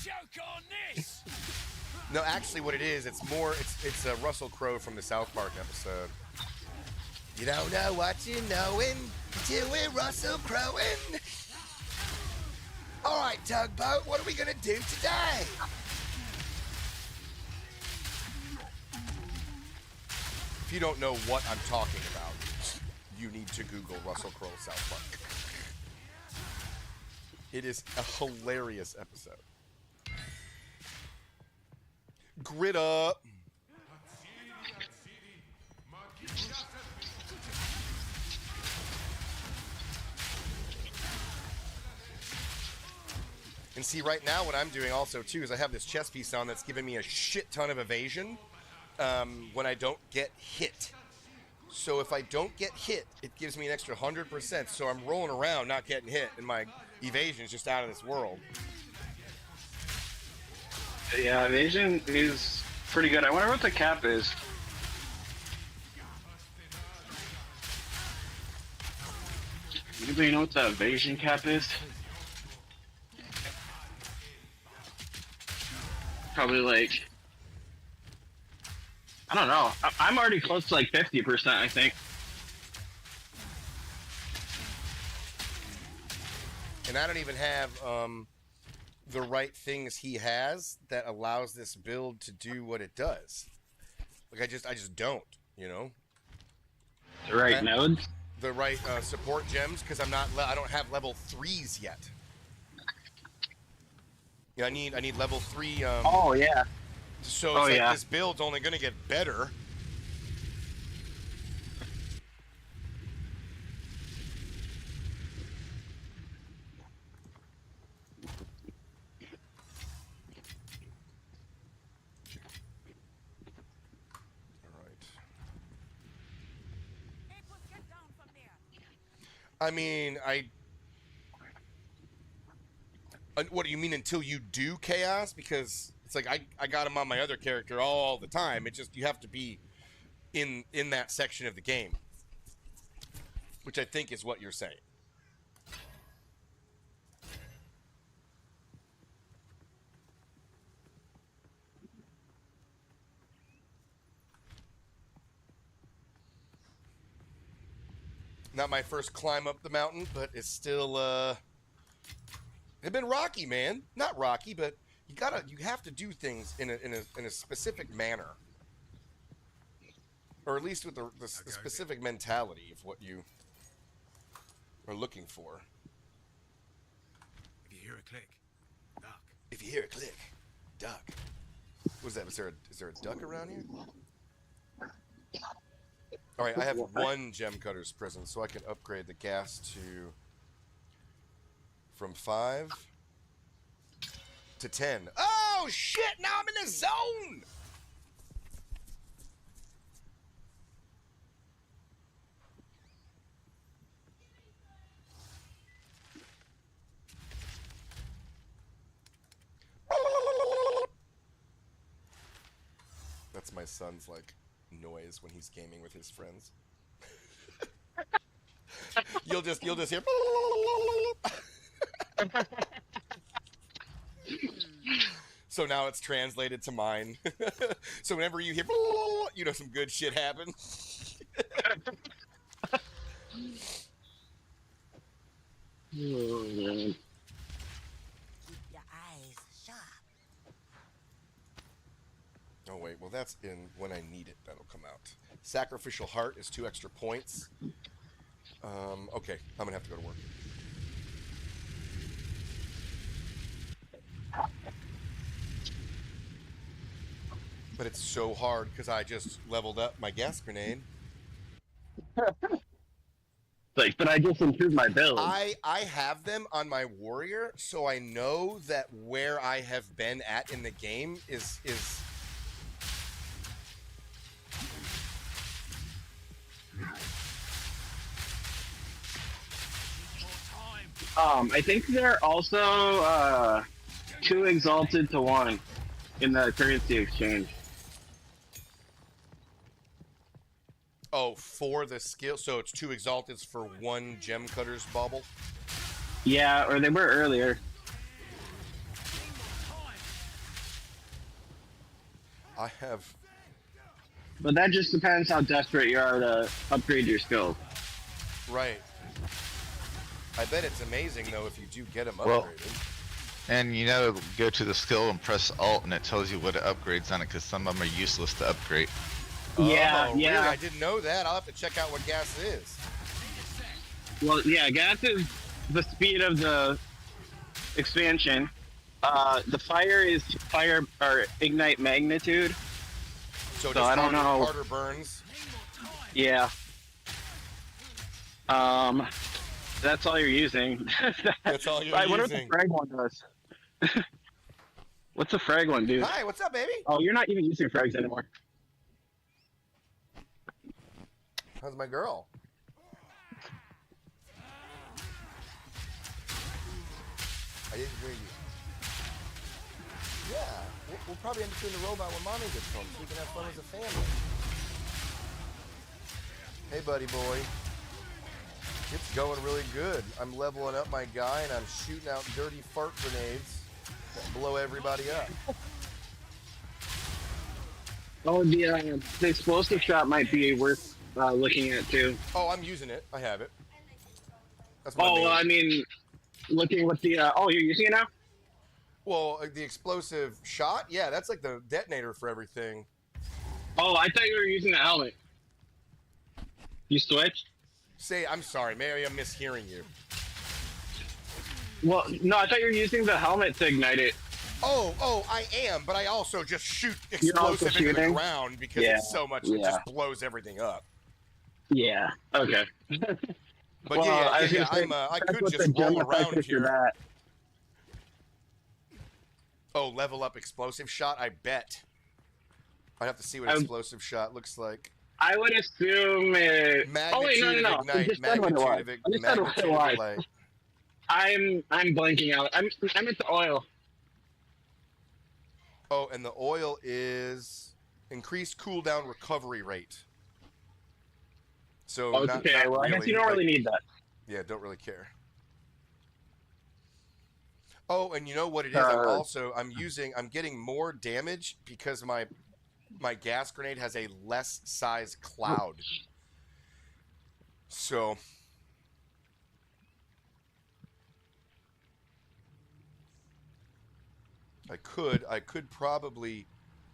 Joke on this! No, actually what it is, it's Russell Crowe from the South Park episode. You don't know what you're knowing till we're Russell Croweing. All right, Tugboat, what are we going to do today? If you don't know what I'm talking about, you need to Google Russell Crowe South Park. It is a hilarious episode. Grid up. And see, right now what I'm doing also too is I have this chest piece on that's giving me a shit ton of evasion when I don't get hit. So if I don't get hit, it gives me an extra 100%. So I'm rolling around not getting hit, and my evasion is just out of this world. Yeah, evasion is pretty good. I wonder what the cap is. Anybody know what the evasion cap is? Probably like, I don't know. I'm already close to like 50%, I think. And I don't even have the right things he has that allows this build to do what it does. Like I just don't, you know. The right nodes. The right support gems because I don't have level 3s yet. Yeah, I need level 3. Oh yeah. So it's like this build's only gonna get better. I mean, what do you mean until you do chaos? Because it's like I got him on my other character all the time. It just you have to be in that section of the game, which I think is what you're saying. Not my first climb up the mountain, but it's still it's been rocky, man. Not rocky, but you have to do things in a specific manner, or at least with the specific mentality of what you are looking for. If you hear a click, duck. If you hear a click, duck. What is that? Is there a duck around here? All right, I have 1 gem cutter's prism, so I can upgrade the gas from 5 to 10. Oh shit! Now I'm in the zone. That's my son's like noise when he's gaming with his friends. you'll just hear. So now it's translated to mine. So whenever you hear, you know some good shit happened. Keep your eyes sharp. Oh wait, well that's in when I need it. That'll come out. Sacrificial heart is 2 extra points. Okay, I'm gonna have to go to work. But it's so hard because I just leveled up my gas grenade. Like, but I just improved my build. I have them on my warrior, so I know that where I have been at in the game is I think they're also 2 exalted to 1 in the currency exchange. oh, for the skill, so it's 2 exalteds for 1 gem cutter's bauble. Yeah, or they were earlier. I have. But that just depends how desperate you are to upgrade your skills. Right. I bet it's amazing though if you do get them Well, upgraded. And you know, go to the skill and press Alt, and it tells you what upgrades on it, because some of them are useless to upgrade. Yeah, Oh, yeah. Really? I didn't know that. I'll have to check out what gas is. Well, yeah, gas is the speed of the expansion. The fire is fire or ignite magnitude. So So just I don't know. harder burns. Yeah. That's all you're using. That's all you're I wonder using. what the frag one does. What's the frag one do? Hi, what's up, baby? Oh, you're not even using frags anymore. How's my girl? I didn't hear you. Yeah, we'll probably end up doing the robot when mommy gets home, so we can have fun as a family. Hey, buddy boy. It's going really good. I'm leveling up my guy, and I'm shooting out dirty fart grenades that blow everybody up. Oh, the explosive shot might be worth looking at too. Oh, I'm using it. I have it. That's my Oh, main. well, I mean, looking with the. Oh, you're using it now? Well, the explosive shot? Yeah, that's like the detonator for everything. Oh, I thought you were using the helmet. You switched? Say, I'm sorry. Maybe I'm mishearing you. Well, no, I thought you were using the helmet to ignite it. Oh, I am, but I also just shoot You're also explosive into the shooting? ground because Yeah, it's so much, it yeah. just blows everything up. Yeah. Okay. But Well, yeah, I was gonna say, I that's could what just the gem roll effect around is for here. that. Oh, level up explosive shot? I bet. I'd have to see what explosive shot looks like. I would assume it. Magnitude Oh wait, no. of I ignite, just said what it was. magnitude of I just said what magnitude it of was. light. I'm blanking out. I'm at the oil. Oh, and the oil is increased cooldown recovery rate. So Okay, not well, I guess really, you don't really need that. Yeah, don't really care. Oh, and you know what it is? I'm getting more damage because my gas grenade has a less size cloud. So I could probably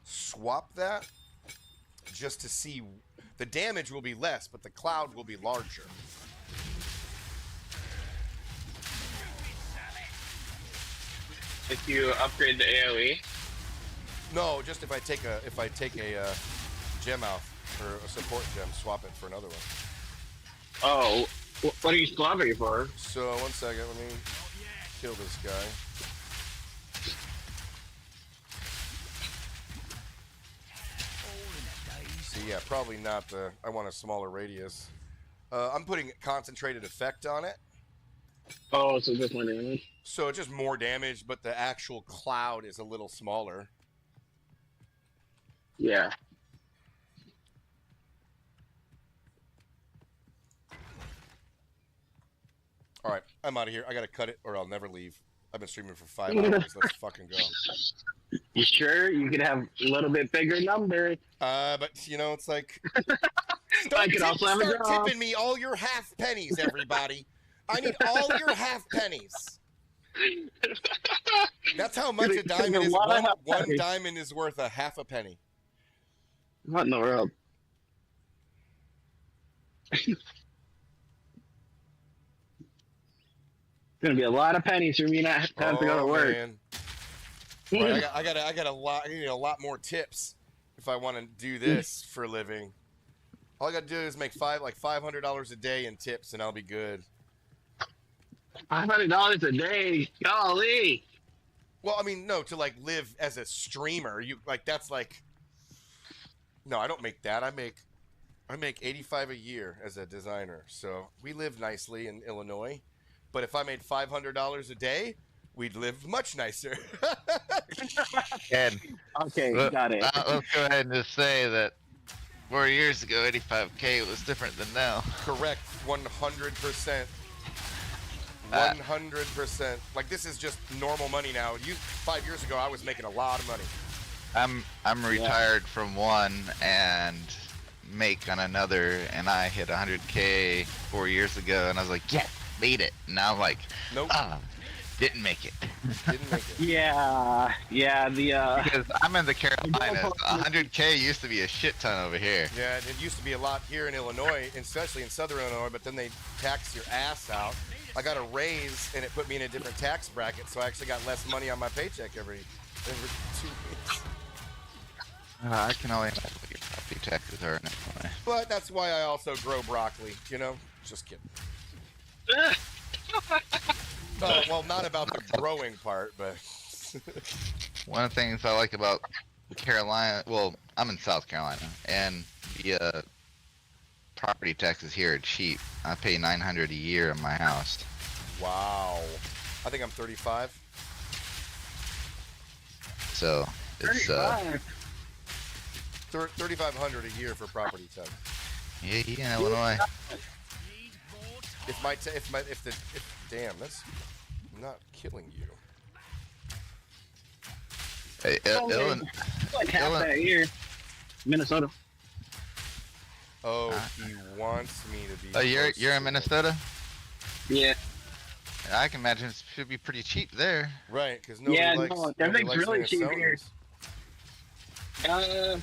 swap that just to see. The damage will be less, but the cloud will be larger. If you upgrade the AOE. No, just if I take a gem out. or a support gem. Swap it for another one. Oh, what are you swapping for? So 1 second, let me kill this guy. So yeah, probably not the. I want a smaller radius. I'm putting concentrated effect on it. Oh, so just more damage. So it's just more damage, but the actual cloud is a little smaller. Yeah. All right, I'm out of here. I gotta cut it, or I'll never leave. I've been streaming for 5 hours. Let's fucking go. You sure? You could have a little bit bigger number. But you know, it's like I could also have a start job. tipping me all your half pennies, everybody. I need all your half pennies. That's how much a diamond is. One diamond is worth a half a penny. What in the world? Gonna be a lot of pennies for me not having to go to work. Man. Right, I got a lot. I need a lot more tips if I want to do this for a living. All I got to do is make $500 a day in tips, and I'll be good. $500 a day, golly! Well, I mean, no, to like live as a streamer, you like that's like. No, I don't make that. I make $85 a year as a designer. So we live nicely in Illinois. But if I made $500 a day, we'd live much nicer. And Okay, got it. let's go ahead and just say that 4 years ago, 85K was different than now. Correct, 100%. 100%. Like this is just normal money now. 5 years ago, I was making a lot of money. I'm retired from one and make on another, and I hit 100K 4 years ago, and I was like, yes, made it. And now I'm like, nope, didn't make it. Didn't make it. Yeah, because I'm in the Carolinas. 100K used to be a shit ton over here. Yeah, it used to be a lot here in Illinois, especially in Southern Illinois. But then they tax your ass out. I got a raise, and it put me in a different tax bracket, so I actually got less money on my paycheck every 2 weeks. I can only imagine what your property taxes are in Illinois. But that's why I also grow broccoli. You know, just kidding. Well, not about the growing part, but one of the things I like about Carolina, well, I'm in South Carolina, and the property taxes here are cheap. I pay $900 a year in my house. wow. I think I'm 35. So it's 3,500 a year for property tax. yeah, in Illinois. Damn, that's not killing you. Hey, like half that here. Minnesota. Oh, he wants me to be. Oh, you're close in Minnesota? Yeah. I can imagine it should be pretty cheap there. Right, because nobody Yeah, likes. no, nobody everything's likes really cheap here. Minnesotans.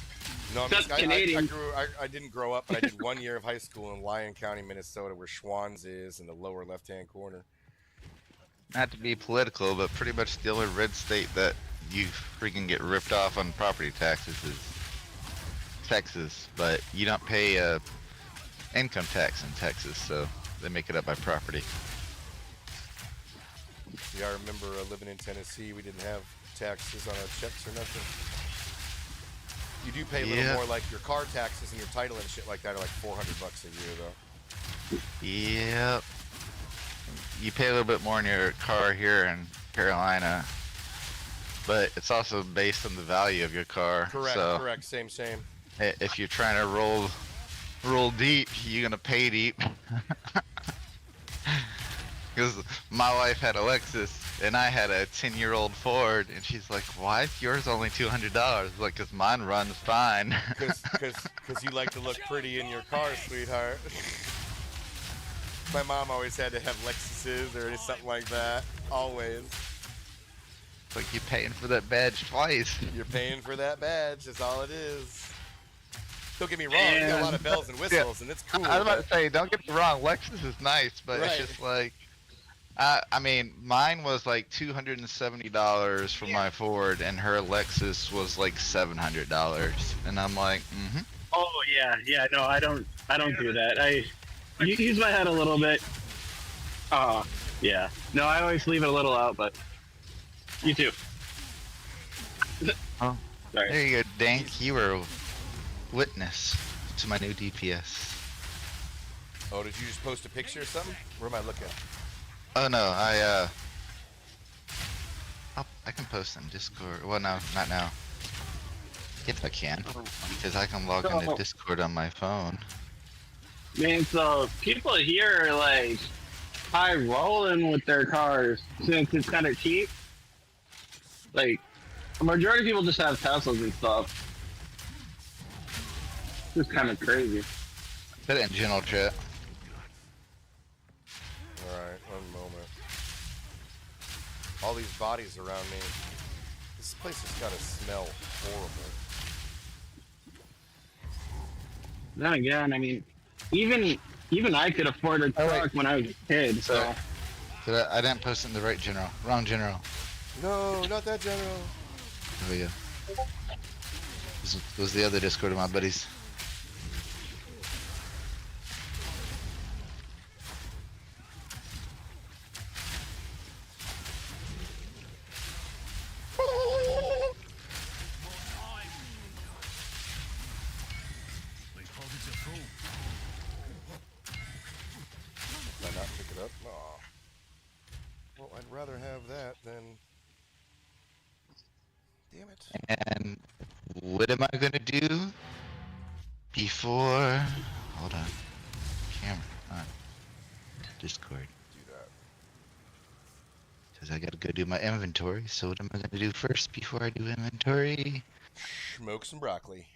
No, I'm That's just, Canadian. I didn't grow up, but I did 1 year of high school in Lyon County, Minnesota, where Schwann's is in the lower left-hand corner. Not to be political, but pretty much the only red state that you freaking get ripped off on property taxes is Texas, but you don't pay income tax in Texas, so they make it up by property. Yeah, I remember living in Tennessee. We didn't have taxes on our checks or nothing. You do pay a little more, like your car taxes and your title and shit like that are like $400 a year, though. Yep. You pay a little bit more in your car here in Carolina, but it's also based on the value of your car. Correct, so correct, same. if you're trying to roll deep, you're gonna pay deep. Because my wife had a Lexus and I had a 10-year-old Ford, and she's like, "Why is yours only $200?" Like, "Cause mine runs fine." Because you like to look pretty in your car, sweetheart. My mom always had to have Lexuses or something like that. Always. It's like you're paying for that badge twice. You're paying for that badge. That's all it is. Don't get me wrong. You got a lot of bells and whistles, and it's cool. I was about to say, don't get me wrong. Lexus is nice, but Right. it's just like, I mean, mine was like $270 for my Ford, and her Lexus was like $700, and I'm like, Oh yeah. No, I don't do that. I use my head a little bit. Yeah. No, I always leave it a little out, but you too. Oh, Sorry. there you go, Dank. You were a witness to my new DPS. Oh, did you just post a picture or something? Where am I looking? Oh no, I can post in Discord. Well, no, not now. If I can, because I can log into Discord on my phone. Man, so people here are like high rolling with their cars since it's kind of cheap. Like, a majority of people just have Teslas and stuff. It's kind of crazy. Put it in general chat. Alright, one moment. All these bodies around me. This place has gotta smell horrible. Then again, I mean, even I could afford a truck when I was a kid, so. I didn't post it in the right general. Wrong general. No, not that general. There we go. This was the other Discord of my buddies. We spotted a fool. Did I not pick it up? Aw. Well, I'd rather have that than... Damn it. And what am I gonna do before? Hold on. Camera on. Discord. Do that. Because I gotta go do my inventory. So what am I gonna do first before I do inventory? Smoke some broccoli.